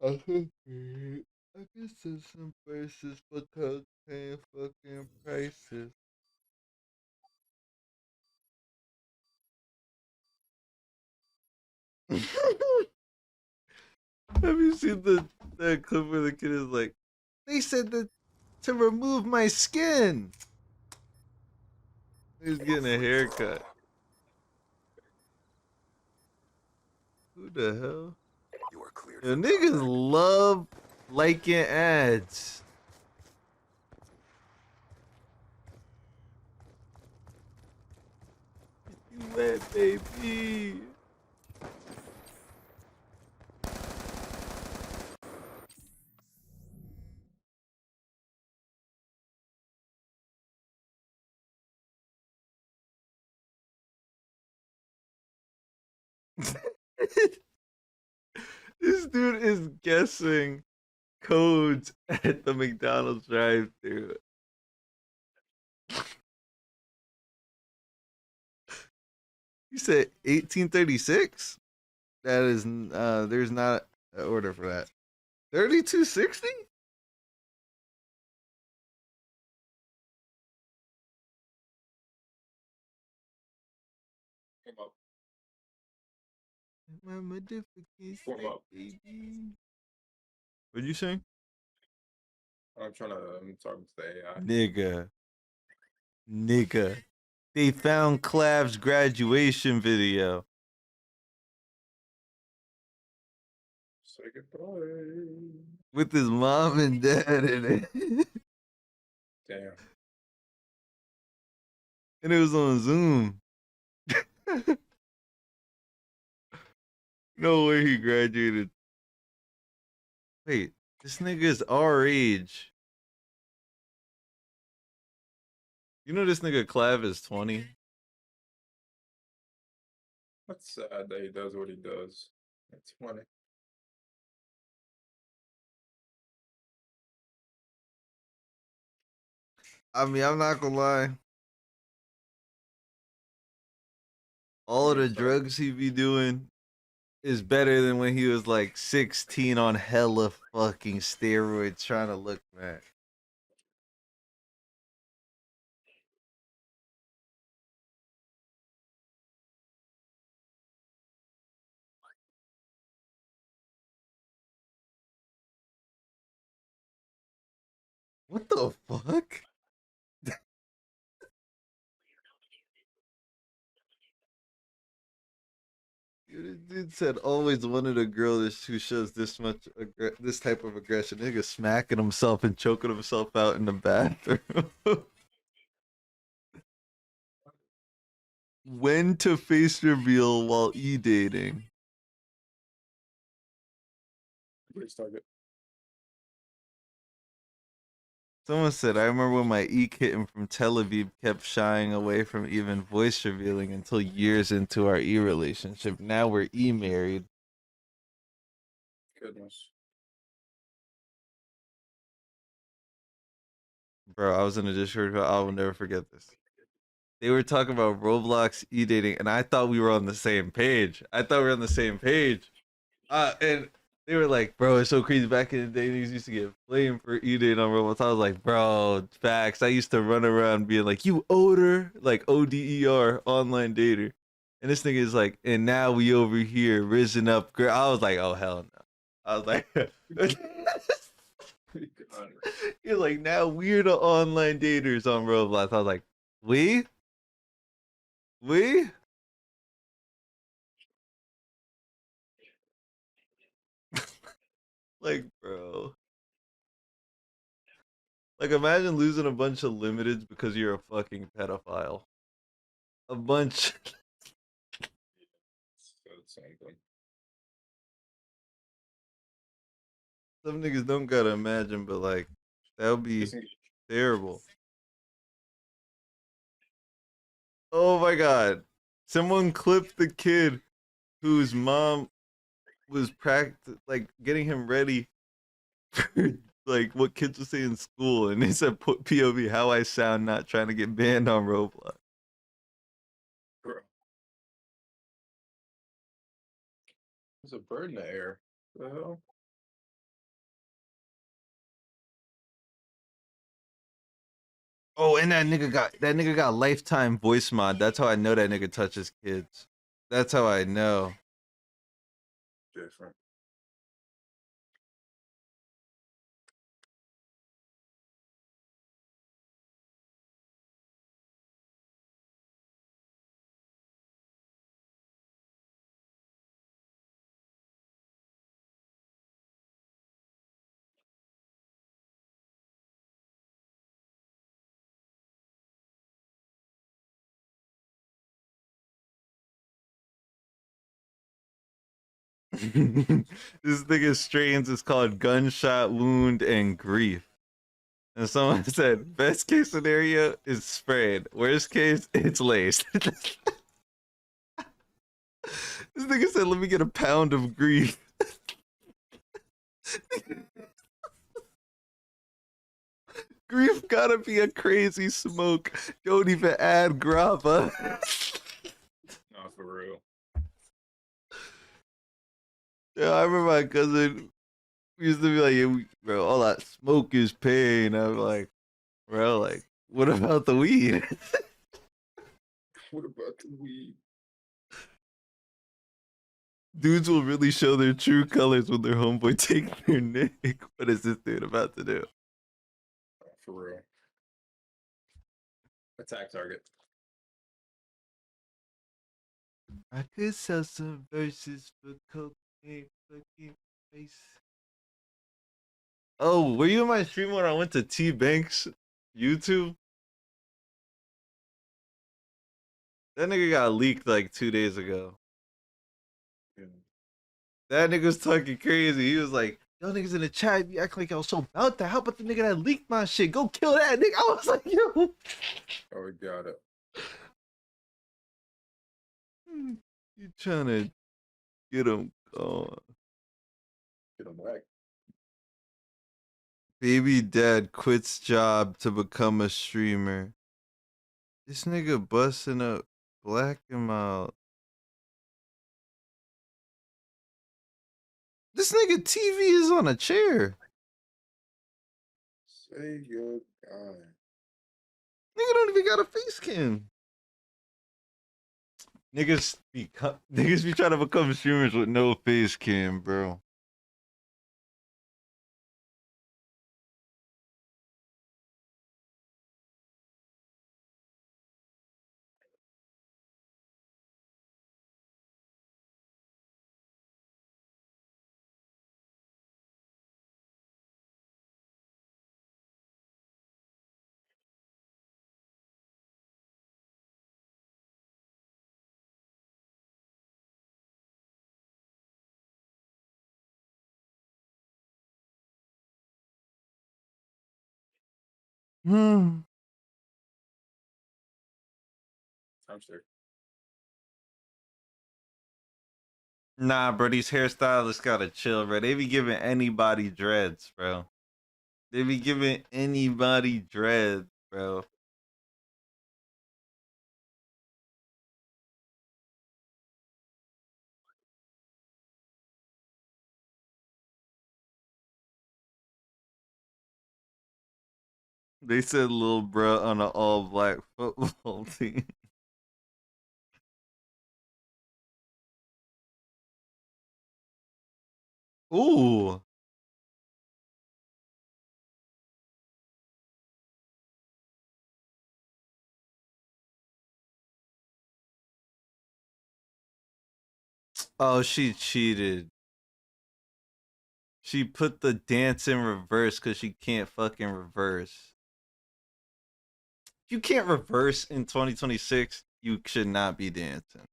Speaker 1: I can sell some verses for cocaine fucking prices. Have you seen that clip where the kid is like, they said that to remove my skin? He's getting a haircut. Who the hell?
Speaker 18: You are cleared.
Speaker 1: Yo, niggas love liking ads. You wet, baby. This dude is guessing codes at the McDonald's drive-thru. You said 1836? That is there's not an order for that. 3260?
Speaker 13: Come up.
Speaker 1: My motherfucking
Speaker 13: Come up.
Speaker 1: baby. What'd you say?
Speaker 13: I'm talking to the AI.
Speaker 1: Nigga. They found Clav's graduation video.
Speaker 13: Say goodbye.
Speaker 1: With his mom and dad in it.
Speaker 13: Damn.
Speaker 1: And it was on Zoom. No way he graduated. Wait, this nigga's our age. You know this nigga Clav is 20?
Speaker 13: That's sad that he does what he does. It's funny.
Speaker 1: I mean, I'm not gonna lie. All of the drugs he be doing is better than when he was like 16 on hella fucking steroids trying to look mad. What the fuck? Dude Dude said always wanted a girl who shows this much this type of aggression. Nigga smacking himself and choking himself out in the bathroom. When to face reveal while dating?
Speaker 13: Please target.
Speaker 1: Someone said, I remember when my kitten from Tel Aviv kept shying away from even voice revealing until years into our relationship. Now we're married.
Speaker 13: Goodness.
Speaker 1: Bro, I was in a Discord call. I will never forget this. They were talking about Roblox dating, and I thought we were on the same page. And they were like, bro, it's so crazy. Back in the day, niggas used to get flamed for dating on Roblox. I was like, bro, facts. I used to run around being like, you oder, like ODER, online dater. And this nigga is like, and now we over here, risen up. Girl. I was like, oh, hell no. I was like, you're like, now we're the online daters on Roblox. I was like, we? Like, bro. Like, imagine losing a bunch of limiteds because you're a fucking pedophile. A bunch. Some niggas don't gotta imagine, but like, that would be terrible. Oh my god. Someone clipped the kid whose mom was like getting him ready for like what kids would say in school, and they said put POV how I sound not trying to get banned on Roblox.
Speaker 13: Bro. There's a bird in the air. What the hell?
Speaker 1: Oh, and that nigga got lifetime voice mod. That's how I know that nigga touches kids. That's how I know.
Speaker 13: Different.
Speaker 1: This nigga's strains is called gunshot wound and grief. And someone said best case scenario is sprayed. Worst case, it's laced. This nigga said, let me get a pound of grief. Grief gotta be a crazy smoke. Don't even add grappa.
Speaker 13: No, for real.
Speaker 1: Yeah, I remember my cousin used to be like, yeah, bro, all that smoke is pain. I'm like, bro, like, what about the weed?
Speaker 13: What about the weed?
Speaker 1: Dudes will really show their true colors when their homeboy takes their nick. What is this dude about to do?
Speaker 13: For real. Attack target.
Speaker 1: I could sell some verses for cocaine fucking face. Oh, were you in my stream when I went to T Banks YouTube? That nigga got leaked like 2 days ago.
Speaker 13: Yeah.
Speaker 1: That nigga was talking crazy. He was like, yo, niggas in the chat, you act like y'all so about that. How about the nigga that leaked my shit? Go kill that nigga. I was like, yo.
Speaker 13: Oh, we got it.
Speaker 1: You trying to get him gone.
Speaker 13: Get him back.
Speaker 1: Baby dad quits job to become a streamer. This nigga busting up black him out. This nigga TV is on a chair.
Speaker 13: Say goodbye.
Speaker 1: Nigga don't even got a face cam. Niggas be trying to become streamers with no face cam, bro. Hmm.
Speaker 13: I'm sure.
Speaker 1: Nah, bro, these hairstylists gotta chill, bro. They be giving anybody dreads, bro. They be giving anybody dreads, bro. They said little bro on an all black football team. Ooh. Oh, she cheated. She put the dance in reverse because she can't fucking reverse. You can't reverse in 2026. You should not be dancing.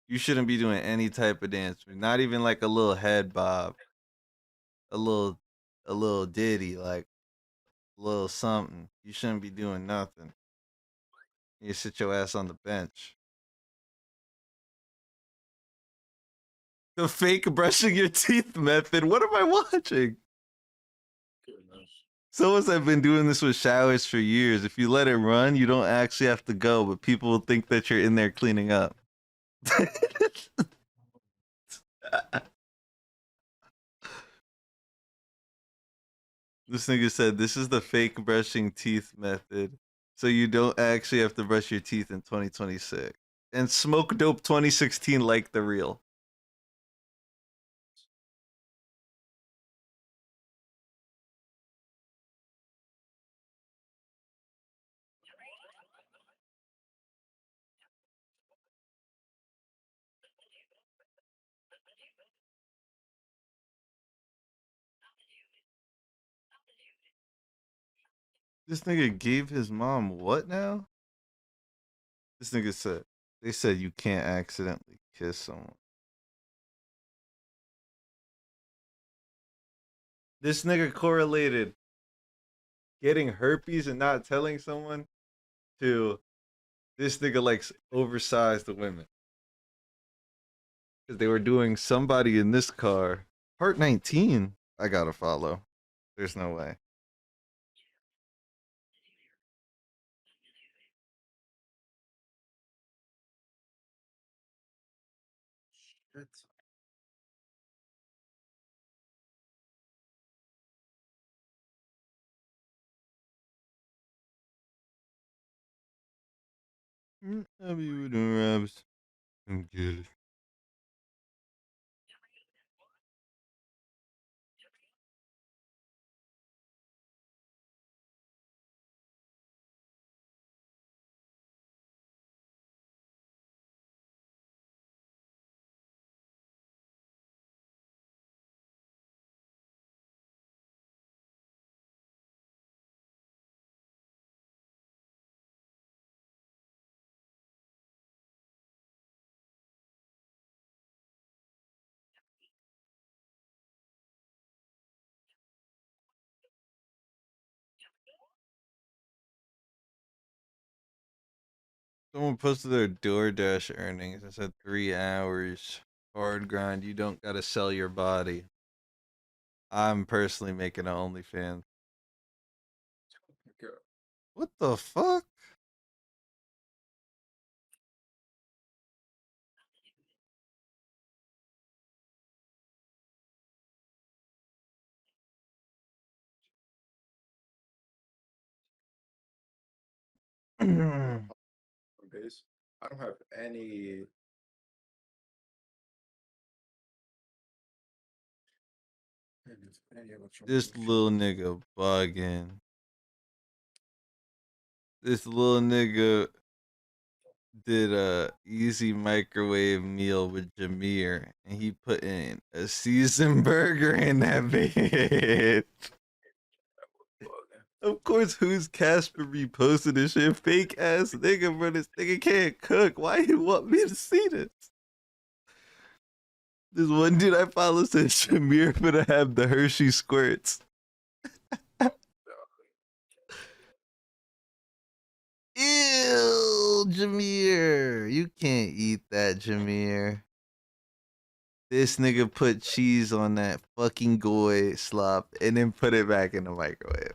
Speaker 1: You shouldn't be doing any type of dance. Not even like a little head bob. A little ditty, like a little something. You shouldn't be doing nothing. You sit your ass on the bench. The fake brushing your teeth method. What am I watching? Someone said I've been doing this with showers for years. If you let it run, you don't actually have to go, but people will think that you're in there cleaning up. This nigga said this is the fake brushing teeth method. So you don't actually have to brush your teeth in 2026. And Smoke Dope 2016 like the real. This nigga gave his mom what now? This nigga said, they said you can't accidentally kiss someone. This nigga correlated getting herpes and not telling someone to this nigga likes oversized women. Because they were doing somebody in this car. Part 19, I gotta follow. There's no way.
Speaker 13: Shit.
Speaker 1: I'll be with the raps. I'm good. Someone posted their DoorDash earnings. It said 3 hours. Hard grind. You don't gotta sell your body. I'm personally making an OnlyFans. What the fuck?
Speaker 13: Base. I don't have any.
Speaker 1: This little nigga bugging. This little nigga did a easy microwave meal with Jameer, and he put in a seasoned burger in that bitch. Of course, who's Casper reposted this shit? Fake ass nigga, bro. This nigga can't cook. Why you want me to see this? This one dude I follow said Jameer finna have the Hershey squirts. Ew, Jameer. You can't eat that, Jameer. This nigga put cheese on that fucking goy slop and then put it back in the microwave.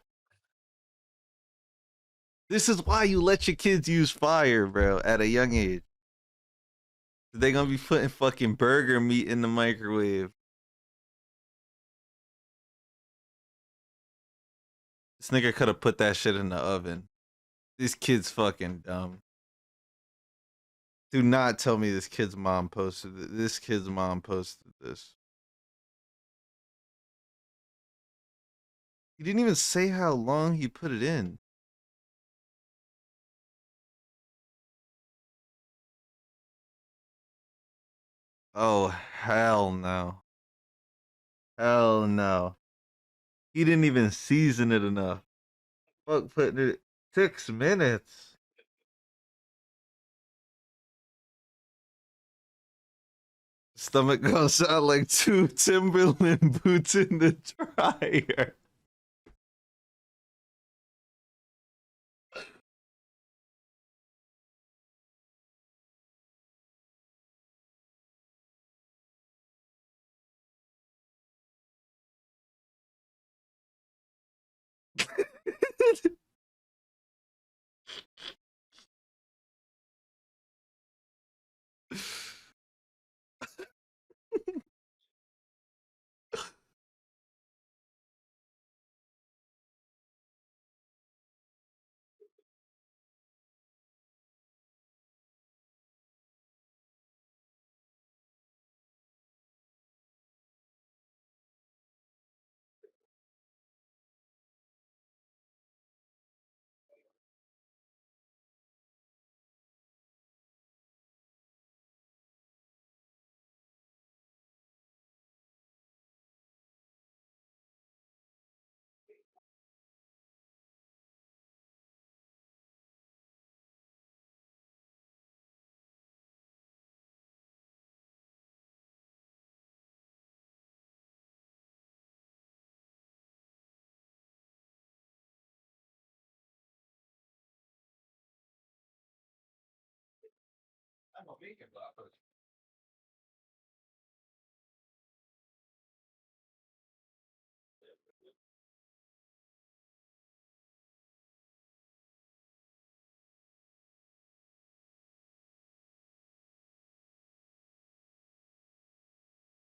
Speaker 1: This is why you let your kids use fire, bro, at a young age. They gonna be putting fucking burger meat in the microwave. This nigga could have put that shit in the oven. This kid's fucking dumb. Do not tell me this kid's mom posted it. This kid's mom posted this. He didn't even say how long he put it in. Oh, hell no. Hell no. He didn't even season it enough. Fuck putting it 6 minutes. Stomach goes out like 2 Timberland boots in the dryer.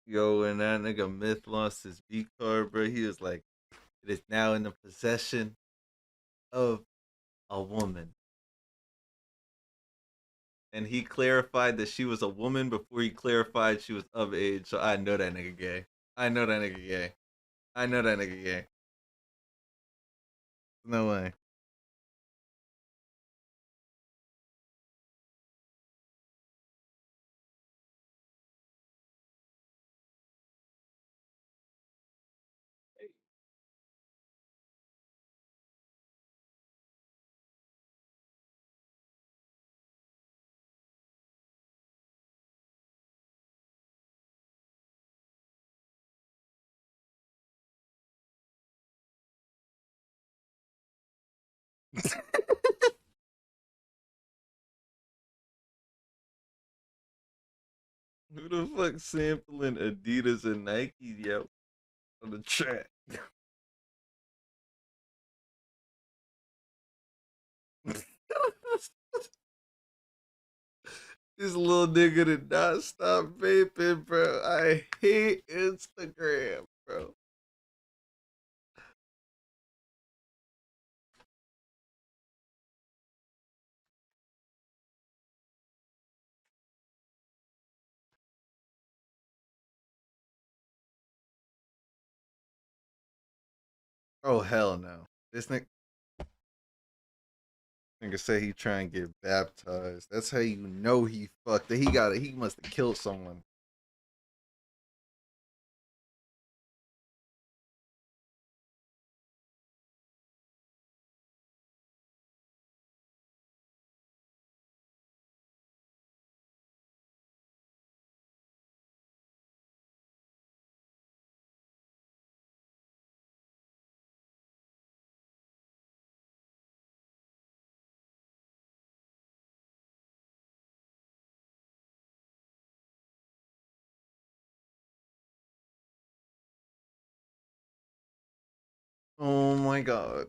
Speaker 1: Yo, when that nigga Myth lost his B card, bro, he was like, it is now in the possession of a woman. And he clarified that she was a woman before he clarified she was of age. So I know that nigga gay. I know that nigga gay. I know that nigga gay. No way. Who the fuck sampling Adidas and Nike, yo, on the track? This little nigga did not stop vaping, bro. I hate Instagram, bro. Oh hell no. This nigga say he trying to get baptized. That's how you know he fucked it. He must have killed someone. Oh my god.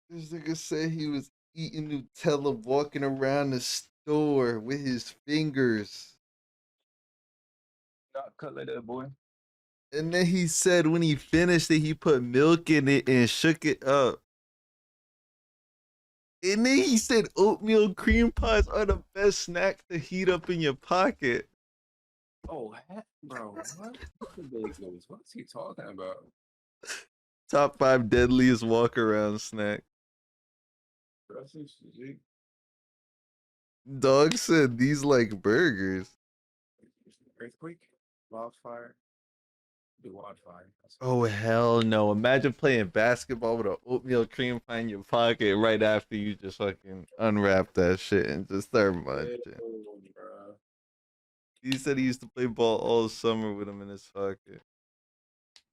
Speaker 1: This nigga said he was eating Nutella walking around the store with his fingers.
Speaker 20: Not cut like that, boy.
Speaker 1: And then he said when he finished it, he put milk in it and shook it up. And then he said oatmeal cream pies are the best snack to heat up in your pocket.
Speaker 20: Oh, bro, what? What's he talking about?
Speaker 1: Top 5 deadliest walk around snack. Dog said these like burgers.
Speaker 20: Earthquake, wildfire, do wildfire.
Speaker 1: Oh hell no. Imagine playing basketball with an oatmeal cream pie in your pocket right after you just fucking unwrap that shit and just start munching.
Speaker 20: Bro.
Speaker 1: He said he used to play ball all summer with him in his pocket.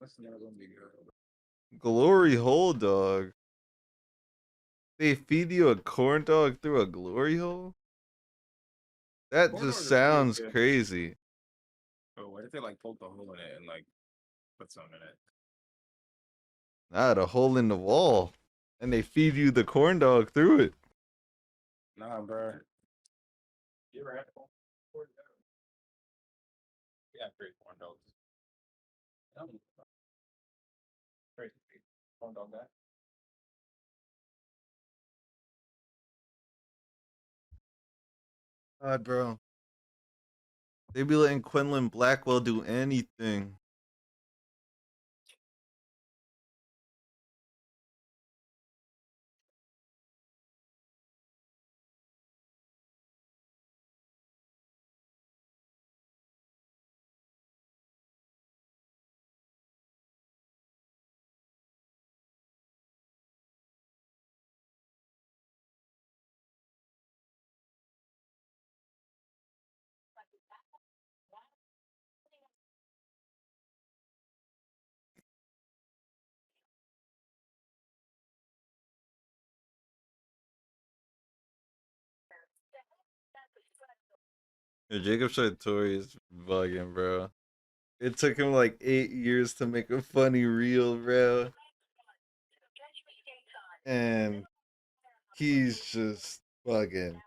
Speaker 20: That's not gonna be good.
Speaker 1: Glory hole dog. They feed you a corn dog through a glory hole? That
Speaker 20: Corn
Speaker 1: just
Speaker 20: dogs are pretty
Speaker 1: sounds
Speaker 20: good.
Speaker 1: crazy.
Speaker 20: Oh, what if they like poke the hole in it and like put something in it?
Speaker 1: Not a hole in the wall. And they feed you the corn dog through it.
Speaker 20: Nah, bro. You ever had corn dog? Yeah, great corn dogs. Crazy corn dog guy.
Speaker 1: God, bro. They be letting Quinlan Blackwell do anything. Yo, Jacob Sartori is bugging, bro. It took him like 8 years to make a funny reel, bro. And he's just bugging.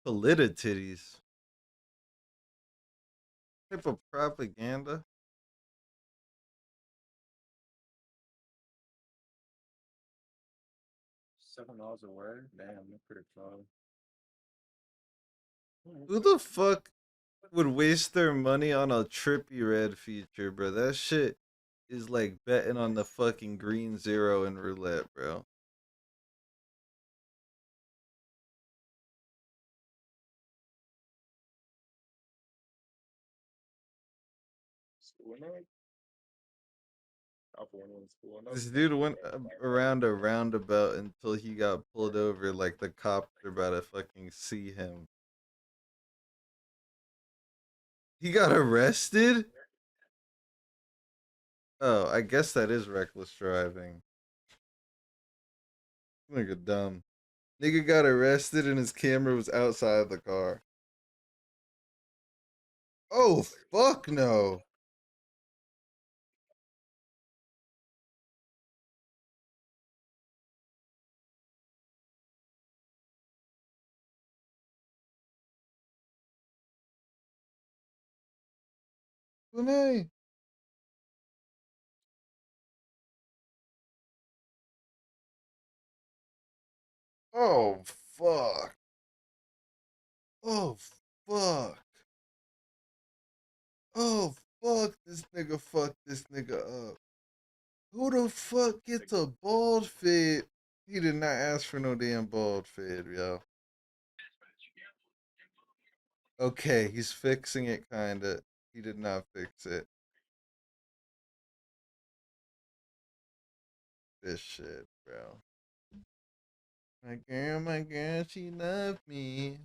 Speaker 1: Polita titties. Type of propaganda.
Speaker 20: $7 a word? Damn, that's pretty close.
Speaker 1: Who the fuck would waste their money on a trippy red feature, bro? That shit is like betting on the fucking green zero in roulette, bro.
Speaker 20: School night? School night?
Speaker 1: This dude went around a roundabout until he got pulled over, like the cops are about to fucking see him. He got arrested? Oh, I guess that is reckless driving. Nigga dumb. Nigga got arrested and his camera was outside the car. Oh, fuck no. Renee. Oh fuck. Oh fuck. Oh fuck. This nigga fucked this nigga up. Who the fuck gets a bald fade? He did not ask for no damn bald fade, yo. Okay, he's fixing it kinda. He did not fix it. This shit, bro. My girl, she loved me.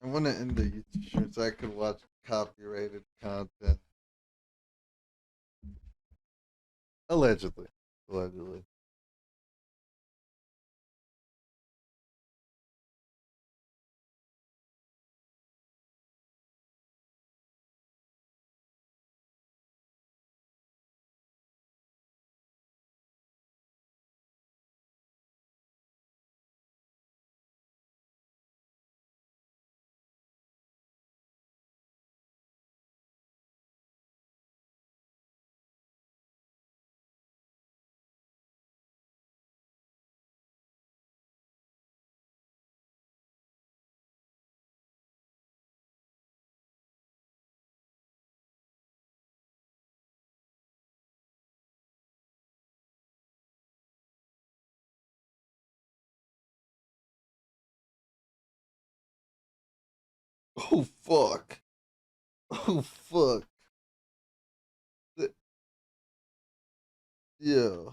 Speaker 1: I want to end the YouTube stream so I could watch copyrighted content. Allegedly. Allegedly. Oh fuck. Oh fuck. Yeah.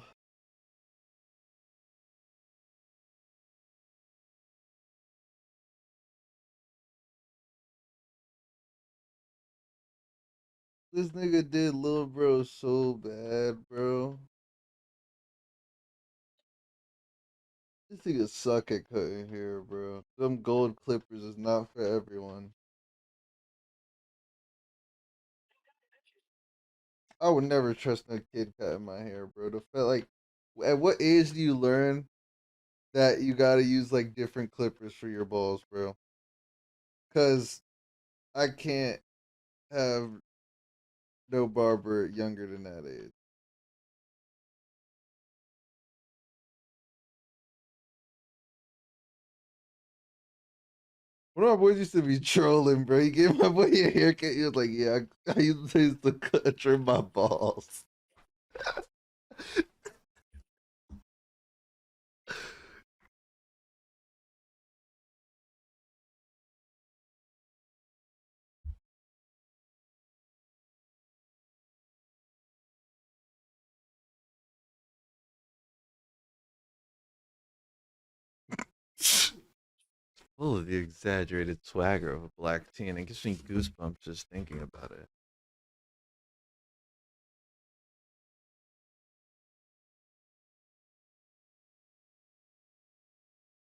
Speaker 1: This nigga did Lil Bro so bad, bro. This nigga suck at cutting hair, bro. Them gold clippers is not for everyone. I would never trust no kid cutting my hair, bro. The fact, like, at what age do you learn that you gotta use like different clippers for your balls, bro? Cause I can't have no barber younger than that age. One of my boys used to be trolling, bro. He gave my boy a haircut. He was like, "Yeah, I used to trim my balls." Full of the exaggerated swagger of a black teen. It gives me goosebumps just thinking about it.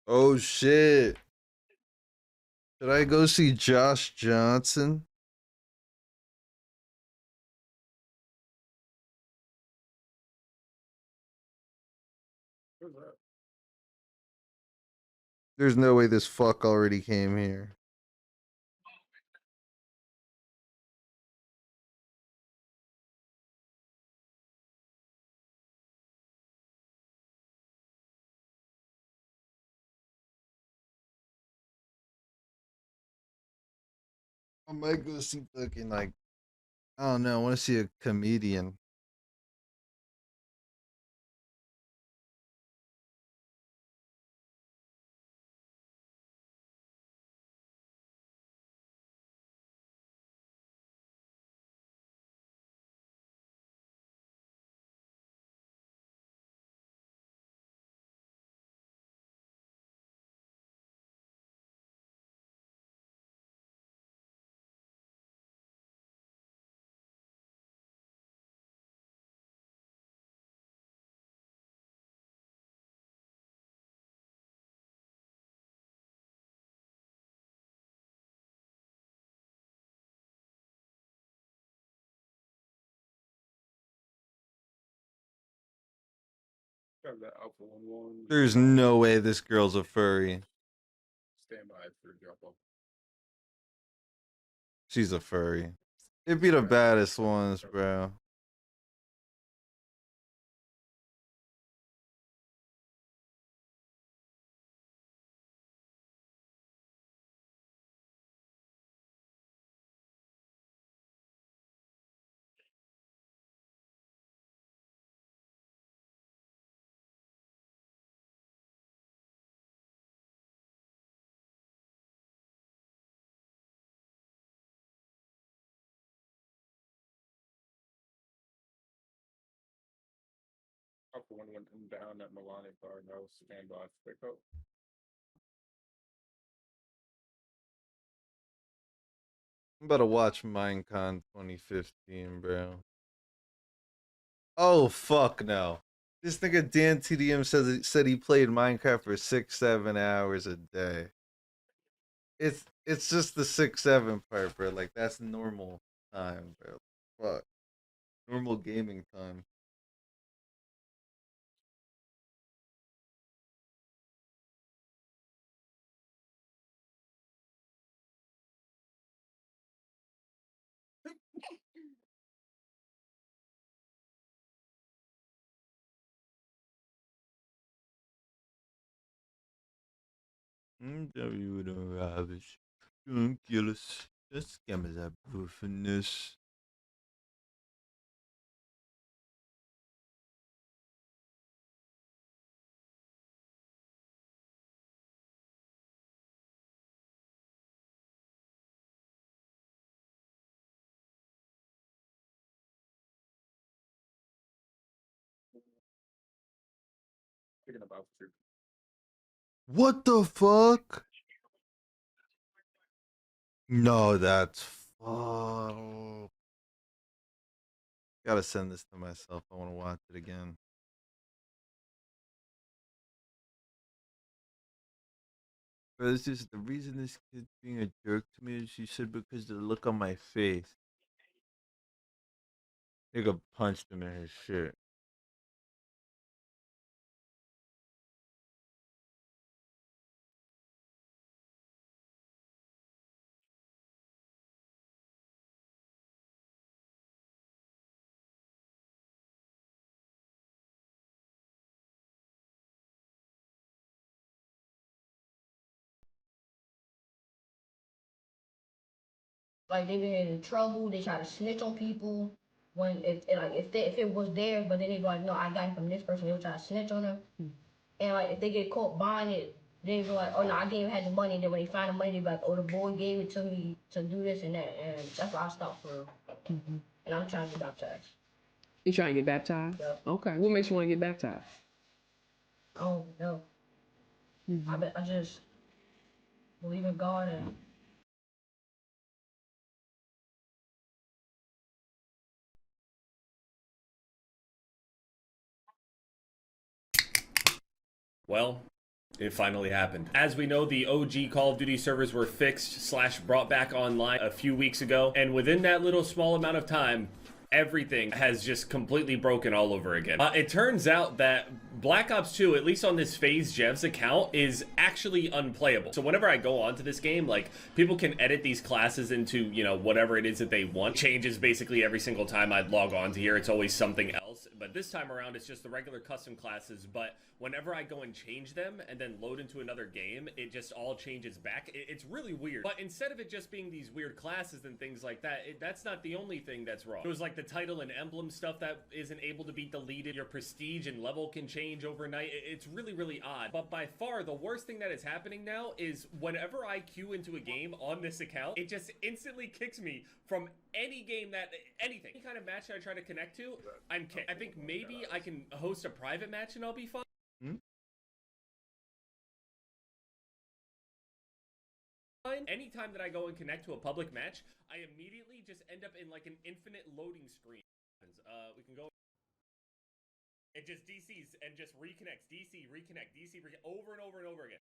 Speaker 1: Oh shit. Should I go see Josh Johnson?
Speaker 13: Who's that?
Speaker 1: There's no way this fuck already came here. I might go see fucking like I don't know. I want to see a comedian.
Speaker 13: Grab that Alpha 1-1.
Speaker 1: There's no way this girl's a furry.
Speaker 13: Stand by for drop off.
Speaker 1: She's a furry. It'd be the baddest ones, bro.
Speaker 13: Alpha 1 went down at Milani bar. Now stand by for pickup.
Speaker 1: I'm about to watch Minecon 2015, bro. Oh fuck no. This nigga Dan TDM said he played Minecraft for 6-7 hours a day. It's just the 6-7 part, bro. Like that's normal time, bro. Fuck. Normal gaming time. W the ravish. Don't kill us. Just scammers are proofness.
Speaker 13: Picking up Alpha 2.
Speaker 1: What the fuck? No, that's fuck. Gotta send this to myself. I want to watch it again. Bro, this is the reason this kid's being a jerk to me is she said because the look on my face. Nigga punched him in his shit.
Speaker 6: Like they been in trouble, they try to snitch on people. When if it was theirs, but then they go like, no, I got it from this person. They would try to snitch on them. And like if they get caught buying it, they go like, oh no, I didn't even have the money. And then when they find the money, they be like, oh, the boy gave it to me to do this and that. And that's why I stopped for real. And I'm trying to get baptized.
Speaker 4: You trying to get baptized?
Speaker 6: Yep.
Speaker 4: Okay. What makes you want to get baptized?
Speaker 6: I don't know. I just believe in God and.
Speaker 21: Well, it finally happened. As we know, the OG Call of Duty servers were fixed / brought back online a few weeks ago, and within that little small amount of time, everything has just completely broken all over again. It turns out that Black Ops 2, at least on this FaZe Jev's account, is actually unplayable. So whenever I go onto this game, like, people can edit these classes into, you know, whatever it is that they want. Changes basically every single time I log on to here. It's always something else. But this time around, it's just the regular custom classes. But whenever I go and change them and then load into another game, it just all changes back. It's really weird. But instead of it just being these weird classes and things like that, that's not the only thing that's wrong. It was like the title and emblem stuff that isn't able to be deleted. Your prestige and level can change overnight. It's really, really odd. But by far, the worst thing that is happening now is whenever I queue into a game on this account, it just instantly kicks me from any game anything. Any kind of match that I try to connect to, I'm kicked. I think maybe I can host a private match and I'll be fine. Anytime that I go and connect to a public match, I immediately just end up in like an infinite loading screen. We can go. It just DCs and just reconnects. DC, reconnect, DC, reconnect, over and over and over again.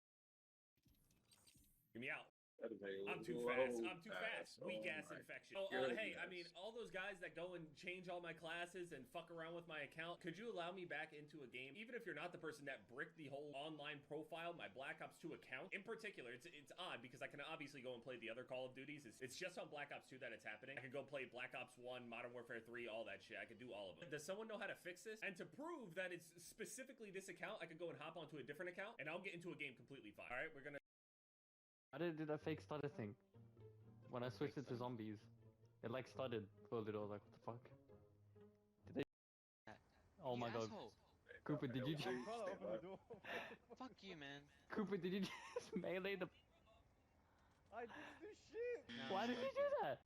Speaker 21: Get me out.
Speaker 13: That is a
Speaker 21: I'm too
Speaker 13: low
Speaker 21: fast. I'm too
Speaker 13: pass.
Speaker 21: fast. Weak
Speaker 13: Oh
Speaker 21: ass
Speaker 13: my
Speaker 21: infection. Oh, hey, I mean,
Speaker 13: goodness.
Speaker 21: all those guys that go and change all my classes and fuck around with my account, could you allow me back into a game? Even if you're not the person that bricked the whole online profile, my Black Ops 2 account. In particular, it's odd because I can obviously go and play the other Call of Duties. It's just on Black Ops 2 that it's happening. I could go play Black Ops 1, Modern Warfare 3, all that shit. I could do all of them. Does someone know how to fix this? And to prove that it's specifically this account, I could go and hop onto a different account and I'll get into a game completely fine. All right, we're gonna...
Speaker 9: I did that fake stutter thing. When I switched it to zombies, it like stuttered for a little. Like, what the fuck? Did they? Oh my god. Cooper, did you just?
Speaker 4: Fuck you, man.
Speaker 9: Cooper, did you just melee the?
Speaker 4: I didn't do shit.
Speaker 9: Why did you do that?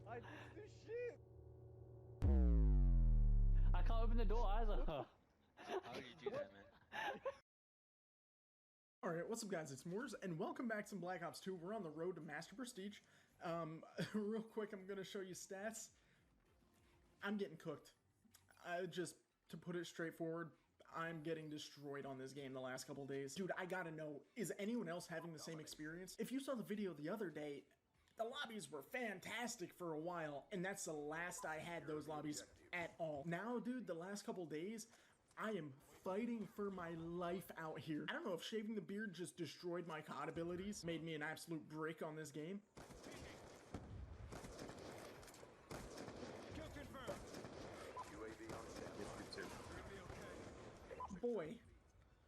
Speaker 4: I didn't do shit.
Speaker 9: I can't open the door either.
Speaker 4: How did you do that, man?
Speaker 14: Alright, what's up guys, it's Moors, and welcome back to Black Ops 2. We're on the road to Master Prestige. Real quick, I'm gonna show you stats. I'm getting cooked. Just to put it straightforward, I'm getting destroyed on this game the last couple days. Dude, I gotta know, is anyone else having the same experience? If you saw the video the other day, the lobbies were fantastic for a while, and that's the last I had those lobbies at all. Now, dude, the last couple days, I am fighting for my life out here. I don't know if shaving the beard just destroyed my COD abilities, made me an absolute brick on this game.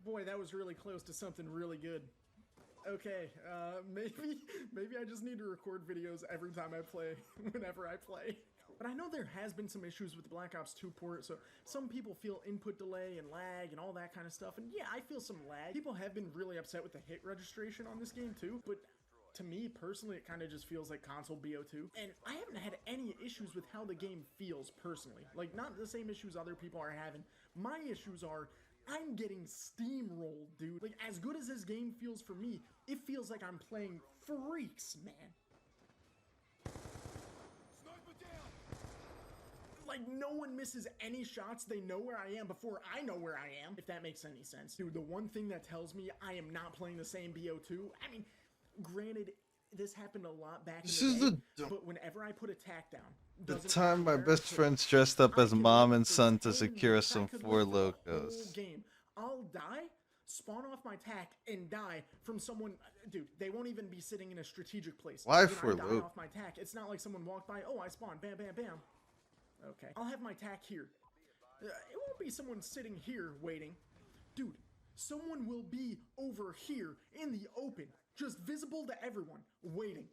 Speaker 14: Boy, that was really close to something really good. Okay, maybe I just need to record videos every time I play, whenever I play. But I know there has been some issues with the Black Ops 2 port, so some people feel input delay and lag and all that kind of stuff, and yeah, I feel some lag. People have been really upset with the hit registration on this game too, but to me, personally, it kind of just feels like console BO2. And I haven't had any issues with how the game feels, personally. Like, not the same issues other people are having. My issues are, I'm getting steamrolled, dude. Like, as good as this game feels for me, it feels like I'm playing freaks, man. Like, no one misses any shots. They know where I am before I know where I am, if that makes any sense. Dude, the one thing that tells me I am not playing the same BO2, I mean, granted, this happened a lot back in the day, but whenever I put attack down,
Speaker 1: The time my best friend's dressed up as mom and son to secure some Four Locos.
Speaker 14: Game, I'll die, spawn off my tack, and die from someone. Dude, they won't even be sitting in a strategic place.
Speaker 1: Why
Speaker 14: when
Speaker 1: Four
Speaker 14: I die
Speaker 1: Locos?
Speaker 14: off my tack, it's not like someone walked by. Oh, I spawned. Bam, bam, bam. Okay, I'll have my tack here. It won't be someone sitting here waiting. Dude, someone will be over here in the open, just visible to everyone, waiting.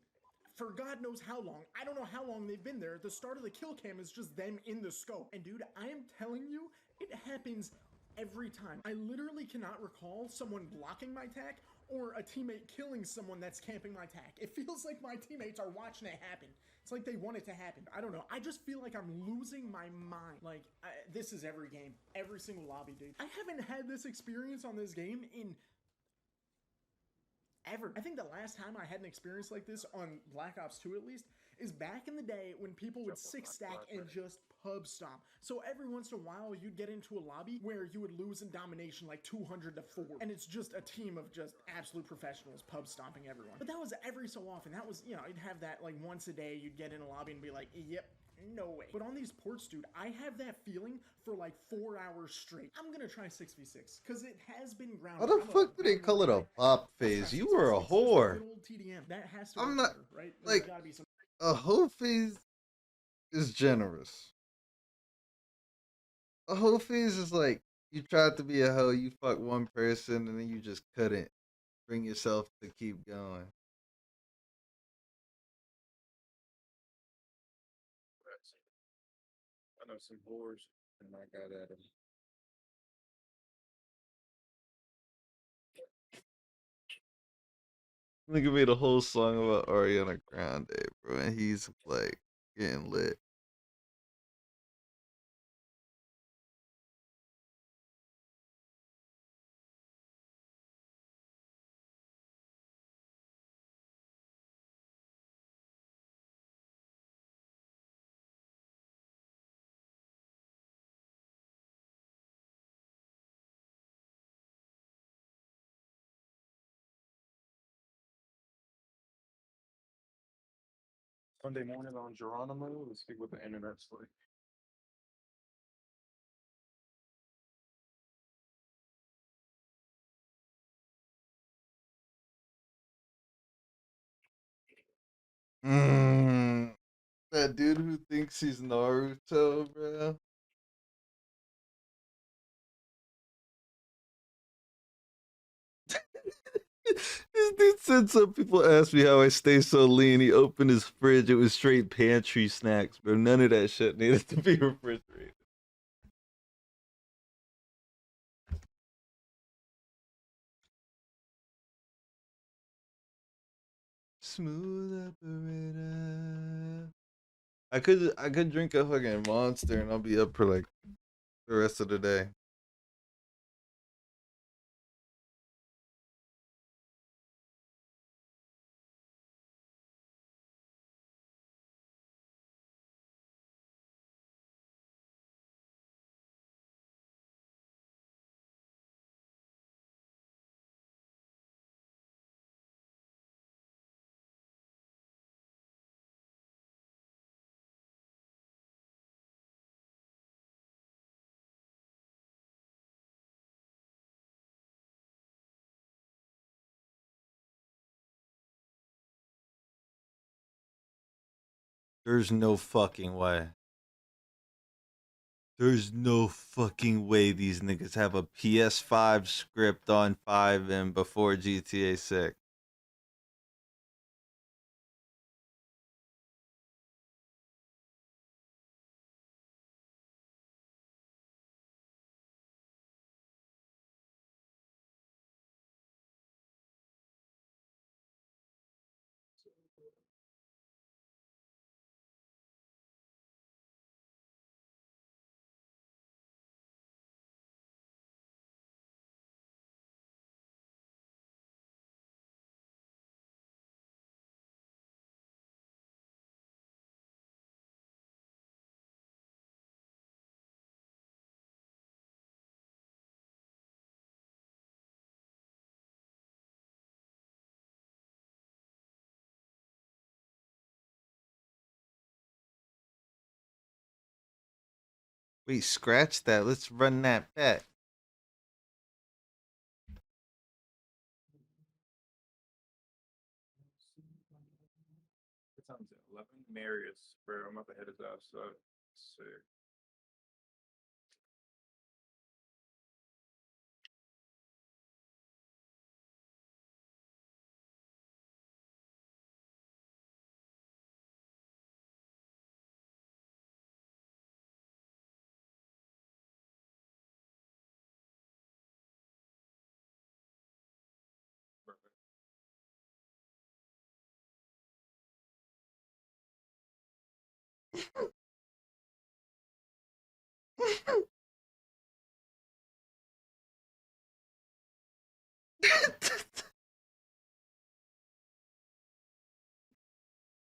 Speaker 14: For God knows how long. I don't know how long they've been there. The start of the kill cam is just them in the scope. And dude, I am telling you, it happens every time. I literally cannot recall someone blocking my tack or a teammate killing someone that's camping my tack. It feels like my teammates are watching it happen. It's like they want it to happen. I don't know. I just feel like I'm losing my mind. Like, this is every game. Every single lobby, dude. I haven't had this experience on this game in ever. I think the last time I had an experience like this on Black Ops 2 at least is back in the day when people would 6-stack and just pub stomp. So every once in a while you'd get into a lobby where you would lose in domination like 200-4, and it's just a team of just absolute professionals pub stomping everyone. But that was every so often. That was, you know, you'd have that like once a day. You'd get in a lobby and be like, yep, no way. But on these ports, dude, I have that feeling for like 4 hours straight. I'm gonna try 6v6 because it has been grounded.
Speaker 1: Why the fuck do they call it a pop phase? You were a whore.
Speaker 14: Good old TDM. That has to
Speaker 1: I'm
Speaker 14: work
Speaker 1: not
Speaker 14: better, right?
Speaker 1: like
Speaker 14: Gotta be some
Speaker 1: a hoe phase is generous. A hoe phase is like you tried to be a hoe, you fuck one person, and then you just couldn't bring yourself to keep going.
Speaker 13: I know some whores, and I got at them.
Speaker 1: Nigga made a whole song about Ariana Grande, bro, and he's like getting lit.
Speaker 13: Monday morning on Geronimo. Let's see what the internet's like.
Speaker 1: That dude who thinks he's Naruto, bro. This dude said some people asked me how I stay so lean. He opened his fridge. It was straight pantry snacks, bro. None of that shit needed to be refrigerated. Smooth operator. I could drink a fucking Monster and I'll be up for like the rest of the day. There's no fucking way. There's no fucking way these niggas have a PS5 script on 5 and before GTA 6. Wait, scratch that. Let's run that back.
Speaker 13: What time is it? 11? Marius, bro. I'm about to head his ass up. Let's see.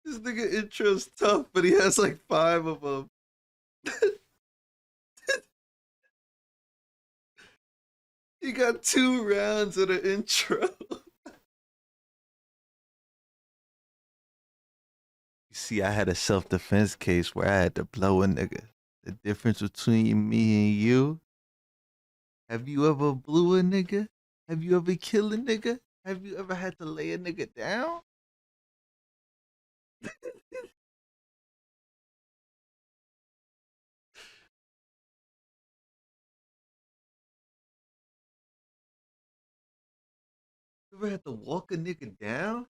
Speaker 1: This nigga intro's tough, but he has like 5 of them. He got 2 rounds of the intro. You see, I had a self-defense case where I had to blow a nigga. The difference between me and you, have you ever blew a nigga? Have you ever killed a nigga? Have you ever had to lay a nigga down? You ever had to walk a nigga down?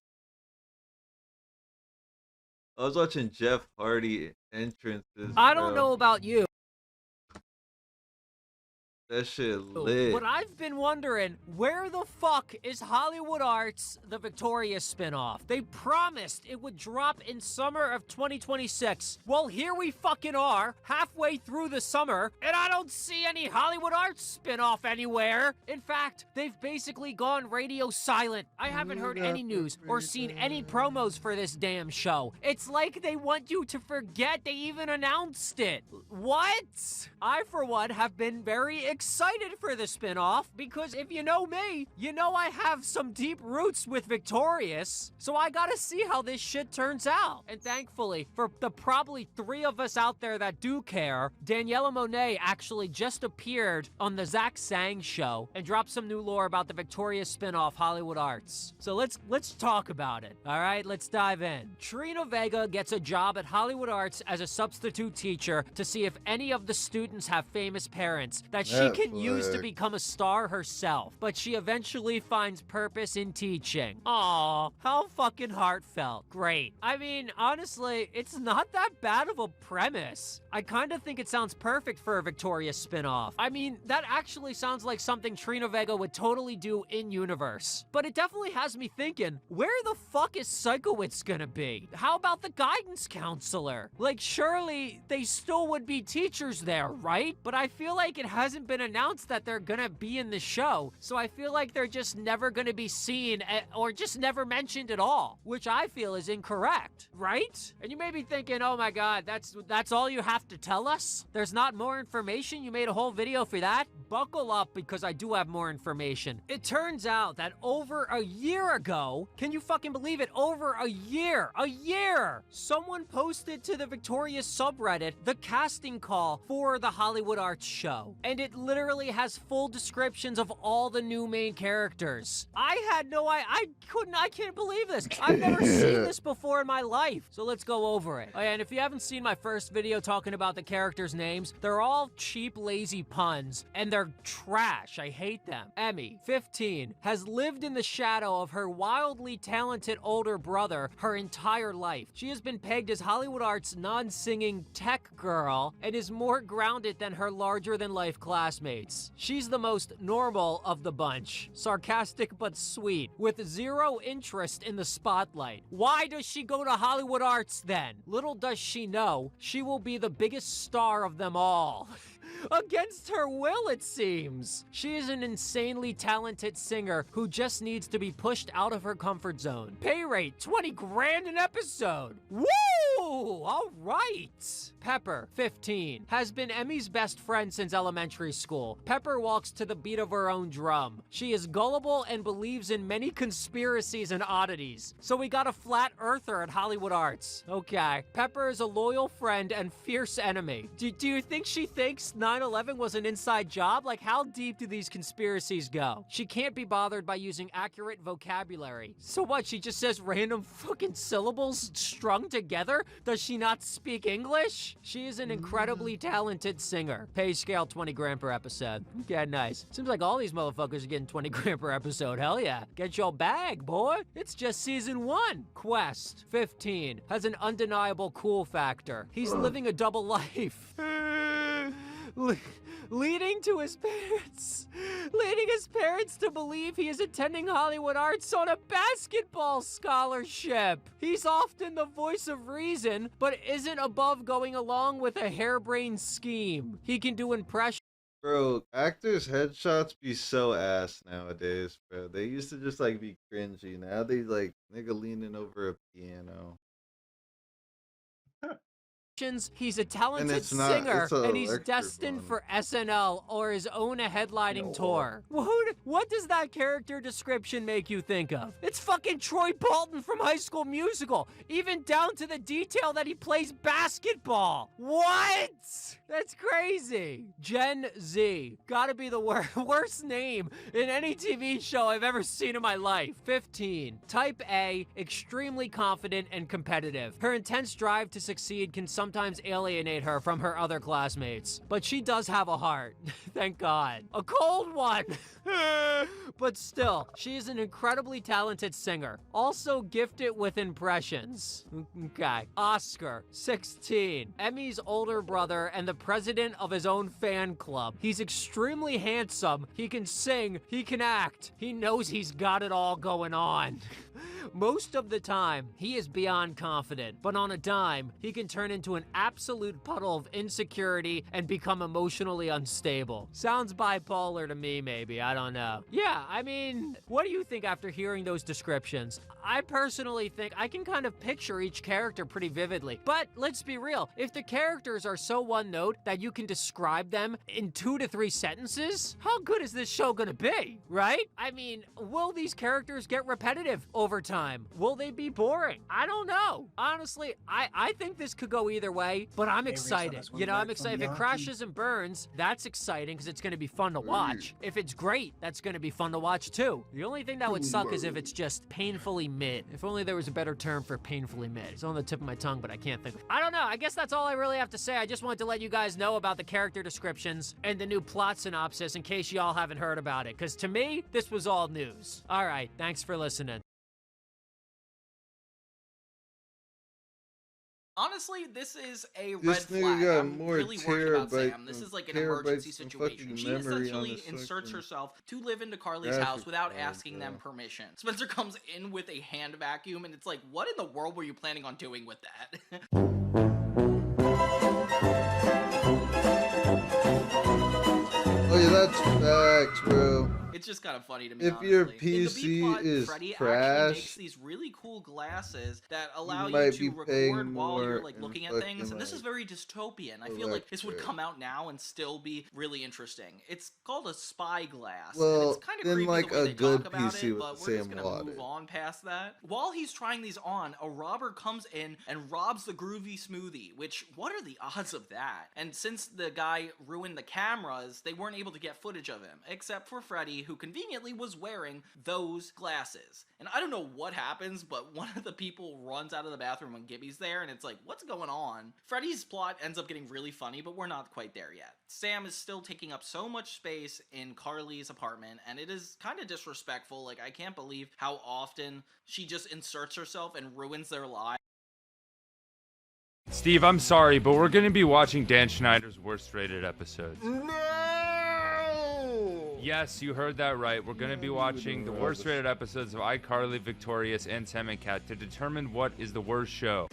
Speaker 1: I was watching Jeff Hardy entrances.
Speaker 3: I don't
Speaker 1: bro.
Speaker 3: know about you.
Speaker 1: That shit lit.
Speaker 3: But I've been wondering, where the fuck is Hollywood Arts, the Victorious spinoff? They promised it would drop in summer of 2026. Well, here we fucking are, halfway through the summer, and I don't see any Hollywood Arts spinoff anywhere. In fact, they've basically gone radio silent. I haven't heard any news or seen any promos for this damn show. It's like they want you to forget they even announced it. What? I, for one, have been very excited for the spinoff because if you know me, you know I have some deep roots with Victorious, so I gotta see how this shit turns out. And thankfully, for the probably 3 of us out there that do care, Daniela Monet actually just appeared on the Zach Sang show and dropped some new lore about the Victorious spinoff Hollywood Arts. So let's talk about it, all right? Let's dive in. Trina Vega gets a job at Hollywood Arts as a substitute teacher to see if any of the students have famous parents that she can use to become a star herself, but she eventually finds purpose in teaching. Aw, how fucking heartfelt. Great. I mean, honestly, it's not that bad of a premise. I kind of think it sounds perfect for a Victorious spinoff. I mean, that actually sounds like something Trina Vega would totally do in-universe. But it definitely has me thinking, where the fuck is Psychowitz gonna be? How about the guidance counselor? Like, surely they still would be teachers there, right? But I feel like it hasn't been announced that they're gonna be in the show, so I feel like they're just never gonna be seen or just never mentioned at all, which I feel is incorrect, right? And you may be thinking, oh my god, that's all you have to tell us? There's not more information? You made a whole video for that? Buckle up, because I do have more information. It turns out that over a year ago, can you fucking believe it? Over a year, someone posted to the Victorious subreddit the casting call for the Hollywood Arts show. And it literally has full descriptions of all the new main characters. I can't believe this. I've never seen this before in my life. So let's go over it. Oh yeah, and if you haven't seen my first video talking about the characters' names, they're all cheap, lazy puns, and they're trash. I hate them. Emmy, 15, has lived in the shadow of her wildly talented older brother her entire life. She has been pegged as Hollywood Arts' non-singing tech girl and is more grounded than her larger-than-life classmates. She's the most normal of the bunch, sarcastic but sweet, with zero interest in the spotlight. Why does she go to Hollywood Arts then? Little does she know, she will be the biggest star of them all. Against her will, it seems. She is an insanely talented singer who just needs to be pushed out of her comfort zone. Pay rate, 20 grand an episode. Woo! All right. Pepper, 15, has been Emmy's best friend since elementary school. Pepper walks to the beat of her own drum. She is gullible and believes in many conspiracies and oddities. So we got a flat earther at Hollywood Arts. Okay. Pepper is a loyal friend and fierce enemy. Do you think she thinks 9/11 was an inside job? Like, how deep do these conspiracies go? She can't be bothered by using accurate vocabulary. So what, she just says random fucking syllables strung together? Does she not speak English? She is an incredibly talented singer. Pay scale 20 grand per episode. Okay, nice. Seems like all these motherfuckers are getting 20 grand per episode. Hell yeah. Get your bag, boy. It's just season 1. Quest, 15, has an undeniable cool factor. He's living a double life. Leading his parents to believe he is attending Hollywood Arts on a basketball scholarship. He's often the voice of reason, but isn't above going along with a harebrained scheme. He can do impressions.
Speaker 1: Bro, actors' headshots be so ass nowadays, bro. They used to just like be cringy. Now they like nigga leaning over a piano.
Speaker 3: He's a talented singer, and he's destined for SNL or his own headlining tour. What does that character description make you think of? It's fucking Troy Bolton from High School Musical, even down to the detail that he plays basketball. What? That's crazy. Gen Z. Gotta be the worst name in any TV show I've ever seen in my life. 15. Type A, extremely confident and competitive. Her intense drive to succeed can sometimes alienate her from her other classmates. But she does have a heart. Thank God. A cold one. But still, she is an incredibly talented singer. Also gifted with impressions. Okay. Oscar, 16. Emmy's older brother and the president of his own fan club. He's extremely handsome. He can sing. He can act. He knows he's got it all going on. Most of the time, he is beyond confident, but on a dime, he can turn into an absolute puddle of insecurity and become emotionally unstable. Sounds bipolar to me, maybe. I don't know. Yeah, I mean, what do you think after hearing those descriptions? I personally think I can kind of picture each character pretty vividly. But let's be real, if the characters are so one note that you can describe them in 2 to 3 sentences, how good is this show gonna be, right? I mean, will these characters get repetitive over time? Will they be boring? I don't know. Honestly, I think this could go either way, but I'm excited. You know, I'm excited. If it crashes and burns, that's exciting because it's gonna be fun to watch. If it's great, that's gonna be fun to watch too. The only thing that would suck is if it's just painfully mid. If only there was a better term for painfully mid. It's on the tip of my tongue, but I can't think of it. I don't know. I guess that's all I really have to say. I just wanted to let you guys know about the character descriptions and the new plot synopsis in case y'all haven't heard about it. Because to me, this was all news. All right. Thanks for listening.
Speaker 16: Honestly, this is a red
Speaker 1: This nigga
Speaker 16: flag.
Speaker 1: got
Speaker 16: I'm
Speaker 1: more
Speaker 16: really worried about
Speaker 1: terabyte-
Speaker 16: Sam. This is like an emergency
Speaker 1: terabytes of
Speaker 16: situation.
Speaker 1: fucking
Speaker 16: She
Speaker 1: memory on
Speaker 16: essentially
Speaker 1: this
Speaker 16: inserts
Speaker 1: fucking
Speaker 16: herself to live into Carly's
Speaker 1: graphic
Speaker 16: house without
Speaker 1: card,
Speaker 16: asking them
Speaker 1: bro.
Speaker 16: permission. Spencer comes in with a hand vacuum, and it's like, what in the world were you planning on doing with that?
Speaker 1: Oh yeah, that's facts, bro.
Speaker 16: It's just kind of funny to me.
Speaker 1: If
Speaker 16: honestly.
Speaker 1: your
Speaker 16: In the B
Speaker 1: PC
Speaker 16: plot,
Speaker 1: is
Speaker 16: Freddy actually
Speaker 1: trash,
Speaker 16: makes these really cool glasses that allow you
Speaker 1: might
Speaker 16: to
Speaker 1: be paying
Speaker 16: record while you're
Speaker 1: more
Speaker 16: like
Speaker 1: and
Speaker 16: looking at
Speaker 1: fucking,
Speaker 16: things, and this is
Speaker 1: like,
Speaker 16: very dystopian. I feel like this would come out now and still be really interesting. It's called a spy glass. And
Speaker 1: well,
Speaker 16: it's kind of
Speaker 1: then
Speaker 16: creepy
Speaker 1: like
Speaker 16: the way
Speaker 1: a
Speaker 16: they
Speaker 1: good
Speaker 16: talk about
Speaker 1: PC
Speaker 16: it,
Speaker 1: with
Speaker 16: but
Speaker 1: the
Speaker 16: we're just
Speaker 1: same
Speaker 16: gonna
Speaker 1: wattage.
Speaker 16: move on past that. While he's trying these on, a robber comes in and robs the groovy smoothie. Which, what are the odds of that? And since the guy ruined the cameras, they weren't able to get footage of him, except for Freddy, who conveniently was wearing those glasses. And I don't know what happens, but one of the people runs out of the bathroom when Gibby's there, and it's like, what's going on? Freddy's plot ends up getting really funny, but we're not quite there yet. Sam is still taking up so much space in Carly's apartment, and it is kind of disrespectful. Like, I can't believe how often she just inserts herself and ruins their lives.
Speaker 4: Steve, I'm sorry, but we're gonna be watching Dan Schneider's worst rated episodes. Yes, you heard that right. We're gonna be watching the worst rated episodes of iCarly, Victorious, and Sam and Cat to determine what is the worst show.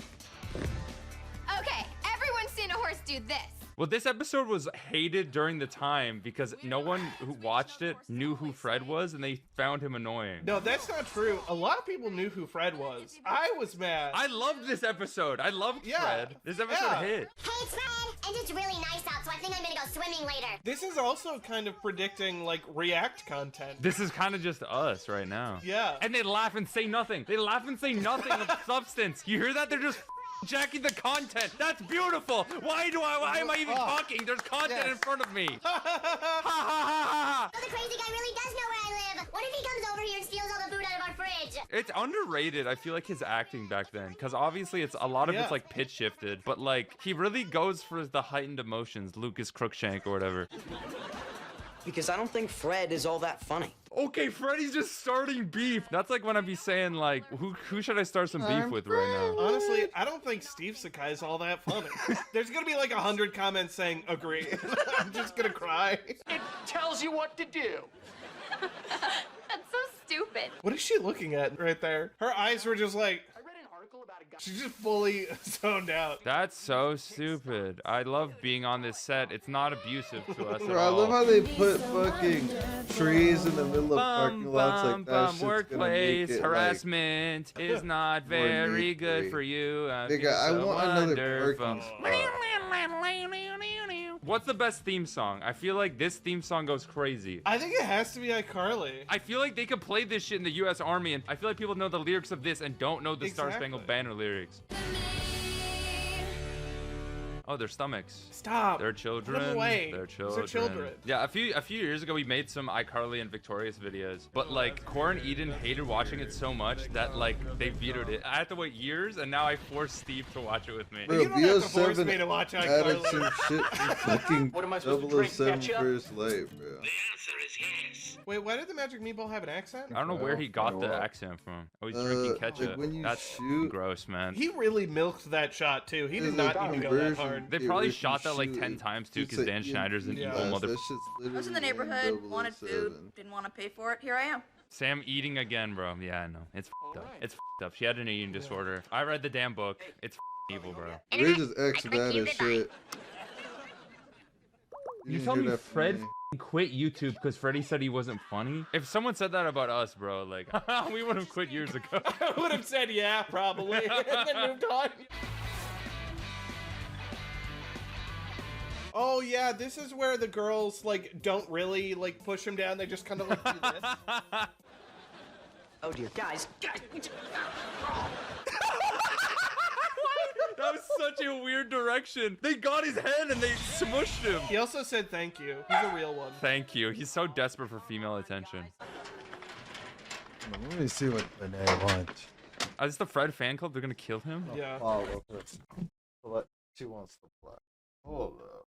Speaker 22: Okay, everyone's seen a horse do this.
Speaker 4: Well, this episode was hated during the time because no one who watched it knew who Fred was and they found him annoying.
Speaker 23: No, that's not true. A lot of people knew who Fred was. I was mad.
Speaker 4: I loved this episode. I loved Fred. This episode hit.
Speaker 22: Hey, it's Fred, and it's really nice out, so I think I'm gonna go swimming later.
Speaker 23: This is also kind of predicting, like, React content.
Speaker 4: This is kind of just us right now.
Speaker 23: Yeah.
Speaker 4: And they laugh and say nothing. They laugh and say nothing of substance. You hear that? They're just jacking the content. That's beautiful. Why am I even talking? There's content in front of me. Ha ha ha ha.
Speaker 22: Oh, the crazy guy really does know where I live. What if he comes over here and steals all the food out of our fridge?
Speaker 4: It's underrated. I feel like his acting back then, because obviously it's a lot of it's like pitch shifted, but like he really goes for the heightened emotions, Lucas Crookshank or whatever.
Speaker 24: Because I don't think Fred is all that funny.
Speaker 4: Okay, Freddy's just starting beef. That's like when I'd be saying like, who should I start some beef with right now?
Speaker 23: Honestly, I don't think Steve Sakai is all that funny. There's gonna be like 100 comments saying agree. I'm just gonna cry.
Speaker 15: It tells you what to do.
Speaker 22: That's so stupid.
Speaker 23: What is she looking at right there? Her eyes were just like, she's just fully zoned out.
Speaker 4: That's so stupid. I love being on this set. It's not abusive to us at
Speaker 1: Bro, I
Speaker 4: all.
Speaker 1: love how they put fucking trees in the middle of parking lots like that. Shit's gonna make
Speaker 4: workplace
Speaker 1: it,
Speaker 4: harassment is not very
Speaker 1: neat,
Speaker 4: good
Speaker 1: right?
Speaker 4: for you.
Speaker 1: Nigga, I want another parking spot.
Speaker 4: What's the best theme song? I feel like this theme song goes crazy.
Speaker 23: I think it has to be iCarly.
Speaker 4: I feel like they could play this shit in the U.S. Army, and I feel like people know the lyrics of this and don't know the Star Spangled Banner lyrics. Oh, their stomachs.
Speaker 23: Stop.
Speaker 4: Their children.
Speaker 23: Put them away.
Speaker 4: Their
Speaker 23: Those
Speaker 4: children.
Speaker 23: are children.
Speaker 4: Yeah, a few years ago we made some iCarly and Victorious videos, but like Cora and Eden hated watching it so much that like they vetoed it. I had to wait years, and now I forced Steve to watch it with me.
Speaker 1: Bro,
Speaker 23: You don't have to force
Speaker 1: BO7
Speaker 23: me to watch
Speaker 1: added
Speaker 23: iCarly.
Speaker 1: some shit to fucking
Speaker 23: What am I supposed to drink,
Speaker 1: 007
Speaker 23: ketchup?
Speaker 1: First Light, bro.
Speaker 23: Wait, why did the Magic Meatball have an accent?
Speaker 4: I don't know where he got the accent from. Oh, he's drinking ketchup.
Speaker 1: like when you
Speaker 4: That's
Speaker 1: shoot-
Speaker 4: gross, man.
Speaker 23: He really milked that shot too. He did
Speaker 1: There's
Speaker 23: not
Speaker 1: a
Speaker 23: need to go that
Speaker 1: conversion
Speaker 23: hard.
Speaker 4: They
Speaker 1: Yeah,
Speaker 4: probably
Speaker 1: if you
Speaker 4: shot that like
Speaker 1: shoot
Speaker 4: 10
Speaker 1: it,
Speaker 4: times too,
Speaker 1: it's
Speaker 4: because
Speaker 1: like
Speaker 4: Dan Schneider's an
Speaker 1: yeah,
Speaker 4: evil mother.
Speaker 1: that shit's
Speaker 22: I was in the
Speaker 1: literally
Speaker 22: neighborhood, wanted
Speaker 1: 007.
Speaker 22: food, didn't want to pay for it. Here I am.
Speaker 4: Sam eating again, bro. Yeah, I know. It's f***ed up. It's f***ed up. She had an eating disorder. I read the damn book. It's evil, bro.
Speaker 1: We're just X bad as shit.
Speaker 4: You
Speaker 1: didn't
Speaker 4: tell
Speaker 1: hear
Speaker 4: me
Speaker 1: that from
Speaker 4: Fred
Speaker 1: me.
Speaker 4: quit YouTube because Freddie said he wasn't funny? If someone said that about us, bro, like, we would have quit years ago.
Speaker 23: I would have said yeah, probably, and then moved on. Oh yeah, this is where the girls like don't really like push him down. They just kind of like do this.
Speaker 24: Oh dear, guys.
Speaker 4: That was such a weird direction. They got his head and they smushed him.
Speaker 23: He also said thank you. He's a real one.
Speaker 4: Thank you. He's so desperate for female attention.
Speaker 1: Let me see what Benet wants.
Speaker 4: Is this the Fred fan club? They're gonna kill him?
Speaker 23: Yeah.
Speaker 1: She wants to play. Hold up.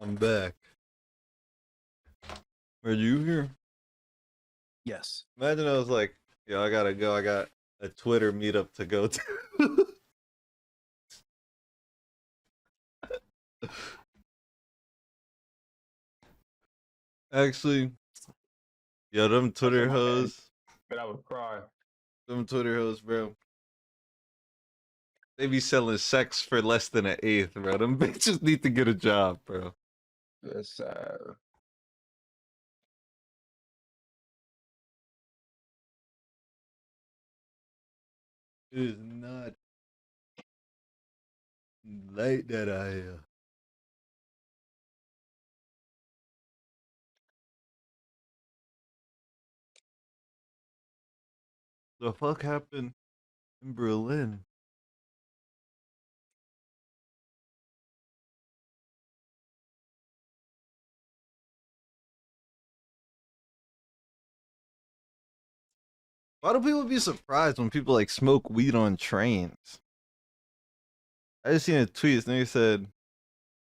Speaker 1: I'm back. Are you here?
Speaker 20: Yes.
Speaker 1: Imagine I was like, yo, I gotta go. I got a Twitter meetup to go to. Actually, yo, them Twitter hoes.
Speaker 20: But I would cry.
Speaker 1: Them Twitter hoes, bro. They be selling sex for less than an eighth, bro. Them bitches need to get a job, bro.
Speaker 20: That's
Speaker 1: It is not like that out here. The fuck happened in Berlin? Why do people be surprised when people like smoke weed on trains? I just seen a tweet. This nigga said,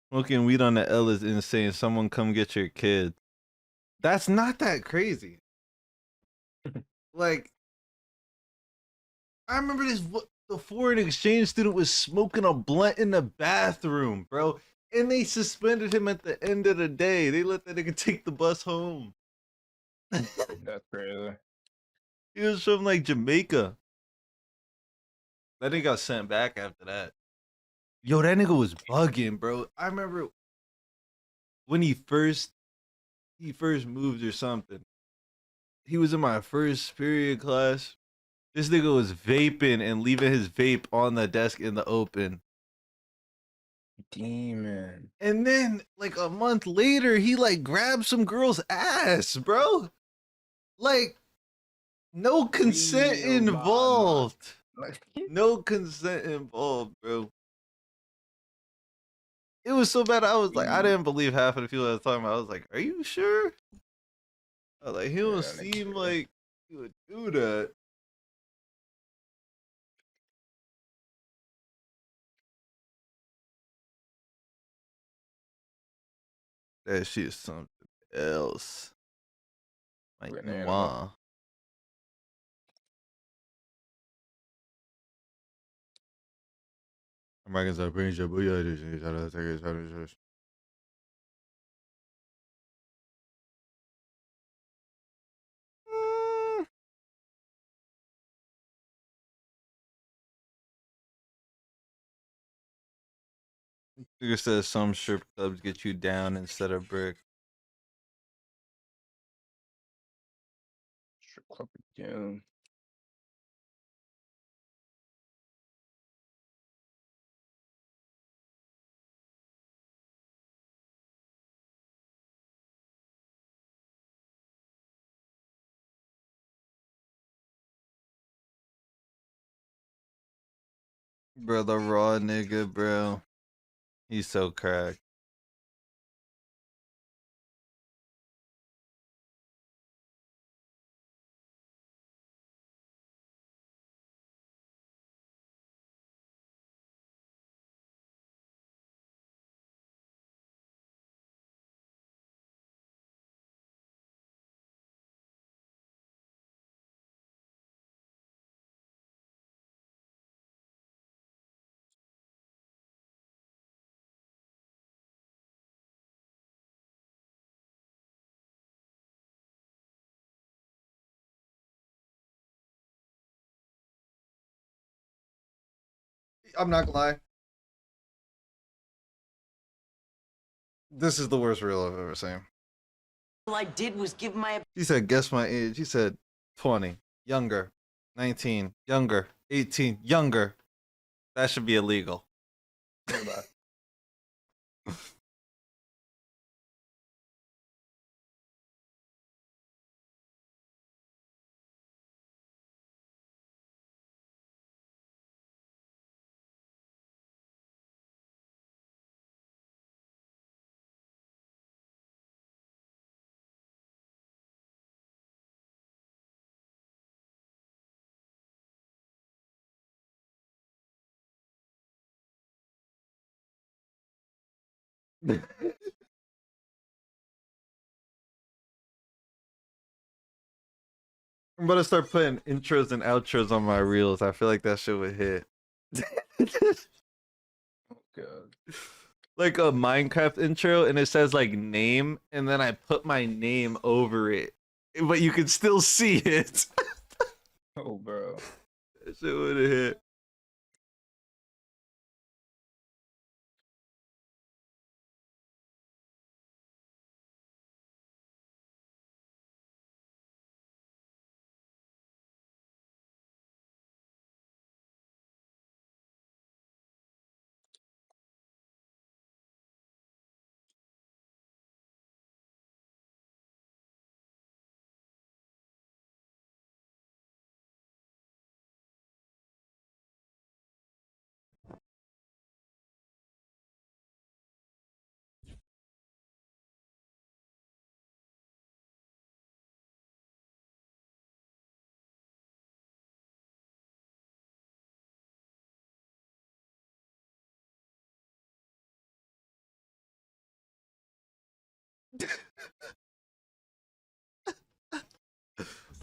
Speaker 1: smoking weed on the L is insane. Someone come get your kid. That's not that crazy. Like, I remember this. The foreign exchange student was smoking a blunt in the bathroom, bro. And they suspended him at the end of the day. They let that nigga take the bus home.
Speaker 20: that's crazy.
Speaker 1: He was from like Jamaica. That nigga got sent back after that. Yo, that nigga was bugging, bro. I remember when he first moved or something. He was in my first period class. This nigga was vaping and leaving his vape on the desk in the open.
Speaker 20: Demon.
Speaker 1: And then, like a month later, he like grabbed some girl's ass, bro. Like, no consent involved. No consent involved, bro. It was so bad. I was like, I didn't believe half of the people at the time. I was like, are you sure? I was like, he don't seem like he would do that. That shit is something else. Like, wow. Americans are bringing Jabuya to Figure says some strip clubs get you down instead of brick.
Speaker 20: Strip club again.
Speaker 1: Bro, the raw nigga, bro. He's so cracked. I'm not gonna lie. This is the worst reel I've ever seen.
Speaker 24: All I did was give my.
Speaker 1: He said, guess my age. He said 20, younger, 19, younger, 18, younger. That should be illegal. I'm about to start putting intros and outros on my reels. I feel like that shit would hit.
Speaker 20: Oh god.
Speaker 1: Like a Minecraft intro, and it says like name, and then I put my name over it, but you can still see it.
Speaker 20: Oh, bro.
Speaker 1: That shit would have hit.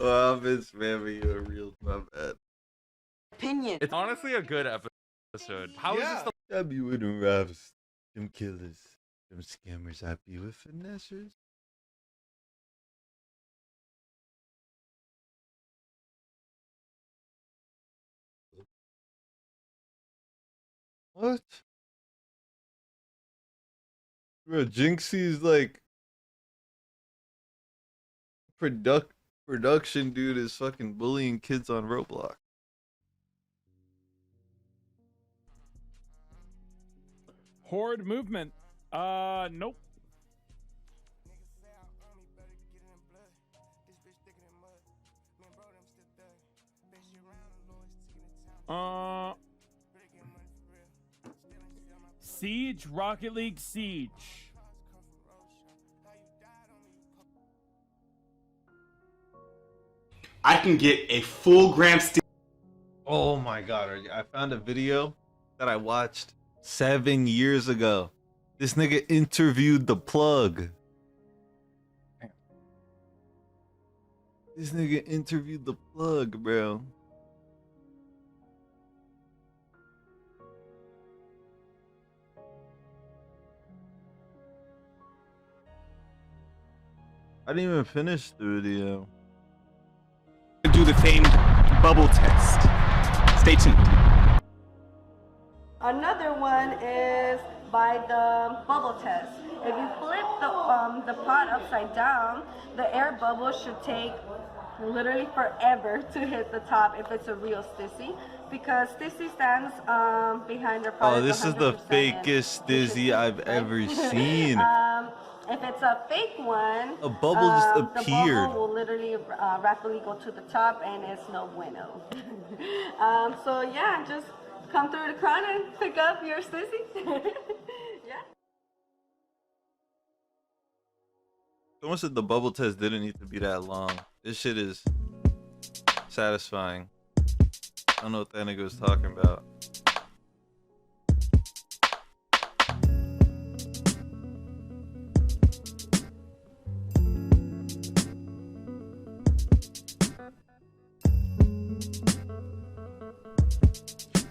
Speaker 1: Oh, I've been spamming you a real, my bad.
Speaker 24: Opinion.
Speaker 4: It's honestly a good episode. How is this the
Speaker 1: I be with them robbers, them killers, them scammers. I be with finessers. What? Bro, Jinxie's like production dude is fucking bullying kids on Roblox.
Speaker 2: Horde movement. Nope. Siege, Rocket League Siege.
Speaker 5: I can get a full gram steal.
Speaker 1: Oh my god, I found a video that I watched 7 years ago. This nigga interviewed the plug. This nigga interviewed the plug, bro. I didn't even finish the video.
Speaker 5: Do the famed bubble test. Stay tuned.
Speaker 7: Another one is by the bubble test. If you flip the pot upside down, the air bubble should take literally forever to hit the top if it's a real Stizzy, because Stizzy stands behind their product.
Speaker 1: Oh, this is the
Speaker 7: 100%
Speaker 1: fakest Stizzy I've ever seen.
Speaker 7: If it's a fake one,
Speaker 1: A bubble just
Speaker 7: the
Speaker 1: appeared.
Speaker 7: bubble will literally rapidly go to the top, and it's no bueno. So yeah, just come through the crown and pick up your Stizzy. Yeah.
Speaker 1: Someone said the bubble test didn't need to be that long. This shit is satisfying. I don't know what that nigga was talking about.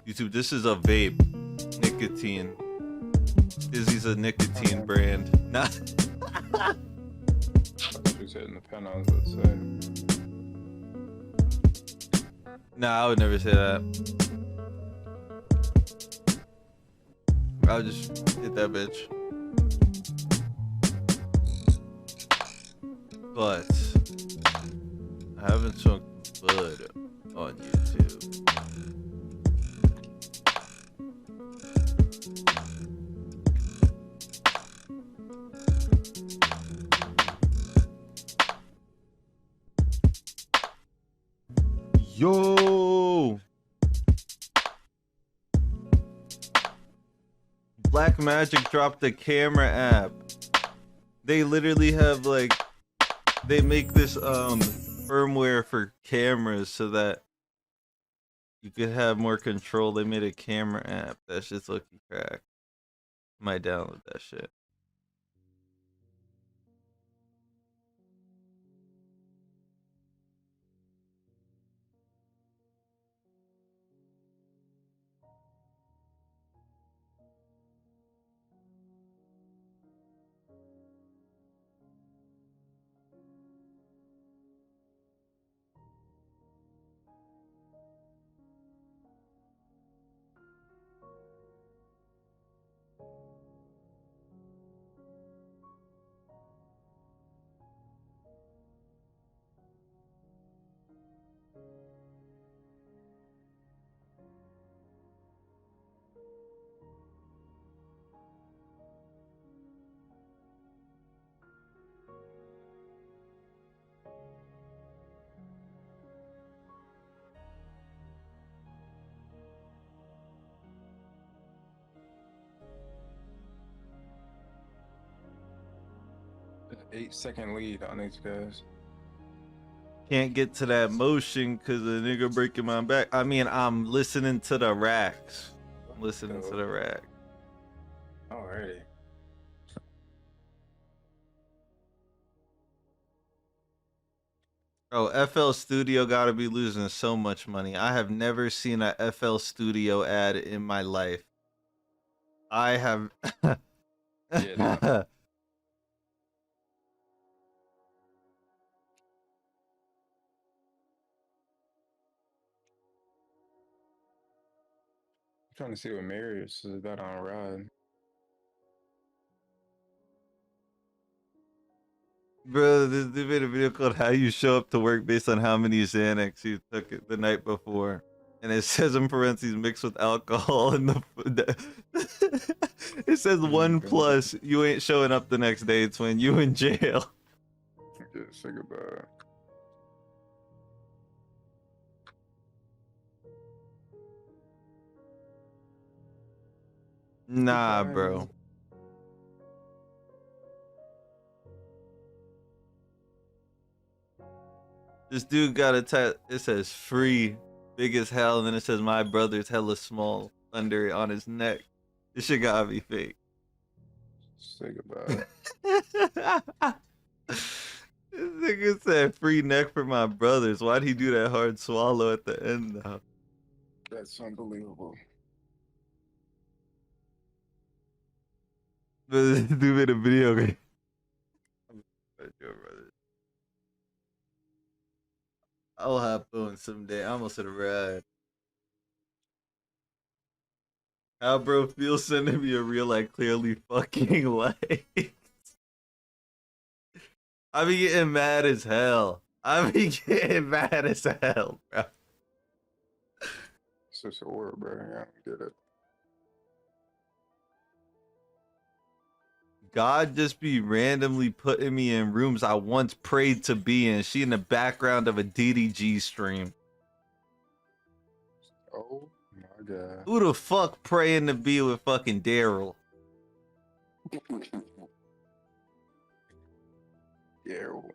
Speaker 1: YouTube, this is a vape. Nicotine. Izzy's a nicotine brand. Nah.
Speaker 20: She's hitting the pen, I was about to say.
Speaker 1: Nah, I would never say that. I would just hit that bitch. But I haven't smoked bud on YouTube. Yo! Black Magic dropped a camera app. They literally have like, they make this firmware for cameras so that you could have more control. They made a camera app. That shit's lucky crack. Might download that shit.
Speaker 20: 8-second lead on these guys.
Speaker 1: Can't get to that motion because the nigga breaking my back. I mean, I'm listening to the racks. I'm listening to the rack.
Speaker 20: Alrighty.
Speaker 1: Oh, FL Studio gotta be losing so much money. I have never seen a FL Studio ad in my life. I have.
Speaker 20: Yeah, trying to see what Marius is about on a ride.
Speaker 1: Bro, this dude made a video called "How You Show Up to Work Based on How Many Xanax You Took it the night before," and it says in parentheses mixed with alcohol. And it says 1+. You ain't showing up the next day, twin. You in jail.
Speaker 20: Yeah, say goodbye.
Speaker 1: Nah, bro. This dude got a it says free, big as hell, and then it says my brother's hella small under it on his neck. This shit gotta be fake.
Speaker 20: Say goodbye.
Speaker 1: This nigga said free neck for my brothers. Why'd he do that hard swallow at the end though?
Speaker 20: That's unbelievable.
Speaker 1: But this dude made a video. I'll hop on someday. I almost hit a ride. How bro feels sending me a real like clearly fucking like. I be getting mad as hell. I be getting mad as hell, bro.
Speaker 20: It's just a word, bro. I don't get it.
Speaker 1: God just be randomly putting me in rooms I once prayed to be in. She in the background of a DDG stream.
Speaker 20: Oh my god.
Speaker 1: Who the fuck praying to be with fucking Daryl?
Speaker 20: Daryl.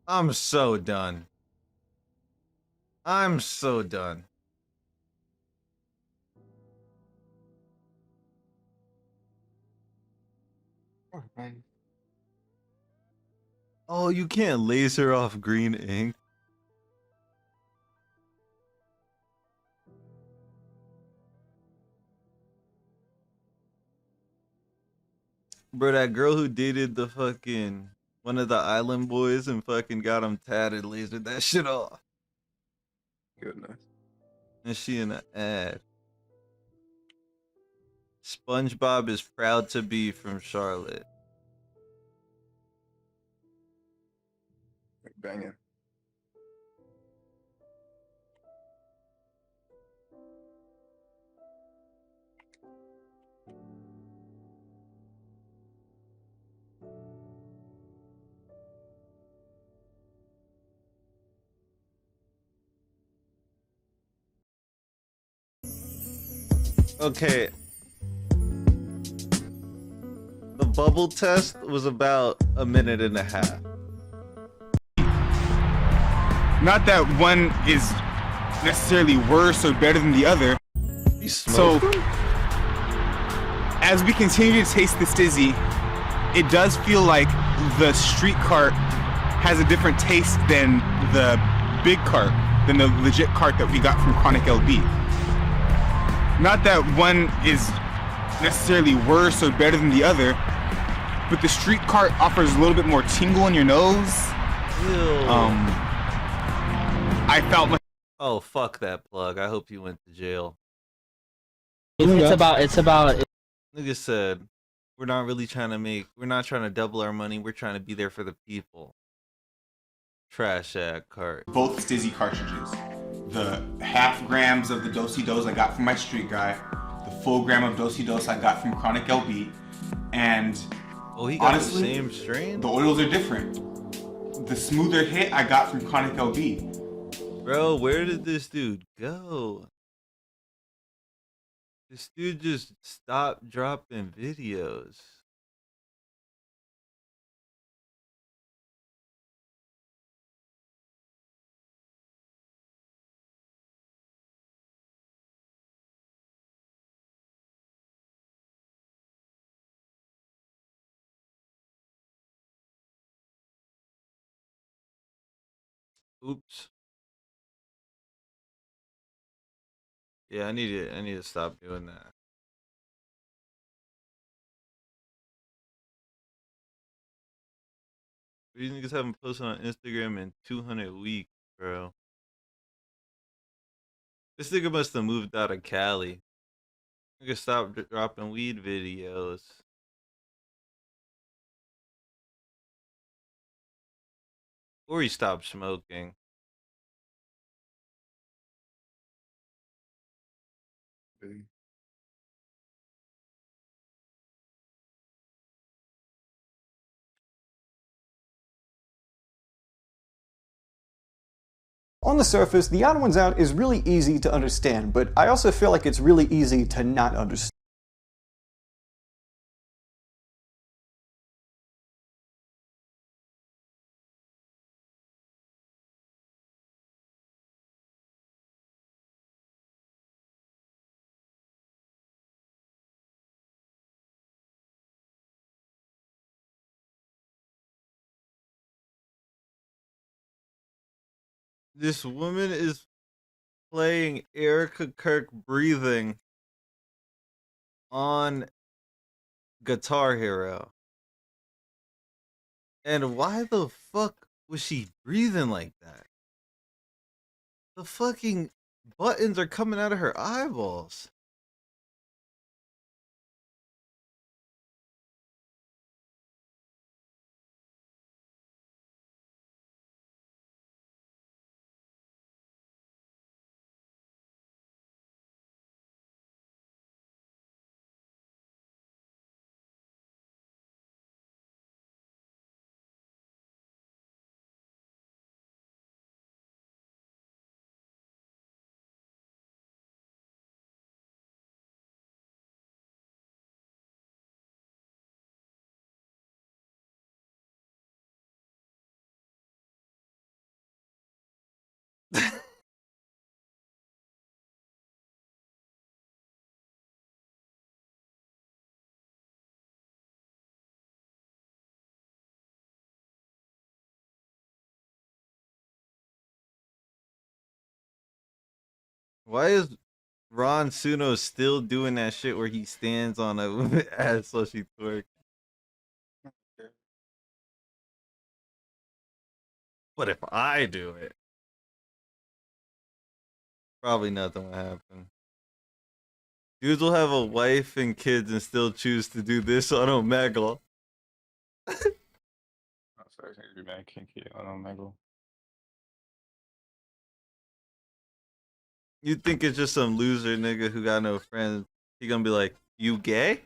Speaker 1: I'm so done. I'm so done. Oh, you can't laser off green ink. Bro, that girl who dated the fucking one of the island boys and fucking got him tatted, lasered that shit off.
Speaker 20: Goodness.
Speaker 1: And she in an ad. SpongeBob is proud to be from Charlotte.
Speaker 20: Banging.
Speaker 1: Okay. The bubble test was about a minute and a half.
Speaker 5: Not that one is necessarily worse or better than the other. So, as we continue to taste the Stizzy, it does feel like the street cart has a different taste than the big cart, than the legit cart that we got from Chronic LB. Not that one is necessarily worse or better than the other, but the street cart offers a little bit more tingle in your nose. I felt like
Speaker 1: Oh, fuck that plug. I hope you went to jail.
Speaker 10: It's about.
Speaker 1: Nigga said, we're not trying to double our money. We're trying to be there for the people. Trash ad cart.
Speaker 5: Both Stizzy cartridges. The half grams of the Do-Si-Dos I got from my street guy, the full gram of Do-Si-Dos I got from Chronic LB, and
Speaker 1: oh, he got
Speaker 5: honestly,
Speaker 1: the same strain?
Speaker 5: The oils are different. The smoother hit I got from Chronic LB.
Speaker 1: Bro, where did this dude go? This dude just stopped dropping videos. Oops. Yeah, I need to stop doing that. These niggas haven't posted on Instagram in 200 weeks, bro. This nigga must have moved out of Cali. Nigga stopped dropping weed videos. Or he stopped smoking.
Speaker 11: On the surface, the odd ones out is really easy to understand, but I also feel like it's really easy to not understand.
Speaker 1: This woman is playing Erica Kirk breathing on Guitar Hero. And why the fuck was she breathing like that? The fucking buttons are coming out of her eyeballs. Why is Ron Suno still doing that shit where he stands on a woman's ass so she twerks? What if I do it? Probably nothing will happen. Dudes will have a wife and kids and still choose to do this on Omegle.
Speaker 20: Oh, sorry, it's gonna be mad kinky on Omegle.
Speaker 1: You think it's just some loser nigga who got no friends? He gonna be like, you gay?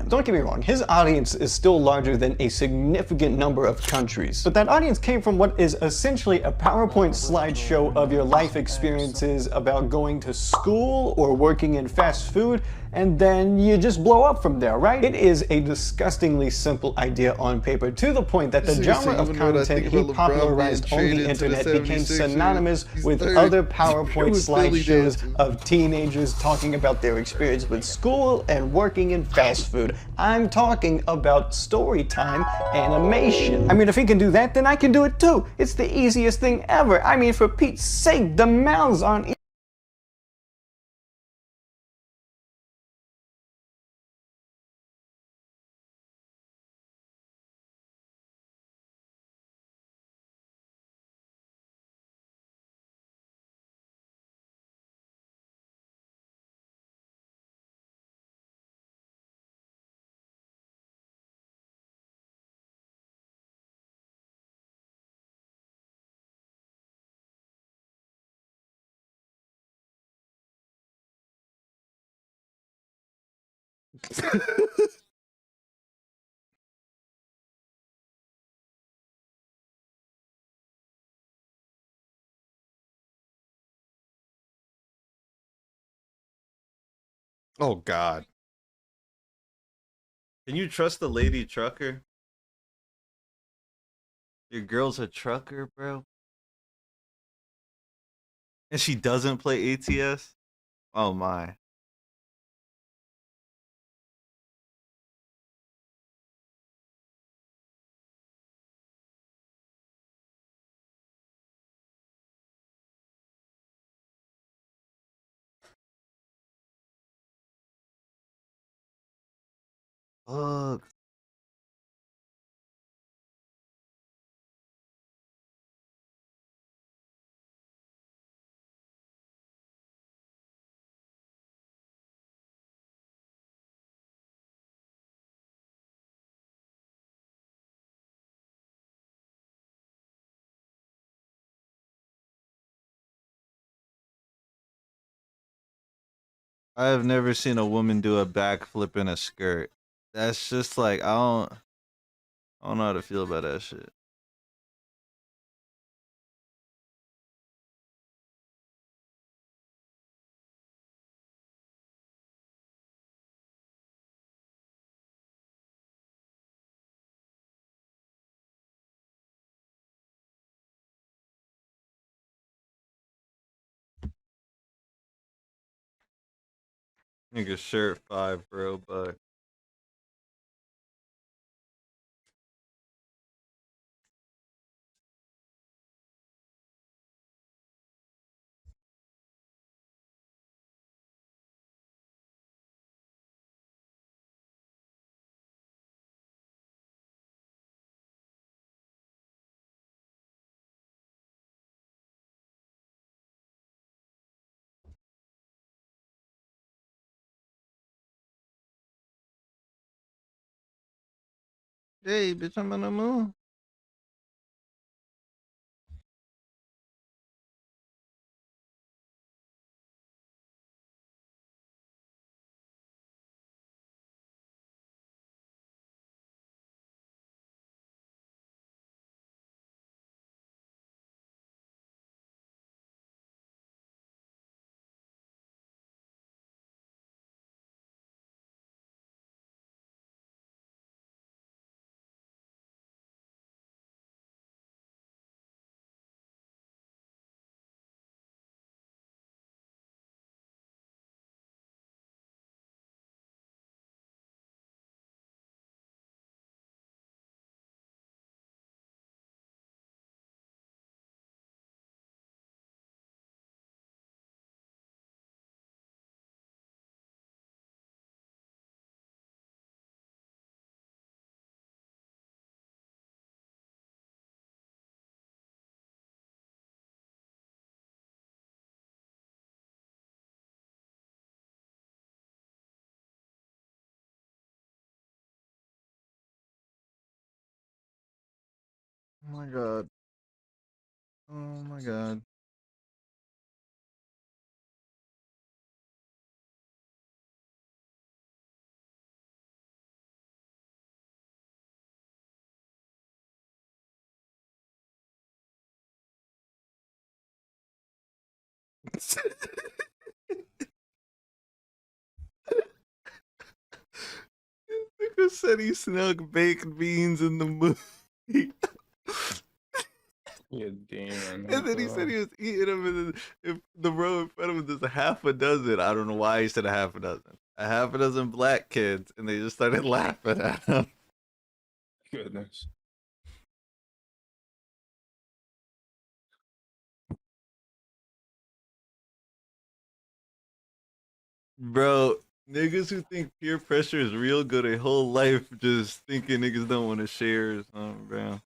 Speaker 11: Don't get me wrong, his audience is still larger than a significant number of countries. But that audience came from what is essentially a PowerPoint slideshow of your life experiences about going to school or working in fast food, and then you just blow up from there, right? It is a disgustingly simple idea on paper, to the point that the genre of content he popularized on the internet became synonymous with other PowerPoint slideshows of teenagers talking about their experience with school and working in fast food. I'm talking about story time animation. I mean, if he can do that, then I can do it too. It's the easiest thing ever. I mean, for Pete's sake, the mouths aren't
Speaker 1: Oh God. Can you trust the lady trucker? Your girl's a trucker, bro. And she doesn't play ATS? Oh my. Fuck. I have never seen a woman do a backflip in a skirt. That's just like I don't know how to feel about that shit. Nigga shirt 5, bro, but hey, bitch, I'm on the moon. Oh my god. Oh my god. Nigga said he snuck baked beans in the movie.
Speaker 20: Yeah, damn.
Speaker 1: And then he said he was eating them, and then if the row in front of him there's a half a dozen. I don't know why he said a half a dozen. A half a dozen black kids, and they just started laughing at him.
Speaker 20: Goodness.
Speaker 1: Bro, niggas who think peer pressure is real go their whole life just thinking niggas don't want to share or something, bro.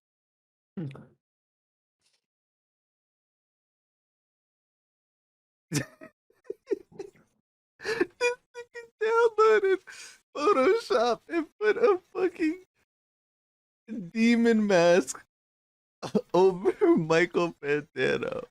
Speaker 1: This nigga downloaded Photoshop and put a fucking demon mask over Michael Fantano.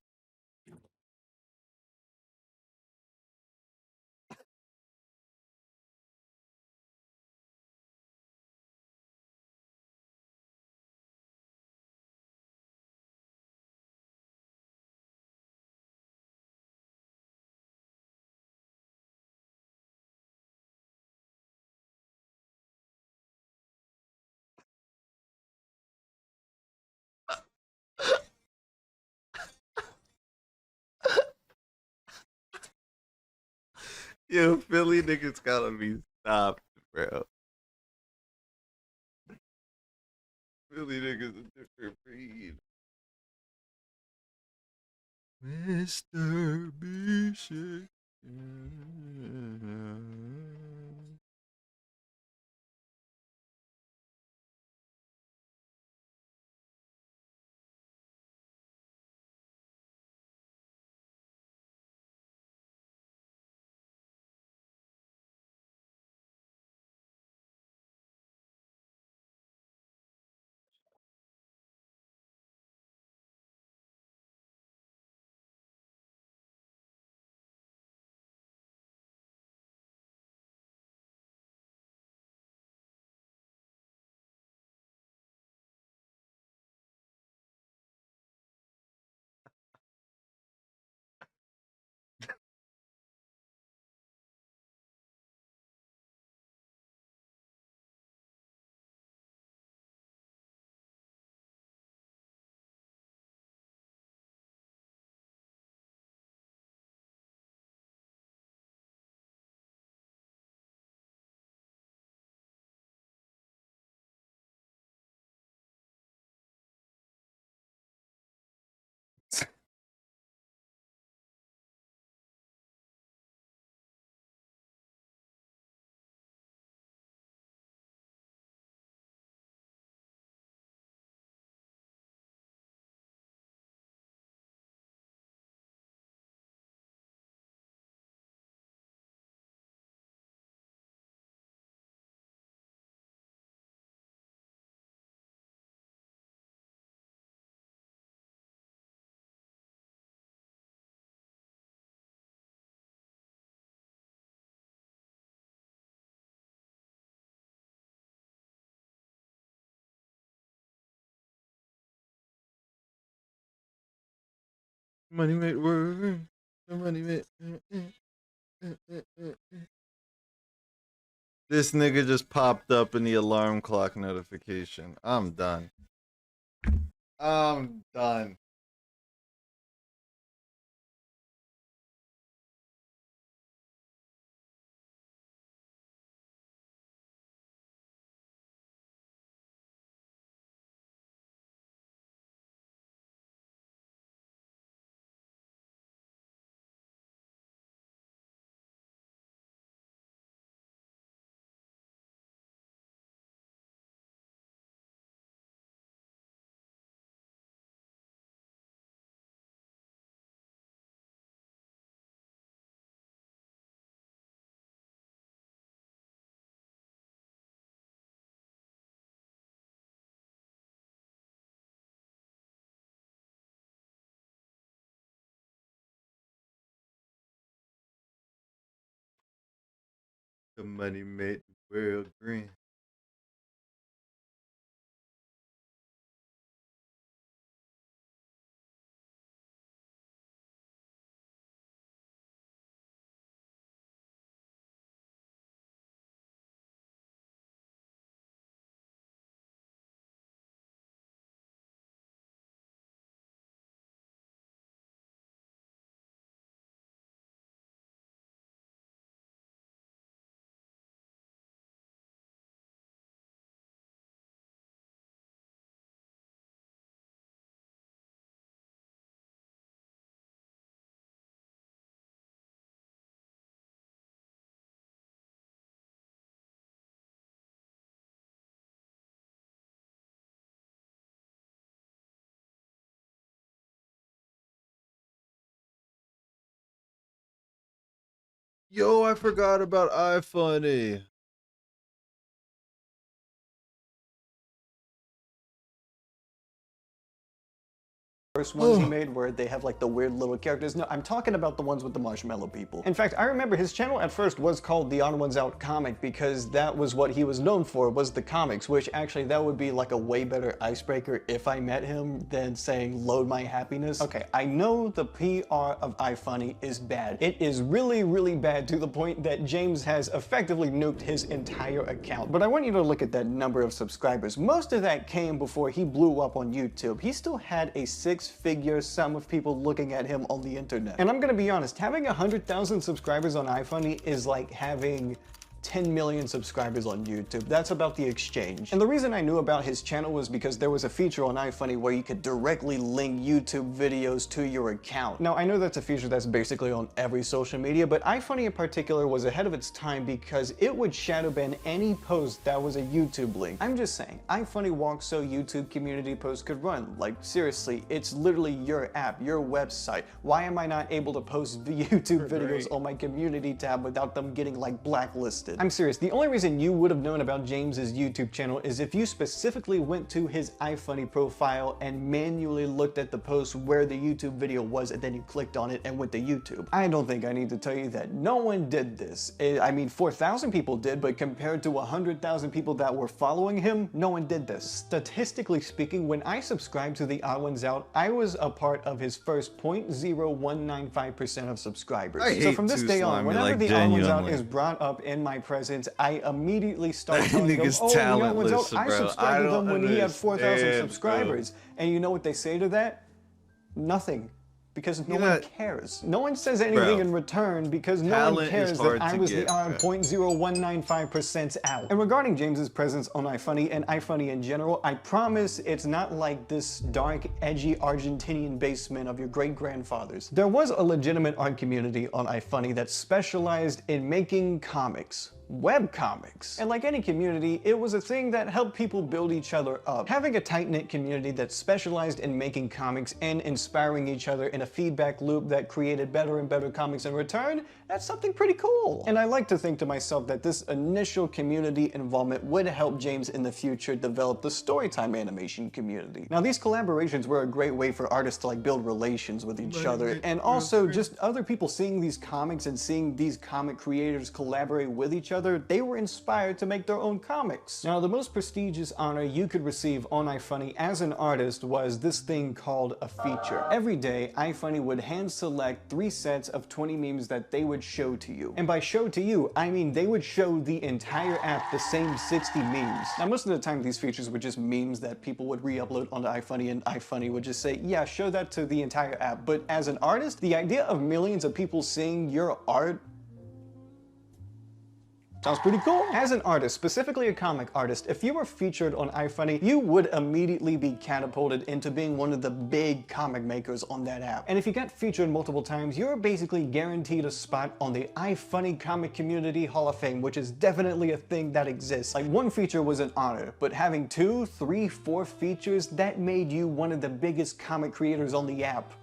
Speaker 1: Yo, Philly niggas gotta be stopped, bro. Philly niggas a different breed. Mr. Bishop. Money made word. Money made. This nigga just popped up in the alarm clock notification. I'm done. I'm done. The money made the world green. Yo, I forgot about iFunny.
Speaker 11: First ones he made where they have like the weird little characters. No, I'm talking about the ones with the marshmallow people. In fact, I remember his channel at first was called The Odd Ones Out Comic because that was what he was known for, was the comics, which actually that would be like a way better icebreaker if I met him than saying load my happiness. Okay, I know the PR of iFunny is bad. It is really, really bad to the point that James has effectively nuked his entire account. But I want you to look at that number of subscribers. Most of that came before he blew up on YouTube. He still had a 6 six-figure sum of people looking at him on the internet. And I'm gonna be honest, having 100,000 subscribers on iFunny is like having 10 million subscribers on YouTube. That's about the exchange. And the reason I knew about his channel was because there was a feature on iFunny where you could directly link YouTube videos to your account. Now, I know that's a feature that's basically on every social media, but iFunny in particular was ahead of its time because it would shadow ban any post that was a YouTube link. I'm just saying, iFunny walks so YouTube community posts could run. Like, seriously, it's literally your app, your website. Why am I not able to post YouTube videos on my community tab without them getting like blacklisted? I'm serious, the only reason you would have known about James's YouTube channel is if you specifically went to his iFunny profile and manually looked at the post where the YouTube video was and then you clicked on it and went to YouTube. I don't think I need to tell you that no one did this. I mean, 4,000 people did, but compared to 100,000 people that were following him, no one did this. Statistically speaking, when I subscribed to the Odd Ones Out, I was a part of his first 0.0195% of subscribers. So from this day on, whenever the Odd Ones Out is brought up in my presence, I immediately start telling them, oh, the Odd Ones Out, I subscribed to him when he had 4,000 subscribers. And you know what they say to that? Nothing. Because no one cares. No one says anything in return because no one cares that I was the odd 0.0195% out. And regarding James's presence on iFunny and iFunny in general, I promise it's not like this dark, edgy Argentinian basement of your great-grandfathers. There was a legitimate art community on iFunny that specialized in making comics. Webcomics. And like any community, it was a thing that helped people build each other up. Having a tight-knit community that specialized in making comics and inspiring each other in a feedback loop that created better and better comics in return, that's something pretty cool. And I like to think to myself that this initial community involvement would help James in the future develop the storytime animation community. Now, these collaborations were a great way for artists to like build relations with each other, and also just other people seeing these comics and seeing these comic creators collaborate with each other, they were inspired to make their own comics. Now, the most prestigious honor you could receive on iFunny as an artist was this thing called a feature. Every day, iFunny would hand select 3 sets of 20 memes that they would show to you. And by show to you, I mean they would show the entire app the same 60 memes. Now, most of the time, these features were just memes that people would re-upload onto iFunny, and iFunny would just say, yeah, show that to the entire app. But as an artist, the idea of millions of people seeing your art sounds pretty cool. As an artist, specifically a comic artist, if you were featured on iFunny, you would immediately be catapulted into being one of the big comic makers on that app. And if you got featured multiple times, you're basically guaranteed a spot on the iFunny Comic Community Hall of Fame, which is definitely a thing that exists. Like, one feature was an honor, but having 2, 3, 4 features, that made you one of the biggest comic creators on the app.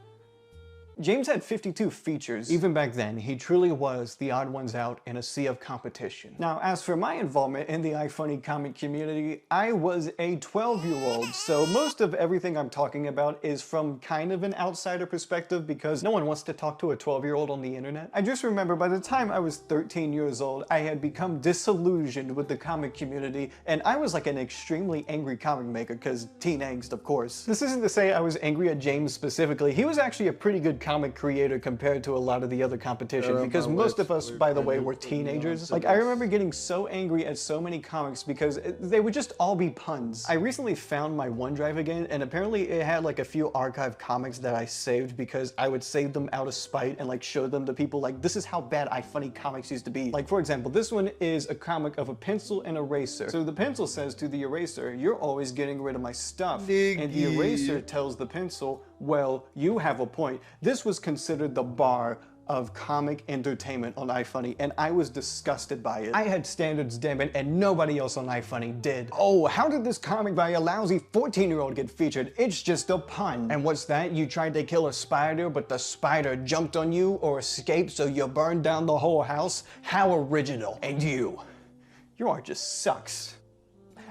Speaker 11: James had 52 features. Even back then, he truly was the odd ones out in a sea of competition. Now, as for my involvement in the iFunny comic community, I was a 12-year-old, so most of everything I'm talking about is from kind of an outsider perspective because no one wants to talk to a 12-year-old on the internet. I just remember by the time I was 13 years old, I had become disillusioned with the comic community, and I was like an extremely angry comic maker because teen angst, of course. This isn't to say I was angry at James specifically. He was actually a pretty good comic creator compared to a lot of the other competition because most of us, by the way, were teenagers. Like, I remember getting so angry at so many comics because they would just all be puns. I recently found my OneDrive again, and apparently it had like a few archive comics that I saved because I would save them out of spite and like show them to people like, this is how bad iFunny comics used to be. Like, for example, this one is a comic of a pencil and eraser. So the pencil says to the eraser, you're always getting rid of my stuff. And the eraser tells the pencil, well, you have a point. This was considered the bar of comic entertainment on iFunny, and I was disgusted by it. I had standards, damn it, and nobody else on iFunny did. Oh, how did this comic by a lousy 14-year-old get featured? It's just a pun. And what's that? You tried to kill a spider, but the spider jumped on you or escaped, so you burned down the whole house? How original. And your art just sucks.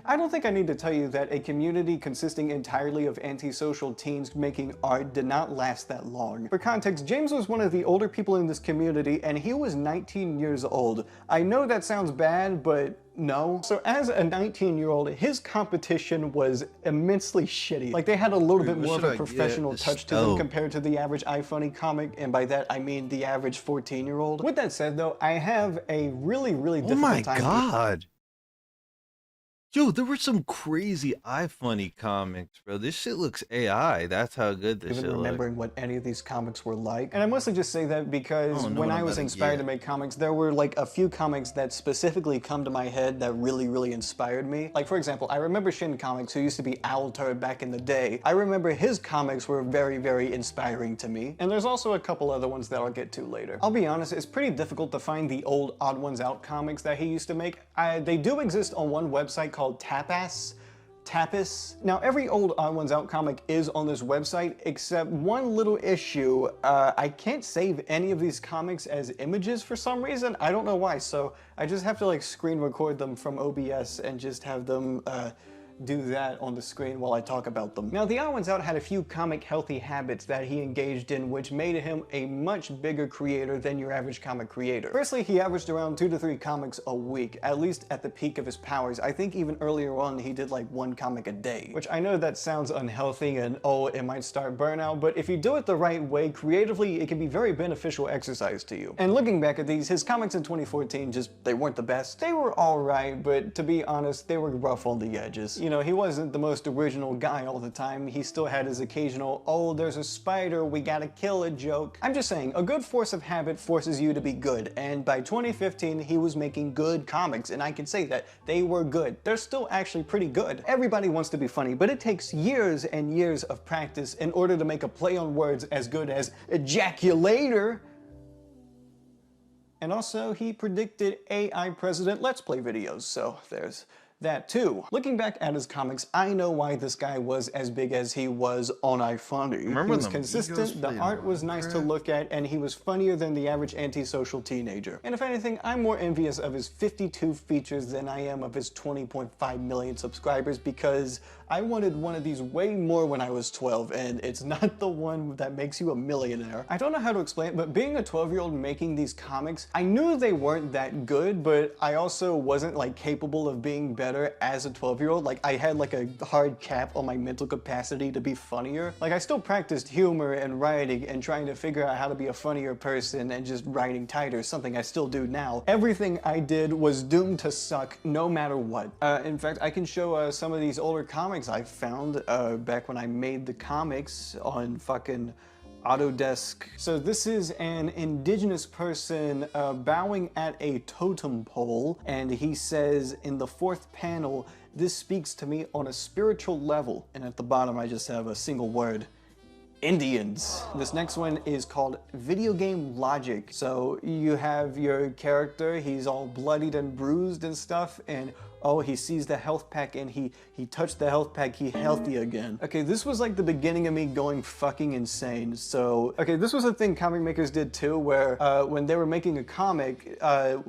Speaker 11: I don't think I need to tell you that a community consisting entirely of antisocial teens making art did not last that long. For context, James was one of the older people in this community, and he was 19 years old. I know that sounds bad, but no. So as a 19-year-old, his competition was immensely shitty. Like, they had a little bit more of a professional touch to them compared to the average iFunny comic, and by that I mean the average 14-year-old. With that said though, I have a really difficult time.
Speaker 1: Oh my god. Yo, there were some crazy iFunny comics, bro. This shit looks AI. That's how good this
Speaker 11: even
Speaker 1: shit looks.
Speaker 11: remembering what any of these comics were like. And I mostly just say that because
Speaker 1: know
Speaker 11: when
Speaker 1: what
Speaker 11: I
Speaker 1: I'm
Speaker 11: was
Speaker 1: about to
Speaker 11: inspired
Speaker 1: get.
Speaker 11: to make comics, there were like a few comics that specifically come to my head that really inspired me. Like for example, I remember Shin Comics, who used to be Owlturd back in the day. I remember his comics were very inspiring to me. And there's also a couple other ones that I'll get to later. I'll be honest, it's pretty difficult to find the old Odd Ones Out comics that he used to make. They do exist on one website called Tapas. Now, every old Odd Ones Out comic is on this website, except one little issue. I can't save any of these comics as images for some reason. I don't know why, so I just have to like screen record them from OBS and just have them do that on the screen while I talk about them. Now, the Odd Ones Out had a few comic healthy habits that he engaged in, which made him a much bigger creator than your average comic creator. Firstly, he averaged around 2 to 3 comics a week, at least at the peak of his powers. I think even earlier on, he did like 1 comic a day, which I know that sounds unhealthy and oh, it might start burnout, but if you do it the right way, creatively, it can be very beneficial exercise to you. And looking back at these, his comics in 2014 they weren't the best. They were alright, but to be honest, they were rough on the edges. You know, he wasn't the most original guy all the time. He still had his occasional, oh, there's a spider, we gotta kill it joke. I'm just saying, a good force of habit forces you to be good, and by 2015, he was making good comics, and I can say that they were good. They're still actually pretty good. Everybody wants to be funny, but it takes years and years of practice in order to make a play on words as good as ejaculator. And also, he predicted AI President Let's Play videos, so there's that too. Looking back at his comics, I know why this guy was as big as he was on iFunny. He was consistent, the art was nice to look at, and he was funnier than the average antisocial teenager. And if anything, I'm more envious of his 52 features than I am of his 20.5 million subscribers, because I wanted one of these way more when I was 12, and it's not the one that makes you a millionaire. I don't know how to explain it, but being a 12-year-old making these comics, I knew they weren't that good, but I also wasn't like capable of being better as a 12-year-old. Like, I had like a hard cap on my mental capacity to be funnier. Like, I still practiced humor and writing and trying to figure out how to be a funnier person and just writing tighter, something I still do now. Everything I did was doomed to suck no matter what. In fact, I can show some of these older comics I found back when I made the comics on fucking Autodesk. So this is an indigenous person bowing at a totem pole, and he says in the 4th panel, "This speaks to me on a spiritual level." And at the bottom I just have a single word: Indians. This next one is called Video Game Logic. So you have your character, he's all bloodied and bruised and stuff, and oh, he sees the health pack and he touched the health pack, he healthy again. Okay, this was like the beginning of me going fucking insane. So, okay, this was a thing comic makers did too, where when they were making a comic,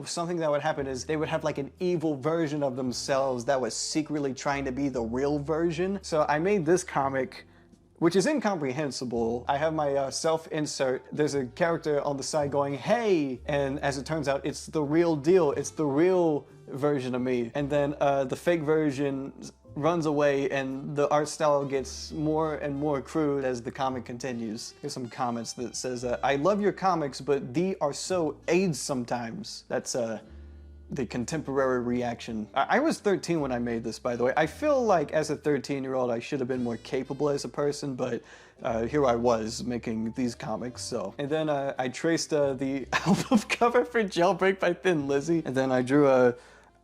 Speaker 11: something that would happen is they would have like an evil version of themselves that was secretly trying to be the real version. So I made this comic, which is incomprehensible. I have my self-insert. There's a character on the side going, "Hey!" And as it turns out, it's the real deal. It's the real version of me. And then the fake version runs away and the art style gets more and more crude as the comic continues. Here's some comments that says, "I love your comics, but they are so AIDS sometimes." That's the contemporary reaction. I was 13 when I made this, by the way. I feel like as a 13-year-old I should have been more capable as a person, but here I was making these comics, so. And then I traced the album cover for Jailbreak by Thin Lizzy, and then I drew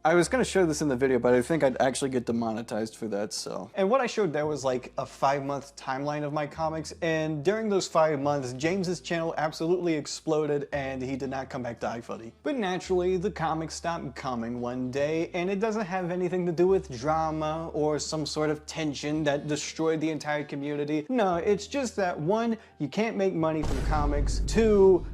Speaker 11: I was gonna show this in the video, but I think I'd actually get demonetized for that, so. And what I showed there was like a 5-month timeline of my comics, and during those 5 months, James's channel absolutely exploded and he did not come back to iFunny. But naturally, the comics stopped coming one day, and it doesn't have anything to do with drama or some sort of tension that destroyed the entire community. No, it's just that 1, you can't make money from comics, 2,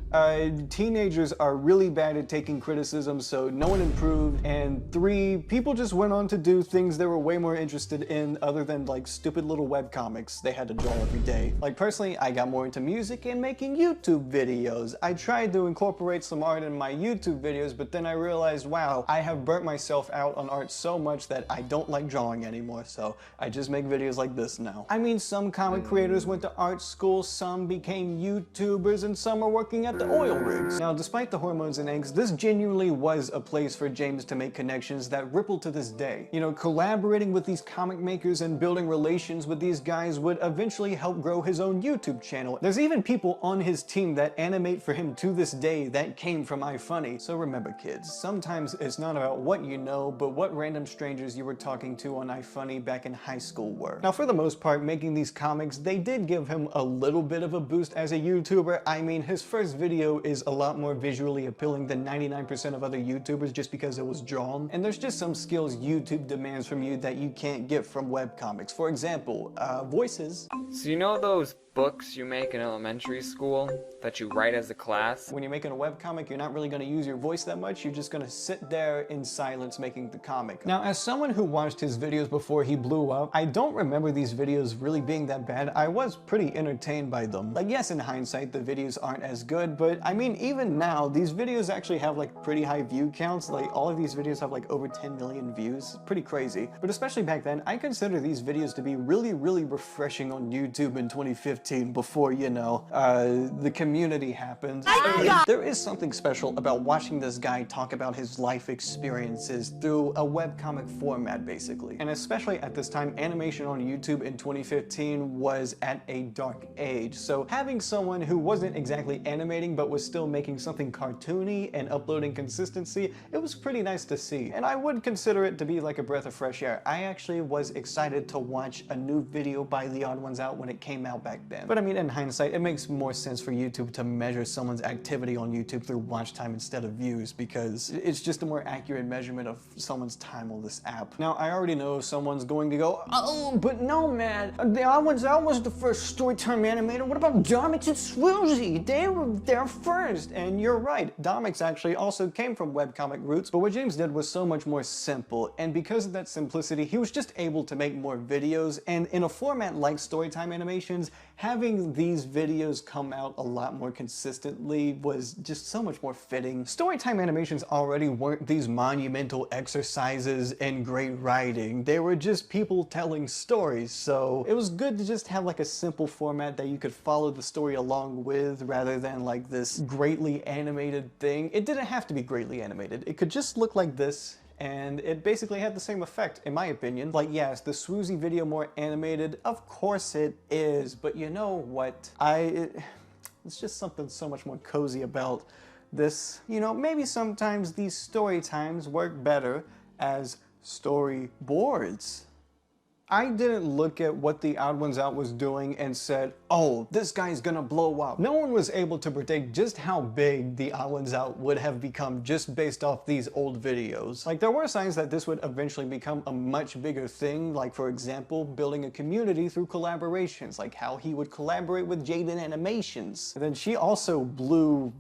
Speaker 11: teenagers are really bad at taking criticism, so no one improved, and 3, people just went on to do things they were way more interested in other than like stupid little webcomics they had to draw every day. Like personally, I got more into music and making YouTube videos. I tried to incorporate some art in my YouTube videos, but then I realized, wow, I have burnt myself out on art so much that I don't like drawing anymore, so I just make videos like this now. I mean, some comic creators went to art school, some became YouTubers, and some are working at the the oil rigs. Now, despite the hormones and eggs, this genuinely was a place for James to make connections that ripple to this day. You know, collaborating with these comic makers and building relations with these guys would eventually help grow his own YouTube channel. There's even people on his team that animate for him to this day that came from iFunny. So remember, kids, sometimes it's not about what you know, but what random strangers you were talking to on iFunny back in high school were. Now, for the most part, making these comics, they did give him a little bit of a boost as a YouTuber. I mean, his first video is a lot more visually appealing than 99% of other YouTubers just because it was drawn. And there's just some skills YouTube demands from you that you can't get from webcomics. For example, voices.
Speaker 8: So you know those books you make in elementary school that you write as a class?
Speaker 11: When you're making a webcomic, you're not really going to use your voice that much. You're just going to sit there in silence making the comic. Now, as someone who watched his videos before he blew up, I don't remember these videos really being that bad. I was pretty entertained by them. Like, yes, in hindsight, the videos aren't as good, but I mean, even now, these videos actually have like pretty high view counts. Like, all of these videos have like over 10 million views. Pretty crazy. But especially back then, I consider these videos to be really, really refreshing on YouTube in 2015. Before, you know, the community happened. There is something special about watching this guy talk about his life experiences through a webcomic format, basically. And especially at this time, animation on YouTube in 2015 was at a dark age. So having someone who wasn't exactly animating but was still making something cartoony and uploading consistency, it was pretty nice to see. And I would consider it to be like a breath of fresh air. I actually was excited to watch a new video by The Odd Ones Out when it came out back then. But I mean, in hindsight, it makes more sense for YouTube to measure someone's activity on YouTube through watch time instead of views, because it's just a more accurate measurement of someone's time on this app. Now, I already know someone's going to go, oh, but no, man, The Odd Ones Out was the first storytime animator. What about Domix and Swoozy? They were there first. And you're right, Domix actually also came from webcomic roots, but what James did was so much more simple, and because of that simplicity, he was just able to make more videos, and in a format like storytime animations, having these videos come out a lot more consistently was just so much more fitting. Storytime animations already weren't these monumental exercises in great writing. They were just people telling stories, so it was good to just have like a simple format that you could follow the story along with rather than like this greatly animated thing. It didn't have to be greatly animated. It could just look like this, and it basically had the same effect, in my opinion. Like, yes, the Swoozy video more animated, of course it is, but you know what? It's just something so much more cozy about this. You know, maybe sometimes these story times work better as storyboards. I didn't look at what The Odd Ones Out was doing and said, oh, this guy's gonna blow up. No one was able to predict just how big The Odd Ones Out would have become just based off these old videos. Like, there were signs that this would eventually become a much bigger thing, like, for example, building a community through collaborations, like how he would collaborate with Jaden Animations. And then she also blew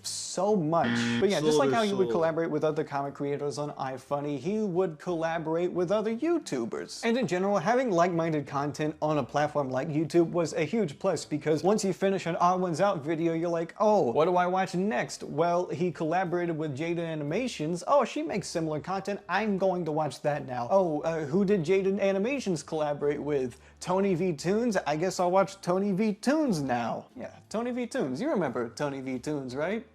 Speaker 11: so much. But yeah, just like how he would collaborate with other comic creators on iFunny, he would collaborate with other YouTubers. And in general, having like-minded content on a platform like YouTube was a huge plus, because once you finish an Odd Ones Out video, you're like, oh, what do I watch next? Well, he collaborated with Jaden Animations. Oh, she makes similar content. I'm going to watch that now. Oh, who did Jaden Animations collaborate with? Tony V Toons? I guess I'll watch Tony V Toons now. Yeah, Tony V Toons. You remember Tony V Toons, right?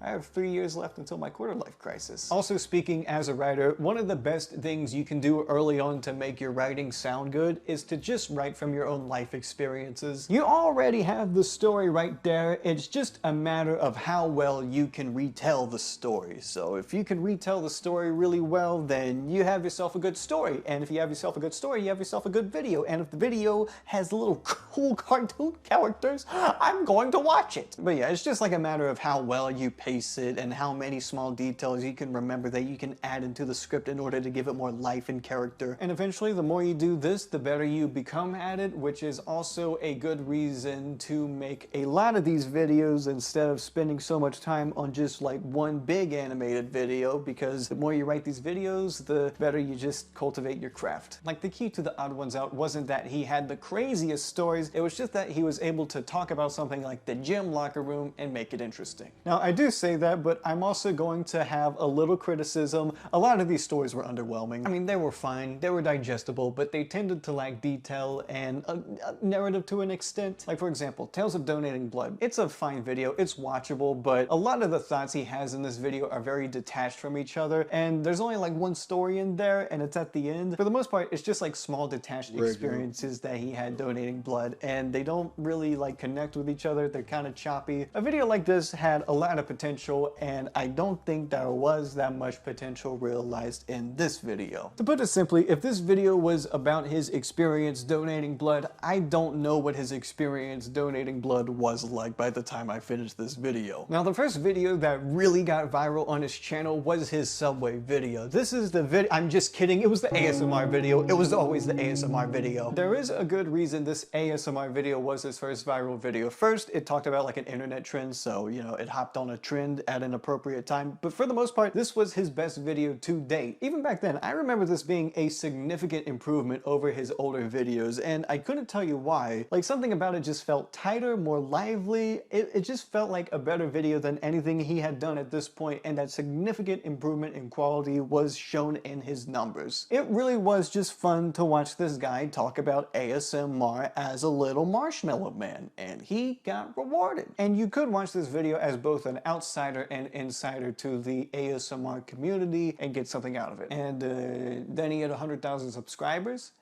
Speaker 11: I have 3 years left until my quarter-life crisis. Also, speaking as a writer, one of the best things you can do early on to make your writing sound good is to just write from your own life experiences. You already have the story right there. It's just a matter of how well you can retell the story. So if you can retell the story really well, then you have yourself a good story. And if you have yourself a good story, you have yourself a good video. And if the video has little cool cartoon characters, I'm going to watch it. But yeah, it's just like a matter of how well you pace it and how many small details you can remember that you can add into the script in order to give it more life and character. And eventually, the more you do this, the better you become at it, which is also a good reason to make a lot of these videos instead of spending so much time on just like one big animated video, because the more you write these videos, the better you just cultivate your craft. Like, the key to The Odd Ones Out wasn't that he had the craziest stories, it was just that he was able to talk about something like the gym locker room and make it interesting. Now, I do say that, but I'm also going to have a little criticism. A lot of these stories were underwhelming. I mean, they were fine, they were digestible, but they tended to lack detail and a narrative to an extent. Like, for example, Tales of Donating Blood. It's a fine video, it's watchable, but a lot of the thoughts he has in this video are very detached from each other, and there's only like one story in there, and it's at the end. For the most part, it's just like small detached experiences that he had donating blood, and they don't really like connect with each other. They're kind of choppy. A video like this had a lot of potential, and I don't think there was that much potential realized in this video. To put it simply, if this video was about his experience donating blood, I don't know what his experience donating blood was like by the time I finished this video. Now, the first video that really got viral on his channel was his Subway video. This is the video. I'm just kidding. It was the ASMR video. It was always the ASMR video. There is a good reason this ASMR video was his first viral video. First, it talked about like an internet trend, so, you know, it hopped on a trend at an appropriate time. But for the most part, this was his best video to date. Even back then, I remember this being a significant improvement over his older videos, and I couldn't tell you why. Like, something about it just felt tighter, more lively. It just felt like a better video than anything he had done at this point, and that significant improvement in quality was shown in his numbers. It really was just fun to watch this guy talk about ASMR as a little marshmallow man, and he got rewarded. And you could watch this video as both an outsider and insider to the ASMR community and get something out of it. And then he had 100,000 subscribers,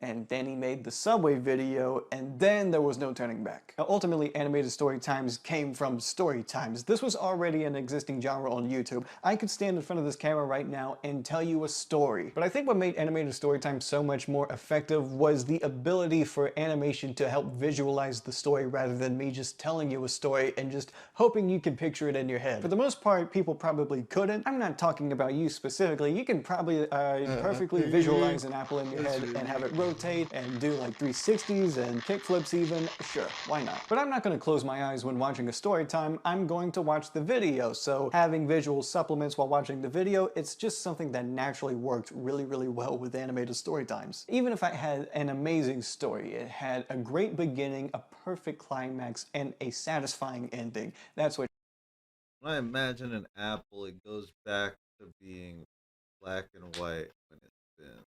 Speaker 11: and then he made the Subway video, and then there was no turning back. Now, ultimately, animated story times came from story times. This was already an existing genre on YouTube. I could stand in front of this camera right now and tell you a story. But I think what made animated story time so much more effective was the ability for animation to help visualize the story rather than me just telling you a story and just hoping you can picture it in your head. For the most part, people probably couldn't. I'm not talking about you specifically. You can probably perfectly visualize an apple in your head and have it rotate and do like 360s and kickflips even. Sure, why not? But I'm not going to close my eyes when watching a story time. I'm going to watch the video, so having visual supplements while watching the video, it's just something that naturally worked really, really well with animated story times. Even if I had an amazing story, it had a great beginning, a perfect climax, and a satisfying ending. That's what.
Speaker 1: When I imagine an apple, it goes back to being black and white when it's thin.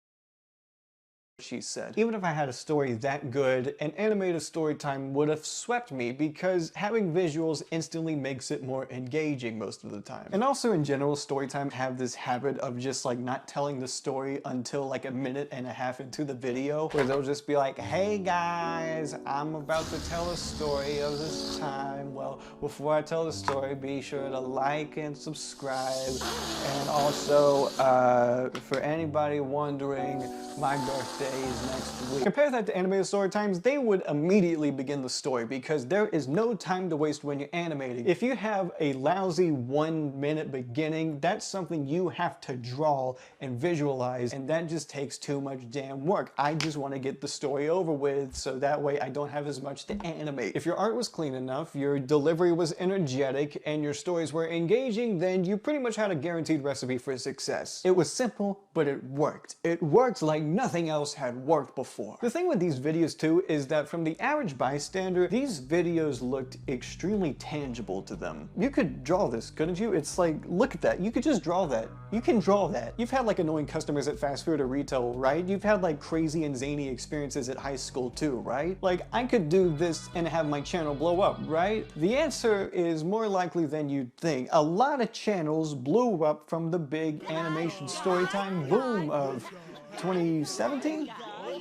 Speaker 11: She said. Even if I had a story that good, an animated story time would have swept me because having visuals instantly makes it more engaging most of the time. And also in general, story time have this habit of just like not telling the story until like a minute and a half into the video, where they'll just be like, hey guys, I'm about to tell a story of this time. Well, before I tell the story, be sure to like and subscribe. And also, for anybody wondering, my birthday is next week. Compare that to animated story times, they would immediately begin the story because there is no time to waste when you're animating. If you have a lousy 1 minute beginning, that's something you have to draw and visualize, and that just takes too much damn work. I just want to get the story over with so that way I don't have as much to animate. If your art was clean enough, your delivery was energetic, and your stories were engaging, then you pretty much had a guaranteed recipe for success. It was simple, but it worked. It worked like nothing else had worked before. The thing with these videos too is that from the average bystander, these videos looked extremely tangible to them. You could draw this, couldn't you? It's like, look at that. You could just draw that. You can draw that. You've had like annoying customers at fast food or retail, right? You've had like crazy and zany experiences at high school too, right? Like, I could do this and have my channel blow up, right? The answer is more likely than you'd think. A lot of channels blew up from the big animation storytime boom of 2017?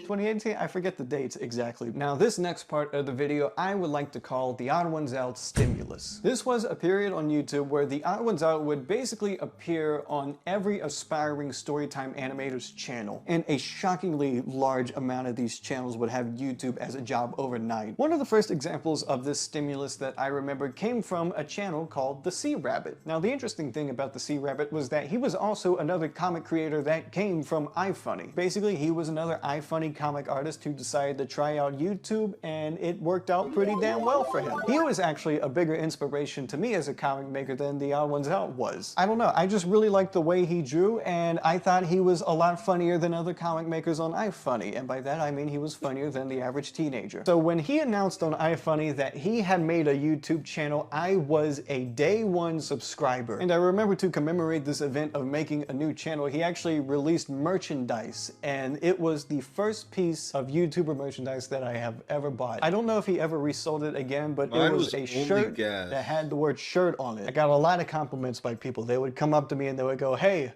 Speaker 11: 2018? I forget the dates exactly. Now, this next part of the video I would like to call the Odd Ones Out stimulus. This was a period on YouTube where the Odd Ones Out would basically appear on every aspiring storytime animator's channel, and a shockingly large amount of these channels would have YouTube as a job overnight. One of the first examples of this stimulus that I remember came from a channel called The Sea Rabbit. Now, the interesting thing about The Sea Rabbit was that he was also another comic creator that came from iFunny. Basically, he was another iFunny comic artist who decided to try out YouTube, and it worked out pretty damn well for him. He was actually a bigger inspiration to me as a comic maker than the Odd Ones Out was. I don't know, I just really liked the way he drew, and I thought he was a lot funnier than other comic makers on iFunny, and by that I mean he was funnier than the average teenager. So when he announced on iFunny that he had made a YouTube channel, I was a day one subscriber. And I remember to commemorate this event of making a new channel, he actually released merchandise, and it was the first piece of YouTuber merchandise that I have ever bought. I don't know if he ever resold it again, but
Speaker 1: Mine
Speaker 11: it was a
Speaker 1: only
Speaker 11: shirt
Speaker 1: gas.
Speaker 11: that had the word shirt on it. I got a lot of compliments by people. They would come up to me and they would go, "Hey,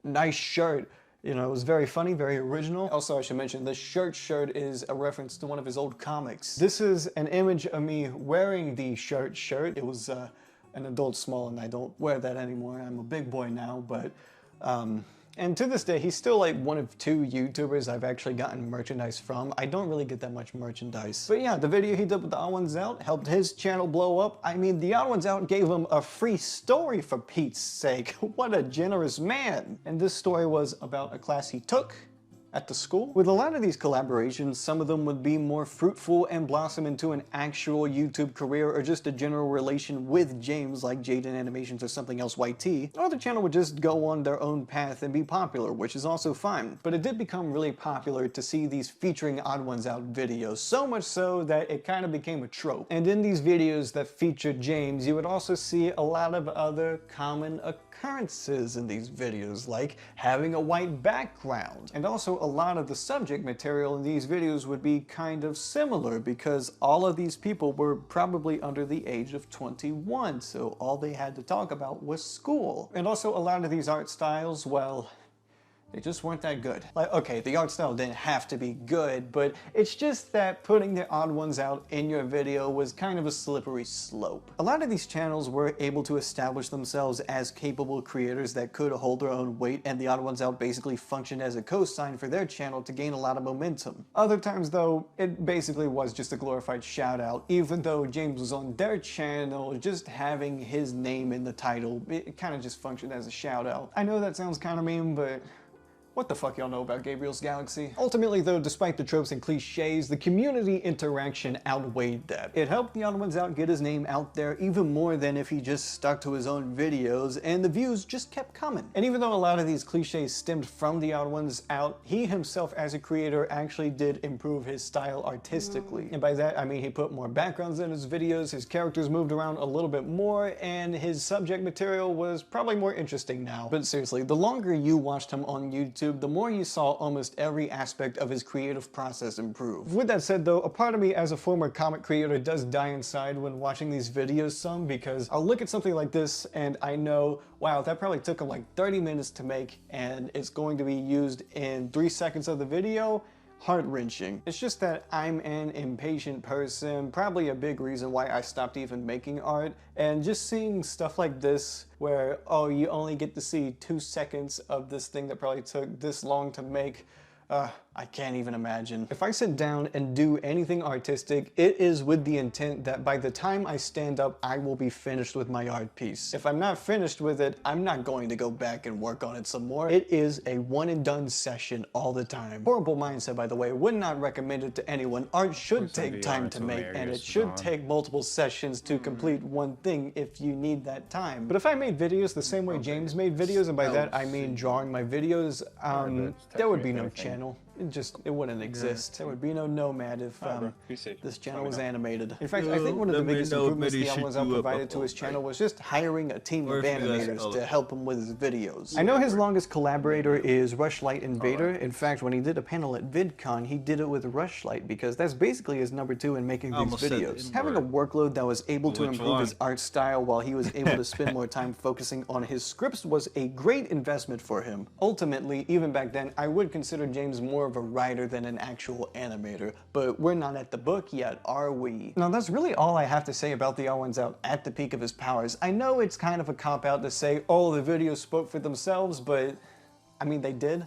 Speaker 11: nice shirt." You know, it was very funny, very original. Also, I should mention, the shirt is a reference to one of his old comics. This is an image of me wearing the shirt. It was an adult small, and I don't wear that anymore. I'm a big boy now, but and to this day, he's still like one of 2 YouTubers I've actually gotten merchandise from. I don't really get that much merchandise. But yeah, the video he did with the Odd Ones Out helped his channel blow up. I mean, the Odd Ones Out gave him a free story, for Pete's sake. What a generous man. And this story was about a class he took at the school. With a lot of these collaborations, some of them would be more fruitful and blossom into an actual YouTube career or just a general relation with James, like Jaden Animations or something else YT, or the channel would just go on their own path and be popular, which is also fine. But it did become really popular to see these featuring Odd Ones Out videos, so much so that it kind of became a trope. And in these videos that featured James, you would also see a lot of other common occurrences in these videos, like having a white background. And also a lot of the subject material in these videos would be kind of similar because all of these people were probably under the age of 21, so all they had to talk about was school. And also a lot of these art styles, well, they just weren't that good. Like, okay, the art style didn't have to be good, but it's just that putting the Odd Ones Out in your video was kind of a slippery slope. A lot of these channels were able to establish themselves as capable creators that could hold their own weight, and the Odd Ones Out basically functioned as a cosign for their channel to gain a lot of momentum. Other times though, it basically was just a glorified shout out. Even though James was on their channel, just having his name in the title, it kind of just functioned as a shout out. I know that sounds kind of mean, but what the fuck y'all know about Gabriel's Galaxy? Ultimately though, despite the tropes and cliches, the community interaction outweighed that. It helped the Odd Ones Out get his name out there even more than if he just stuck to his own videos, and the views just kept coming. And even though a lot of these cliches stemmed from the Odd Ones Out, he himself as a creator actually did improve his style artistically. And by that I mean he put more backgrounds in his videos, his characters moved around a little bit more, and his subject material was probably more interesting now. But seriously, the longer you watched him on YouTube, the more you saw almost every aspect of his creative process improve. With that said though, a part of me as a former comic creator does die inside when watching these videos some, because I'll look at something like this and I know, wow, that probably took him like 30 minutes to make and it's going to be used in 3 seconds of the video. Heart-wrenching. It's just that I'm an impatient person, probably a big reason why I stopped even making art, and just seeing stuff like this where, oh, you only get to see 2 seconds of this thing that probably took this long to make, I can't even imagine. If I sit down and do anything artistic, it is with the intent that by the time I stand up, I will be finished with my art piece. If I'm not finished with it, I'm not going to go back and work on it some more. It is a one and done session all the time. Horrible mindset, by the way. Would not recommend it to anyone. Art should take time to make, and it should take multiple sessions to complete one thing if you need that time. But if I made videos the same way James made videos, and by that I mean drawing my videos, there would be no channel. It wouldn't exist. There would be no Nomad if this channel was animated. In fact, I think one of the biggest improvements the Odd Ones Out provided to his channel was just hiring a team of animators to help him with his videos. I know his longest collaborator is Rushlight Invader. In fact, when he did a panel at VidCon, he did it with Rushlight because that's basically his number 2 in making these videos. Having a workload that was able to improve his art style while he was able to spend more time focusing on his scripts was a great investment for him. Ultimately, even back then, I would consider James more of a writer than an actual animator, but we're not at the book yet, are we? Now that's really all I have to say about the Odd Ones Out at the peak of his powers. I know it's kind of a cop-out to say, oh, the videos spoke for themselves, but I mean, they did.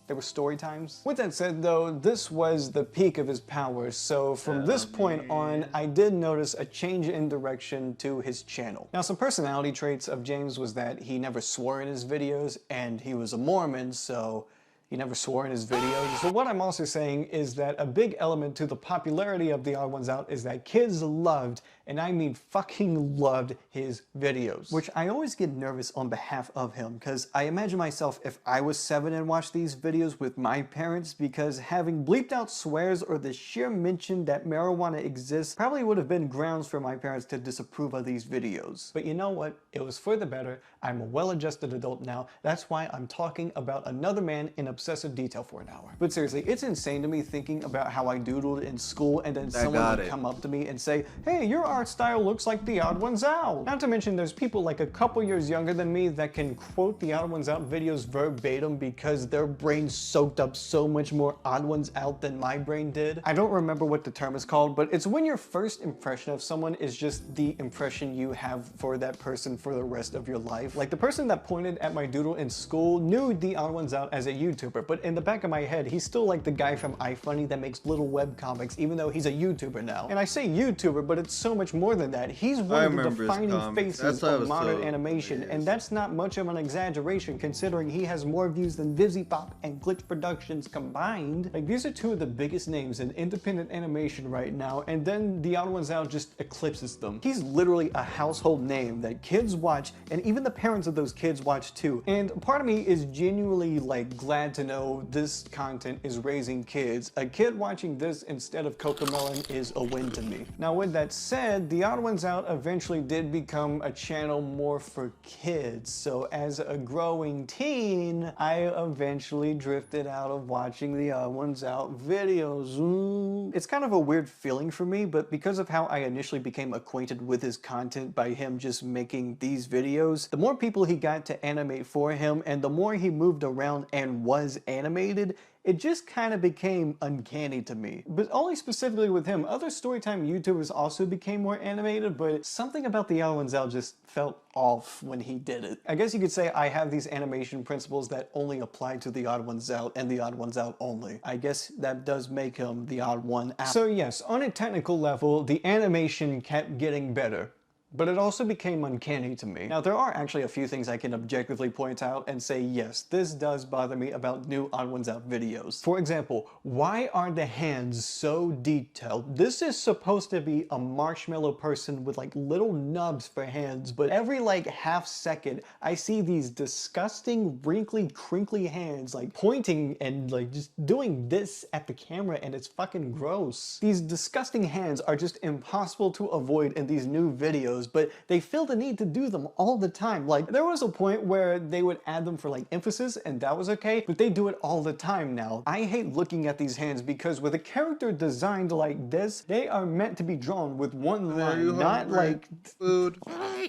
Speaker 11: There were story times. With that said though, this was the peak of his powers, so from this point on, I did notice a change in direction to his channel. Now some personality traits of James was that he never swore in his videos, and he was a Mormon, so He never swore in his videos. So what I'm also saying is that a big element to the popularity of the Odd Ones Out is that kids loved, and I mean fucking loved, his videos. Which I always get nervous on behalf of him, because I imagine myself if I was 7 and watched these videos with my parents, because having bleeped out swears or the sheer mention that marijuana exists probably would have been grounds for my parents to disapprove of these videos. But you know what? It was for the better. I'm a well-adjusted adult now. That's why I'm talking about another man in obsessive detail for an hour. But seriously, it's insane to me thinking about how I doodled in school and then someone would come up to me and say, hey, your art style looks like the Odd Ones Out. Not to mention there's people like a couple years younger than me that can quote the Odd Ones Out videos verbatim because their brain soaked up so much more Odd Ones Out than my brain did. I don't remember what the term is called, but it's when your first impression of someone is just the impression you have for that person for the rest of your life. Like the person that pointed at my doodle in school knew the Odd Ones Out as a YouTuber, but in the back of my head, he's still like the guy from iFunny that makes little web comics, even though he's a YouTuber now. And I say YouTuber, but it's so much more than that. He's one of the defining faces of modern animation, and that's not much of an exaggeration considering he has more views than VivziePop and Glitch Productions combined. Like, these are two of the biggest names in independent animation right now, and then the Odd Ones Out just eclipses them. He's literally a household name that kids watch, and even the parents of those kids watch too. And part of me is genuinely like glad to know this content is raising kids. A kid watching this instead of Cocomelon is a win to me. Now with that said, the Odd Ones Out eventually did become a channel more for kids. So as a growing teen, I eventually drifted out of watching the Odd Ones Out videos. It's kind of a weird feeling for me, but because of how I initially became acquainted with his content by him just making these videos, the more people he got to animate for him and the more he moved around and was animated, it just kind of became uncanny to me. But only specifically with him. Other Storytime YouTubers also became more animated, but something about the Odd Ones Out just felt off when he did it. I guess you could say I have these animation principles that only apply to the Odd Ones Out and the Odd Ones Out only. I guess that does make him the Odd One Out. So yes, on a technical level, the animation kept getting better, but it also became uncanny to me. Now, there are actually a few things I can objectively point out and say, yes, this does bother me about new Odd Ones Out videos. For example, why are the hands so detailed? This is supposed to be a marshmallow person with like little nubs for hands, but every like half second, I see these disgusting, wrinkly, crinkly hands like pointing and like just doing this at the camera, and it's fucking gross. These disgusting hands are just impossible to avoid in these new videos, but they feel the need to do them all the time. Like, there was a point where they would add them for like emphasis and that was okay, but they do it all the time now. I hate looking at these hands because with a character designed like this, they are meant to be drawn with one line, not like food.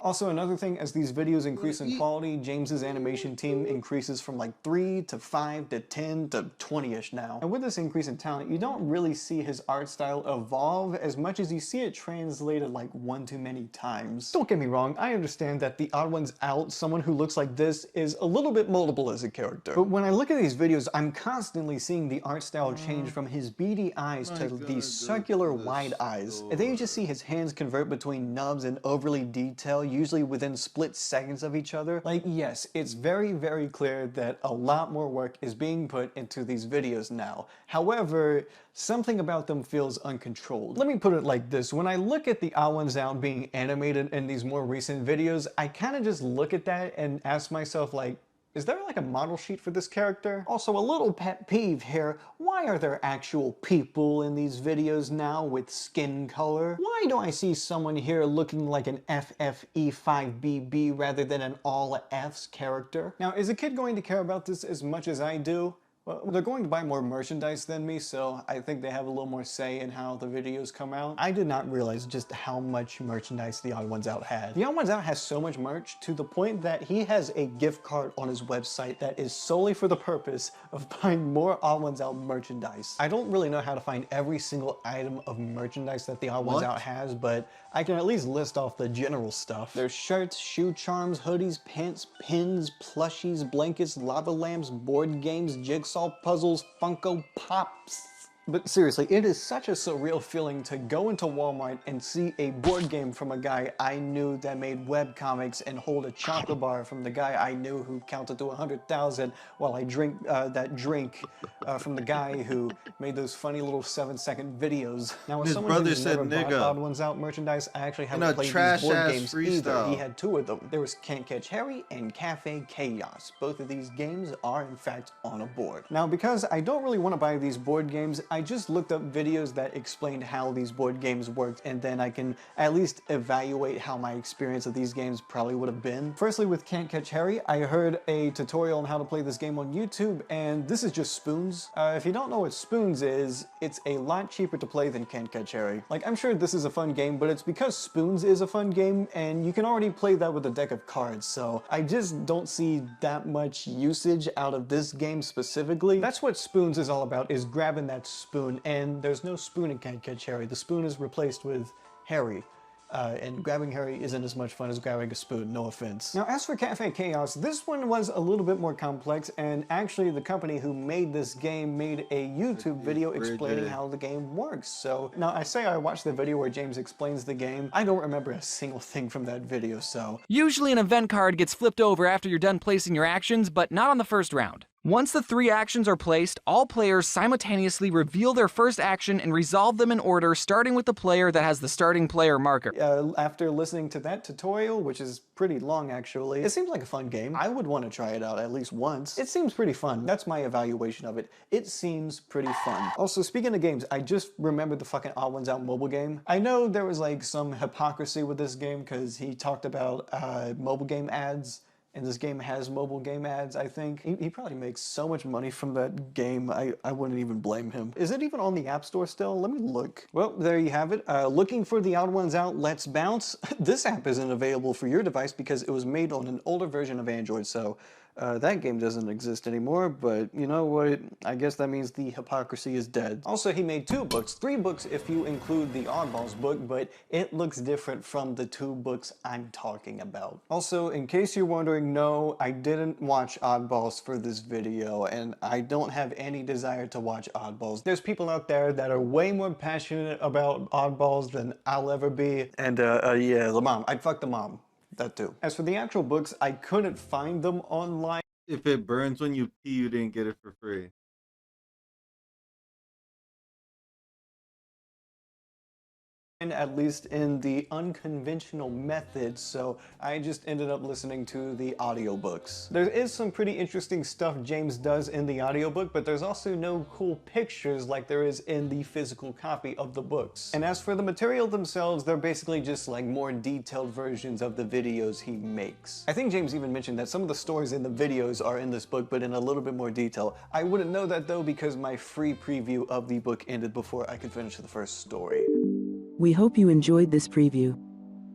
Speaker 11: Also, another thing, as these videos increase in quality, James's animation team increases from like 3 to 5 to 10 to 20-ish now. And with this increase in talent, you don't really see his art style evolve as much as you see it translated like one too many times. Don't get me wrong, I understand that the Odd Ones Out, someone who looks like this, is a little bit moldable as a character. But when I look at these videos, I'm constantly seeing the art style change from his beady eyes to these circular wide eyes. And then you just see his hands convert between nubs and overly detailed, usually within split seconds of each other. Like, yes, it's very, very clear that a lot more work is being put into these videos now. However, something about them feels uncontrolled. Let me put it like this. When I look at the Odd Ones Out being animated in these more recent videos, I kind of just look at that and ask myself, like, is there like a model sheet for this character? Also, a little pet peeve here. Why are there actual people in these videos now with skin color? Why do I see someone here looking like an FFE5BB rather than an all Fs character? Now, is a kid going to care about this as much as I do? Well, they're going to buy more merchandise than me, so I think they have a little more say in how the videos come out. I did not realize just how much merchandise the Odd Ones Out had. The Odd Ones Out has so much merch to the point that he has a gift card on his website that is solely for the purpose of buying more Odd Ones Out merchandise. I don't really know how to find every single item of merchandise that the Odd Ones Out has, but I can at least list off the general stuff. There's shirts, shoe charms, hoodies, pants, pins, plushies, blankets, lava lamps, board games, jigsaw puzzles, Funko Pops. But seriously, it is such a surreal feeling to go into Walmart and see a board game from a guy I knew that made webcomics and hold a chocolate bar from the guy I knew who counted to 100,000 while I drink that drink from the guy who made those funny little 7-second videos. Now, as
Speaker 1: His
Speaker 11: someone
Speaker 1: brother
Speaker 11: who's
Speaker 1: said
Speaker 11: never bought
Speaker 1: nigga.
Speaker 11: Odd Ones Out merchandise, I actually
Speaker 1: In
Speaker 11: haven't
Speaker 1: a
Speaker 11: played these
Speaker 1: trash
Speaker 11: board
Speaker 1: ass
Speaker 11: games either.
Speaker 1: freestyle.
Speaker 11: He had 2 of them. There was Can't Catch Harry and Cafe Chaos. Both of these games are in fact on a board. Now, because I don't really want to buy these board games, I just looked up videos that explained how these board games worked, and then I can at least evaluate how my experience of these games probably would have been. Firstly, with Can't Catch Harry, I heard a tutorial on how to play this game on YouTube, and this is just spoons. If you don't know what spoons is, it's a lot cheaper to play than Can't Catch Harry. Like, I'm sure this is a fun game, but it's because spoons is a fun game, and you can already play that with a deck of cards, so I just don't see that much usage out of this game specifically. That's what spoons is all about, is grabbing that spoon, and there's no spoon in Can't Catch Harry. The spoon is replaced with Harry. And grabbing Harry isn't as much fun as grabbing a spoon, no offense. Now, as for Cafe Chaos, this one was a little bit more complex, and actually the company who made this game made a YouTube video explaining how the game works. So, now I say I watched the video where James explains the game. I don't remember a single thing from that video, so.
Speaker 12: Usually an event card gets flipped over after you're done placing your actions, but not on the first round. Once the 3 actions are placed, all players simultaneously reveal their first action and resolve them in order, starting with the player that has the starting player marker.
Speaker 11: After listening to that tutorial, which is pretty long actually, it seems like a fun game. I would want to try it out at least once. It seems pretty fun. That's my evaluation of it. It seems pretty fun. Also, speaking of games, I just remembered the fucking Odd Ones Out mobile game. I know there was like some hypocrisy with this game because he talked about mobile game ads. And this game has mobile game ads, I think. He probably makes so much money from that game, I wouldn't even blame him. Is it even on the App Store still? Let me look. Well, there you have it. Looking for the Odd Ones Out, Let's Bounce. This app isn't available for your device because it was made on an older version of Android, so that game doesn't exist anymore, but you know what? I guess that means the hypocrisy is dead. Also, he made 2 books, 3 books if you include the Oddballs book, but it looks different from the 2 books I'm talking about. Also, in case you're wondering, no, I didn't watch Oddballs for this video, and I don't have any desire to watch Oddballs. There's people out there that are way more passionate about Oddballs than I'll ever be, and yeah, the mom. I'd fuck the mom. That too. As for the actual books, I couldn't find them online.
Speaker 1: If it burns when you pee, you didn't get it for free.
Speaker 11: At least in the unconventional method, so I just ended up listening to the audiobooks. There is some pretty interesting stuff James does in the audiobook, but there's also no cool pictures like there is in the physical copy of the books. And as for the material themselves, they're basically just like more detailed versions of the videos he makes. I think James even mentioned that some of the stories in the videos are in this book, but in a little bit more detail. I wouldn't know that though because my free preview of the book ended before I could finish the first story.
Speaker 17: We hope you enjoyed this preview.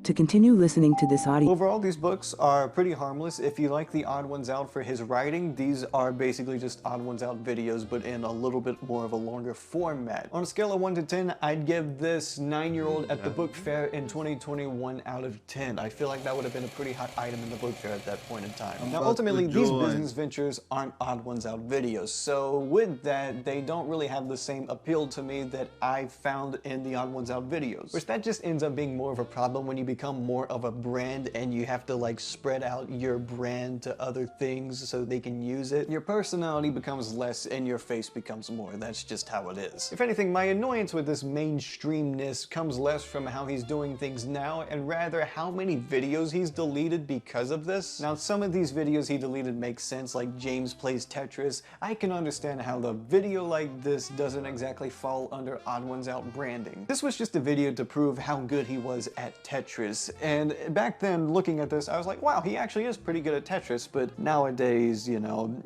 Speaker 17: To continue listening to this audio...
Speaker 11: Overall, these books are pretty harmless. If you like the Odd Ones Out for his writing, these are basically just Odd Ones Out videos, but in a little bit more of a longer format. On a scale of 1 to 10, I'd give this 9-year-old at the book fair in 2021 out of 10. I feel like that would have been a pretty hot item in the book fair at that point in time. Now, ultimately, these business ventures aren't Odd Ones Out videos, so with that, they don't really have the same appeal to me that I found in the Odd Ones Out videos, which that just ends up being more of a problem when you become more of a brand and you have to like spread out your brand to other things so they can use it. Your personality becomes less and your face becomes more. That's just how it is. If anything, my annoyance with this mainstreamness comes less from how he's doing things now and rather how many videos he's deleted because of this. Now, some of these videos he deleted make sense, like James Plays Tetris. I can understand how the video like this doesn't exactly fall under Odd Ones Out branding. This was just a video to prove how good he was at Tetris. And back then, looking at this, I was like, wow, he actually is pretty good at Tetris, but nowadays, you know,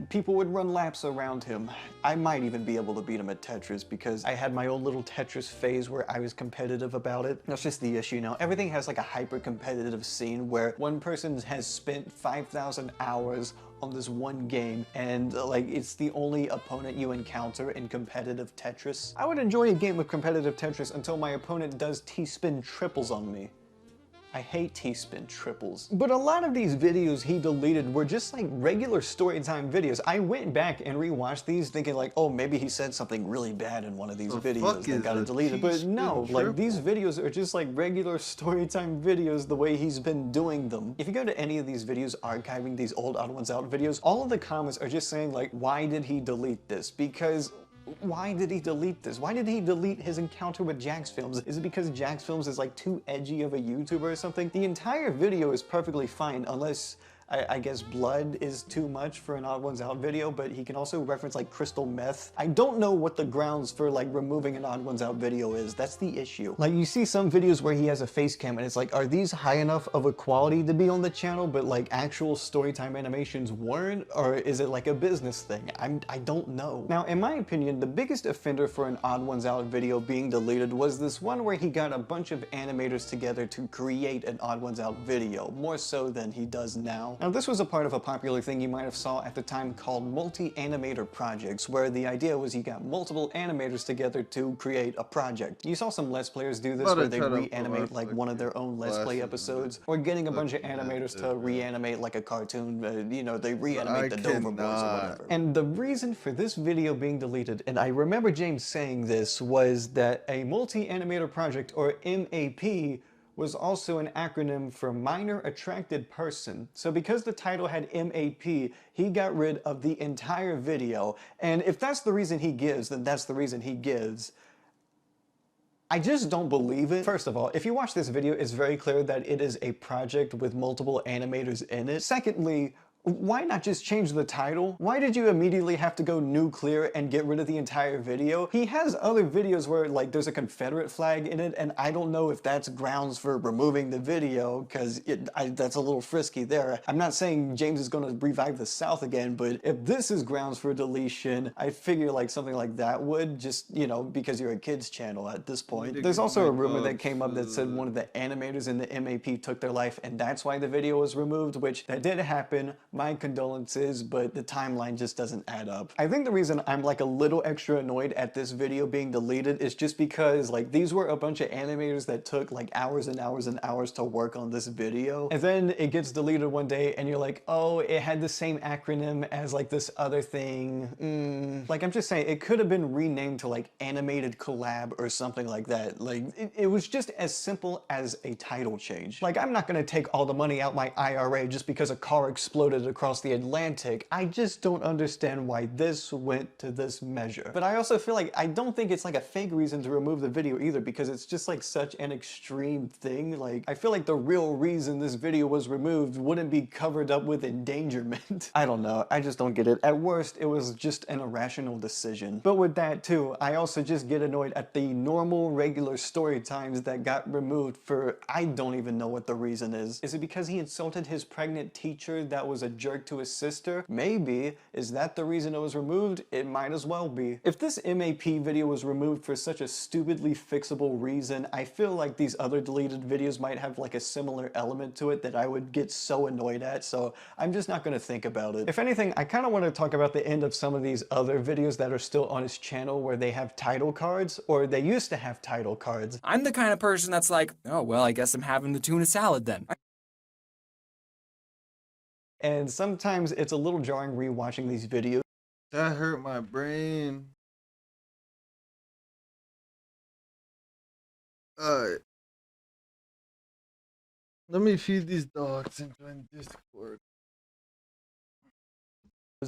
Speaker 11: people would run laps around him. I might even be able to beat him at Tetris because I had my own little Tetris phase where I was competitive about it. That's just the issue now. Everything has like a hyper-competitive scene where one person has spent 5,000 hours on this one game and like it's the only opponent you encounter in competitive Tetris. I would enjoy a game of competitive Tetris until my opponent does T-spin triples on me. I hate T-spin triples. But a lot of these videos he deleted were just like regular storytime videos. I went back and rewatched these thinking like, oh, maybe he said something really bad in one of these videos that got it deleted. But no, like these videos are just like regular storytime videos the way he's been doing them. If you go to any of these videos archiving these old Odd Ones Out videos, all of the comments are just saying like, why did he delete this? Because why did he delete this? Why did he delete his encounter with Jax Films? Is it because Jax Films is like too edgy of a YouTuber or something? The entire video is perfectly fine unless I guess blood is too much for an Odd Ones Out video, but he can also reference like crystal meth. I don't know what the grounds for like removing an Odd Ones Out video is. That's the issue. Like you see some videos where he has a face cam and it's like, are these high enough of a quality to be on the channel, but like actual storytime animations weren't? Or is it like a business thing? I don't know. Now, in my opinion, the biggest offender for an Odd Ones Out video being deleted was this one where he got a bunch of animators together to create an Odd Ones Out video, more so than he does now. Now, this was a part of a popular thing you might have saw at the time called multi-animator projects, where the idea was you got multiple animators together to create a project. You saw some Let's Players do this where they reanimate like one of their own Let's Play episodes, or getting a bunch of animators to reanimate like a cartoon, you know, they reanimate the Dover Boys or whatever. And the reason for this video being deleted, and I remember James saying this, was that a multi-animator project, or MAP, was also an acronym for Minor Attracted Person. So because the title had MAP, he got rid of the entire video. And if that's the reason he gives, then that's the reason he gives. I just don't believe it. First of all, if you watch this video, it's very clear that it is a project with multiple animators in it. Secondly, why not just change the title? Why did you immediately have to go nuclear and get rid of the entire video? He has other videos where like there's a Confederate flag in it, and I don't know if that's grounds for removing the video, because that's a little frisky there. I'm not saying James is going to revive the South again, but if this is grounds for deletion, I figure like something like that would, just, you know, because you're a kid's channel at this point. There's also a rumor that came up that said one of the animators in the MAP took their life, and that's why the video was removed, which that did happen. My condolences, but the timeline just doesn't add up. I think the reason I'm like a little extra annoyed at this video being deleted is just because like these were a bunch of animators that took like hours and hours and hours to work on this video, and then it gets deleted one day and you're like, oh, it had the same acronym as like this other thing. Like I'm just saying, it could have been renamed to like Animated Collab or something like that. Like it was just as simple as a title change. Like I'm not gonna take all the money out my IRA just because a car exploded across the Atlantic. I just don't understand why this went to this measure. But I also feel like I don't think it's like a fake reason to remove the video either, because it's just like such an extreme thing. Like I feel like the real reason this video was removed wouldn't be covered up with endangerment. I don't know, I just don't get it. At worst, it was just an irrational decision. But with that too, I also just get annoyed at the normal regular story times that got removed for I don't even know what the reason is. Is it because he insulted his pregnant teacher that was a jerk to his sister? Maybe. Is that the reason it was removed? It might as well be. If this MAP video was removed for such a stupidly fixable reason, I feel like these other deleted videos might have like a similar element to it that I would get so annoyed at, so I'm just not gonna think about it. If anything, I kind of want to talk about the end of some of these other videos that are still on his channel where they have title cards, or they used to have title cards.
Speaker 12: I'm the kind of person that's like, oh, well, I guess I'm having the tuna salad then.
Speaker 11: And sometimes it's a little jarring rewatching these videos.
Speaker 1: That hurt my brain. Alright. Let me feed these dogs and join Discord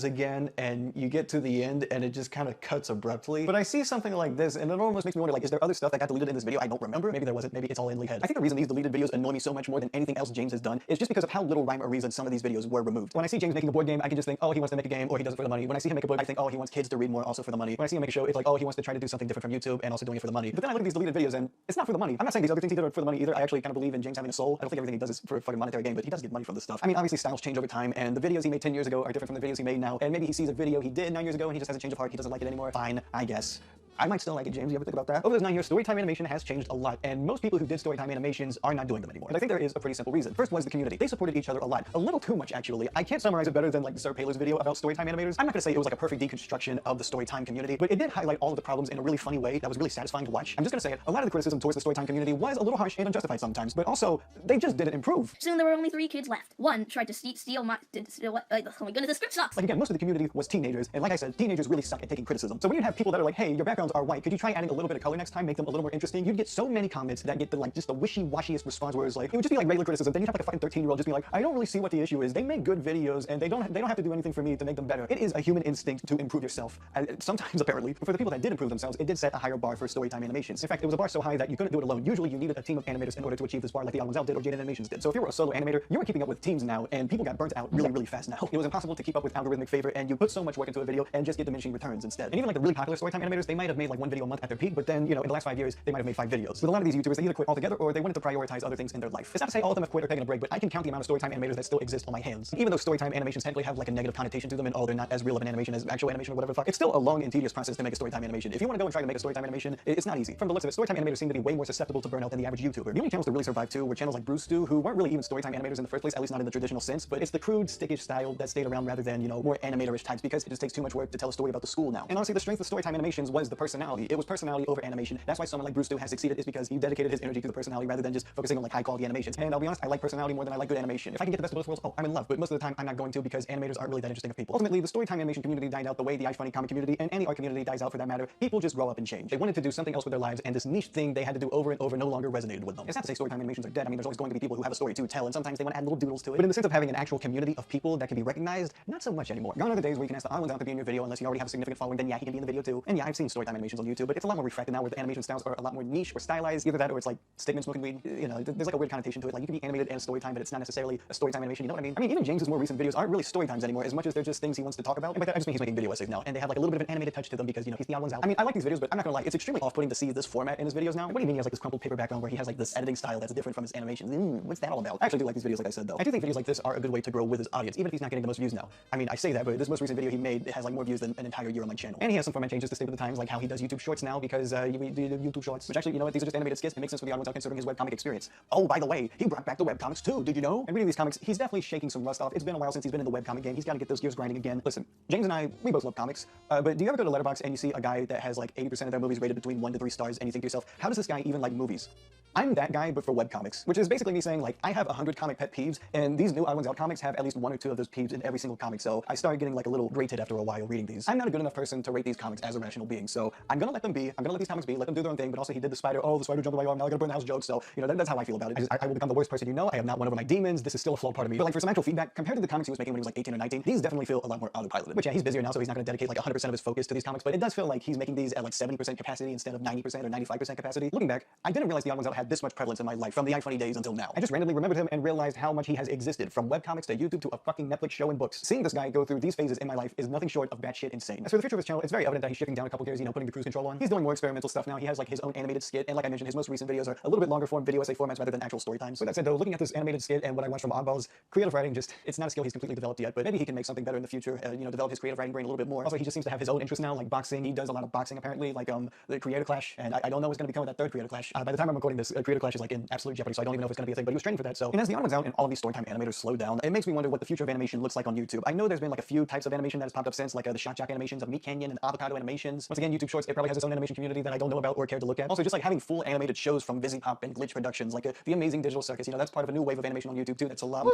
Speaker 11: again, and you get to the end and it just kind of cuts abruptly. But I see something like this and it almost makes me wonder, like, is there other stuff that got deleted in this video I don't remember? Maybe there wasn't, maybe it's all in League Head. I think the reason these deleted videos annoy me so much more than anything else James has done is just because of how little rhyme or reason some of these videos were removed. When I see James making a board game, I can just think, oh, he wants to make a game, or he does it for the money. When I see him make a book, I think, oh, he wants kids to read more, also for the money. When I see him make a show, it's like, oh, he wants to try to do something different from YouTube and also doing it for the money. But then I look at these deleted videos and it's not for the money. I'm not saying these other things he did are for the money either. I actually kind of believe in James having a soul. I don't think everything he does is for a fucking monetary gain, but he does get money from this stuff. I mean, obviously styles change over time, and the videos he made 10 years ago are different from the videos he made now, and maybe he sees a video he did 9 years ago and he just has a change of heart, he doesn't like it anymore. Fine, I guess. I might still like it, James. You ever think about that? Over those 9 years, storytime animation has changed a lot, and most people who did storytime animations are not doing them anymore. And I think there is a pretty simple reason. First was the community. They supported each other a lot. A little too much, actually. I can't summarize it better than like Sir Paler's video about storytime animators. I'm not gonna say it was like a perfect deconstruction of the storytime community, but it did highlight all of the problems in a really funny way that was really satisfying to watch. I'm just gonna say it. A lot of the criticism towards the storytime community was a little harsh and unjustified sometimes, but also they just didn't improve.
Speaker 22: Soon there were only 3 kids left. One tried to steal my... oh my goodness, the script sucks!
Speaker 11: Like again, most of the community was teenagers, and like I said, teenagers really suck at taking criticism. So when you have people that are like, hey, your backgrounds are white, could you try adding a little bit of color next time, make them a little more interesting? You'd get so many comments that get the like just the wishy-washiest response where it's like, it would just be like regular criticism. Then you'd have like a fucking 13-year-old just be like, I don't really see what the issue is. They make good videos and they don't have to do anything for me to make them better. It is a human instinct to improve yourself. And sometimes apparently, for the people that did improve themselves, it did set a higher bar for storytime animations. In fact, it was a bar so high that you couldn't do it alone. Usually you needed a team of animators in order to achieve this bar like the Odd Ones Out did or Jaded Animations did. So if you were a solo animator, you were keeping up with teams now, and people got burnt out really, really fast now. It was impossible to keep up with algorithmic favor, and you put so much work into a video and just get diminishing returns instead. And even like the really popular storytime animators, they might have made like 1 video a month at their peak, but then, you know, in the last 5 years, they might have made 5 videos. With a lot of these YouTubers, they either quit altogether or they wanted to prioritize other things in their life. It's not to say all of them have quit or taken a break, but I can count the amount of storytime animators that still exist on my hands. Even though storytime animations technically have like a negative connotation to them and oh, they're not as real of an animation as actual animation or whatever the fuck, it's still a long and tedious process to make a storytime animation. If you want to go and try to make a storytime animation, it's not easy. From the looks of it, storytime animators seem to be way more susceptible to burnout than the average YouTuber. The only channels to really survive too were channels like Bruce Stu, who weren't really even storytime animators in the first place, at least not in the traditional sense, but it's the crude, stickish style that stayed around rather than, you know, more animator-ish types because it just takes too much work to tell a story about the school now. And honestly, the strength of storytime animations was the personality. It was personality over animation. That's why someone like Bruce Stu has succeeded, is because he dedicated his energy to the personality rather than just focusing on like high-quality animations. And I'll be honest, I like personality more than I like good animation. If I can get the best of both worlds, oh, I'm in love. But most of the time, I'm not going to because animators aren't really that interesting of people. Ultimately, the storytime animation community died out the way the iFunny comic community and any art community dies out for that matter. People just grow up and change. They wanted to do something else with their lives, and this niche thing they had to do over and over no longer resonated with them. It's not to say storytime animations are dead. I mean, there's always going to be people who have a story to tell, and sometimes they want to add little doodles to it. But in the sense of having an actual community of people that can be recognized, not so much anymore. Gone are the days where you can ask the Odd Ones Out to be in your video unless you already have a significant following, then yeah, he can be in the video too. And yeah, I've seen storytime animations on YouTube, but it's a lot more refracted now where the animation styles are a lot more niche or stylized. Either that or it's like stickman smoking weed. You know, there's like a weird connotation to it. Like you can be animated and storytime, but it's not necessarily a storytime animation. You know what I mean? I mean, even James's more recent videos aren't really storytimes anymore, as much as they're just things he wants to talk about. And by that, I just mean he's making video essays now, and they have like a little bit of an animated touch to them because, you know, he's the Odd Ones Out. I mean, I like these videos, but I'm not gonna lie, it's extremely off-putting to see this format in his videos now. What do you mean he has like this crumpled paper background where he has like this editing style that's different from his animations? What's that all about? I actually do like these videos, like I said though. I do think videos like this are a good way to grow with his audience, even if he's not getting the most views now. I mean, I say that, but this most recent video he made, it has like more views than an entire year on my channel. And he has some format changes to stay with the times, like how he does YouTube Shorts now because you do YouTube Shorts, which actually, you know what, these are just animated skits. It makes sense for the Odd Ones Out considering his webcomic experience. Oh, by the way, he brought back the webcomics too, did you know? And reading these comics, he's definitely shaking some rust off. It's been a while since he's been in the webcomic game. He's got to get those gears grinding again. Listen, James and I, we both love comics, but do you ever go to Letterboxd and you see a guy that has like 80% of their movies rated between 1 to 3 stars and you think to yourself, how does this guy even like movies? I'm that guy, but for webcomics, which is basically me saying, like, I have 100 comic pet peeves, and these new Odd Ones Out comics have at least 1 or 2 of those peeves in every single comic, so I started getting, like, a little grated after a while reading these. I'm not a good enough person to rate these comics as a rational being, so I'm gonna let them be. I'm gonna let these comics be, let them do their own thing, but also he did the spider jumped on my arm, now I gotta burn the house joke, so, you know, that's how I feel about it. I will become the worst person you know. I am not one of my demons. This is still a flawed part of me. But, like, for some actual feedback, compared to the comics he was making when he was, like, 18 or 19, these definitely feel a lot more autopiloted. Which, yeah, he's busier now, so he's not gonna dedicate, like, 100% of his focus to these comics, but it does feel like he's making these at, like, 70% capacity instead of 90% or 95% capacity. Looking back, I didn't realize the Odd Ones Out had this much prevalence in my life from the iFunny days until now. I just randomly remembered him and realized how much he has existed, from webcomics to YouTube to a fucking Netflix show and books. Seeing this guy go through these phases in my life is nothing short of batshit insane. As for the future of his channel, it's very evident that he's shifting down a couple gears, you know, putting the cruise control on. He's doing more experimental stuff now. He has like his own animated skit, and like I mentioned, his most recent videos are a little bit longer form video essay formats rather than actual story times. With that said though, looking at this animated skit and what I watched from Oddballs, creative writing just, it's not a skill he's completely developed yet, but maybe he can make something better in the future, you know, develop his creative writing brain a little bit more. Also, he just seems to have his own interests now, like boxing. He does a lot of boxing apparently, like the Creator Clash, and I don't know what's going to become of that 3rd Creator Clash. By the time I'm recording this, Creator Clash is like in absolute jeopardy, so I don't even know if it's going to be a thing, but he was training for that. So, and as the Odd Ones Out and all of these storytime animators slow down, it makes me wonder what the future of animation looks like on YouTube. I know there's been like a few types of animation that has popped up since, like the Shot Jock animations of Meat Canyon and Avocado animations. Once again, YouTube Shorts, it probably has its own animation community that I don't know about or care to look at. Also, just like having full animated shows from VisiPop and Glitch Productions, like the Amazing Digital Circus, you know, that's part of a new wave of animation on YouTube too. That's a lot.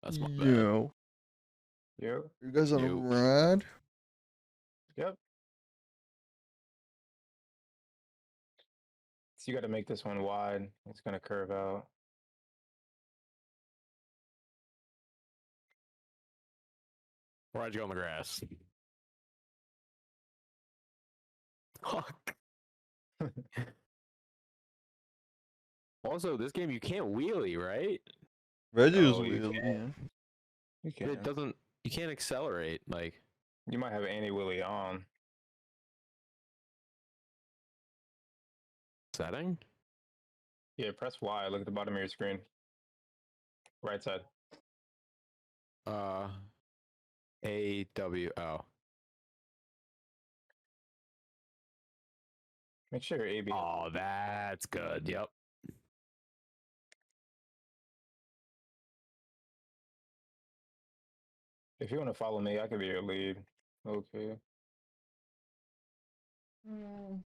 Speaker 1: That's my bad. Yo.
Speaker 20: Yep.
Speaker 1: You guys on a ride?
Speaker 20: Yep. So you got to make this one wide. It's going to curve out.
Speaker 6: Why'd you go on the grass? Fuck. Also, this game you can't wheelie, right?
Speaker 1: Reggie was wheeling.
Speaker 20: You can.
Speaker 6: It doesn't. You can't accelerate. Like
Speaker 20: you might have anti-wheelie on.
Speaker 6: Setting?
Speaker 20: Yeah, press Y. Look at the bottom of your screen. Right side.
Speaker 6: Uh, AWO.
Speaker 20: Make sure your AB.
Speaker 6: Oh, that's good. Yep.
Speaker 20: If you want to follow me, I could be your lead. Okay.
Speaker 6: I'm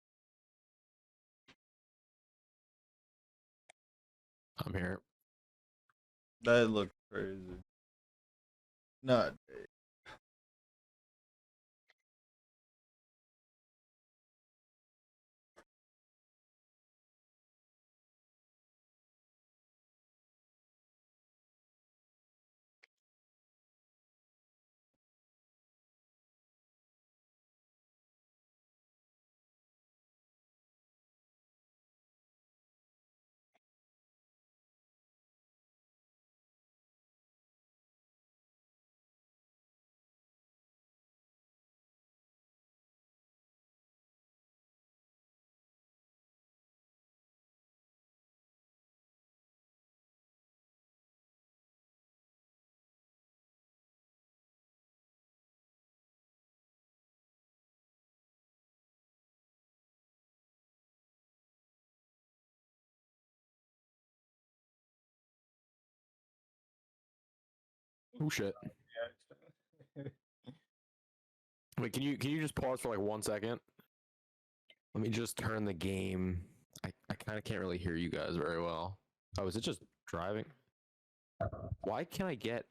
Speaker 6: here.
Speaker 1: That looked crazy. Not.
Speaker 6: Oh shit. Wait, can you just pause for like 1 second? Let me just turn the game. I kind of can't really hear you guys very well. Oh, is it just driving? Why can't I get?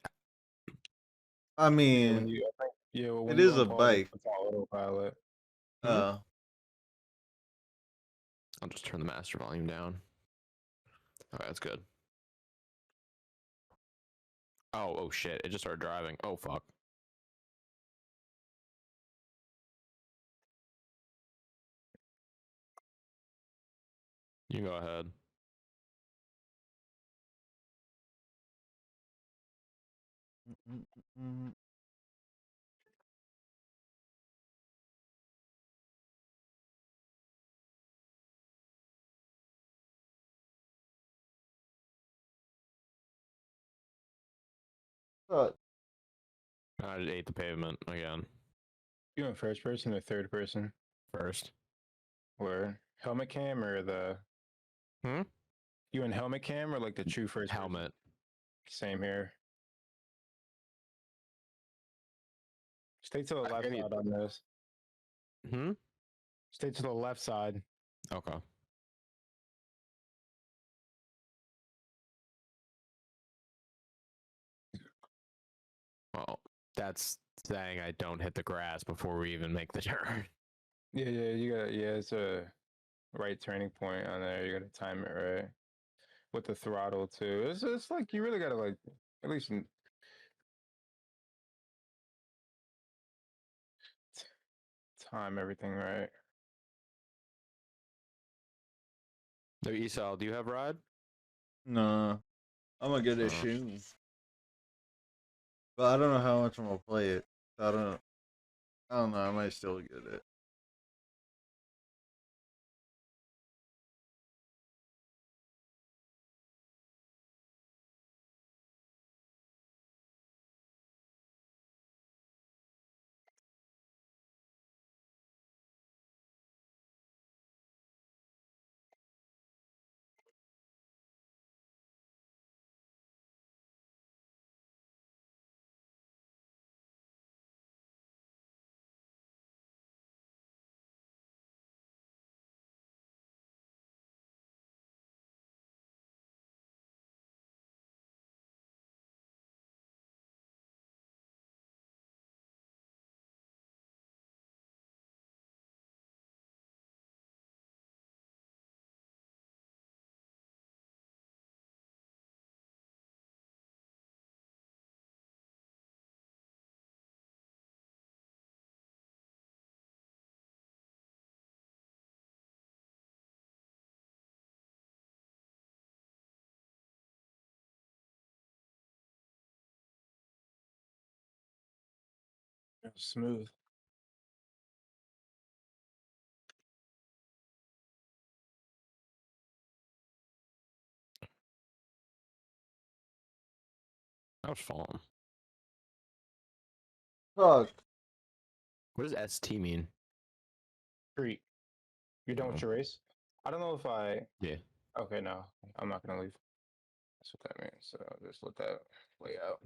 Speaker 1: I mean,
Speaker 20: When you, well, when
Speaker 1: it
Speaker 20: you
Speaker 1: is a
Speaker 20: unpause, it
Speaker 1: bike.
Speaker 20: puts on autopilot.
Speaker 1: Uh,
Speaker 6: I'll just turn the master volume down. Okay, that's good. Oh shit! It just started driving. Oh fuck. You can go ahead. I just ate the pavement again.
Speaker 20: You in first person or third person?
Speaker 6: First.
Speaker 20: Or helmet cam or the?
Speaker 6: Hmm.
Speaker 20: You in helmet cam or like the true first
Speaker 6: helmet?
Speaker 20: Same here. Stay to the left side on this.
Speaker 6: Hmm.
Speaker 20: Stay to the left side.
Speaker 6: Okay. Well, that's saying I don't hit the grass before we even make the turn.
Speaker 20: Yeah, you got it's a right turning point on there. You got to time it right with the throttle too. It's like you really got to like at least time everything right.
Speaker 6: So, Esau, do you have ride?
Speaker 1: no, I'm gonna get it shoes, but I don't know how much I'm gonna play it. I don't know. I might still get it.
Speaker 20: Smooth.
Speaker 6: That was fun.
Speaker 1: Fuck.
Speaker 6: What does ST mean?
Speaker 20: Street. You done with
Speaker 6: Oh.
Speaker 20: your race? I don't know if I.
Speaker 6: Yeah.
Speaker 20: Okay, no, I'm not gonna leave. That's what that means. So I'll just let that play out.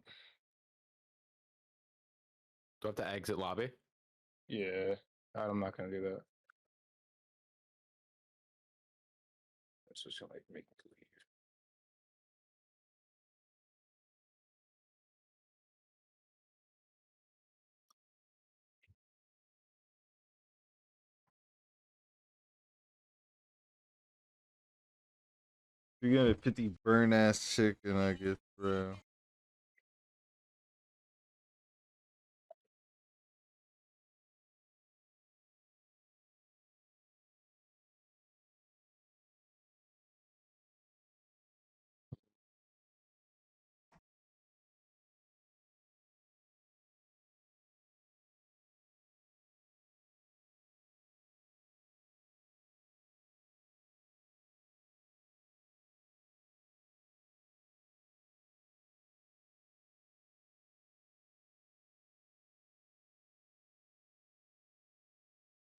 Speaker 6: Do I have to exit lobby?
Speaker 20: Yeah, I'm not gonna do that. That's just gonna like make me leave.
Speaker 1: You got a 50 burn ass chicken nuggets, bro.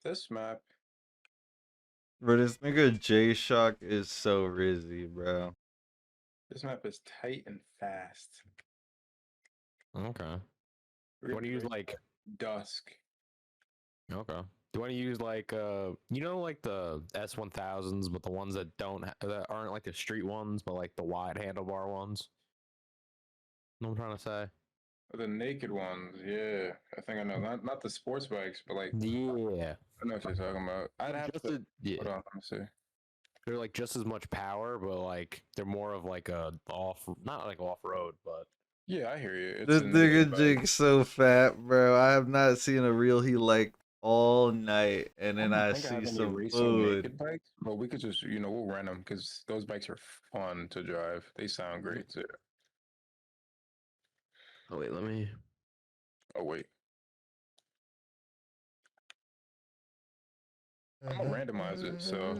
Speaker 20: This map,
Speaker 1: Bro, this nigga J Shock is so rizzy, bro.
Speaker 20: this map is tight and fast.
Speaker 6: Okay.
Speaker 20: We're
Speaker 6: Do you want to
Speaker 20: gonna
Speaker 6: use
Speaker 20: race
Speaker 6: like
Speaker 20: by dusk.
Speaker 6: Okay. Do you want to use like you know like the S1000s, but the ones that don't that aren't like the street ones, but like the wide handlebar ones? Know what I'm trying to say?
Speaker 20: The naked ones, yeah. I think I know. Not the sports bikes, but like
Speaker 6: Yeah.
Speaker 20: I know what you're talking about. I'd have
Speaker 6: Just
Speaker 20: to.
Speaker 6: yeah.
Speaker 20: Hold on, let me see.
Speaker 6: They're like just as much power, but like they're more of like a not like off road, but
Speaker 20: Yeah, I hear you. It's
Speaker 1: This
Speaker 20: a naked
Speaker 1: nigga
Speaker 20: bike.
Speaker 1: Jake's so fat, bro. I have not seen a reel he liked all night, and
Speaker 20: I
Speaker 1: then
Speaker 20: don't
Speaker 1: I
Speaker 20: think I
Speaker 1: see
Speaker 20: have any
Speaker 1: some
Speaker 20: racing
Speaker 1: food.
Speaker 20: naked bikes, but we could just, we'll rent them because those bikes are fun to drive. They sound great too.
Speaker 6: oh wait, let me.
Speaker 20: Oh wait, I'm gonna randomize it. So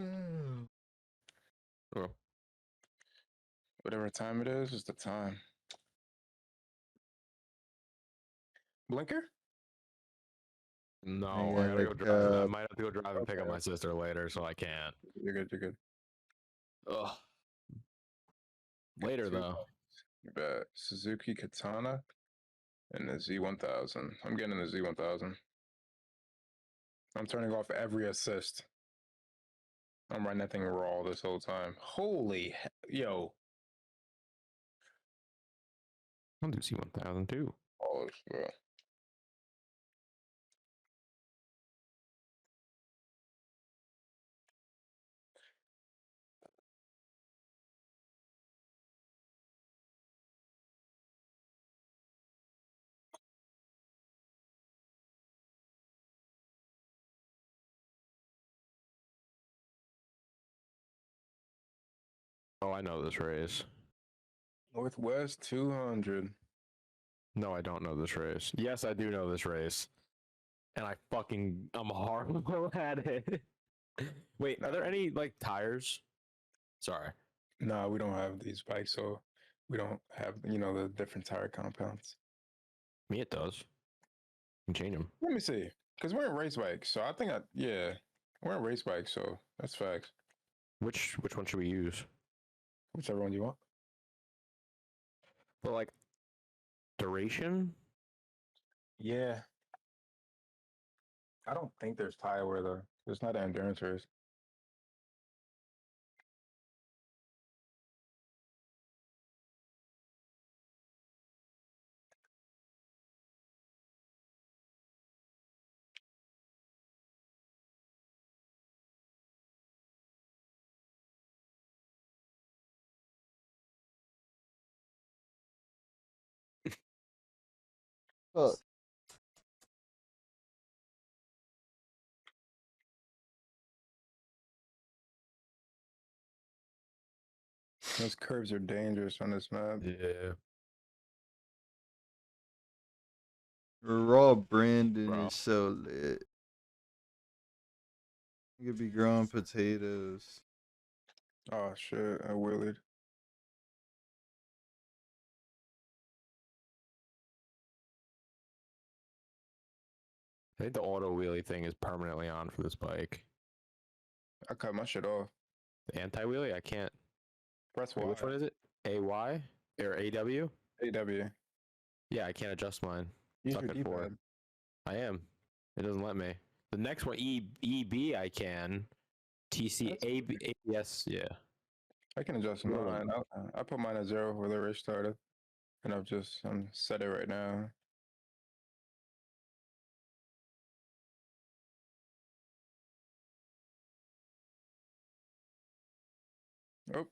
Speaker 6: Oh.
Speaker 20: whatever time it is the time. Blinker?
Speaker 6: No,
Speaker 1: I
Speaker 6: I gotta
Speaker 1: gotta
Speaker 6: go drive. I
Speaker 1: cup.
Speaker 6: might have to go drive and pick up my sister later, so I can't.
Speaker 20: You're good. You're good.
Speaker 6: Ugh. Later
Speaker 20: Two
Speaker 6: though.
Speaker 20: bikes. You bet. Suzuki Katana and the Z1000. I'm getting the Z1000. I'm turning off every assist. I'm running that thing raw this whole time. Holy yo.
Speaker 6: I'll do C1000 too.
Speaker 20: Oh, bro.
Speaker 6: Oh, I know this race.
Speaker 20: Northwest 200.
Speaker 6: No, I don't know this race. Yes, I do know this race. And I'm horrible at it. Wait, are there any like tires? Sorry.
Speaker 20: No, we don't have these bikes, so we don't have, the different tire compounds.
Speaker 6: Me, it does. You can change them.
Speaker 20: Let me see. Because we're in race bikes, so I think yeah. We're in race bikes, so that's facts.
Speaker 6: Which one should we use?
Speaker 20: Whichever one you want.
Speaker 6: For like duration?
Speaker 20: Yeah. I don't think there's tire wear though. There's not an endurance race.
Speaker 1: Fuck.
Speaker 20: Those curves are dangerous on this map.
Speaker 6: Yeah.
Speaker 1: Raw Brandon
Speaker 6: Bro.
Speaker 1: is so lit. You could be growing potatoes.
Speaker 20: Oh shit, I willied.
Speaker 6: I think the auto wheelie thing is permanently on for this bike.
Speaker 13: I cut my shit off.
Speaker 6: The anti wheelie, I can't.
Speaker 13: Press
Speaker 6: Wait,
Speaker 13: Y.
Speaker 6: which one is it? AY or AW?
Speaker 13: AW.
Speaker 6: Yeah, I can't adjust mine.
Speaker 13: Use
Speaker 6: Stuck
Speaker 13: your
Speaker 6: at 4.
Speaker 13: keypad.
Speaker 6: I am. It doesn't let me. The next one, EB, I can. TC ABS, yeah.
Speaker 13: I can adjust
Speaker 6: Well,
Speaker 13: mine. I put mine at 0 where the race started, and I've just set it right now. Oh.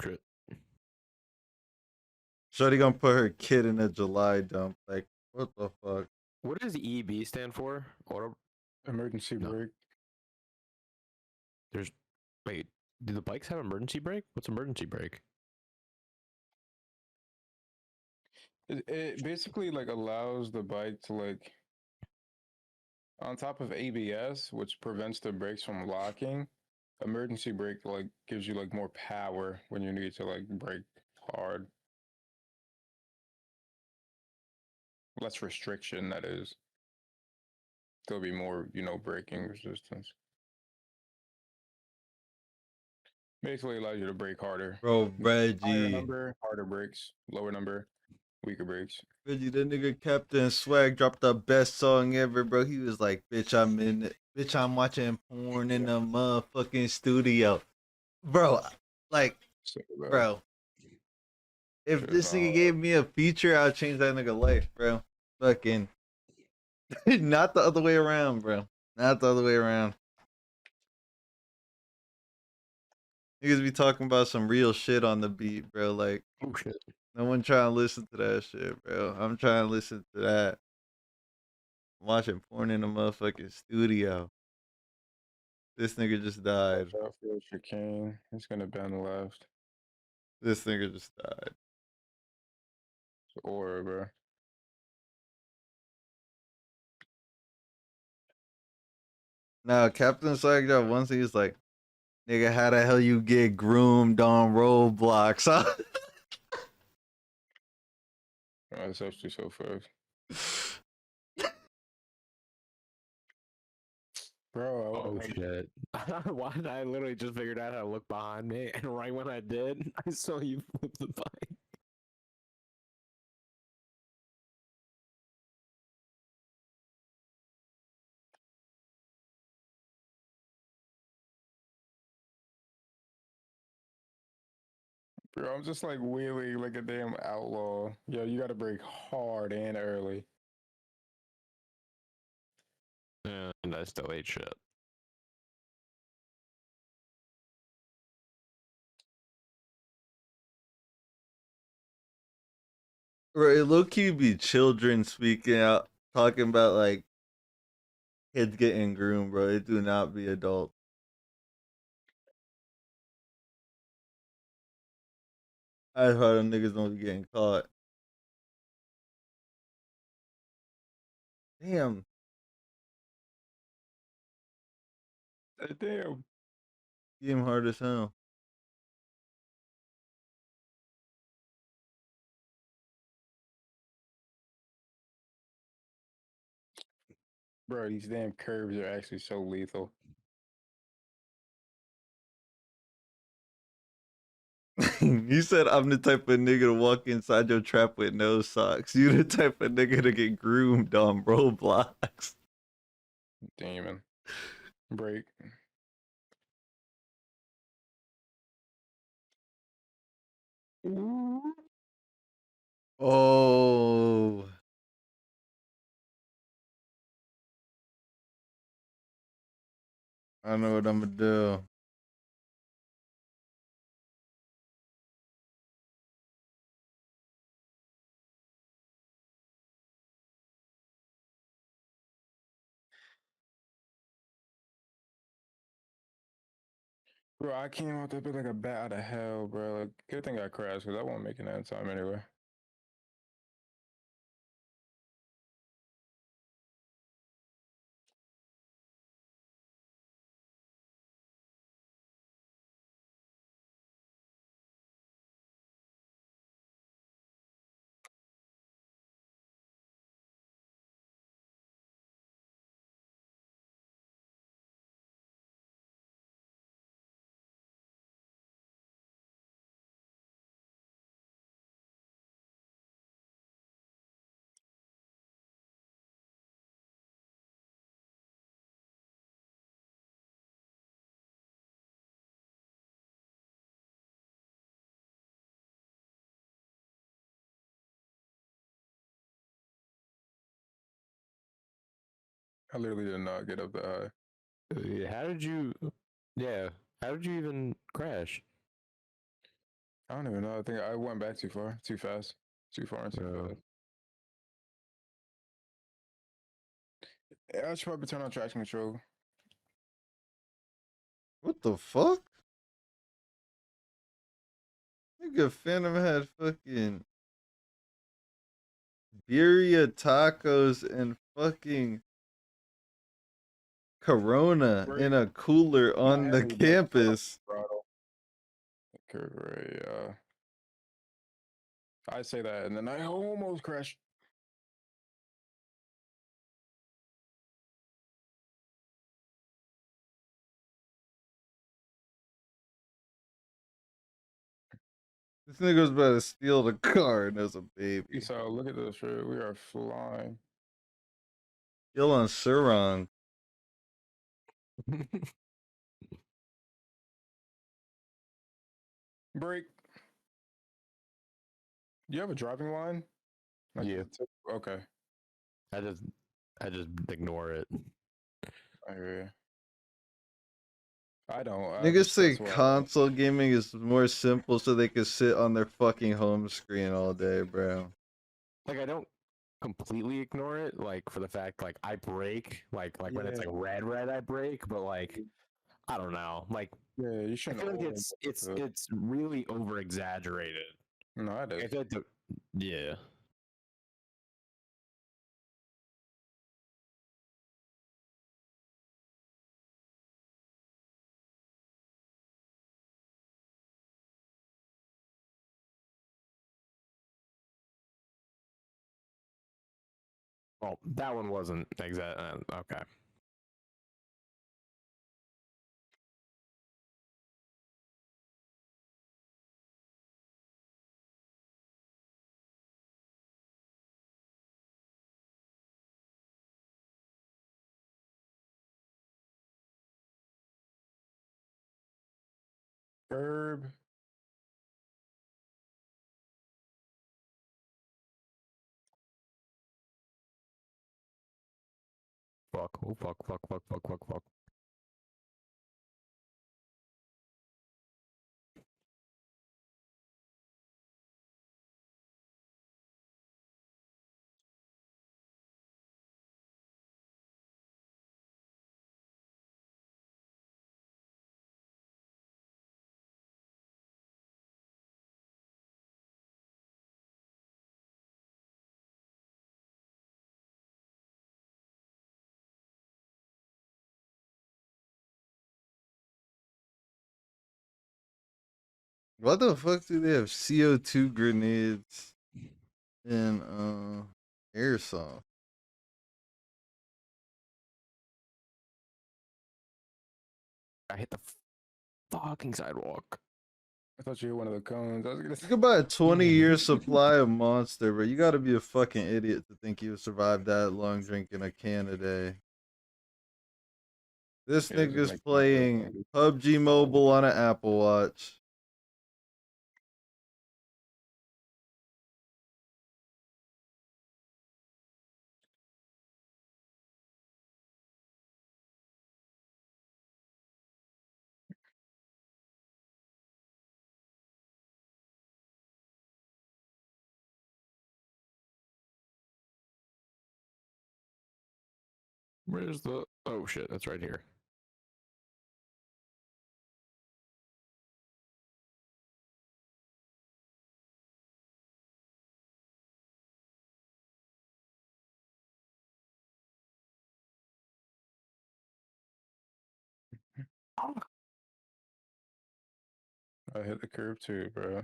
Speaker 6: Shit.
Speaker 1: Shorty gonna put her kid in a July dump. Like, what the fuck?
Speaker 6: What does EB stand for? Auto
Speaker 13: Emergency brake.
Speaker 6: There's wait, do the bikes have emergency brake? What's emergency brake?
Speaker 13: It basically like allows the bike to like on top of ABS, which prevents the brakes from locking. Emergency brake like gives you like more power when you need to like brake hard. Less restriction, that is. There'll be more, braking resistance. Basically allows you to brake harder.
Speaker 1: Bro,
Speaker 13: Higher
Speaker 1: Reggie.
Speaker 13: number, harder brakes. Lower number, weaker brakes.
Speaker 1: Reggie, that nigga Captain Swag dropped the best song ever, bro. He was like, bitch, I'm watching porn in the motherfucking studio. Bro, like, bro. If this nigga gave me a feature, I'd change that nigga life, bro. Fucking. Not the other way around, bro. Not the other way around. Niggas be talking about some real shit on the beat, bro. Like,
Speaker 6: oh shit.
Speaker 1: No one trying to listen to that shit, bro. I'm trying to listen to that. I'm watching porn in the motherfucking studio. This nigga just died.
Speaker 13: Chicane. He's gonna bend left.
Speaker 1: This nigga just died.
Speaker 13: It's aura, bro.
Speaker 1: Now, Captain Swag Job, once he's like, nigga, how the hell you get groomed on Roblox? Huh?
Speaker 13: That's actually so fast. Bro,
Speaker 6: oh shit. Why did I literally just figured out how to look behind me, and right when I did, I saw you flip the bike.
Speaker 13: Bro, I'm just like wheeling like a damn outlaw. Yo, you gotta brake hard and early.
Speaker 6: And I still ate shit.
Speaker 1: Right, low key be children speaking out, talking about like kids getting groomed, bro. It do not be adults. I heard them niggas don't be getting caught. Damn.
Speaker 13: Damn.
Speaker 1: Game hard as hell.
Speaker 13: Bro, these damn curves are actually so lethal.
Speaker 1: You said I'm the type of nigga to walk inside your trap with no socks. You the type of nigga to get groomed on Roblox.
Speaker 13: Demon. Break.
Speaker 1: Oh. I know what I'm gonna do.
Speaker 13: Bro, I came out that bit like a bat out of hell, bro. Like, good thing I crashed because I won't make it in time anyway. I literally did not get up that high.
Speaker 6: How did you? Yeah. How did you even crash?
Speaker 13: I don't even know. I think I went back too far, too fast, too far and too fast. Yeah, I should probably turn on traction control.
Speaker 1: What the fuck? Nigga, Phantom had fucking birria tacos and fucking Corona in a cooler on the campus.
Speaker 13: Correct. I say that, and then I almost crashed.
Speaker 1: This nigga's about to steal the car and there's a baby.
Speaker 13: So look at this shit. We are flying.
Speaker 1: Kill on Suron.
Speaker 13: Break. Do you have a driving line? Like,
Speaker 6: Yeah.
Speaker 13: Okay.
Speaker 6: I just ignore it.
Speaker 13: I hear you. I don't.
Speaker 1: Niggas say
Speaker 13: that's why
Speaker 1: console gaming is more simple so they can sit on their fucking home screen all day, bro.
Speaker 6: Like I don't completely ignore it, like for the fact like I break, like when it's like red I break, but like I don't know, like
Speaker 13: yeah, you
Speaker 6: I
Speaker 13: shouldn't.
Speaker 6: feel like it's really over exaggerated.
Speaker 13: No, it is.
Speaker 6: I feel like yeah. Well, that one wasn't exact. Okay.
Speaker 13: Herb.
Speaker 6: Fuck. Oh fuck. Fuck.
Speaker 1: Why the fuck do they have CO2 grenades and airsoft?
Speaker 6: I hit the fucking sidewalk.
Speaker 13: I thought you hit one of the cones. I was gonna say.
Speaker 1: You could buy a 20-year supply of Monster, but you gotta be a fucking idiot to think you would survive that long drinking a can a day. This nigga's playing PUBG Mobile on an Apple Watch.
Speaker 6: Where's the? Oh shit, that's right here.
Speaker 13: I hit the curb too, bro.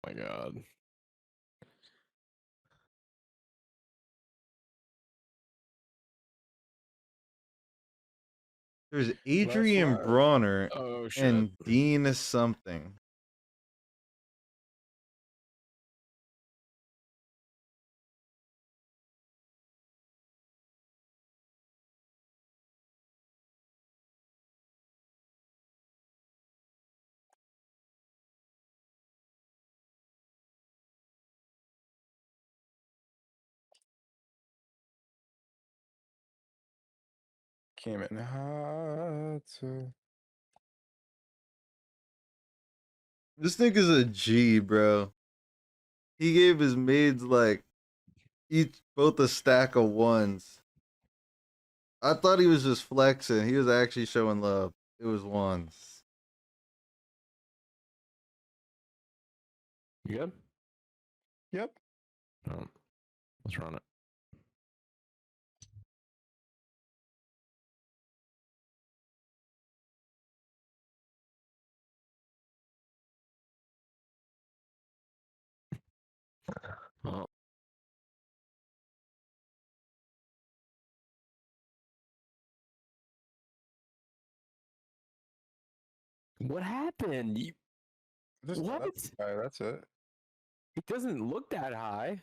Speaker 6: My God.
Speaker 1: There's Adrian Bronner
Speaker 6: Oh shit.
Speaker 1: and Dean something.
Speaker 13: Came in hot.
Speaker 1: This nigga's a G, bro. He gave his maids like both a stack of ones. I thought he was just flexing. He was actually showing love. It was ones.
Speaker 6: You good?
Speaker 13: Yep.
Speaker 6: Let's run it. Oh. What happened?
Speaker 13: Just
Speaker 6: What?
Speaker 13: That's it.
Speaker 6: It doesn't look that high.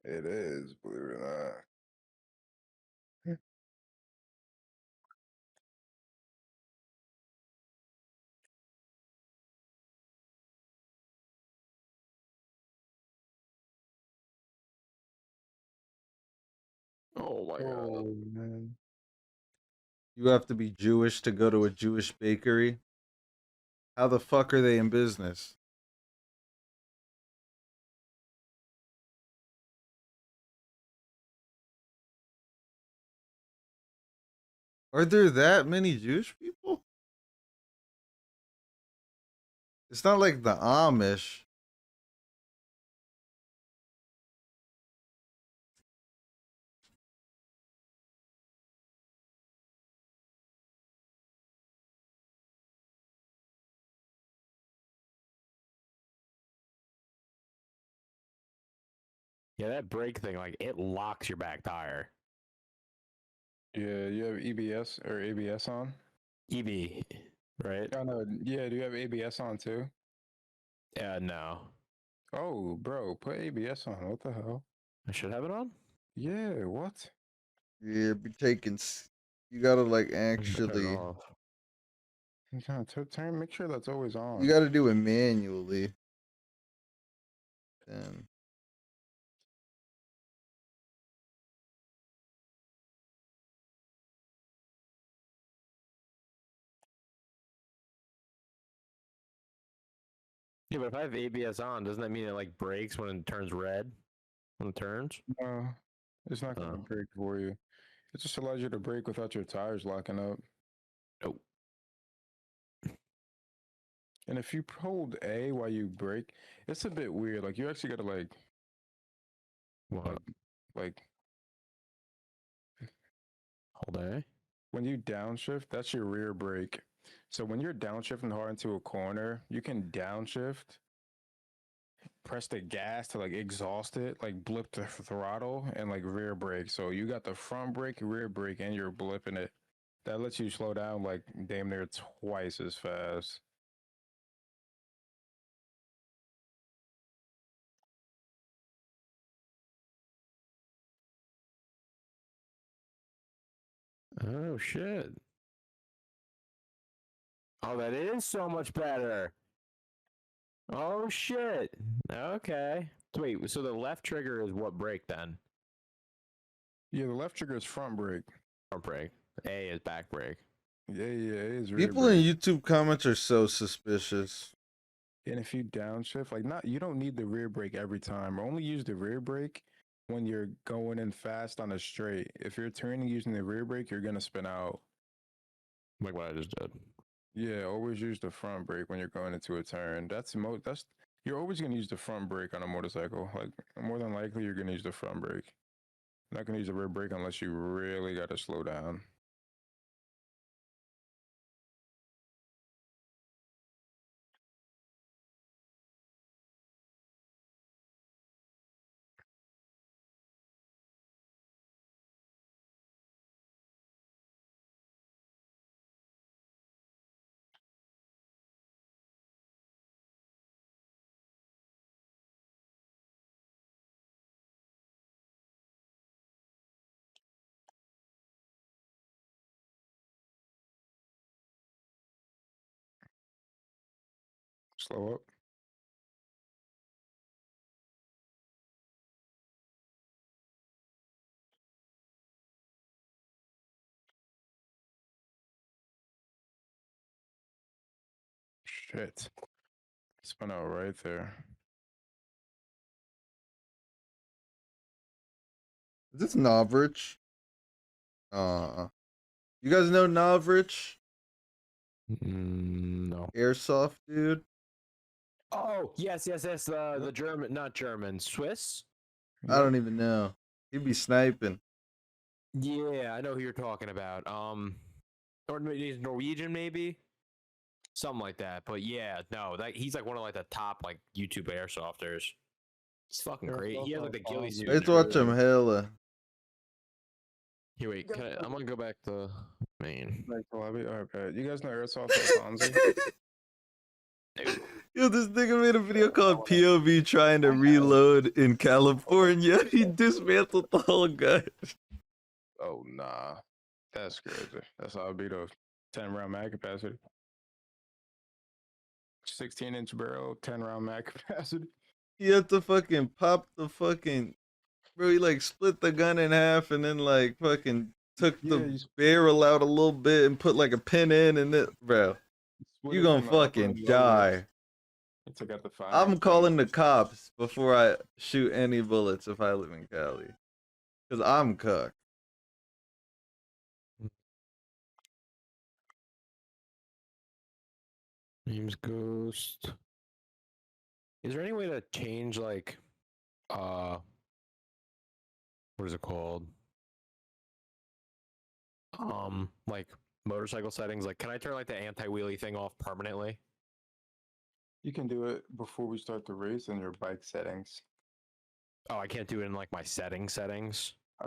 Speaker 13: It is, believe it or not.
Speaker 6: Oh my
Speaker 13: Oh,
Speaker 6: God.
Speaker 13: man.
Speaker 1: You have to be Jewish to go to a Jewish bakery. How the fuck are they in business? Are there that many Jewish people? It's not like the Amish.
Speaker 6: Yeah, that brake thing, like, it locks your back tire.
Speaker 13: Yeah, you have EBS or ABS on?
Speaker 6: EB, right?
Speaker 13: Oh, no. Yeah, do you have ABS on too?
Speaker 6: No.
Speaker 13: Oh, bro, put ABS on. What the hell?
Speaker 6: I should have it on?
Speaker 13: Yeah, what?
Speaker 1: Yeah, be taking. You gotta like
Speaker 6: Turn it
Speaker 1: actually.
Speaker 6: off.
Speaker 13: Yeah, turn. Make sure that's always on.
Speaker 1: You gotta do it manually. Then.
Speaker 6: Yeah, but if I have ABS on, doesn't that mean it like brakes when it turns red? When it turns?
Speaker 13: No, it's not gonna brake for you. It just allows you to brake without your tires locking up.
Speaker 6: Nope.
Speaker 13: And if you hold A while you brake, it's a bit weird. Like you actually gotta
Speaker 6: What?
Speaker 13: like
Speaker 6: Hold A.
Speaker 13: when you downshift, that's your rear brake. So when you're downshifting hard into a corner, you can downshift, press the gas to like exhaust it, like blip the throttle and like rear brake. So you got the front brake, rear brake, and you're blipping it. That lets you slow down like damn near twice as fast.
Speaker 6: Oh shit. Oh, that is so much better. Oh shit. Okay. So wait, so the left trigger is what brake then?
Speaker 13: Yeah, the left trigger is front brake.
Speaker 6: Front brake. A is back brake.
Speaker 13: Yeah, it is rear
Speaker 1: People
Speaker 13: brake.
Speaker 1: in YouTube comments are so suspicious.
Speaker 13: And if you downshift, like not, you don't need the rear brake every time. Only use the rear brake when you're going in fast on a straight. If you're turning using the rear brake, you're gonna spin out.
Speaker 6: Like what I just did.
Speaker 13: Yeah, always use the front brake when you're going into a turn. That's you're always gonna use the front brake on a motorcycle. Like more than likely, you're gonna use the front brake. You're not gonna use the rear brake unless you really gotta slow down. Slow up. Shit. Spun out right there.
Speaker 1: Is this Novrich? You guys know Novrich?
Speaker 6: No.
Speaker 1: Airsoft dude.
Speaker 6: Oh, yes. The German, not German, Swiss?
Speaker 1: I don't even know. He'd be sniping.
Speaker 6: Yeah, I know who you're talking about. Or maybe he's Norwegian, maybe? Something like that. But yeah, no, he's like one of like the top like YouTube airsofters. He's fucking great. He has like the ghillie suit.
Speaker 1: I used to watch him hella.
Speaker 6: Here, wait. I'm gonna go back to main.
Speaker 13: Back to lobby. All right, bet. You guys know airsoft Fonzie?
Speaker 1: Yo, this nigga made a video called POV trying to reload in California. He dismantled the whole gun.
Speaker 13: Oh nah, that's crazy. That's how it be though. 10-round mag capacity. 16-inch barrel, 10-round mag capacity.
Speaker 1: He had to fucking pop the fucking bro. He like split the gun in half and then like fucking took the barrel out a little bit and put like a pin in and it, bro. You gonna fucking die.
Speaker 13: Took out the fire.
Speaker 1: I'm calling the cops before I shoot any bullets if I live in Cali. Cause I'm cooked.
Speaker 6: Name's Ghost. Is there any way to change like what is it called? Like motorcycle settings? Like can I turn like the anti-wheelie thing off permanently?
Speaker 13: You can do it before we start the race in your bike settings.
Speaker 6: Oh, I can't do it in like my settings.
Speaker 13: I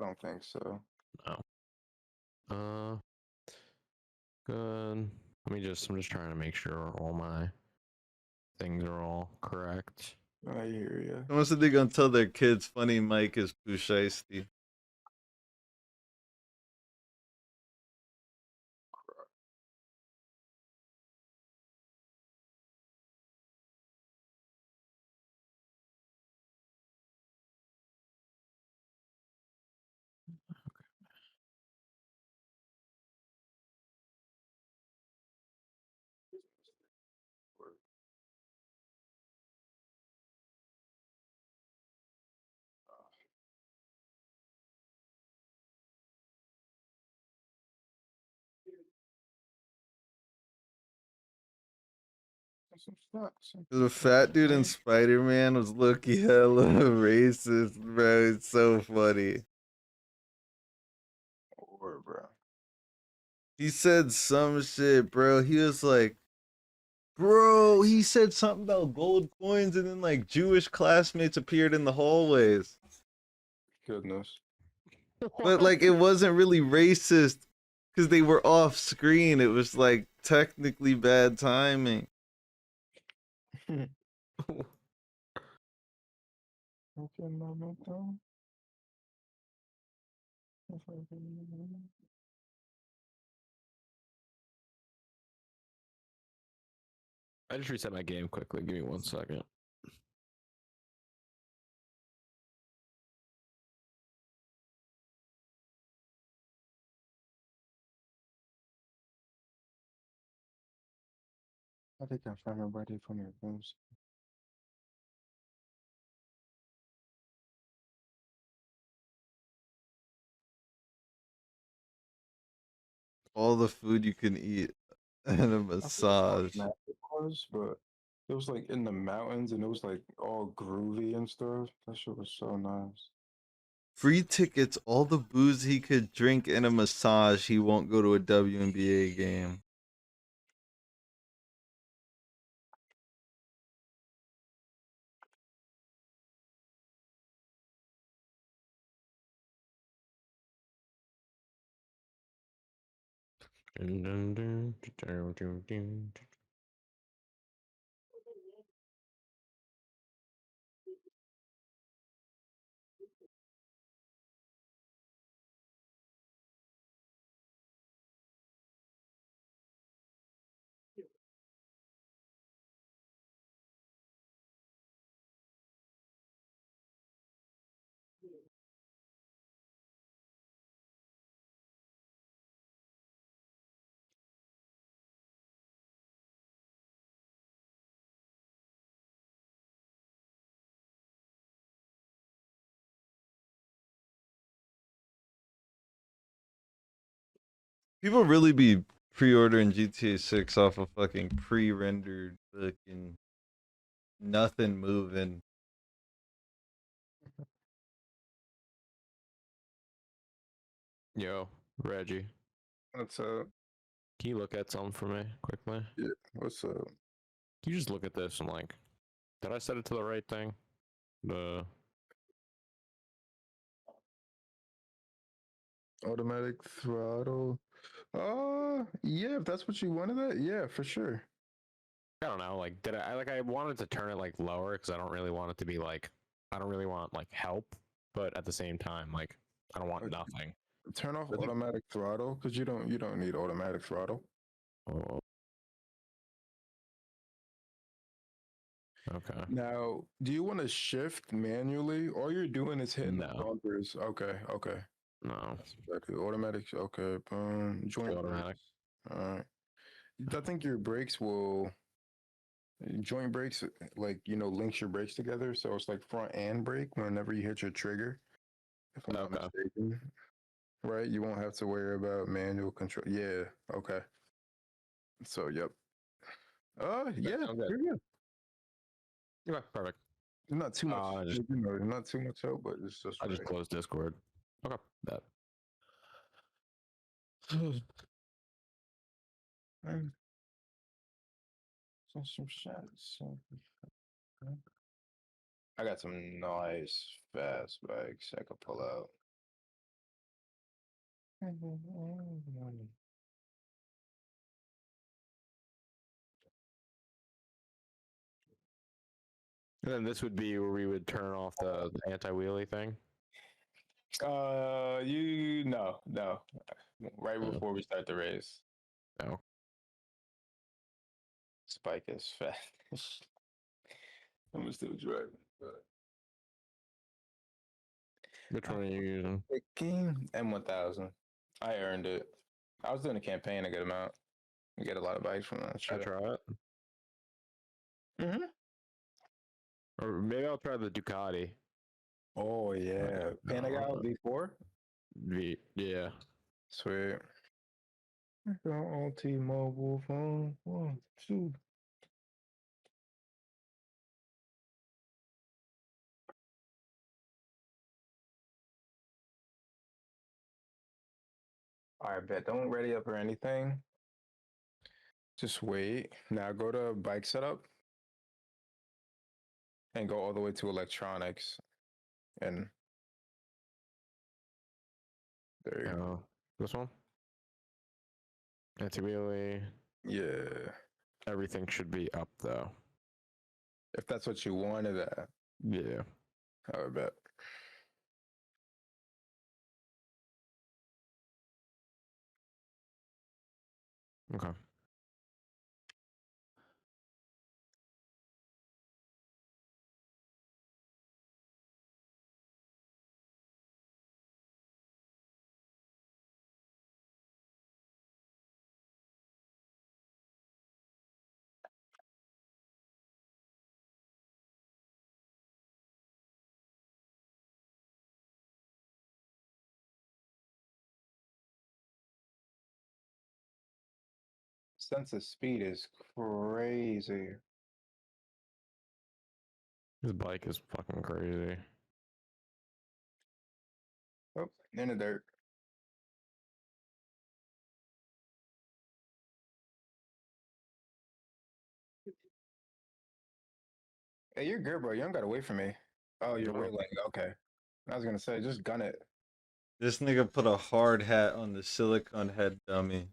Speaker 13: don't think so.
Speaker 6: No. Good. I'm just trying to make sure all my things are all correct.
Speaker 13: I hear you.
Speaker 1: Someone said they're gonna tell their kids funny Mike is too shiesty. The fat dude in Spider-Man was looking hella racist, bro. It's so funny.
Speaker 13: Or bro.
Speaker 1: He said some shit, bro. He was like, bro, he said something about gold coins and then like Jewish classmates appeared in the hallways.
Speaker 13: Goodness.
Speaker 1: But like it wasn't really racist because they were off screen. It was like technically bad timing.
Speaker 6: I just reset my game quickly. Give me 1 second.
Speaker 13: I think I found everybody from your rooms.
Speaker 1: all the food you can eat and a
Speaker 13: I forgot what
Speaker 1: massage.
Speaker 13: map it was, but it was like in the mountains and it was like all groovy and stuff. That shit was so nice.
Speaker 1: Free tickets, all the booze he could drink, and a massage. He won't go to a WNBA game. People really be pre-ordering GTA 6 off of fucking pre-rendered fucking nothing moving.
Speaker 6: Yo, Reggie.
Speaker 13: What's up?
Speaker 6: Can you look at something for me quickly?
Speaker 13: Yeah, what's up?
Speaker 6: Can you just look at this and like, did I set it to the right thing? The
Speaker 13: Automatic throttle. Yeah, if that's what you wanted, that yeah, for sure.
Speaker 6: I don't know. Like, did I wanted to turn it like lower because I don't really want it to be like, I don't really want like help, but at the same time, like, I don't want nothing.
Speaker 13: Turn off automatic throttle because you don't need automatic throttle.
Speaker 6: Oh. Okay.
Speaker 13: Now, do you want to shift manually? All you're doing is hitting the
Speaker 6: No.
Speaker 13: bumpers. Okay, okay.
Speaker 6: No.
Speaker 13: Automatic. Okay, boom. Joint
Speaker 6: automatic.
Speaker 13: All right. I think your brakes will joint brakes like links your brakes together, so it's like front and brake whenever you hit your trigger. If I'm not mistaken, right? You won't have to worry about manual control. Yeah. Okay. So yep. Yeah.
Speaker 6: I'm good.
Speaker 13: You're good.
Speaker 6: Okay, perfect.
Speaker 13: Not too much.
Speaker 6: I just,
Speaker 13: not too much help, but it's just.
Speaker 6: I just closed Discord. Okay, that.
Speaker 13: Some shots. I got some nice fast bikes I could pull out.
Speaker 6: And then this would be where we would turn off the anti-wheelie thing.
Speaker 13: No. Right before we start the race.
Speaker 6: No.
Speaker 13: Spike is fast. I'm still driving. But...
Speaker 6: Which one are you using?
Speaker 13: M1000. I earned it. I was doing a campaign to get them out. You get a lot of bikes from that shit.
Speaker 6: I try it.
Speaker 13: Mm-hmm.
Speaker 6: Or maybe I'll try the Ducati.
Speaker 13: Oh yeah, Panigale V4.
Speaker 6: Yeah.
Speaker 13: Sweet. I got on T-Mobile phone. 1, 2. All right, bet. Don't ready up or anything. Just wait. Now go to bike setup and go all the way to electronics. And there you go.
Speaker 6: This one? Anti-wheelie.
Speaker 13: Yeah.
Speaker 6: Everything should be up though.
Speaker 13: If that's what you wanted at.
Speaker 6: Yeah.
Speaker 13: I bet.
Speaker 6: Okay.
Speaker 13: sense of speed is crazy.
Speaker 6: His bike is fucking crazy.
Speaker 13: Oh, in the dirt. Hey, you're good, bro. You don't gotta wait for me. Oh, you're
Speaker 6: No.
Speaker 13: waiting. Okay. I was gonna say, just gun it.
Speaker 1: This nigga put a hard hat on the silicone head dummy.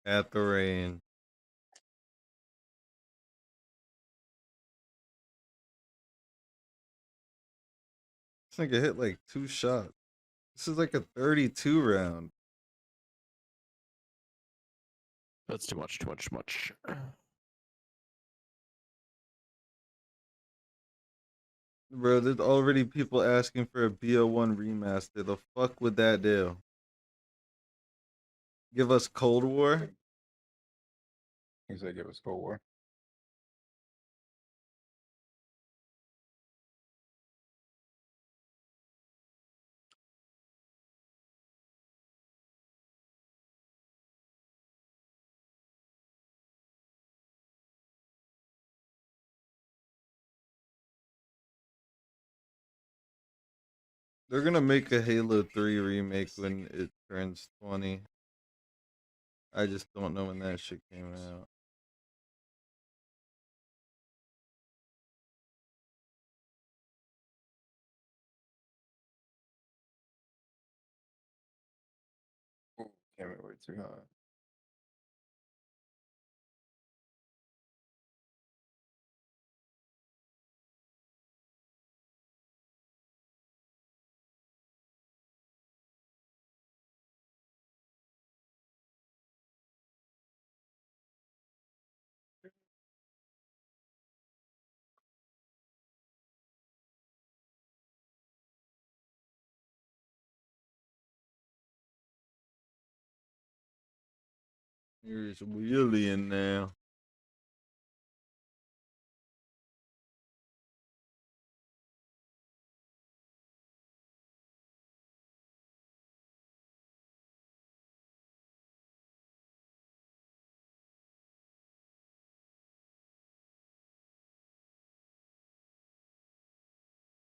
Speaker 1: At the range. This nigga hit like 2 shots. This is like a 32 round.
Speaker 6: That's too much, too much, too much.
Speaker 1: Bro, there's already people asking for a BO1 remaster. The fuck would that do? Give us Cold War?
Speaker 13: He said give us Cold War.
Speaker 1: They're gonna make a Halo 3 remake when it turns 20. I just don't know when that shit came out.
Speaker 13: Ooh, can't wait too hard.
Speaker 1: Here's Willie in now.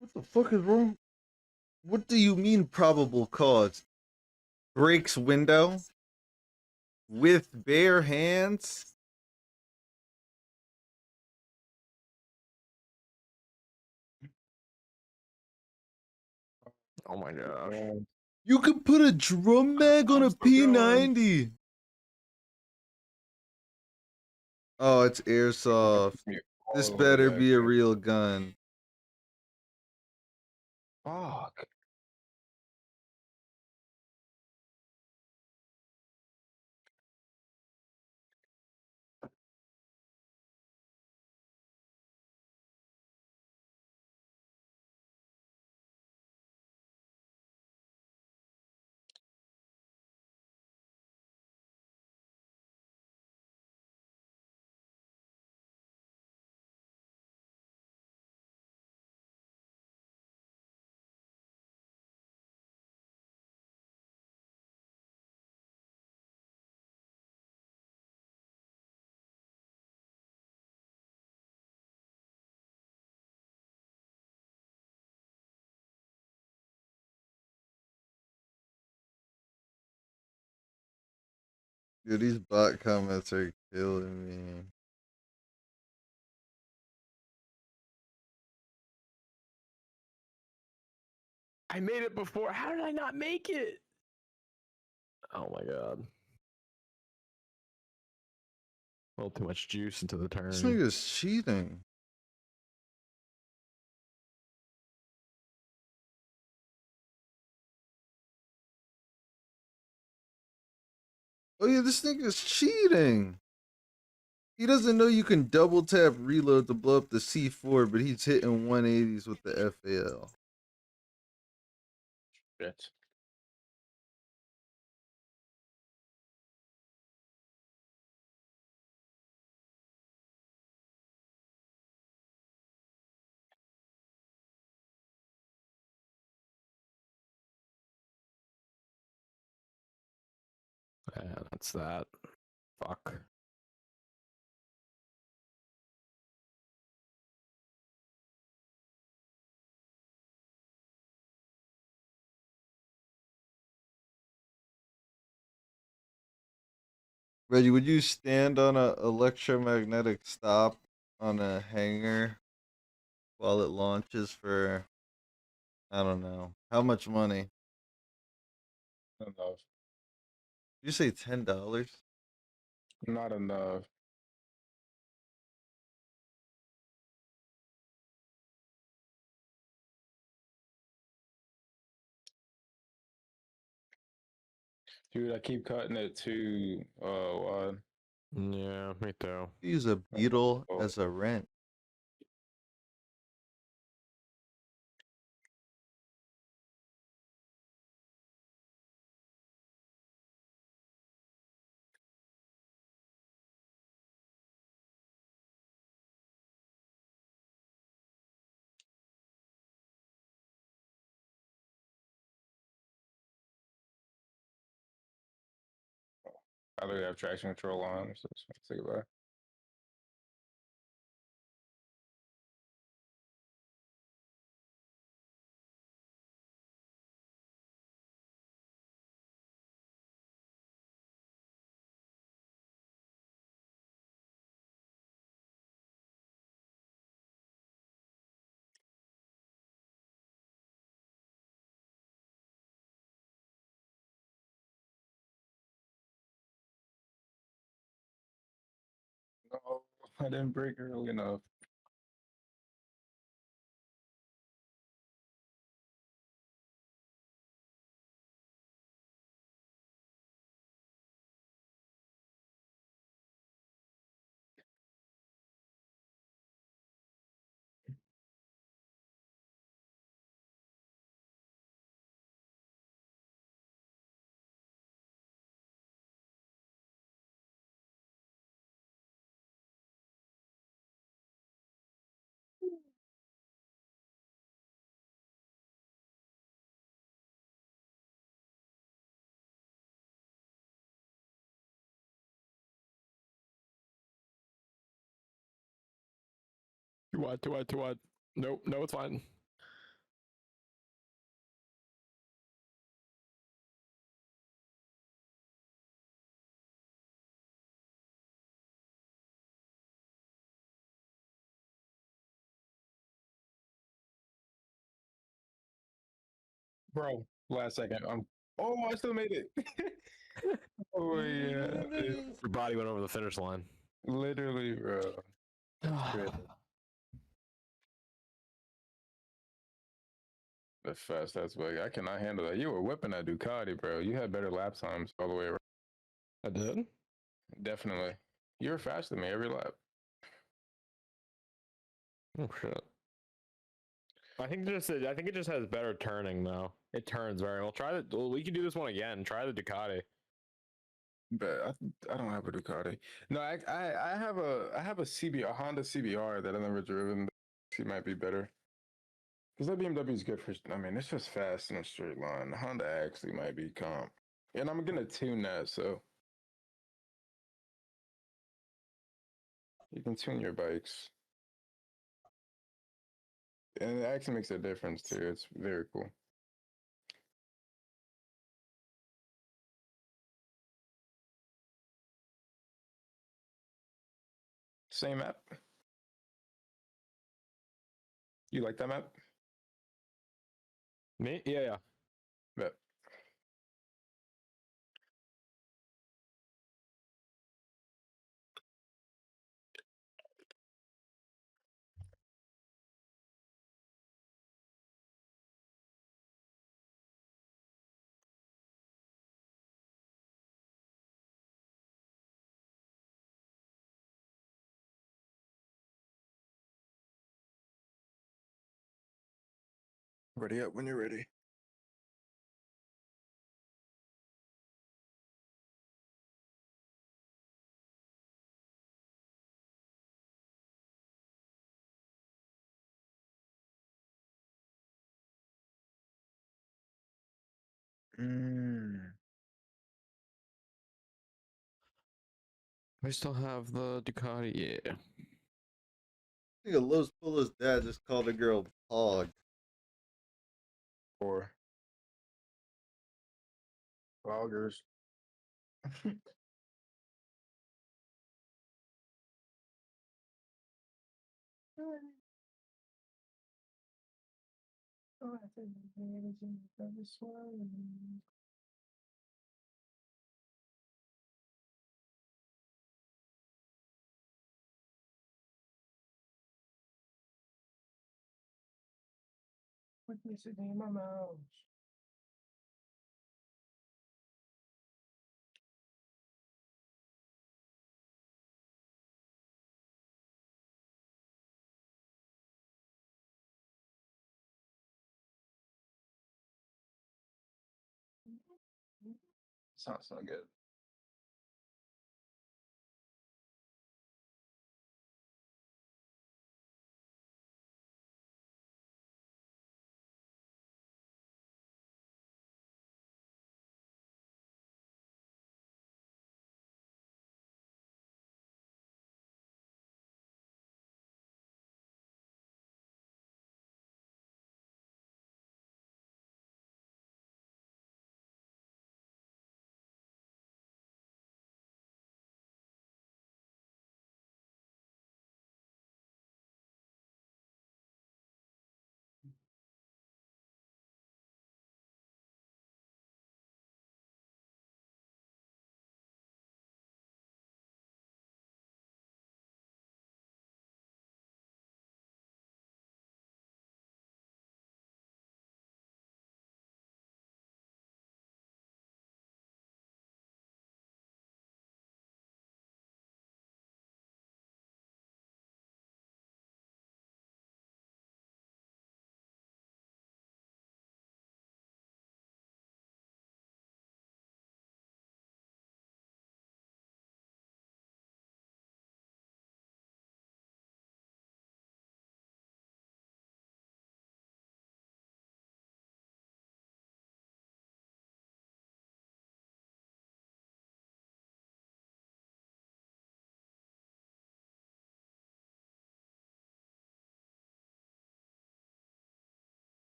Speaker 1: What the fuck is wrong? What do you mean probable cause? Breaks window? With bare hands?
Speaker 6: Oh my gosh.
Speaker 1: You could put a drum mag on a P90. Oh, it's airsoft. This better be a real gun.
Speaker 13: Fuck.
Speaker 1: Dude, these bot comments are killing me.
Speaker 6: I made it before. How did I not make it? Oh my god. A little too much juice into the turn.
Speaker 1: This nigga's cheating. Oh yeah, this nigga's cheating. He doesn't know you can double tap reload to blow up the C4, but he's hitting 180s with the FAL.
Speaker 13: Shit.
Speaker 6: Yeah, that's that. Fuck.
Speaker 1: Reggie, would you stand on a electromagnetic stop on a hangar while it launches for, I don't know, how much money?
Speaker 13: Enough.
Speaker 1: You say $10?
Speaker 13: Not enough. Dude, I keep cutting it too.
Speaker 6: Yeah, me too.
Speaker 1: Use a beetle as a wrench.
Speaker 13: I literally have traction control on, so it's say goodbye. No, I didn't break early enough.
Speaker 6: Too wide, too wide, too wide. Nope, no, it's fine.
Speaker 13: Bro, last second. Oh, I still made it. Oh yeah.
Speaker 6: Your body went over the finish line.
Speaker 13: Literally, bro. That's great. The fast that's big. I cannot handle that. You were whipping that Ducati, bro. You had better lap times all the way around.
Speaker 6: I did?
Speaker 13: Definitely. You were faster than me every lap.
Speaker 6: Oh shit. I think it just has better turning though. It turns very well. We can do this one again. Try the Ducati.
Speaker 13: But I don't have a Ducati. No, I have a CBR, a Honda CBR that I've never driven. She might be better. Because that BMW is good for, I mean, it's just fast in a straight line. The Honda actually might be comp. And I'm going to tune that, so you can tune your bikes. And it actually makes a difference, too. It's very cool. Same map? You like that map?
Speaker 6: Me? Yeah, yeah.
Speaker 13: Bet. Ready up when you're ready.
Speaker 6: I still have the Ducati. Yeah.
Speaker 1: I think a Los Polo's dad just called a girl Pog.
Speaker 13: Or Poggers. What is it in my mouth? Sounds so good.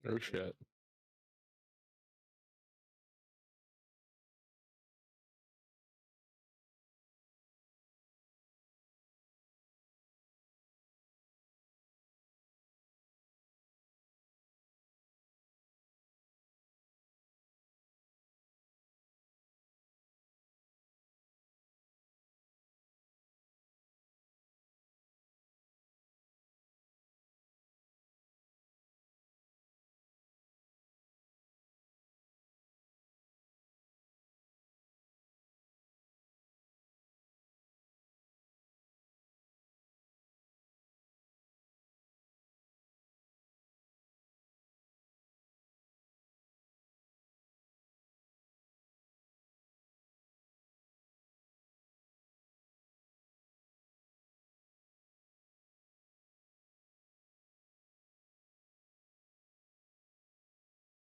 Speaker 6: Oh shit.